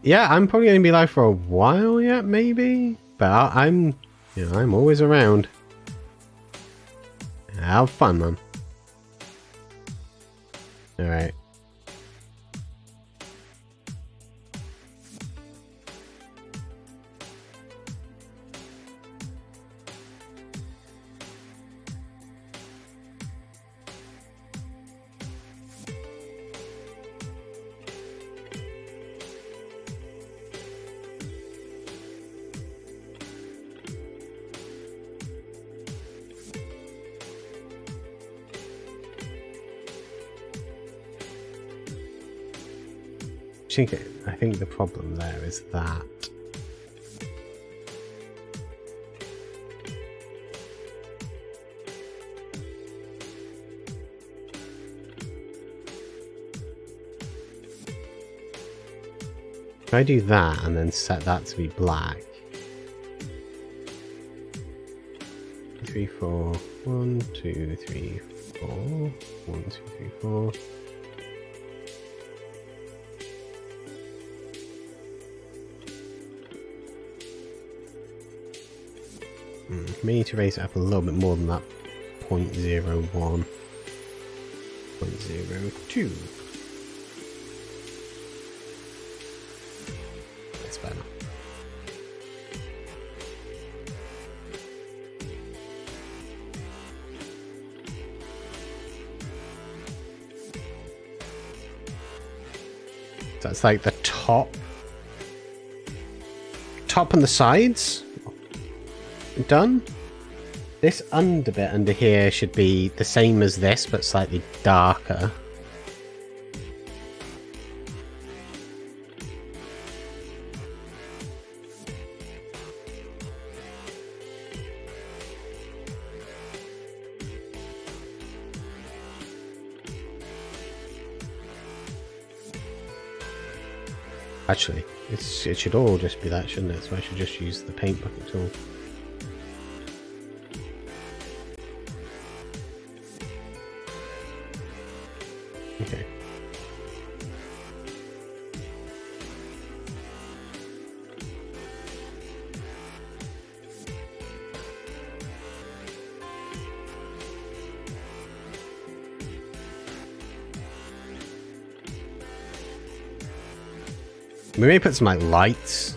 Yeah, I'm probably going to be live for a while yet, maybe. But I'm always around. Have fun, man. All right. I think the problem there is that if I do that and then set that to be black. 3, 4. 1, 2, 3, 4. 1, 2, 3, 4. We need to raise it up a little bit more than that. 0.01. 0.02. That's better. That's like the top and the sides done. This under bit under here should be the same as this, but slightly darker. Actually, it should all just be that, shouldn't it? So I should just use the paint bucket tool. Okay. We may put some like lights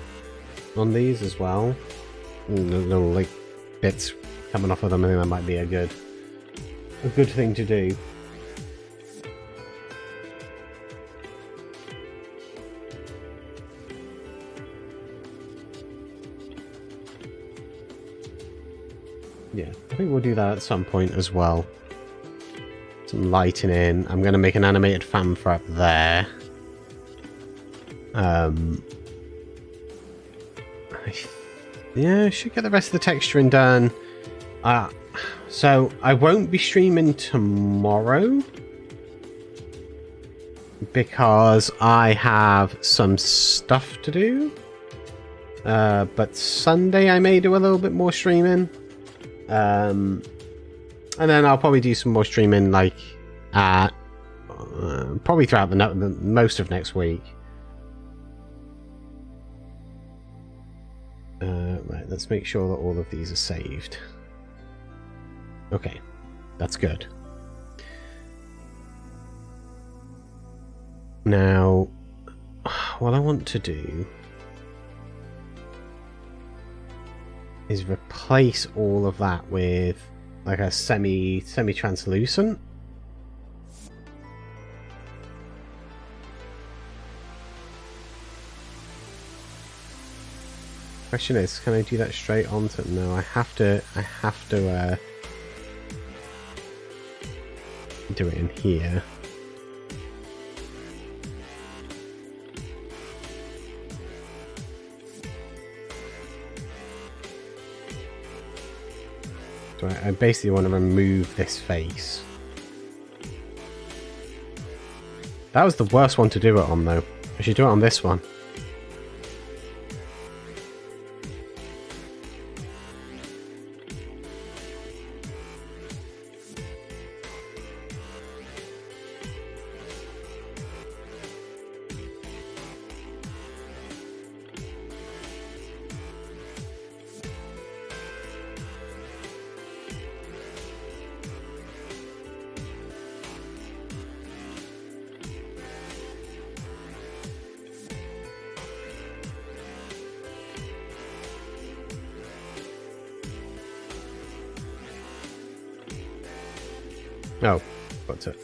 on these as well. Little like bits coming off of them. I think that might be a good thing to do. Yeah, I think we'll do that at some point as well. Some lighting in. I'm going to make an animated fan for up there. Yeah, I should get the rest of the texturing done. So I won't be streaming tomorrow because I have some stuff to do. But Sunday I may do a little bit more streaming. And then I'll probably do some more streaming like probably throughout the most of next week. Right, let's make sure that all of these are saved. Okay, that's good. Now, what I want to do is replace all of that with like a semi-translucent. Question is, can I do that straight onto? No, I have to do it in here. So I basically want to remove this face. That was the worst one to do it on, though. I should do it on this one. Oh, what's it?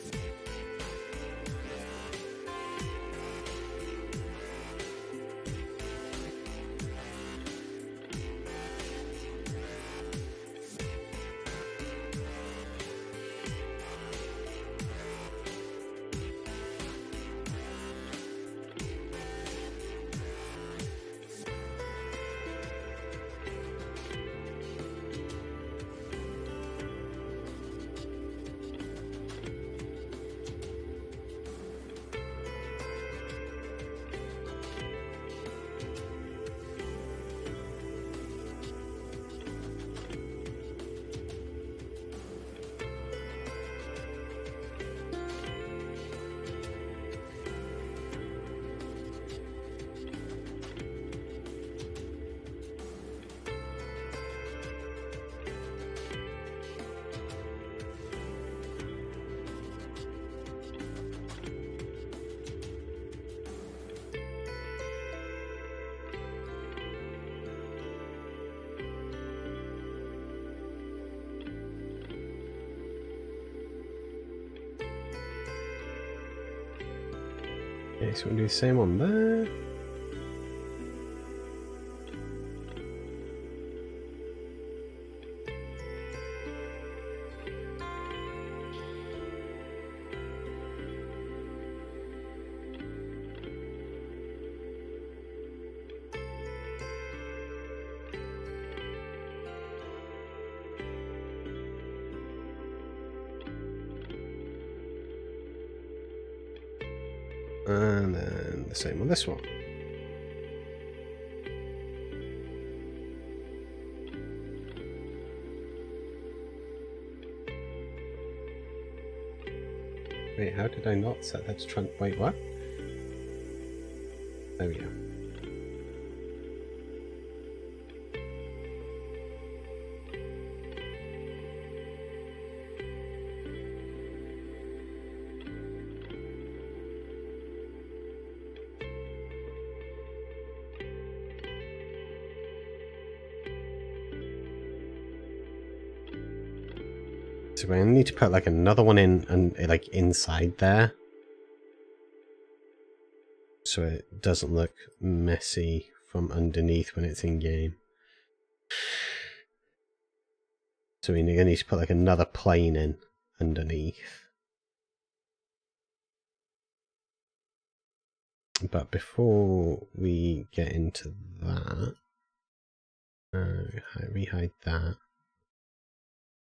Okay, so we'll do the same on there. And then the same on this one. Wait, how did I not set that to trunk? Wait, what? There we go. So I need to put like another one in and like inside there, so it doesn't look messy from underneath when it's in game. So we're gonna need to put like another plane in underneath. But before we get into that, rehide that.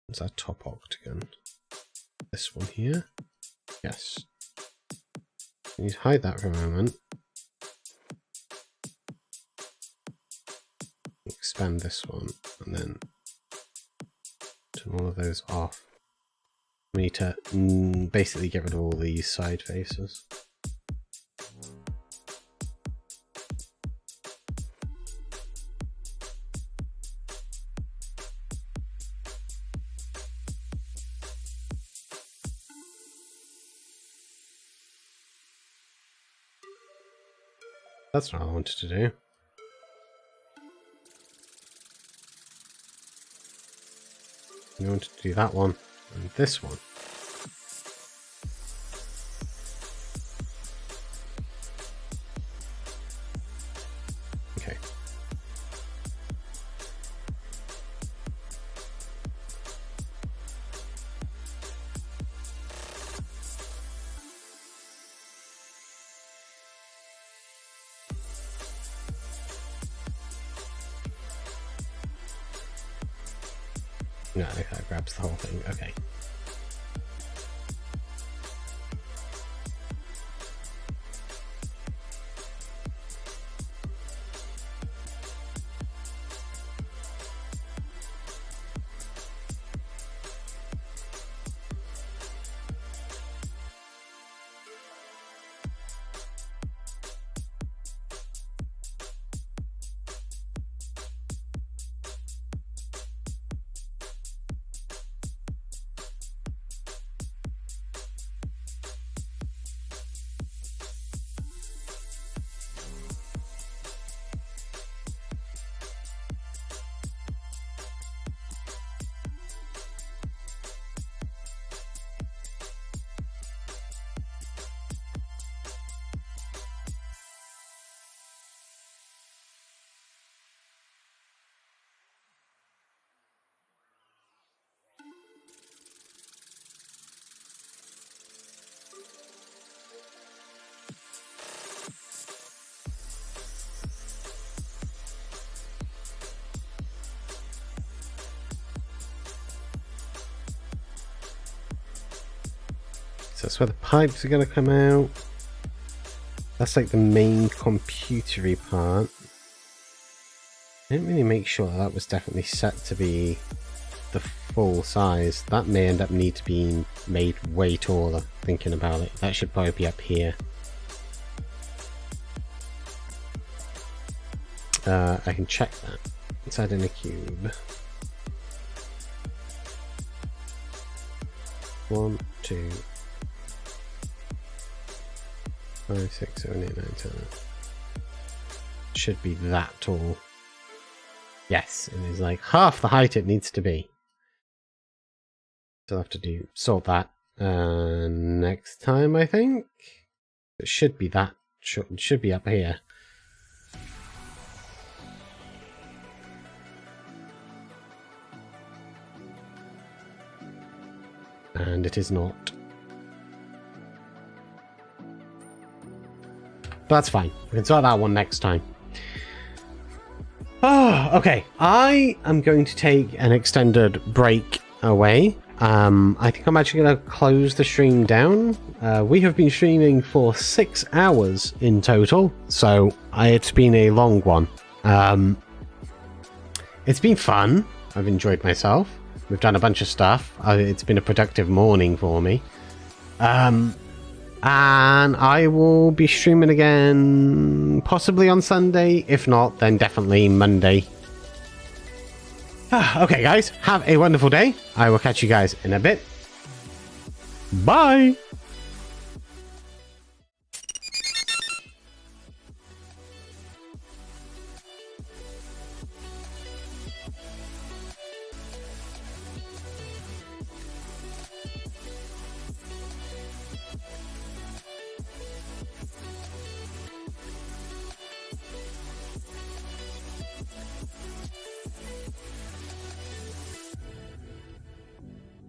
Is that top octagon? This one here? Yes. You need to hide that for a moment. Expand this one, and then turn all of those off. We need to basically get rid of all these side faces. That's not what I wanted to do. I wanted to do that one and this one. Okay. No, that grabs the whole thing. Okay. So that's where the pipes are going to come out. That's like the main computery part. I didn't really make sure that was definitely set to be the full size. That may end up need to be made way taller, thinking about it. That should probably be up here. I can check that. Let's add in a cube. 1, 2, 5, 6, 7, 8, 9, 10. Should be that tall. Yes, it is like half the height it needs to be. So I'll have to sort that next time, I think. It should be that should be up here. And it is not. But that's fine. We can sort that one next time. Oh, okay. I am going to take an extended break away. I think I'm actually going to close the stream down. We have been streaming for 6 hours in total, so it's been a long one. It's been fun. I've enjoyed myself. We've done a bunch of stuff. It's been a productive morning for me. And I will be streaming again possibly on Sunday. If not, then definitely Monday. Okay, guys. Have a wonderful day. I will catch you guys in a bit. Bye!